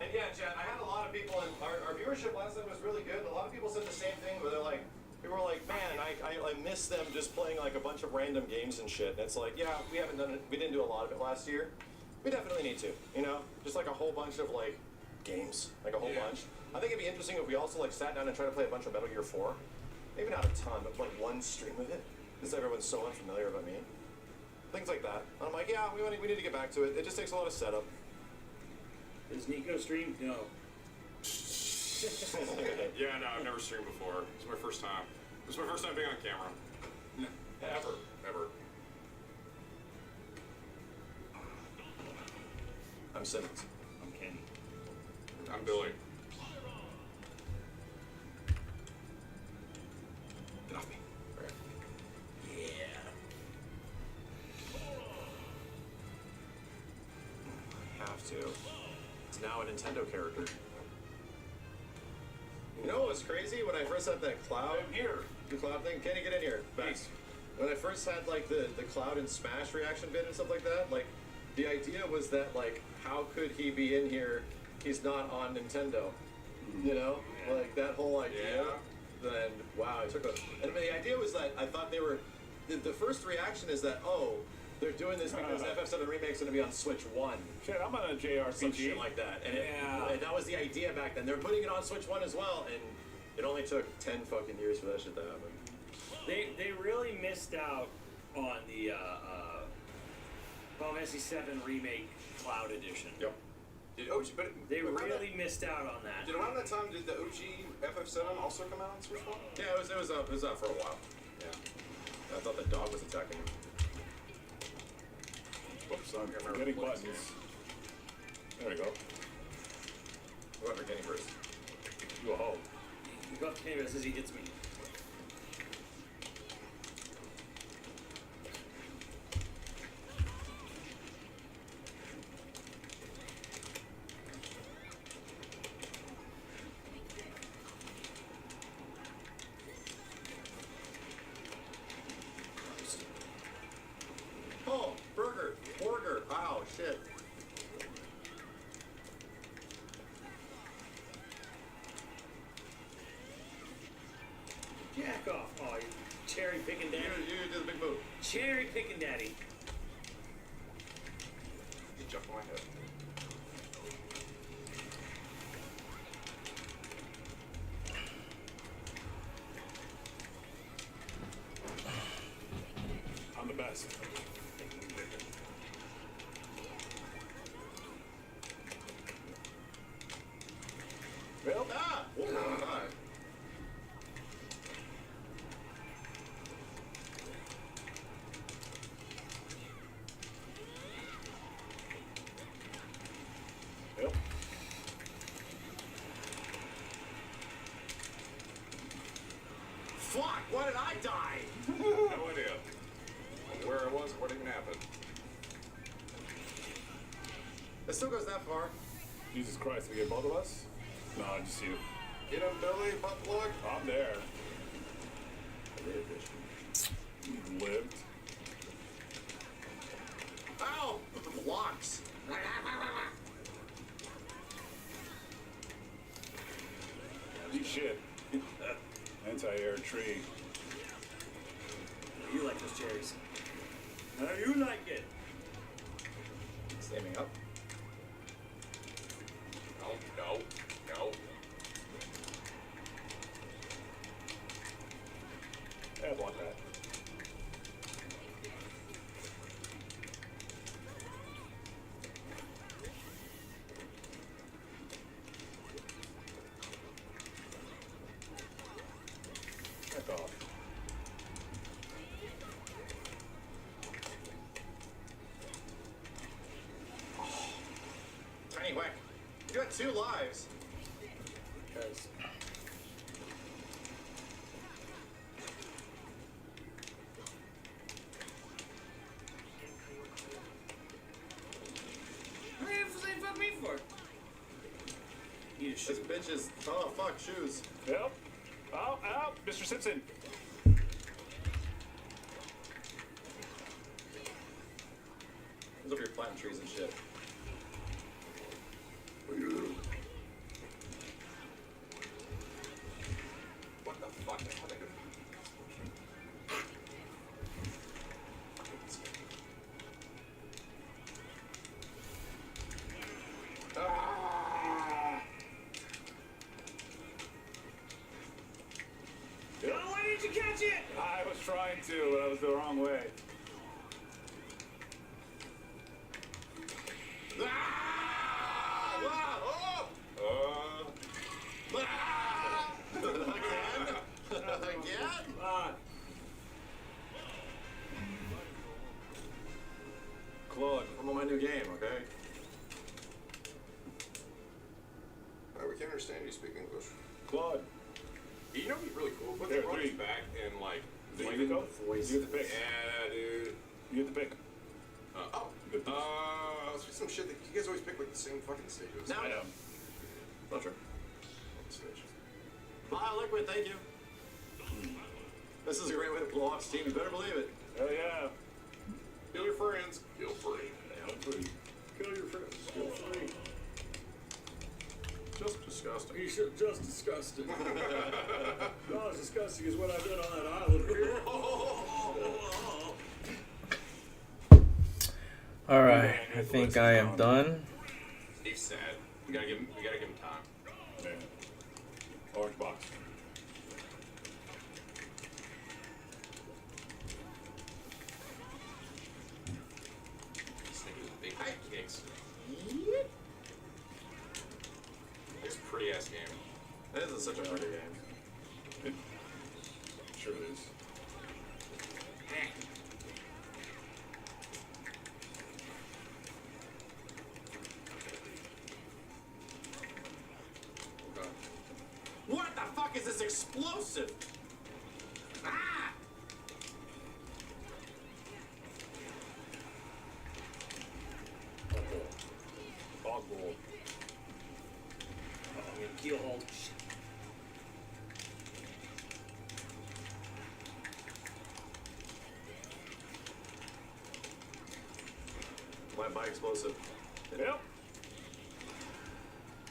And yeah, Chad, I had a lot of people, and our viewership last night was really good. A lot of people said the same thing, where they're like, people were like, man, I miss them just playing like a bunch of random games and shit. And it's like, yeah, we haven't done it, we didn't do a lot of it last year. We definitely need to, you know? Just like a whole bunch of like games, like a whole bunch. I think it'd be interesting if we also like sat down and tried to play a bunch of Metal Gear 4. Maybe not a ton, but like one stream of it. Because everyone's so unfamiliar about me. Things like that. And I'm like, yeah, we need to get back to it. It just takes a lot of setup. Is Nico stream? No. Yeah, no, I've never streamed before. It's my first time. It's my first time being on camera. Ever. I'm Simmons. I'm Kenny. I'm Billy. Get off me. Alright. Yeah. I have to. It's now a Nintendo character. You know what was crazy? When I first had that Cloud the Cloud thing, Kenny, get in here. Fast. When I first had like the Cloud and Smash reaction vid and stuff like that, like the idea was that like how could he be in here? He's not on Nintendo. You know? Like that whole idea. Then wow, it took a and the idea was that I thought they were the first reaction is that, oh, they're doing this because FF7 Remake's going to be on Switch 1. Shit, I'm on a JRPG. Some shit like that. And, and that was the idea back then. They're putting it on Switch 1 as well, and it only took 10 fucking years for that shit to happen. They really missed out on the Final Fantasy VII Remake Cloud Edition. Yep. They really missed out on that. Did around that time did the OG FF7 also come out on Switch 1? Yeah, it was out for a while. Yeah. I thought the dog was attacking him. Whoops, I don't remember. Getting what buttons. it's There we go. What for Kenny first? You a hoe. You got Kenny as he hits me. Oh, burger. Ow, shit. Jack off. Oh, you cherry picking daddy. You do the big move. Cherry picking daddy. You jumped on my head. I'm the best. Well, oh, my. Yep. Fuck, why did I die? No idea. Where I was, what even happened. It still goes that far. Jesus Christ, we get both of us? No, just you. Get him, Billy, butt plug. I'm there. You've lived. Ow! The blocks. Holy shit. Anti-air tree. You like those cherries? How you like it? Standing up. No. Yeah, block that. Back off. Tiny whack. You got 2 lives. Because What the hell say fuck me for? Eat a This shit. bitch is. Oh, fuck, shoes. Yep. Ow, Mr. Simpson. Those are your planting trees and shit. What the fuck? Oh, why didn't you catch it? I was trying to, but I was the wrong way. Again? Fuck. Claude, I'm on my new game, okay? We can't understand you speak English. Claude. You know what'd be really cool? Put There the are buttons three. back and like Is it blend you in to go? the voice. You have to pick. Yeah, dude. You get the pick. Let's do some shit that you guys always pick like the same fucking stages. No. I know. Not sure. Stage. Bye, Liquid, thank you. This is a great way to blow off steam, you better believe it. Hell yeah. Kill your friends. Feel free. Kill free. Kill your friends. Kill free. Just disgusting. You should just disgusting. Not as disgusting as what I did on that island. All right, I think I am done. Steve's sad. We gotta give him time. Man. Orange box. This thing is big high kicks. It's a pretty ass game. This is such a pretty game. Sure it is. What the fuck is this explosive? Ah! Bog roll. Keel hold. My explosive. Yep.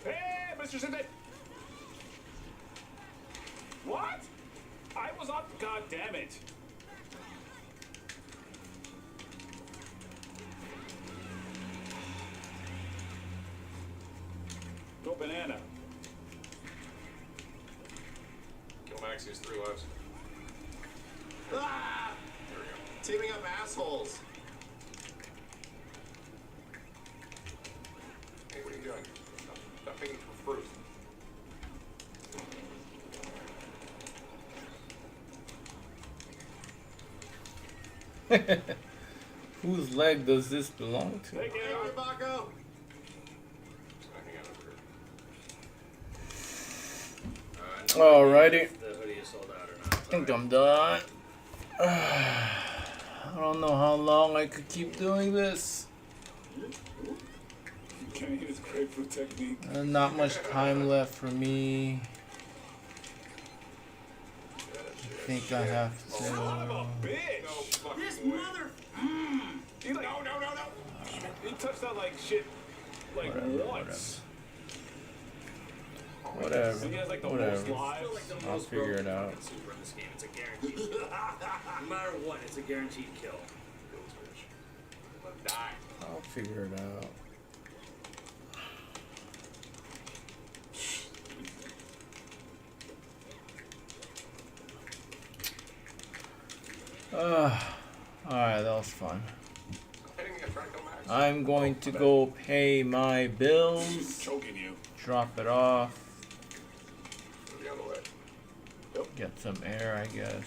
Hey, Mr. Simpson. What? I was on. God damn it. Go banana. Kill Max, he has 3 lives. Ah! There we go. Teaming up assholes. Hey, what are you doing? Stop picking for fruit. Whose leg does this belong to? Take it. Hey, Baco. Alrighty, The hoodie is sold out or not. I think I'm done. I don't know how long I could keep doing this. Can I use grapefruit technique? Not much time left for me. think I have Son of a to. bitch! This mother. He like, no. He touched that like shit, like once. Whatever. And he has like the most Whatever. lives. I'll figure it out. Super in this game. It's a guaranteed. No matter what, it's a guaranteed kill. Die. I'll figure it out. Alright, that was fun. I'm going to go pay my bills, Choking you. drop it off, get some air, I guess.